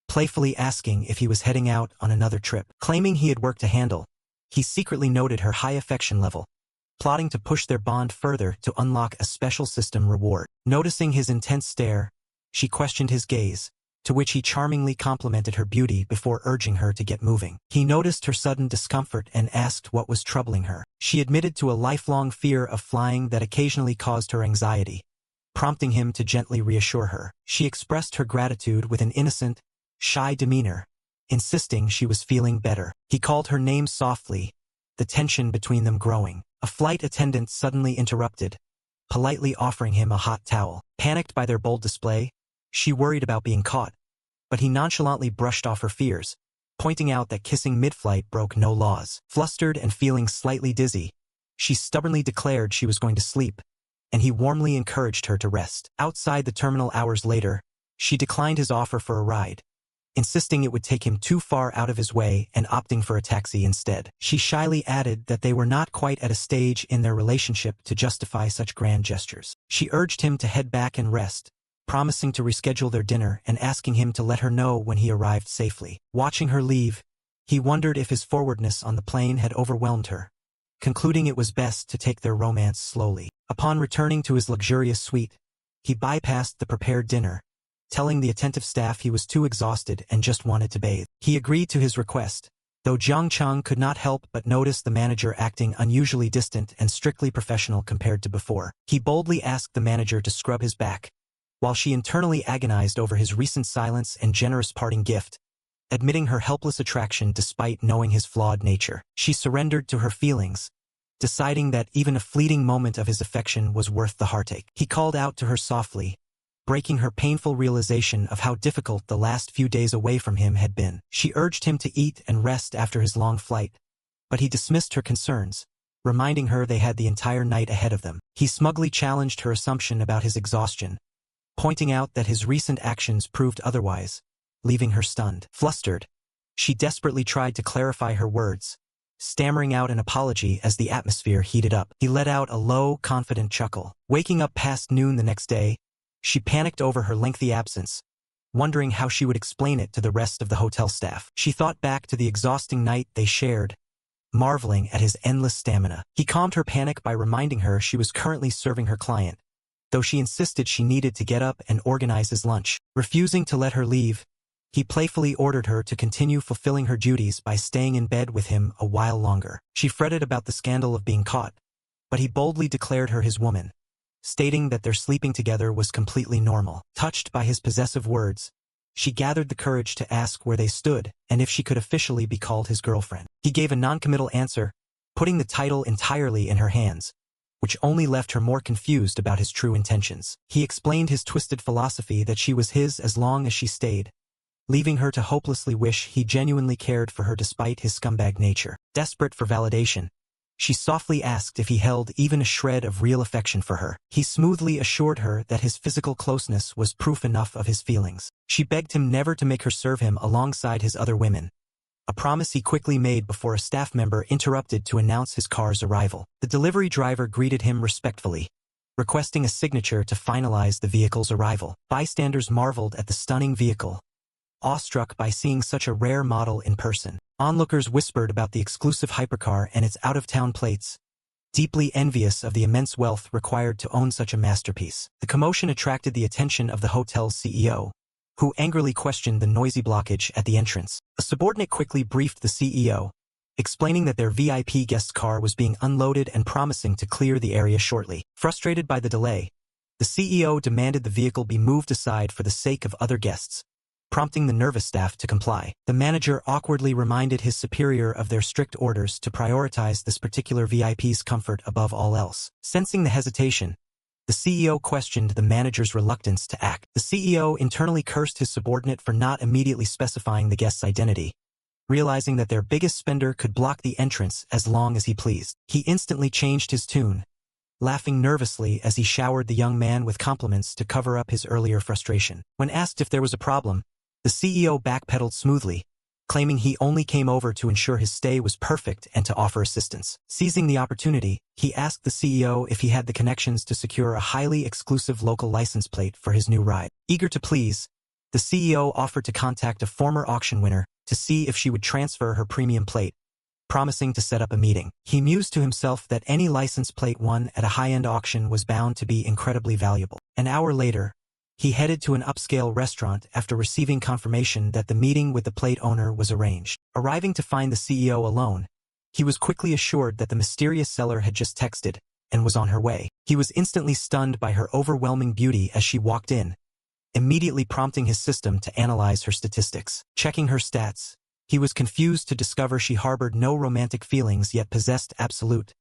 playfully asking if he was heading out on another trip. Claiming he had work to handle, he secretly noted her high affection level, plotting to push their bond further to unlock a special system reward. Noticing his intense stare, she questioned his gaze, to which he charmingly complimented her beauty before urging her to get moving. He noticed her sudden discomfort and asked what was troubling her. She admitted to a lifelong fear of flying that occasionally caused her anxiety, prompting him to gently reassure her. She expressed her gratitude with an innocent, shy demeanor, insisting she was feeling better. He called her name softly, the tension between them growing. A flight attendant suddenly interrupted, politely offering him a hot towel. Panicked by their bold display, she worried about being caught, but he nonchalantly brushed off her fears, pointing out that kissing mid-flight broke no laws. Flustered and feeling slightly dizzy, she stubbornly declared she was going to sleep, and he warmly encouraged her to rest. Outside the terminal hours later, she declined his offer for a ride, insisting it would take him too far out of his way and opting for a taxi instead. She shyly added that they were not quite at a stage in their relationship to justify such grand gestures. She urged him to head back and rest, promising to reschedule their dinner and asking him to let her know when he arrived safely. Watching her leave, he wondered if his forwardness on the plane had overwhelmed her, concluding it was best to take their romance slowly. Upon returning to his luxurious suite, he bypassed the prepared dinner, telling the attentive staff he was too exhausted and just wanted to bathe. He agreed to his request, though Jiang Cheng could not help but notice the manager acting unusually distant and strictly professional compared to before. He boldly asked the manager to scrub his back, while she internally agonized over his recent silence and generous parting gift, admitting her helpless attraction despite knowing his flawed nature. She surrendered to her feelings, deciding that even a fleeting moment of his affection was worth the heartache. He called out to her softly, breaking her painful realization of how difficult the last few days away from him had been. She urged him to eat and rest after his long flight, but he dismissed her concerns, reminding her they had the entire night ahead of them. He smugly challenged her assumption about his exhaustion, pointing out that his recent actions proved otherwise, leaving her stunned. Flustered, she desperately tried to clarify her words, stammering out an apology as the atmosphere heated up. He let out a low, confident chuckle. Waking up past noon the next day, she panicked over her lengthy absence, wondering how she would explain it to the rest of the hotel staff. She thought back to the exhausting night they shared, marveling at his endless stamina. He calmed her panic by reminding her she was currently serving her client, though she insisted she needed to get up and organize his lunch. Refusing to let her leave, he playfully ordered her to continue fulfilling her duties by staying in bed with him a while longer. She fretted about the scandal of being caught, but he boldly declared her his woman, stating that their sleeping together was completely normal. Touched by his possessive words, she gathered the courage to ask where they stood and if she could officially be called his girlfriend. He gave a non-committal answer, putting the title entirely in her hands, which only left her more confused about his true intentions. He explained his twisted philosophy that she was his as long as she stayed, leaving her to hopelessly wish he genuinely cared for her despite his scumbag nature. Desperate for validation, she softly asked if he held even a shred of real affection for her. He smoothly assured her that his physical closeness was proof enough of his feelings. She begged him never to make her serve him alongside his other women, a promise he quickly made before a staff member interrupted to announce his car's arrival. The delivery driver greeted him respectfully, requesting a signature to finalize the vehicle's arrival. Bystanders marveled at the stunning vehicle, awestruck by seeing such a rare model in person. Onlookers whispered about the exclusive hypercar and its out-of-town plates, deeply envious of the immense wealth required to own such a masterpiece. The commotion attracted the attention of the hotel's CEO, who angrily questioned the noisy blockage at the entrance. A subordinate quickly briefed the CEO, explaining that their VIP guest's car was being unloaded and promising to clear the area shortly. Frustrated by the delay, the CEO demanded the vehicle be moved aside for the sake of other guests, prompting the nervous staff to comply. The manager awkwardly reminded his superior of their strict orders to prioritize this particular VIP's comfort above all else. Sensing the hesitation, the CEO questioned the manager's reluctance to act. The CEO internally cursed his subordinate for not immediately specifying the guest's identity, realizing that their biggest spender could block the entrance as long as he pleased. He instantly changed his tune, laughing nervously as he showered the young man with compliments to cover up his earlier frustration. When asked if there was a problem, the CEO backpedaled smoothly, claiming he only came over to ensure his stay was perfect and to offer assistance. Seizing the opportunity, he asked the CEO if he had the connections to secure a highly exclusive local license plate for his new ride. Eager to please, the CEO offered to contact a former auction winner to see if she would transfer her premium plate, promising to set up a meeting. He mused to himself that any license plate won at a high-end auction was bound to be incredibly valuable. An hour later, he headed to an upscale restaurant after receiving confirmation that the meeting with the plate owner was arranged. Arriving to find the CEO alone, he was quickly assured that the mysterious seller had just texted and was on her way. He was instantly stunned by her overwhelming beauty as she walked in, immediately prompting his system to analyze her statistics. Checking her stats, he was confused to discover she harbored no romantic feelings yet possessed absolute,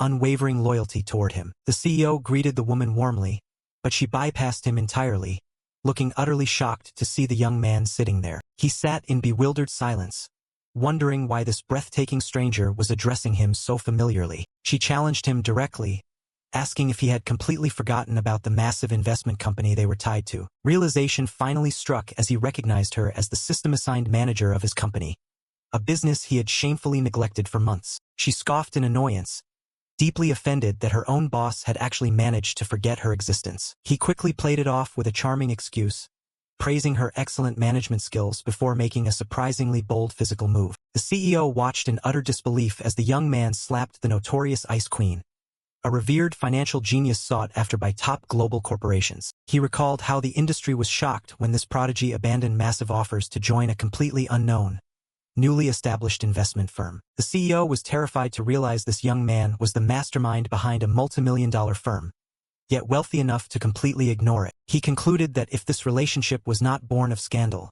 unwavering loyalty toward him. The CEO greeted the woman warmly, but she bypassed him entirely, looking utterly shocked to see the young man sitting there. He sat in bewildered silence, wondering why this breathtaking stranger was addressing him so familiarly. She challenged him directly, asking if he had completely forgotten about the massive investment company they were tied to. Realization finally struck as he recognized her as the system-assigned manager of his company, a business he had shamefully neglected for months. She scoffed in annoyance, deeply offended that her own boss had actually managed to forget her existence. He quickly played it off with a charming excuse, praising her excellent management skills before making a surprisingly bold physical move. The CEO watched in utter disbelief as the young man slapped the notorious Ice Queen, a revered financial genius sought after by top global corporations. He recalled how the industry was shocked when this prodigy abandoned massive offers to join a completely unknown, newly established investment firm. The CEO was terrified to realize this young man was the mastermind behind a multi-million-dollar firm, yet wealthy enough to completely ignore it. He concluded that if this relationship was not born of scandal,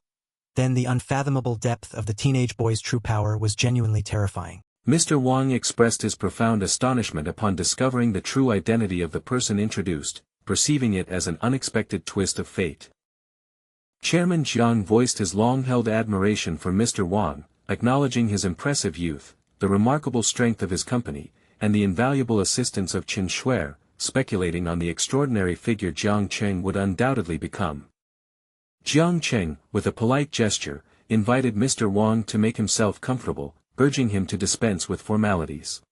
then the unfathomable depth of the teenage boy's true power was genuinely terrifying. Mr. Wang expressed his profound astonishment upon discovering the true identity of the person introduced, perceiving it as an unexpected twist of fate. Chairman Jiang voiced his long-held admiration for Mr. Wang, acknowledging his impressive youth, the remarkable strength of his company, and the invaluable assistance of Chen Shuer, speculating on the extraordinary figure Jiang Cheng would undoubtedly become. Jiang Cheng, with a polite gesture, invited Mr. Wang to make himself comfortable, urging him to dispense with formalities.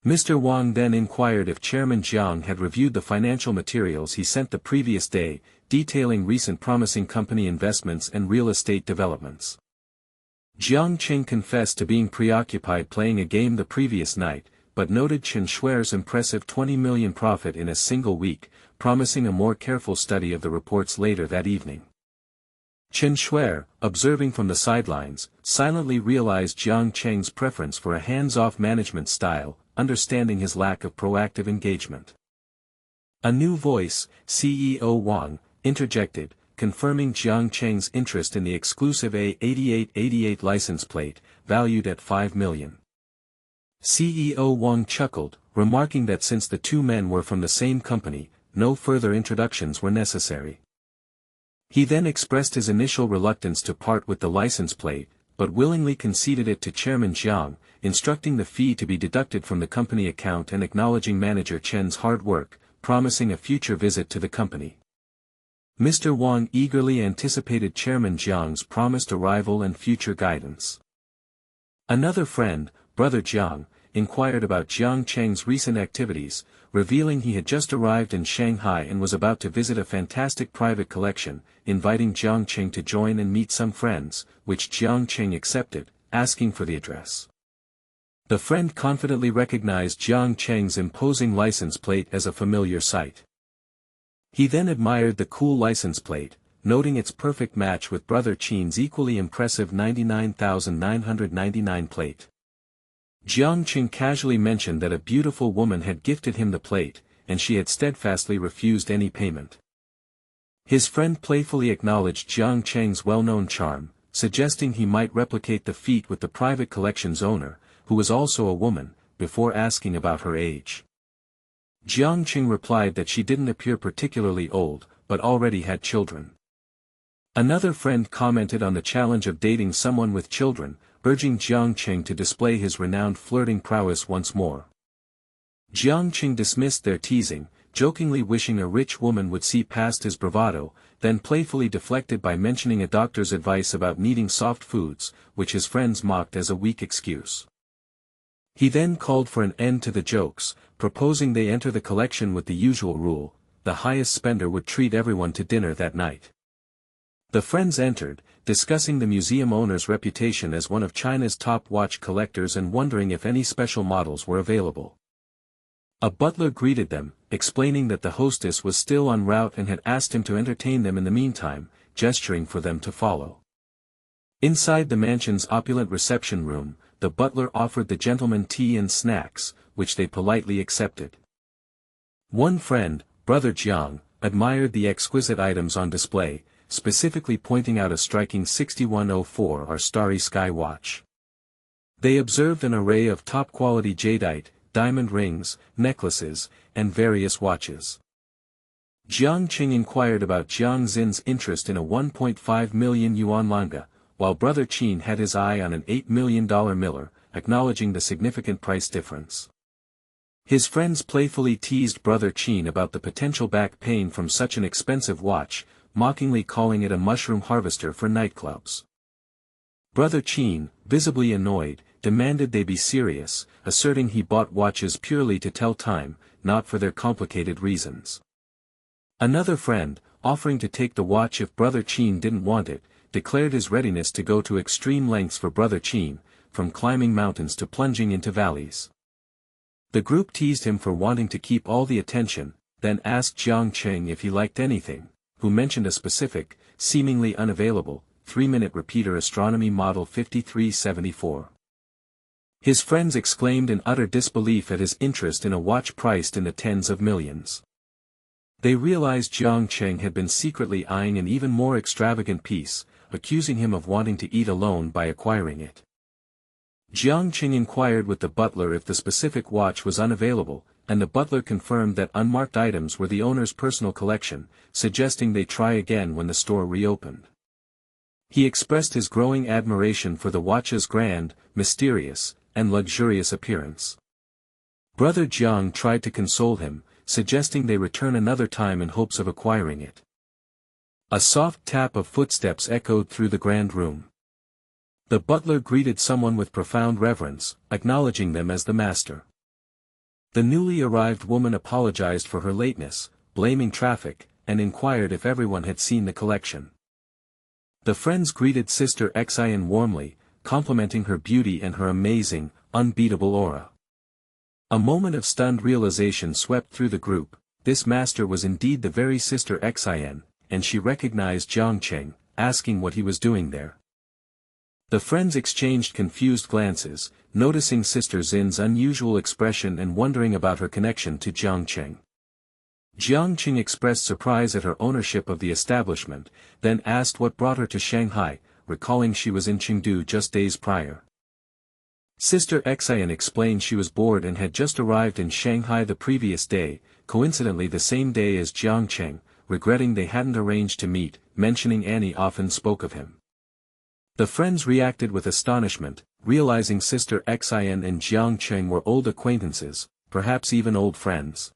Mr. Wang then inquired if Chairman Jiang had reviewed the financial materials he sent the previous day, detailing recent promising company investments and real estate developments. Jiang Cheng confessed to being preoccupied playing a game the previous night, but noted Chen Shuer's impressive 20 million profit in a single week, promising a more careful study of the reports later that evening. Chen Shuer, observing from the sidelines, silently realized Jiang Cheng's preference for a hands-off management style, understanding his lack of proactive engagement. A new voice, CEO Wang, interjected, confirming Jiang Cheng's interest in the exclusive A8888 license plate, valued at 5 million. CEO Wang chuckled, remarking that since the two men were from the same company, no further introductions were necessary. He then expressed his initial reluctance to part with the license plate, but willingly conceded it to Chairman Jiang, instructing the fee to be deducted from the company account and acknowledging manager Chen's hard work, promising a future visit to the company. Mr. Wang eagerly anticipated Chairman Jiang's promised arrival and future guidance. Another friend, Brother Jiang, inquired about Jiang Cheng's recent activities, revealing he had just arrived in Shanghai and was about to visit a fantastic private collection, inviting Jiang Cheng to join and meet some friends, which Jiang Cheng accepted, asking for the address. The friend confidently recognized Jiang Cheng's imposing license plate as a familiar sight. He then admired the cool license plate, noting its perfect match with brother Qin's equally impressive 99,999 plate. Jiang Cheng casually mentioned that a beautiful woman had gifted him the plate, and she had steadfastly refused any payment. His friend playfully acknowledged Jiang Cheng's well-known charm, suggesting he might replicate the feat with the private collection's owner, who was also a woman, before asking about her age. Jiang Cheng replied that she didn't appear particularly old, but already had children. Another friend commented on the challenge of dating someone with children, urging Jiang Cheng to display his renowned flirting prowess once more. Jiang Cheng dismissed their teasing, jokingly wishing a rich woman would see past his bravado, then playfully deflected by mentioning a doctor's advice about needing soft foods, which his friends mocked as a weak excuse. He then called for an end to the jokes, proposing they enter the collection with the usual rule: the highest spender would treat everyone to dinner that night. The friends entered, discussing the museum owner's reputation as one of China's top watch collectors and wondering if any special models were available. A butler greeted them, explaining that the hostess was still en route and had asked him to entertain them in the meantime, gesturing for them to follow. Inside the mansion's opulent reception room, the butler offered the gentlemen tea and snacks, which they politely accepted. One friend, Brother Jiang, admired the exquisite items on display, specifically pointing out a striking 6104R Starry Sky watch. They observed an array of top-quality jadeite, diamond rings, necklaces, and various watches. Jiang Cheng inquired about Jiang Xin's interest in a 1.5 million yuan langa, while Brother Qin had his eye on an $8 million Miller, acknowledging the significant price difference. His friends playfully teased Brother Qin about the potential back pain from such an expensive watch, mockingly calling it a mushroom harvester for nightclubs. Brother Qin, visibly annoyed, demanded they be serious, asserting he bought watches purely to tell time, not for their complicated reasons. Another friend, offering to take the watch if Brother Qin didn't want it, declared his readiness to go to extreme lengths for Brother Qin, from climbing mountains to plunging into valleys. The group teased him for wanting to keep all the attention, then asked Jiang Cheng if he liked anything, who mentioned a specific, seemingly unavailable, 3-minute repeater astronomy model 5374. His friends exclaimed in utter disbelief at his interest in a watch priced in the tens of millions. They realized Jiang Cheng had been secretly eyeing an even more extravagant piece, accusing him of wanting to eat alone by acquiring it. Jiang Cheng inquired with the butler if the specific watch was unavailable, and the butler confirmed that unmarked items were the owner's personal collection, suggesting they try again when the store reopened. He expressed his growing admiration for the watch's grand, mysterious, and luxurious appearance. Brother Jiang tried to console him, suggesting they return another time in hopes of acquiring it. A soft tap of footsteps echoed through the grand room. The butler greeted someone with profound reverence, acknowledging them as the master. The newly arrived woman apologized for her lateness, blaming traffic, and inquired if everyone had seen the collection. The friends greeted Sister Xian warmly, complimenting her beauty and her amazing, unbeatable aura. A moment of stunned realization swept through the group: this master was indeed the very Sister Xian, and she recognized Jiang Cheng, asking what he was doing there. The friends exchanged confused glances, noticing Sister Xin's unusual expression and wondering about her connection to Jiang Cheng. Jiang Cheng expressed surprise at her ownership of the establishment, then asked what brought her to Shanghai, recalling she was in Chengdu just days prior. Sister Xian explained she was bored and had just arrived in Shanghai the previous day, coincidentally the same day as Jiang Cheng, regretting they hadn't arranged to meet, mentioning Annie often spoke of him. The friends reacted with astonishment, realizing Sister Xian and Jiang Cheng were old acquaintances, perhaps even old friends.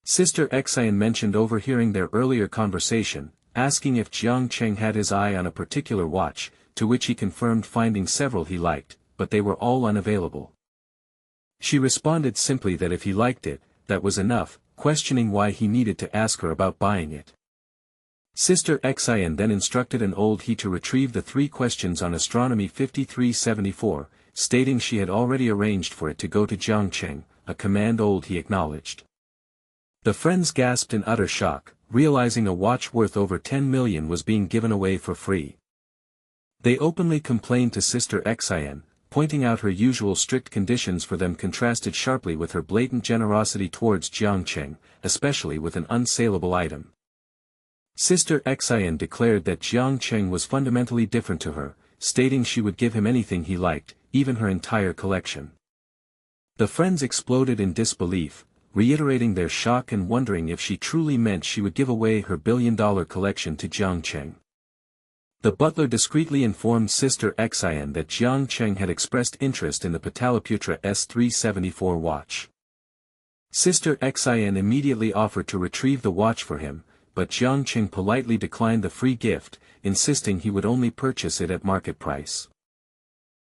Sister Xian mentioned overhearing their earlier conversation, asking if Jiang Cheng had his eye on a particular watch, to which he confirmed finding several he liked, but they were all unavailable. She responded simply that if he liked it, that was enough, questioning why he needed to ask her about buying it. Sister Xian then instructed an old he to retrieve the 3 questions on astronomy 5374, stating she had already arranged for it to go to Jiang Cheng, a command old he acknowledged. The friends gasped in utter shock, realizing a watch worth over 10 million was being given away for free. They openly complained to Sister Xian, pointing out her usual strict conditions for them contrasted sharply with her blatant generosity towards Jiang Cheng, especially with an unsaleable item. Sister Xian declared that Jiang Cheng was fundamentally different to her, stating she would give him anything he liked, even her entire collection. The friends exploded in disbelief, reiterating their shock and wondering if she truly meant she would give away her billion-dollar collection to Jiang Cheng. The butler discreetly informed Sister Xian that Jiang Cheng had expressed interest in the Pataliputra S374 watch. Sister Xian immediately offered to retrieve the watch for him, but Jiang Cheng politely declined the free gift, insisting he would only purchase it at market price.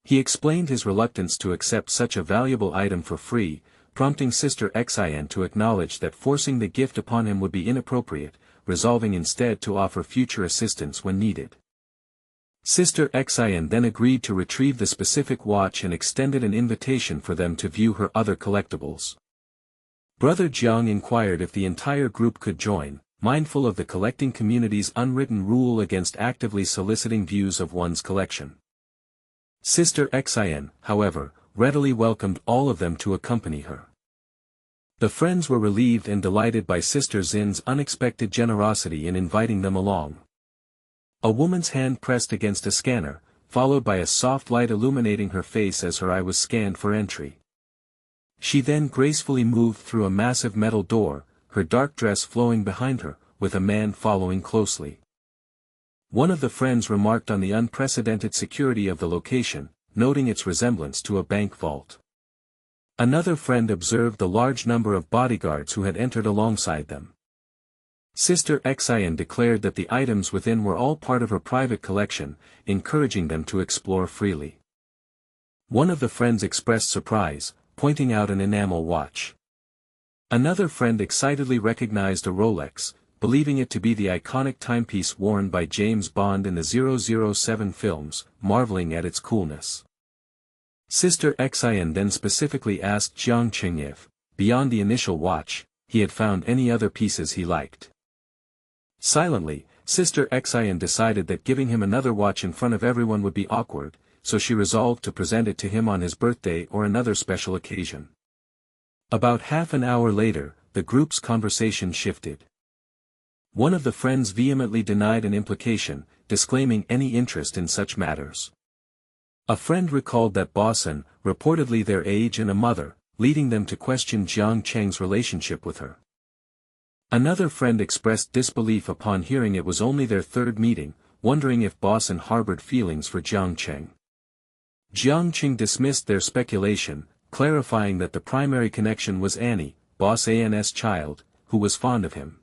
He explained his reluctance to accept such a valuable item for free, prompting Sister Xian to acknowledge that forcing the gift upon him would be inappropriate, resolving instead to offer future assistance when needed. Sister Xian then agreed to retrieve the specific watch and extended an invitation for them to view her other collectibles. Brother Jiang inquired if the entire group could join, mindful of the collecting community's unwritten rule against actively soliciting views of one's collection. Sister Xian, however, readily welcomed all of them to accompany her. The friends were relieved and delighted by Sister Xin's unexpected generosity in inviting them along. A woman's hand pressed against a scanner, followed by a soft light illuminating her face as her eye was scanned for entry. She then gracefully moved through a massive metal door, her dark dress flowing behind her, with a man following closely. One of the friends remarked on the unprecedented security of the location, noting its resemblance to a bank vault. Another friend observed the large number of bodyguards who had entered alongside them. Sister Xian declared that the items within were all part of her private collection, encouraging them to explore freely. One of the friends expressed surprise, pointing out an enamel watch. Another friend excitedly recognized a Rolex, believing it to be the iconic timepiece worn by James Bond in the 007 films, marveling at its coolness. Sister Xian then specifically asked Jiang Cheng if, beyond the initial watch, he had found any other pieces he liked. Silently, Sister Xian decided that giving him another watch in front of everyone would be awkward, so she resolved to present it to him on his birthday or another special occasion. About half an hour later, the group's conversation shifted. One of the friends vehemently denied an implication, disclaiming any interest in such matters. A friend recalled that Bosun, reportedly their age and a mother, leading them to question Jiang Cheng's relationship with her. Another friend expressed disbelief upon hearing it was only their third meeting, wondering if Bosun harbored feelings for Jiang Cheng. Jiang Cheng dismissed their speculation, clarifying that the primary connection was Annie, Boss An's child, who was fond of him.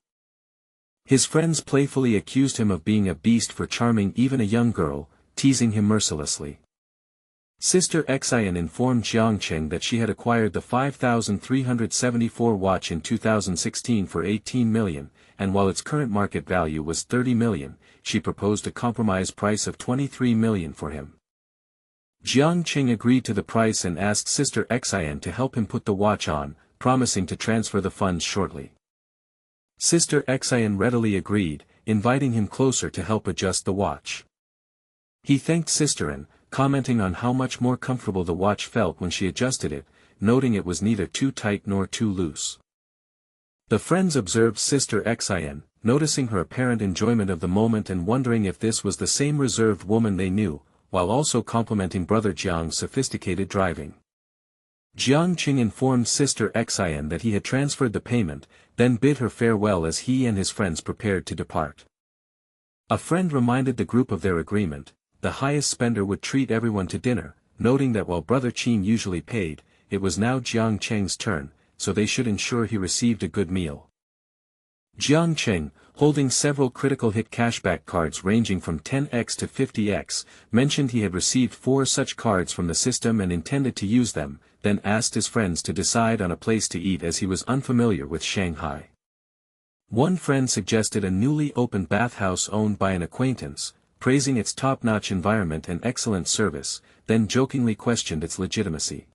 His friends playfully accused him of being a beast for charming even a young girl, teasing him mercilessly. Sister Xian informed Jiang Cheng that she had acquired the 5,374 watch in 2016 for 18 million, and while its current market value was 30 million, she proposed a compromise price of 23 million for him. Jiang Cheng agreed to the price and asked Sister Xian to help him put the watch on, promising to transfer the funds shortly. Sister Xian readily agreed, inviting him closer to help adjust the watch. He thanked Sister An, commenting on how much more comfortable the watch felt when she adjusted it, noting it was neither too tight nor too loose. The friends observed Sister Xian, noticing her apparent enjoyment of the moment and wondering if this was the same reserved woman they knew, while also complimenting Brother Jiang's sophisticated driving. Jiang Cheng informed Sister Xian that he had transferred the payment, then bid her farewell as he and his friends prepared to depart. A friend reminded the group of their agreement. The highest spender would treat everyone to dinner, noting that while Brother Qin usually paid, it was now Jiang Cheng's turn, so they should ensure he received a good meal. Jiang Cheng, holding several critical hit cashback cards ranging from 10x to 50x, mentioned he had received 4 such cards from the system and intended to use them, then asked his friends to decide on a place to eat as he was unfamiliar with Shanghai. One friend suggested a newly opened bathhouse owned by an acquaintance, praising its top-notch environment and excellent service, then jokingly questioned its legitimacy.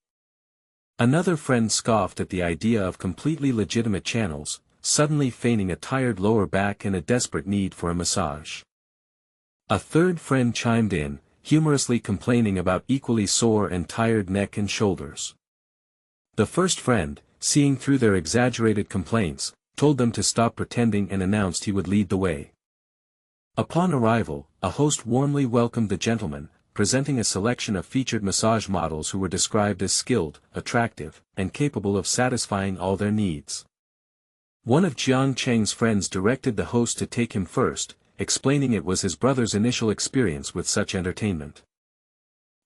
Another friend scoffed at the idea of completely legitimate channels, suddenly feigning a tired lower back and a desperate need for a massage. A third friend chimed in, humorously complaining about equally sore and tired neck and shoulders. The first friend, seeing through their exaggerated complaints, told them to stop pretending and announced he would lead the way. Upon arrival, a host warmly welcomed the gentlemen, presenting a selection of featured massage models who were described as skilled, attractive, and capable of satisfying all their needs. One of Jiang Cheng's friends directed the host to take him first, explaining it was his brother's initial experience with such entertainment.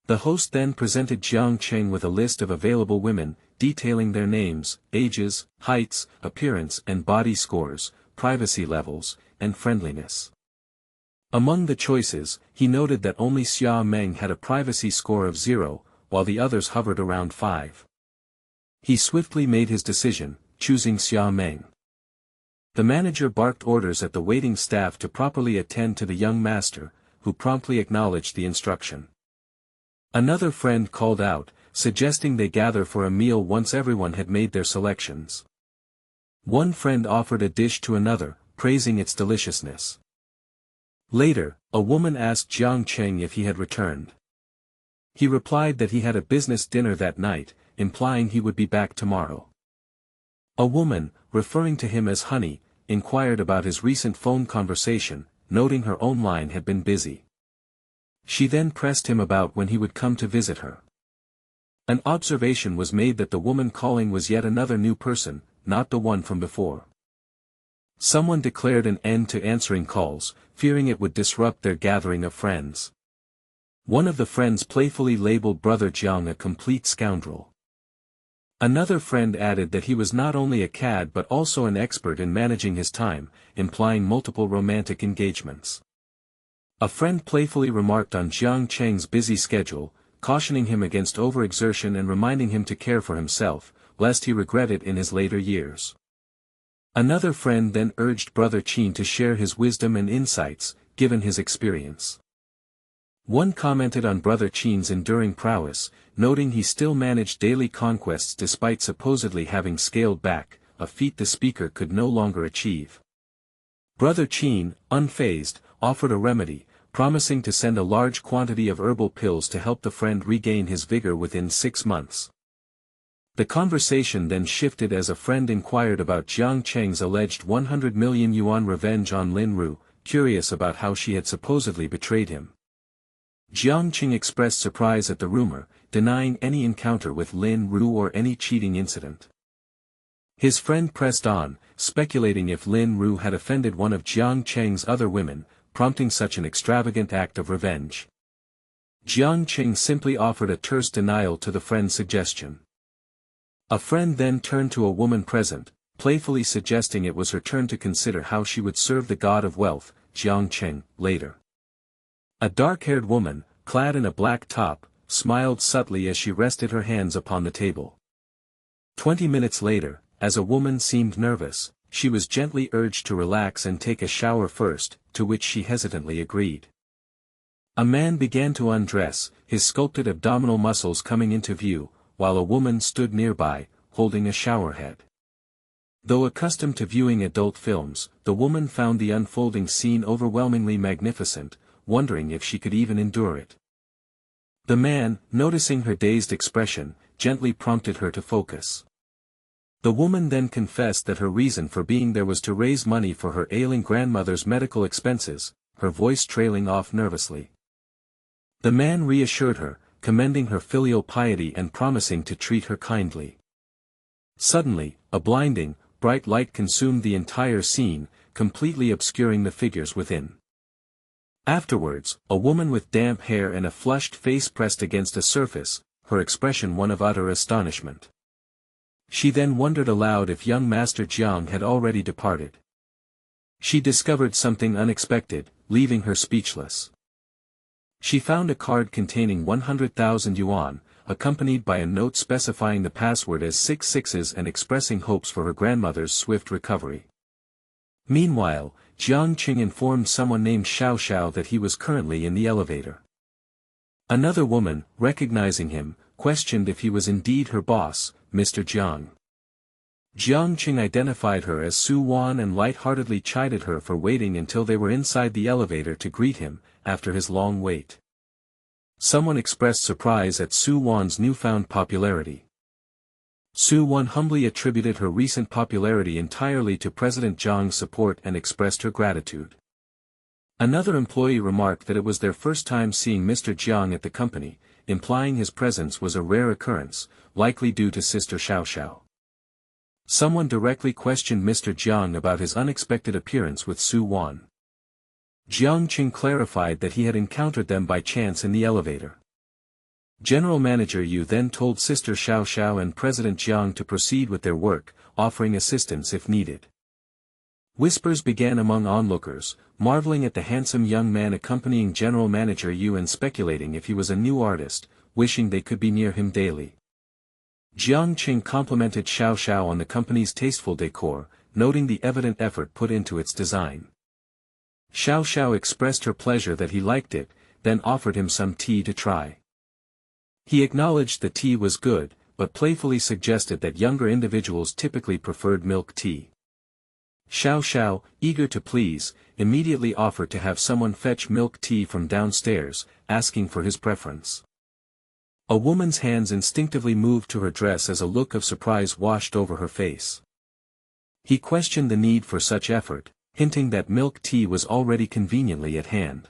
The host then presented Jiang Cheng with a list of available women, detailing their names, ages, heights, appearance and body scores, privacy levels, and friendliness. Among the choices, he noted that only Xia Meng had a privacy score of 0, while the others hovered around 5. He swiftly made his decision, choosing Xia Meng. The manager barked orders at the waiting staff to properly attend to the young master, who promptly acknowledged the instruction. Another friend called out, suggesting they gather for a meal once everyone had made their selections. One friend offered a dish to another, praising its deliciousness. Later, a woman asked Jiang Cheng if he had returned. He replied that he had a business dinner that night, implying he would be back tomorrow. A woman, referring to him as Honey, inquired about his recent phone conversation, noting her own line had been busy. She then pressed him about when he would come to visit her. An observation was made that the woman calling was yet another new person, not the one from before. Someone declared an end to answering calls, fearing it would disrupt their gathering of friends. One of the friends playfully labeled Brother Jiang a complete scoundrel. Another friend added that he was not only a cad but also an expert in managing his time, implying multiple romantic engagements. A friend playfully remarked on Jiang Cheng's busy schedule, cautioning him against overexertion and reminding him to care for himself, lest he regret it in his later years. Another friend then urged Brother Qin to share his wisdom and insights, given his experience. One commented on Brother Qin's enduring prowess, noting he still managed daily conquests despite supposedly having scaled back, a feat the speaker could no longer achieve. Brother Qin, unfazed, offered a remedy, promising to send a large quantity of herbal pills to help the friend regain his vigor within 6 months. The conversation then shifted as a friend inquired about Jiang Cheng's alleged 100 million yuan revenge on Lin Ru, curious about how she had supposedly betrayed him. Jiang Cheng expressed surprise at the rumor, denying any encounter with Lin Ru or any cheating incident. His friend pressed on, speculating if Lin Ru had offended one of Jiang Cheng's other women, prompting such an extravagant act of revenge. Jiang Cheng simply offered a terse denial to the friend's suggestion. A friend then turned to a woman present, playfully suggesting it was her turn to consider how she would serve the god of wealth, Jiang Cheng, later. A dark-haired woman, clad in a black top, smiled subtly as she rested her hands upon the table. 20 minutes later, as a woman seemed nervous, she was gently urged to relax and take a shower first, to which she hesitantly agreed. A man began to undress, his sculpted abdominal muscles coming into view, while a woman stood nearby, holding a showerhead. Though accustomed to viewing adult films, the woman found the unfolding scene overwhelmingly magnificent, wondering if she could even endure it. The man, noticing her dazed expression, gently prompted her to focus. The woman then confessed that her reason for being there was to raise money for her ailing grandmother's medical expenses, her voice trailing off nervously. The man reassured her, commending her filial piety and promising to treat her kindly. Suddenly, a blinding, bright light consumed the entire scene, completely obscuring the figures within. Afterwards, a woman with damp hair and a flushed face pressed against a surface, her expression one of utter astonishment. She then wondered aloud if young Master Jiang had already departed. She discovered something unexpected, leaving her speechless. She found a card containing 100,000 yuan, accompanied by a note specifying the password as 66s and expressing hopes for her grandmother's swift recovery. Meanwhile, Jiang Cheng informed someone named Xiao Xiao that he was currently in the elevator. Another woman, recognizing him, questioned if he was indeed her boss, Mr. Jiang. Jiang Cheng identified her as Su Wan and light-heartedly chided her for waiting until they were inside the elevator to greet him, after his long wait. Someone expressed surprise at Su Wan's newfound popularity. Su Wan humbly attributed her recent popularity entirely to President Jiang's support and expressed her gratitude. Another employee remarked that it was their first time seeing Mr. Jiang at the company, implying his presence was a rare occurrence, likely due to Sister Xiao Xiao. Someone directly questioned Mr. Jiang about his unexpected appearance with Su Wan. Jiang Cheng clarified that he had encountered them by chance in the elevator. General Manager Yu then told Sister Xiao Xiao and President Jiang to proceed with their work, offering assistance if needed. Whispers began among onlookers, marveling at the handsome young man accompanying General Manager Yu and speculating if he was a new artist, wishing they could be near him daily. Jiang Cheng complimented Xiao Xiao on the company's tasteful decor, noting the evident effort put into its design. Xiao Xiao expressed her pleasure that he liked it, then offered him some tea to try. He acknowledged the tea was good, but playfully suggested that younger individuals typically preferred milk tea. Xiao Xiao, eager to please, immediately offered to have someone fetch milk tea from downstairs, asking for his preference. A woman's hands instinctively moved to her dress as a look of surprise washed over her face. He questioned the need for such effort, hinting that milk tea was already conveniently at hand.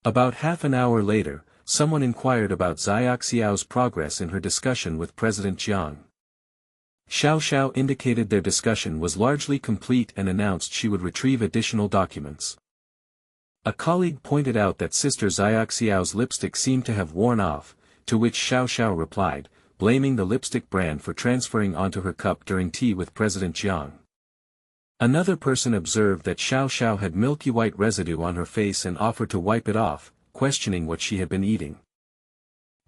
About half an hour later, someone inquired about Xiaoxiao's progress in her discussion with President Jiang. Xiao Xiao indicated their discussion was largely complete and announced she would retrieve additional documents. A colleague pointed out that Sister Xiaoxiao's lipstick seemed to have worn off, to which Xiao Xiao replied, blaming the lipstick brand for transferring onto her cup during tea with President Jiang. Another person observed that Xiao Xiao had milky white residue on her face and offered to wipe it off, questioning what she had been eating.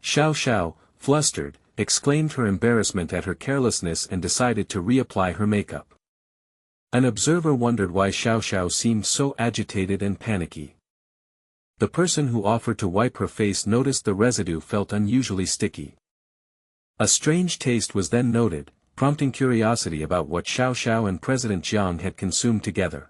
Xiao Xiao, flustered, exclaimed her embarrassment at her carelessness and decided to reapply her makeup. An observer wondered why Xiao Xiao seemed so agitated and panicky. The person who offered to wipe her face noticed the residue felt unusually sticky. A strange taste was then noted, prompting curiosity about what Xiao Xiao and President Jiang had consumed together.